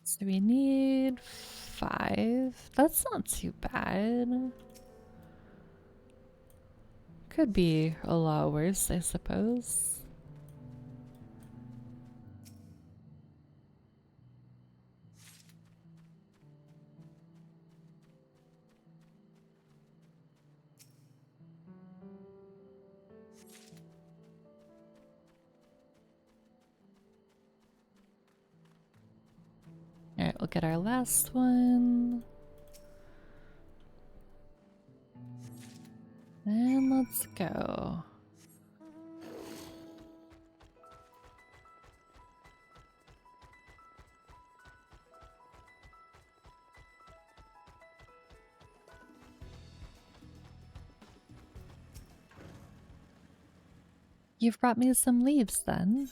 So we need 5. That's not too bad. Could be a lot worse, I suppose. Alright, we'll get our last one. And let's go. You've brought me some leaves then.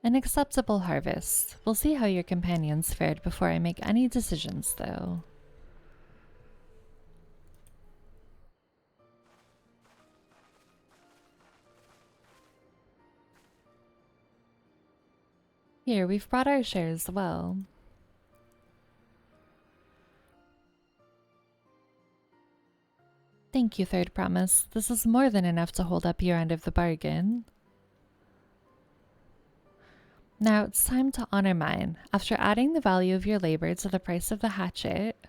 An acceptable harvest. We'll see how your companions fared before I make any decisions, though. Here, we've brought our share as well. Thank you, Third Promise. This is more than enough to hold up your end of the bargain. Now it's time to honor mine. After adding the value of your labor to the price of the hatchet,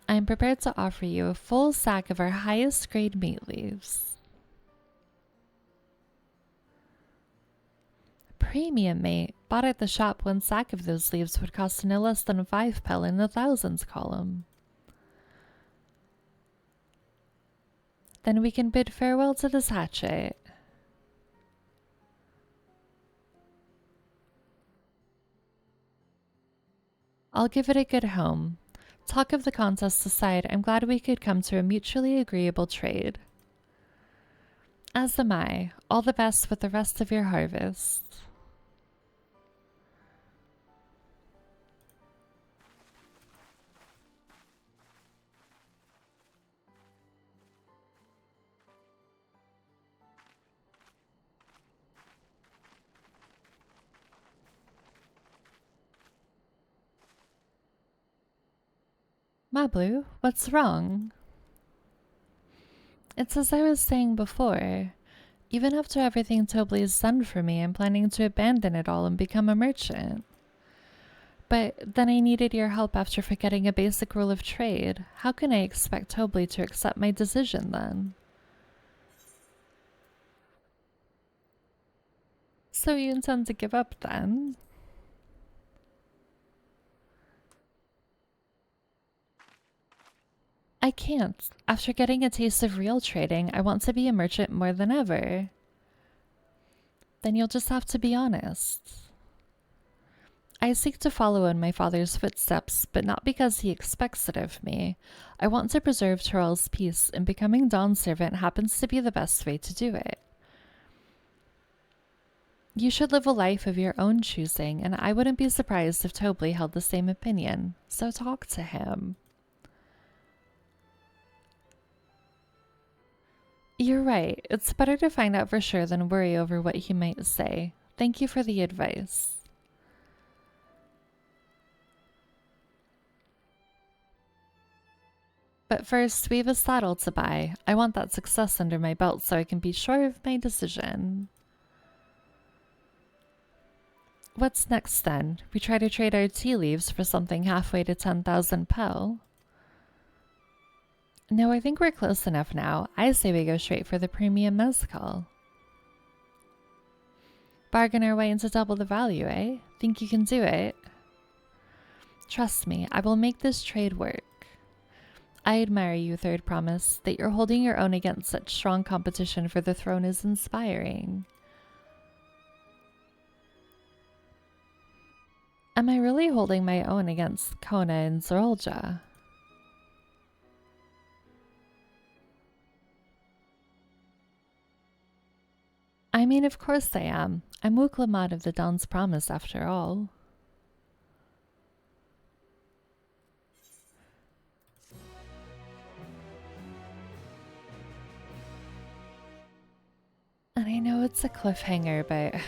I am prepared to offer you a full sack of our highest grade meat leaves. Premium mate. Bought at the shop, 1 sack of those leaves would cost no less than 5 pel in the thousands column. Then we can bid farewell to this hatchet. I'll give it a good home. Talk of the contest aside, I'm glad we could come to a mutually agreeable trade. As am I. All the best with the rest of your harvest. Mablu, what's wrong? It's as I was saying before. Even after everything Tobley's done for me, I'm planning to abandon it all and become a merchant. But then I needed your help after forgetting a basic rule of trade. How can I expect Tobley to accept my decision then? So you intend to give up then? I can't. After getting a taste of real trading, I want to be a merchant more than ever. Then you'll just have to be honest. I seek to follow in my father's footsteps, but not because he expects it of me. I want to preserve Tyrell's peace, and becoming Dawn's servant happens to be the best way to do it. You should live a life of your own choosing, and I wouldn't be surprised if Tobley held the same opinion, so talk to him. You're right. It's better to find out for sure than worry over what he might say. Thank you for the advice. But first, we have a saddle to buy. I want that success under my belt so I can be sure of my decision. What's next then? We try to trade our tea leaves for something halfway to 10,000 pel? No, I think we're close enough now. I say we go straight for the premium mezcal. Bargain our way into double the value, eh? Think you can do it? Trust me, I will make this trade work. I admire you, Third Promise. That you're holding your own against such strong competition for the throne is inspiring. Am I really holding my own against Kona and Zorolja? I mean, of course I am. I'm Wuklamat of the Dawn's Promise, after all. And I know it's a cliffhanger, but I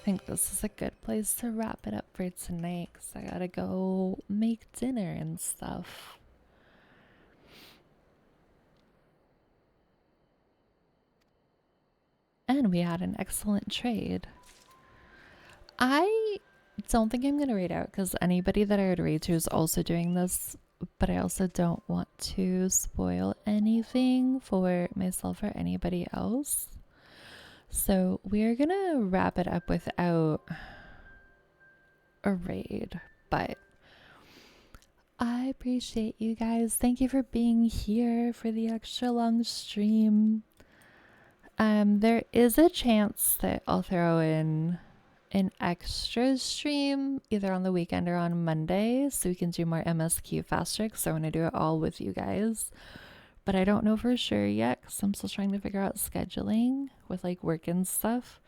think this is a good place to wrap it up for tonight, because I gotta go make dinner and stuff. And we had an excellent trade. I don't think I'm going to read out because anybody that I would read to is also doing this, but I also don't want to spoil anything for myself or anybody else. So we're going to wrap it up without a raid, but I appreciate you guys. Thank you for being here for the extra long stream. There is a chance that I'll throw in an extra stream either on the weekend or on Monday so we can do more MSQ faster because I want to do it all with you guys. But I don't know for sure yet because I'm still trying to figure out scheduling with like work and stuff.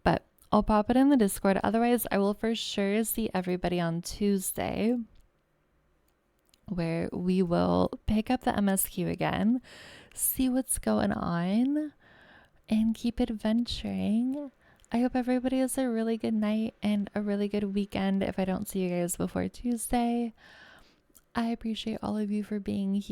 But I'll pop it in the Discord. Otherwise, I will for sure see everybody on Tuesday where we will pick up the MSQ again, see what's going on, and keep adventuring. I hope everybody has a really good night and a really good weekend if I don't see you guys before Tuesday. I appreciate all of you for being here.